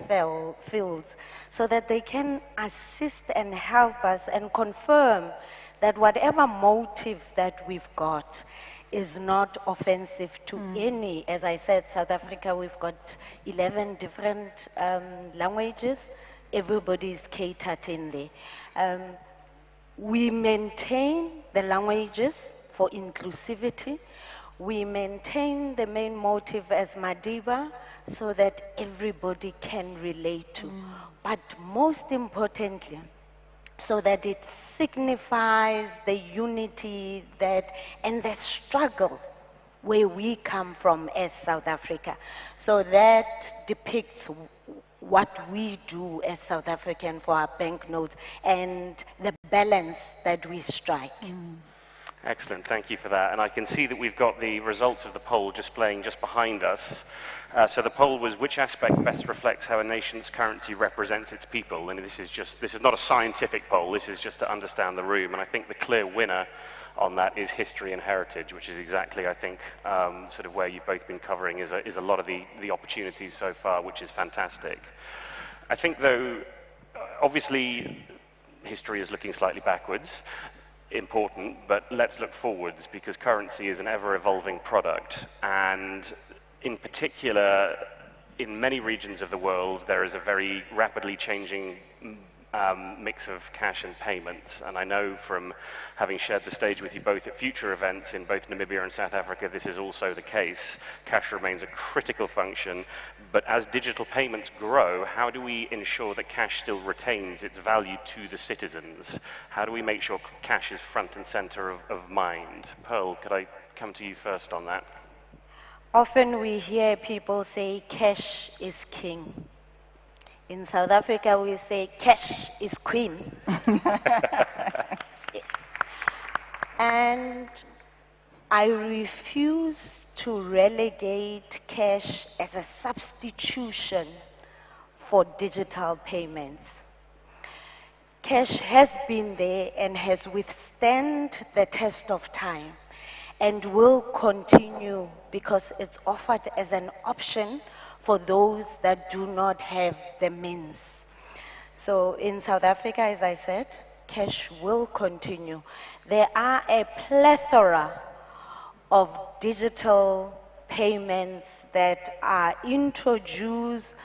fields so that they can assist and help us and confirm that whatever motive that we've got is not offensive to any. As I said, South Africa, we've got 11 different languages. Everybody's catered in there. We maintain the languages for inclusivity. We maintain the main motive as Madiba so that everybody can relate to. But most importantly, so that it signifies the unity and the struggle where we come from as South Africa. So that depicts what we do as South African for our banknotes and the balance that we strike. Excellent, thank you for that. And I can see that we've got the results of the poll displaying just behind us. So the poll was, which aspect best reflects how a nation's currency represents its people? And this is not a scientific poll, this is just to understand the room. And I think the clear winner on that is history and heritage, which is exactly, I think, sort of where you've both been covering is a lot of the opportunities so far, which is fantastic. I think, though, obviously, history is looking slightly backwards. Important, but let's look forwards, because currency is an ever-evolving product, and in particular, in many regions of the world, there is a very rapidly changing mix of cash and payments. And I know from having shared the stage with you both at future events in both Namibia and South Africa, this is also the case. Cash remains a critical function, but as digital payments grow, how do we ensure that cash still retains its value to the citizens? How do we make sure cash is front and center of mind? Pearl, could I come to you first on that? Often we hear people say cash is king. In South Africa, we say cash is queen. Yes. And I refuse to relegate cash as a substitution for digital payments. Cash has been there and has withstood the test of time and will continue because it's offered as an option for those that do not have the means. So in South Africa, as I said, cash will continue. There are a plethora of digital payments that are introduced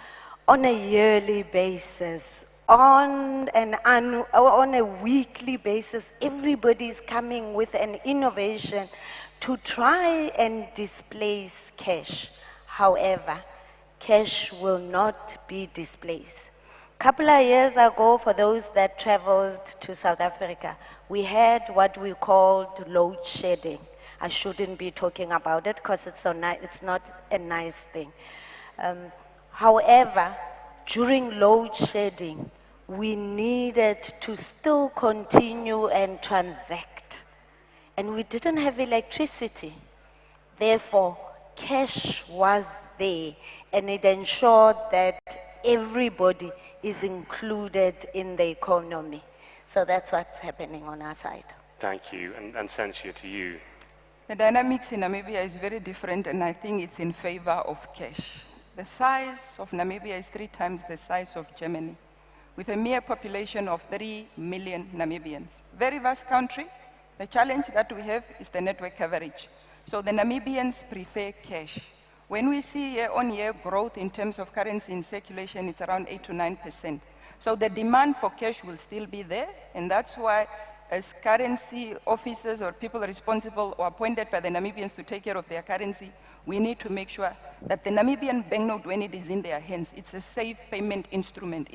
on a yearly basis, on a weekly basis. Everybody's coming with an innovation to try and displace cash. However, cash will not be displaced. A couple of years ago, for those that traveled to South Africa, we had what we called load shedding. I shouldn't be talking about it because it's not a nice thing. However, during load shedding, we needed to still continue and transact. And we didn't have electricity. Therefore, cash was there, and it ensured that everybody is included in the economy. So that's what's happening on our side. Thank you, and Sensia, to you. The dynamics in Namibia is very different, and I think it's in favor of cash. The size of Namibia is 3 times the size of Germany, with a mere population of 3 million Namibians. Very vast country. The challenge that we have is the network coverage. So the Namibians prefer cash. When we see year-on-year growth in terms of currency in circulation, it's around 8 to 9%. So the demand for cash will still be there, and that's why as currency officers or people responsible or appointed by the Namibians to take care of their currency, we need to make sure that the Namibian banknote, when it is in their hands, it's a safe payment instrument.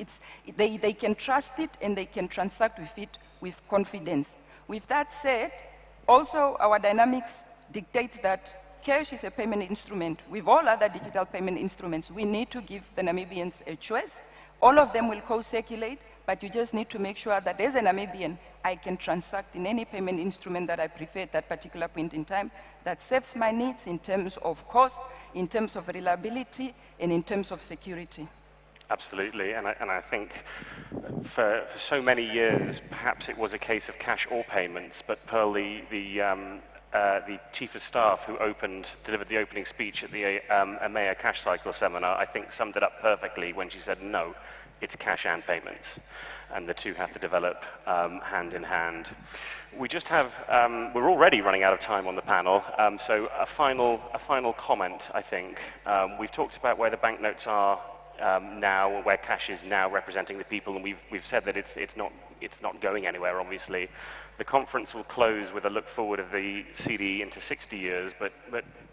They can trust it and they can transact with it with confidence. With that said, also our dynamics dictates that cash is a payment instrument. With all other digital payment instruments, we need to give the Namibians a choice. All of them will co-circulate, but you just need to make sure that as a Namibian, I can transact in any payment instrument that I prefer at that particular point in time that serves my needs in terms of cost, in terms of reliability, and in terms of security. Absolutely, and I think for so many years, perhaps it was a case of cash or payments, but Pearl, the Chief of Staff who delivered the opening speech at the EMEA Cash Cycle Seminar, I think summed it up perfectly when she said, no, it's cash and payments, and the two have to develop hand in hand. We just have, we're already running out of time on the panel, so a final comment, I think. We've talked about where the banknotes are now, where cash is now representing the people, and we've said that it's not going anywhere, obviously. The conference will close with a look forward of the CD into 60 years, but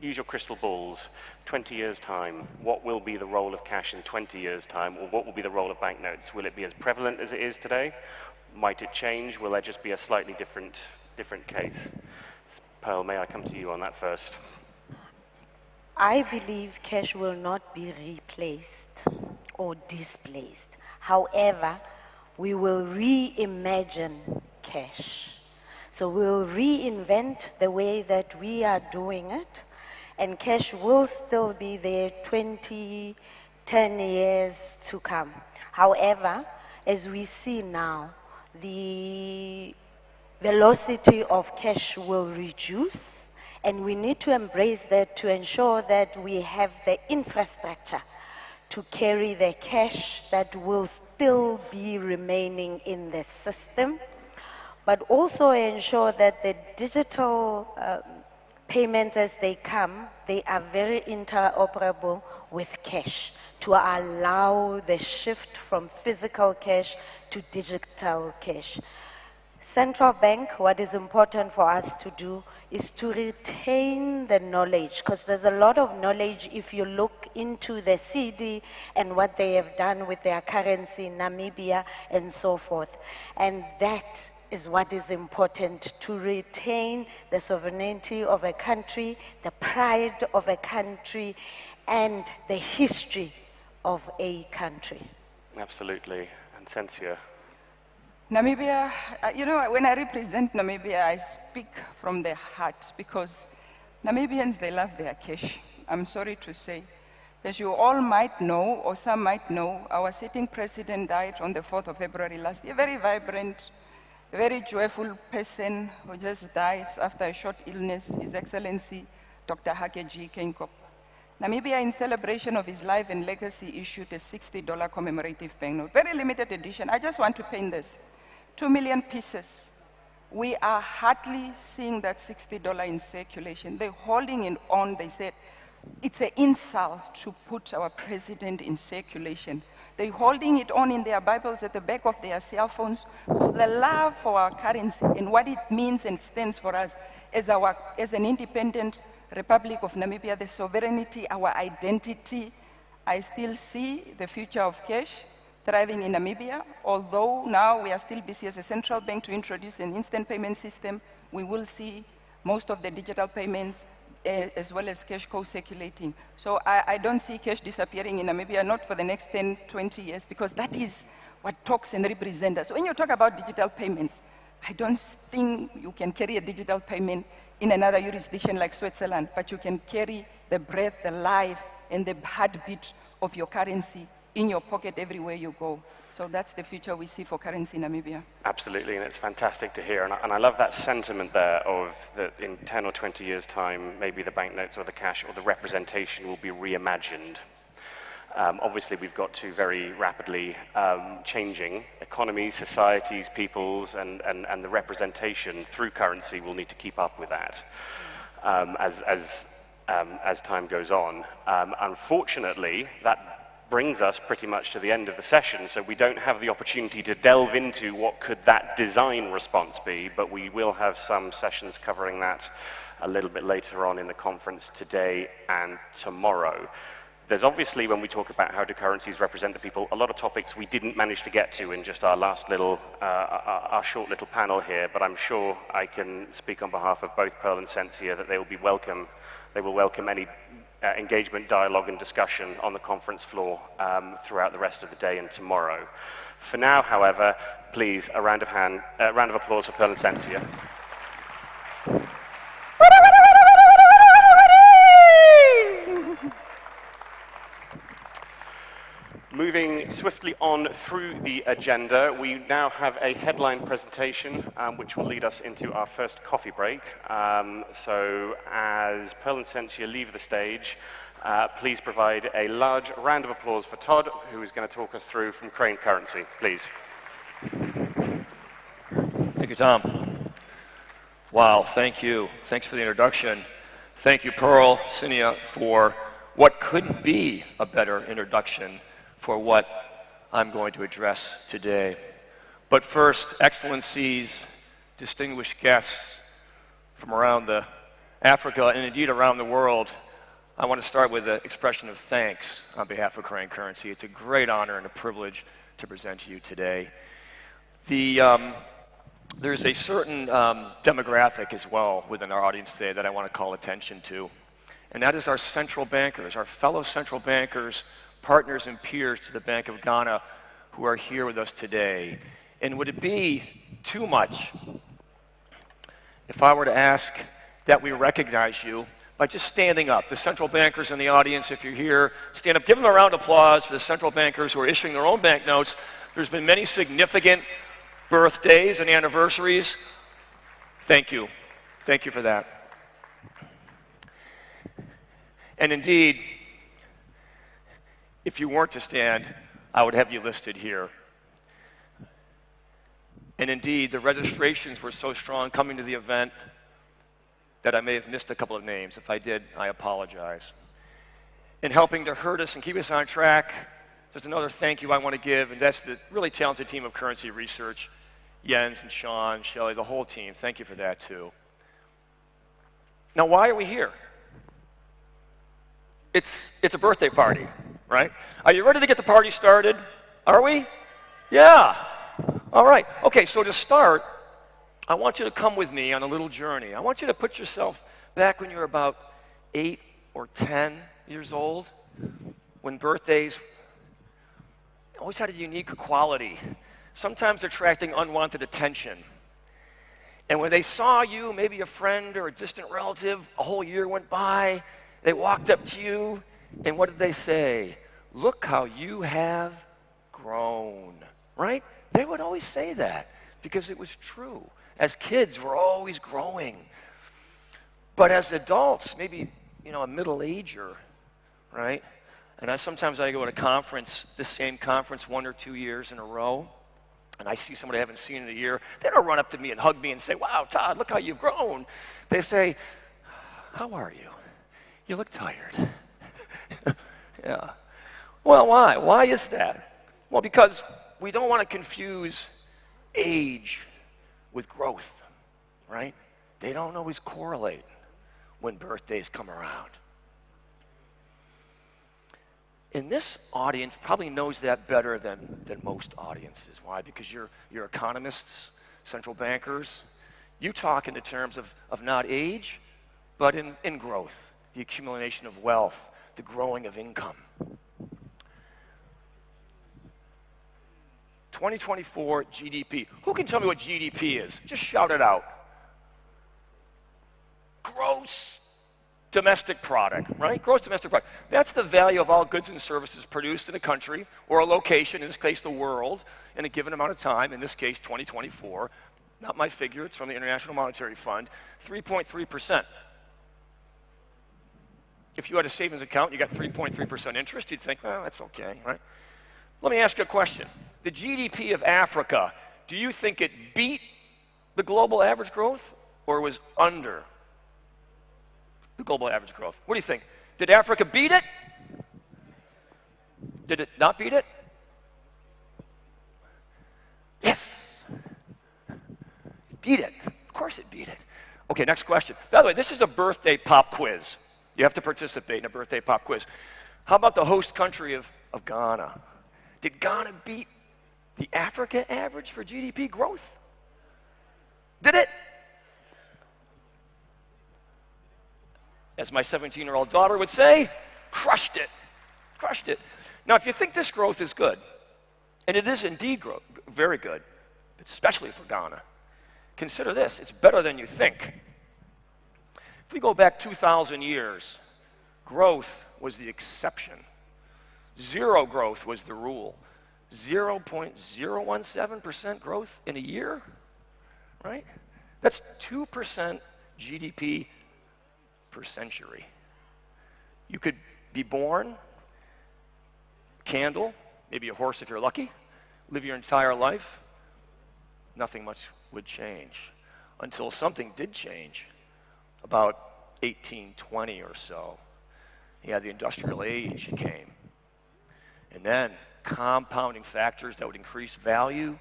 use your crystal balls. 20 years' time, what will be the role of cash in 20 years' time, or what will be the role of banknotes? Will it be as prevalent as it is today? Might it change? Will there just be a slightly different case? Pearl, may I come to you on that first? I believe cash will not be replaced. or displaced. However, we will reimagine cash. So we'll reinvent the way that we are doing it, and cash will still be there 10 years to come. However, as we see now, the velocity of cash will reduce, and we need to embrace that to ensure that we have the infrastructure to carry the cash that will still be remaining in the system, but also ensure that the digital payments as they come, they are very interoperable with cash to allow the shift from physical cash to digital cash. Central Bank, what is important for us to do is to retain the knowledge, because there's a lot of knowledge if you look into the CD and what they have done with their currency, Namibia, and so forth. And that is what is important, to retain the sovereignty of a country, the pride of a country, and the history of a country. Absolutely. And Sensia. Namibia, you know, when I represent Namibia, I speak from the heart, because Namibians, they love their cash. I'm sorry to say. As you all might know, or some might know, our sitting president died on the 4th of February last year. Very vibrant, very joyful person who just died after a short illness, His Excellency Dr. Hage G. Geingob. Namibia, in celebration of his life and legacy, issued a $60 commemorative banknote. Very limited edition. I just want to paint this. 2 million pieces. We are hardly seeing that $60 in circulation. They're holding it on. They said, it's an insult to put our president in circulation. They're holding it on in their Bibles at the back of their cell phones. So the love for our currency and what it means and stands for us as an independent Republic of Namibia, the sovereignty, our identity. I still see the future of cash thriving in Namibia. Although now we are still busy as a central bank to introduce an instant payment system, we will see most of the digital payments as well as cash co-circulating. So I don't see cash disappearing in Namibia, not for the next 10, 20 years, because that is what talks and represents us. When you talk about digital payments, I don't think you can carry a digital payment in another jurisdiction like Switzerland, but you can carry the breath, the life, and the heartbeat of your currency in your pocket everywhere you go. So that's the future we see for currency in Namibia. Absolutely, and it's fantastic to hear. And I love that sentiment there of that in 10 or 20 years' time, maybe the banknotes or the cash or the representation will be reimagined. Obviously, we've got two very rapidly changing economies, societies, peoples, and the representation through currency will need to keep up with that as time goes on. Unfortunately, that brings us pretty much to the end of the session, so we don't have the opportunity to delve into what could that design response be, but we will have some sessions covering that a little bit later on in the conference today and tomorrow. There's obviously, when we talk about how do currencies represent the people, a lot of topics we didn't manage to get to in just our last little, our short little panel here, but I'm sure I can speak on behalf of both Pearl and Sensia that they will welcome any engagement, dialogue, and discussion on the conference floor throughout the rest of the day and tomorrow. For now, however, please, a round of applause for Pearl and Sensia. Moving swiftly on through the agenda, we now have a headline presentation which will lead us into our first coffee break. So as Pearl and Sensia leave the stage, please provide a large round of applause for Todd, who is going to talk us through from Crane Currency. Please. Thank you, Tom. Wow, thank you. Thanks for the introduction. Thank you, Pearl, Sensia, for what couldn't be a better introduction for what I'm going to address today. But first, Excellencies, distinguished guests from around Africa and indeed around the world, I want to start with an expression of thanks on behalf of Crane Currency. It's a great honor and a privilege to present to you today. There's a certain demographic as well within our audience today that I want to call attention to, and that is our central bankers, our fellow central bankers, partners and peers to the Bank of Ghana who are here with us today. And would it be too much if I were to ask that we recognize you by just standing up? The central bankers in the audience, if you're here, stand up. Give them a round of applause for the central bankers who are issuing their own banknotes. There's been many significant birthdays and anniversaries. Thank you. Thank you for that. And indeed, if you weren't to stand, I would have you listed here. And indeed, the registrations were so strong coming to the event that I may have missed a couple of names. If I did, I apologize. In helping to herd us and keep us on track, there's another thank you I want to give, and that's the really talented team of Currency Research, Jens and Sean, Shelley, the whole team. Thank you for that, too. Now, why are we here? It's a birthday party, right? Are you ready to get the party started? Are we? Yeah. All right. Okay, so to start, I want you to come with me on a little journey. I want you to put yourself back when you were about 8 or 10 years old, when birthdays always had a unique quality, sometimes attracting unwanted attention. And when they saw you, maybe a friend or a distant relative, a whole year went by, they walked up to you, and what did they say? Look how you have grown, right? They would always say that because it was true. As kids, we're always growing. But as adults, maybe, a middle-ager, right? And sometimes I go to a conference, the same conference 1 or 2 years in a row, and I see somebody I haven't seen in a year. They don't run up to me and hug me and say, wow, Todd, look how you've grown. They say, how are you? You look tired. Yeah. Well, why? Why is that? Well, because we don't want to confuse age with growth, right? They don't always correlate when birthdays come around. And this audience probably knows that better than most audiences. Why? Because you're economists, central bankers. You talk in the terms of not age, but in growth, the accumulation of wealth, the growing of income. 2024 GDP. Who can tell me what GDP is? Just shout it out. Gross domestic product, right? Gross domestic product. That's the value of all goods and services produced in a country or a location, in this case the world, in a given amount of time, in this case 2024. Not my figure, it's from the International Monetary Fund, 3.3%. If you had a savings account, you got 3.3% interest, you'd think, well, that's okay, right? Let me ask you a question. The GDP of Africa, do you think it beat the global average growth or was under the global average growth? What do you think? Did Africa beat it? Did it not beat it? Yes. It beat it. Of course it beat it. Okay, next question. By the way, this is a birthday pop quiz. You have to participate in a birthday pop quiz. How about the host country of Ghana? Did Ghana beat the Africa average for GDP growth? Did it? As my 17-year-old daughter would say, crushed it. Crushed it. Now, if you think this growth is good, and it is indeed very good, especially for Ghana, consider this, it's better than you think. If we go back 2,000 years, growth was the exception. Zero growth was the rule. 0.017% growth in a year, right? That's 2% GDP per century. You could be born, candle, maybe a horse if you're lucky, live your entire life, nothing much would change until something did change about 1820 or so. Yeah, the industrial age came. And then compounding factors that would increase value,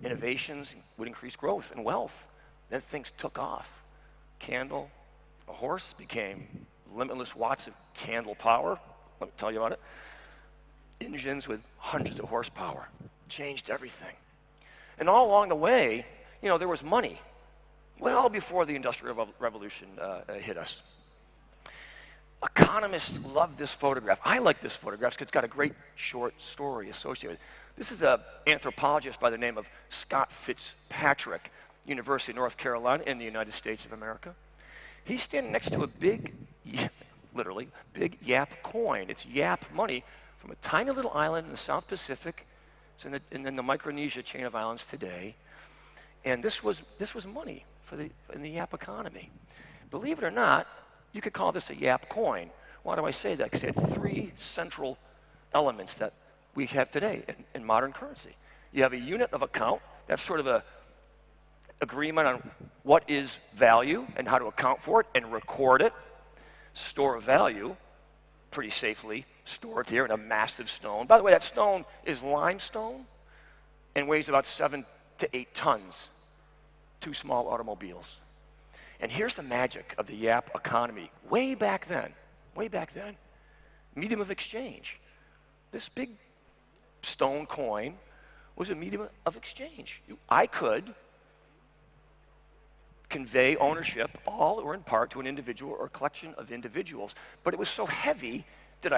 innovations would increase growth and wealth. Then things took off. Candle, a horse became limitless watts of candle power. Let me tell you about it. Engines with hundreds of horsepower. Changed everything. And all along the way, there was money. Well before the Industrial Revolution hit us. Economists love this photograph. I like this photograph because it's got a great short story associated with it. This is an anthropologist by the name of Scott Fitzpatrick, University of North Carolina in the United States of America. He's standing next to a big, literally, big Yap coin. It's Yap money from a tiny little island in the South Pacific. It's in the Micronesia chain of islands today. And this was money in the Yap economy. Believe it or not, you could call this a Yap coin. Why do I say that? Because it had three central elements that we have today in modern currency. You have a unit of account. That's sort of a agreement on what is value and how to account for it and record it. Store of value, pretty safely stored here in a massive stone. By the way, that stone is limestone and weighs about 7 to 8 tons. 2 small automobiles. And here's the magic of the Yap economy. Way back then, medium of exchange. This big stone coin was a medium of exchange. I could convey ownership, all or in part, to an individual or a collection of individuals. But it was so heavy that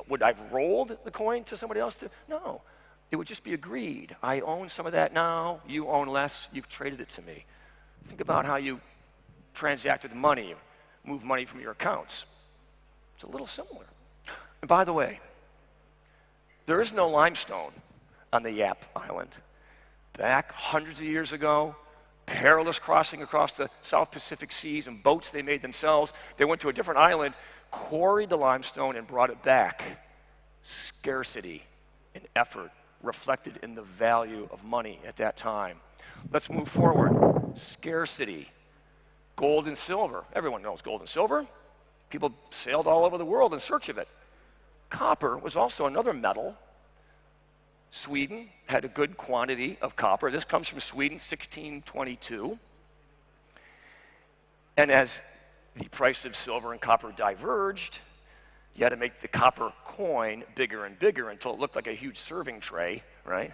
would I have rolled the coin to somebody else? No. It would just be agreed. I own some of that now, you own less, you've traded it to me. Think about how you transact with money, move money from your accounts. It's a little similar. And by the way, there is no limestone on the Yap Island. Back hundreds of years ago, perilous crossing across the South Pacific seas in boats they made themselves. They went to a different island, quarried the limestone, and brought it back. Scarcity and effort reflected in the value of money at that time. Let's move forward. Scarcity. Gold and silver. Everyone knows gold and silver. People sailed all over the world in search of it. Copper was also another metal. Sweden had a good quantity of copper. This comes from Sweden, 1622. And as the price of silver and copper diverged, you had to make the copper coin bigger and bigger until it looked like a huge serving tray, right?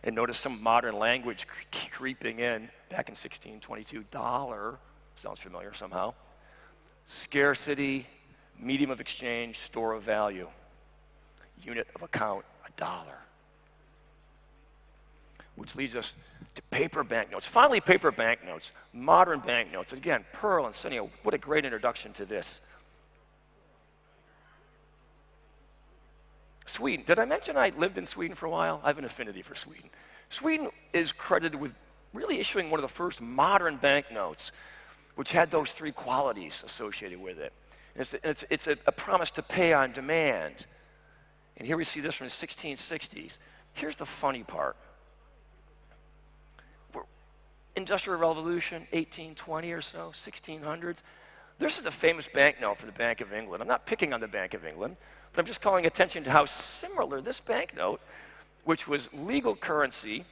And notice some modern language creeping in back in 1622. Dollar, sounds familiar somehow. Scarcity, medium of exchange, store of value. Unit of account, $1. Which leads us to paper banknotes. Finally, paper banknotes, modern banknotes. Again, Pearl and Sonia, what a great introduction to this. Sweden. Did I mention I lived in Sweden for a while? I have an affinity for Sweden. Sweden is credited with really issuing one of the first modern banknotes, which had those 3 qualities associated with it. And it's a promise to pay on demand. And here we see this from the 1660s. Here's the funny part. Industrial Revolution, 1820 or so, 1600s. This is a famous banknote for the Bank of England. I'm not picking on the Bank of England, but I'm just calling attention to how similar this banknote, which was legal currency,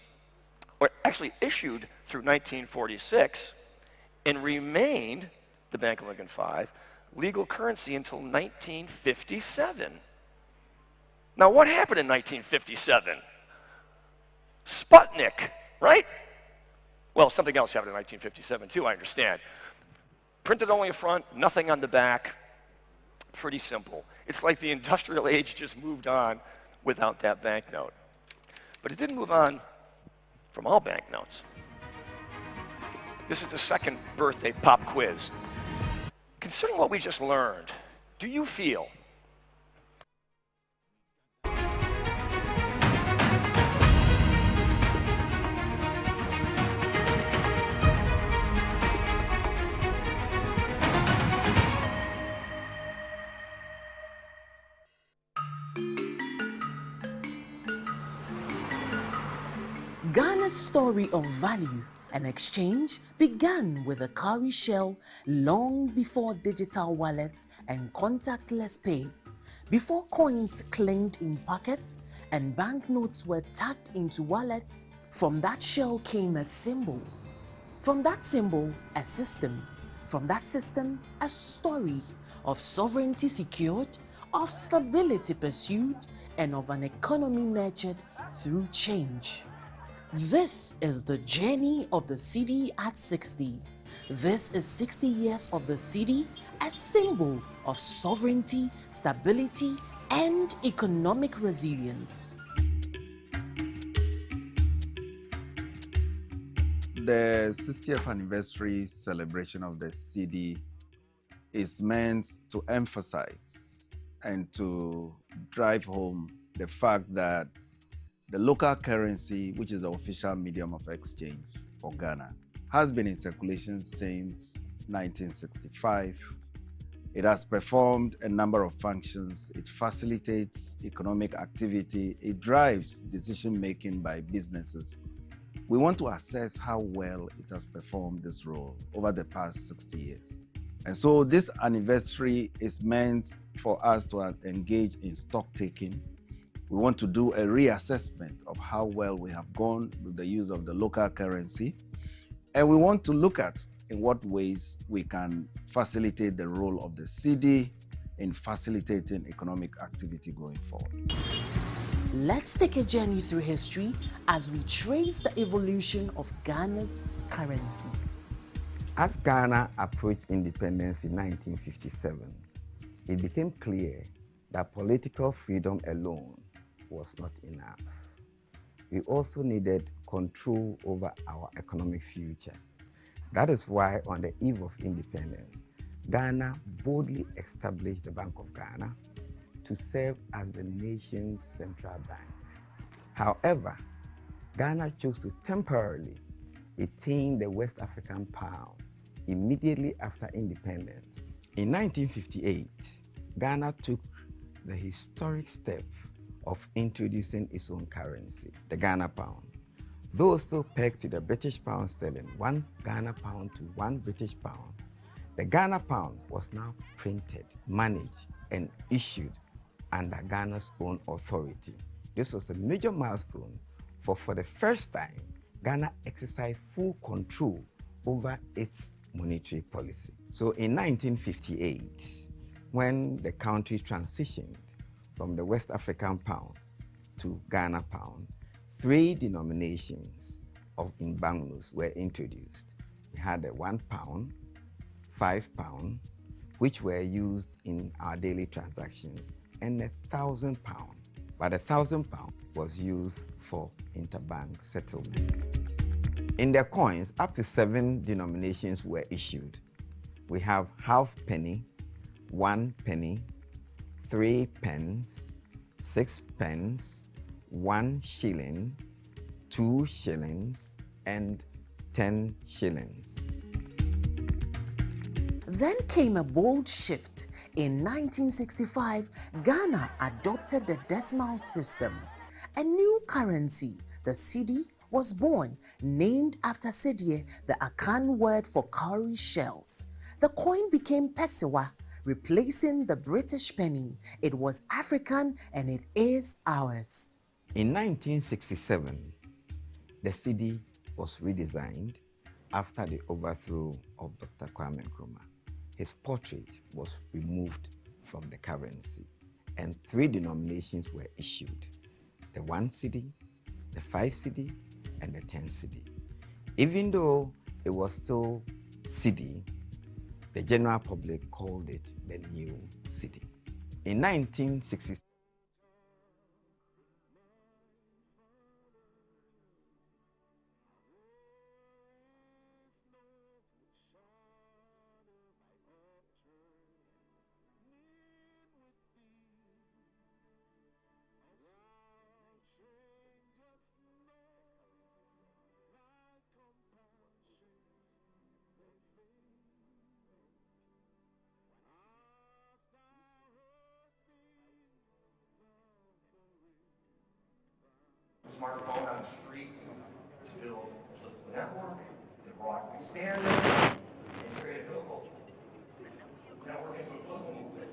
or actually issued through 1946, and remained, the Bank of Lincoln 5, legal currency until 1957. Now, what happened in 1957? Sputnik, right? Well, something else happened in 1957 too, I understand. Printed only a front, nothing on the back. Pretty simple. It's like the industrial age just moved on without that banknote. But it didn't move on from all banknotes. This is the second birthday pop quiz. Considering what we just learned, do you feel Ghana's story of value and exchange began with a cowrie shell long before digital wallets and contactless pay, before coins clinked in pockets and banknotes were tucked into wallets. From that shell came a symbol. From that symbol, a system. From that system, a story of sovereignty secured, of stability pursued, and of an economy nurtured through change. This is the journey of the cedi at 60. This is 60 years of the cedi a symbol of sovereignty, stability, and economic resilience. The 60th anniversary celebration of the cedi is meant to emphasize and to drive home the fact that the local currency, which is the official medium of exchange for Ghana, has been in circulation since 1965. It has performed a number of functions. It facilitates economic activity. It drives decision-making by businesses. We want to assess how well it has performed this role over the past 60 years. And so this anniversary is meant for us to engage in stock taking. We want to do a reassessment of how well we have gone with the use of the local currency. And we want to look at in what ways we can facilitate the role of the cedi in facilitating economic activity going forward. Let's take a journey through history as we trace the evolution of Ghana's currency. As Ghana approached independence in 1957, it became clear that political freedom alone was not enough. We also needed control over our economic future. That is why on the eve of independence, Ghana boldly established the Bank of Ghana to serve as the nation's central bank. However, Ghana chose to temporarily retain the West African pound immediately after independence. In 1958, Ghana took the historic step of introducing its own currency, the Ghana pound. Though still pegged to the British pound sterling, 1 Ghana pound to 1 British pound, the Ghana pound was now printed, managed, and issued under Ghana's own authority. This was a major milestone for the first time, Ghana exercised full control over its monetary policy. So in 1958, when the country transitioned from the West African pound to Ghana pound, 3 denominations of Imbangnus were introduced. We had a 1 pound, 5 pound, which were used in our daily transactions, and a 1,000 pound. But the 1,000 pound was used for interbank settlement. In the coins, up to 7 denominations were issued. We have half penny, 1 penny, 3 pence, 6 pence, 1 shilling, 2 shillings, and 10 shillings. Then came a bold shift. In 1965, Ghana adopted the decimal system. A new currency, the cedi, was born, named after Sedie, the Akan word for cowrie shells. The coin became Pesewa, replacing the British penny. It was African and it is ours. In 1967, the cedi was redesigned after the overthrow of Dr. Kwame Nkrumah. His portrait was removed from the currency and 3 denominations were issued: the 1 cedi, the 5 cedi, and the 10 cedi. Even though it was still cedi, the general public called it the new cedi. In 1966, smartphone on the street to build a network, it brought standards, and created a culture. Networking with local movement.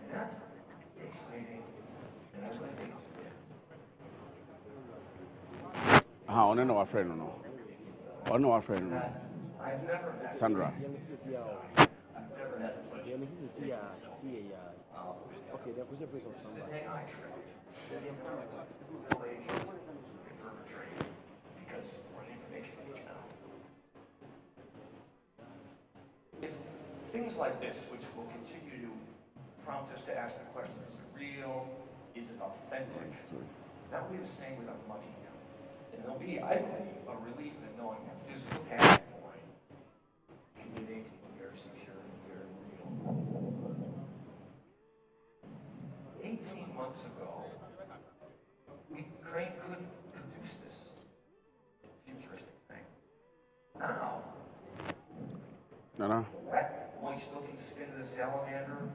And that's exciting. And I like it. On and our friend, no. On our friend, no. I've never met Sandra. I've never met Okay, then push the face of Sandra. things like this, which will continue to prompt us to ask the question, is it real? Is it authentic? That will be the same with our money here. And there'll be, I believe, a relief in knowing that physical cash point can be made very secure and very real. 18 months ago, Ukraine couldn't produce this futuristic thing. Now, that boy still can spin the salamander.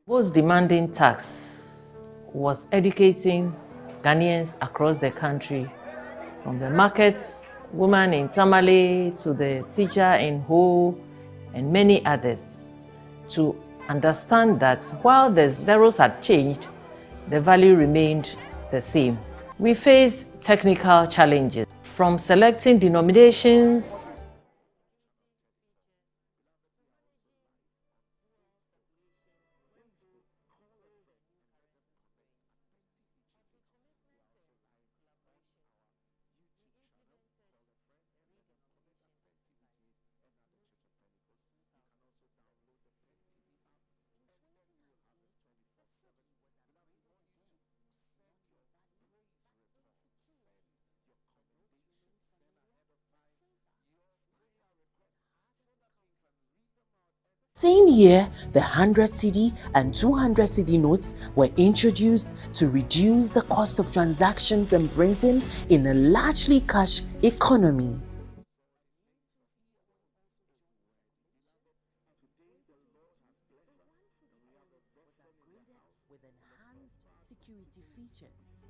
Most demanding task was educating Ghanaians across the country, from the markets, women in Tamale, to the teacher in Ho, and many others, to understand that while the zeros had changed, the value remained the same. We faced technical challenges, from selecting denominations, Same year, the 100 cedi and 200 cedi notes were introduced to reduce the cost of transactions and printing in a largely cash economy. With enhanced security features.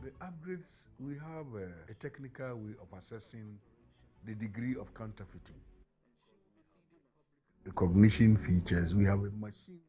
The upgrades, we have a technical way of assessing the degree of counterfeiting. Recognition features, we have a machine.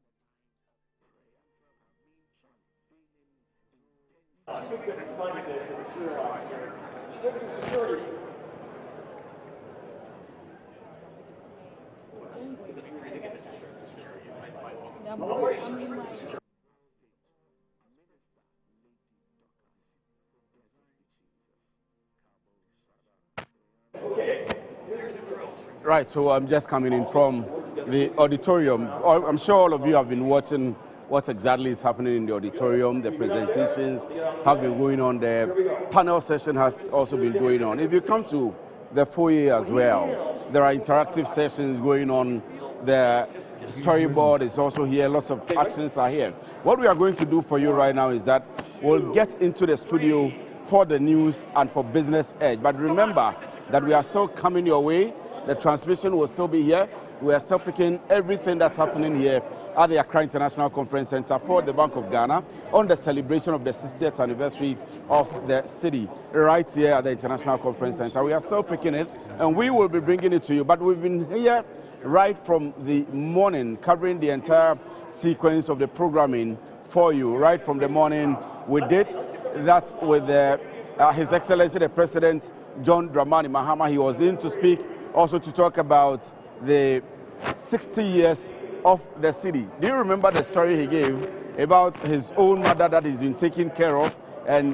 Right, so I'm just coming in from the auditorium. I'm sure all of you have been watching what exactly is happening in the auditorium. The presentations have been going on. The panel session has also been going on. If you come to the foyer as well, there are interactive sessions going on. The storyboard is also here. Lots of actions are here. What we are going to do for you right now is that we'll get into the studio for the news and for Business Edge. But remember that we are still coming your way. The transmission will still be here. We are still picking everything that's happening here at the Accra International Conference Center for the Bank of Ghana on the celebration of the 60th anniversary of the city right here at the International Conference Center. We are still picking it and we will be bringing it to you. But we've been here right from the morning, covering the entire sequence of the programming for you. Right from the morning, we did that with His Excellency the President John Dramani Mahama. He was in to speak, also to talk about the 60 years of the city. Do you remember the story he gave about his own mother that he's been taking care of, and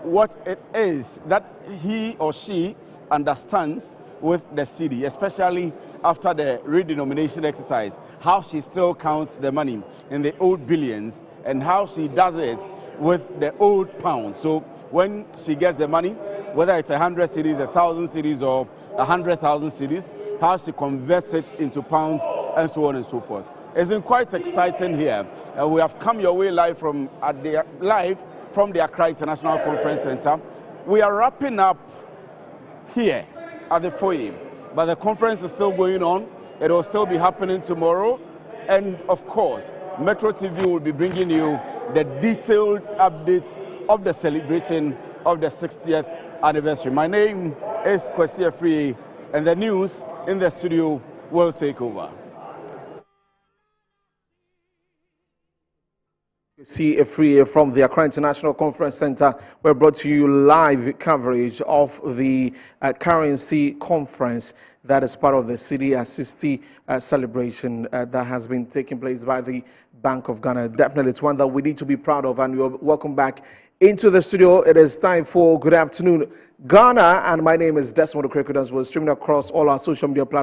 what it is that he or she understands with the city, especially after the redenomination exercise, how she still counts the money in the old billions and how she does it with the old pounds. So when she gets the money, whether it's 100 cedis, 1,000 cedis, or 100,000 cedis, how she converts it into pounds and so on and so forth. It's been quite exciting here. We have come your way live from the Accra International Conference Center. We are wrapping up here at the foyer, but the conference is still going on. It will still be happening tomorrow. And of course, Metro TV will be bringing you the detailed updates of the celebration of the 60th anniversary. My name is Kwesi Afriyie, and the news in the studio will take over. Kwesi Afriyie from the Accra International Conference Center. We're brought to you live coverage of the currency conference that is part of the Cedi at 60 celebration that has been taking place by the Bank of Ghana. Definitely, it's one that we need to be proud of, and you're welcome back into the studio. It is time for Good Afternoon Ghana, and my name is Desmond Okrekodans. We're streaming across all our social media platforms.